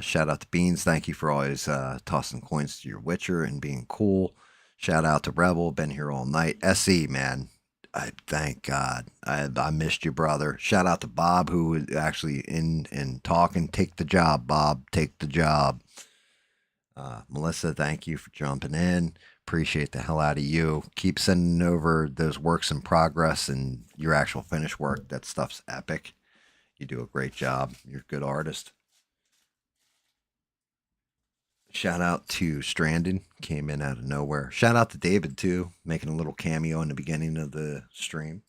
Shout out to Beans. Thank you for always tossing coins to your Witcher and being cool. Shout out to Rebel. Been here all night. SE, man. I thank God. I missed you, brother. Shout out to Bob, who was actually in and talking. Take the job, Bob. Take the job. Melissa, thank you for jumping in. Appreciate the hell out of you. Keep sending over those works in progress and your actual finished work. That stuff's epic. You do a great job. You're a good artist. Shout out to Strandon, came in out of nowhere. Shout out to David, too, making a little cameo in the beginning of the stream.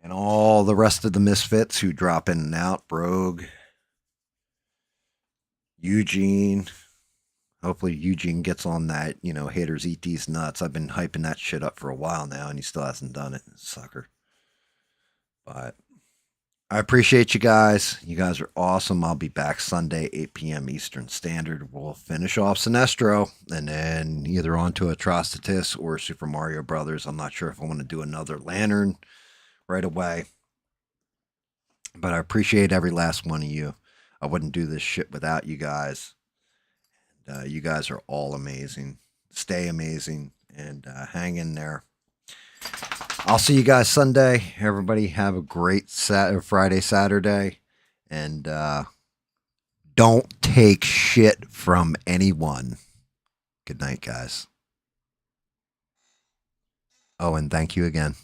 And all the rest of the misfits who drop in and out. Brogue, Eugene. Hopefully Eugene gets on that, haters eat these nuts. I've been hyping that shit up for a while now, and he still hasn't done it. Sucker. But I appreciate you guys. You guys are awesome. I'll be back Sunday, 8 p.m. Eastern Standard. We'll finish off Sinestro and then either on to Atrocitus or Super Mario Brothers. I'm not sure if I want to do another Lantern right away. But I appreciate every last one of you. I wouldn't do this shit without you guys. And, you guys are all amazing. Stay amazing and hang in there. I'll see you guys Sunday. Everybody have a great Friday, Saturday. And don't take shit from anyone. Good night, guys. Oh, and thank you again.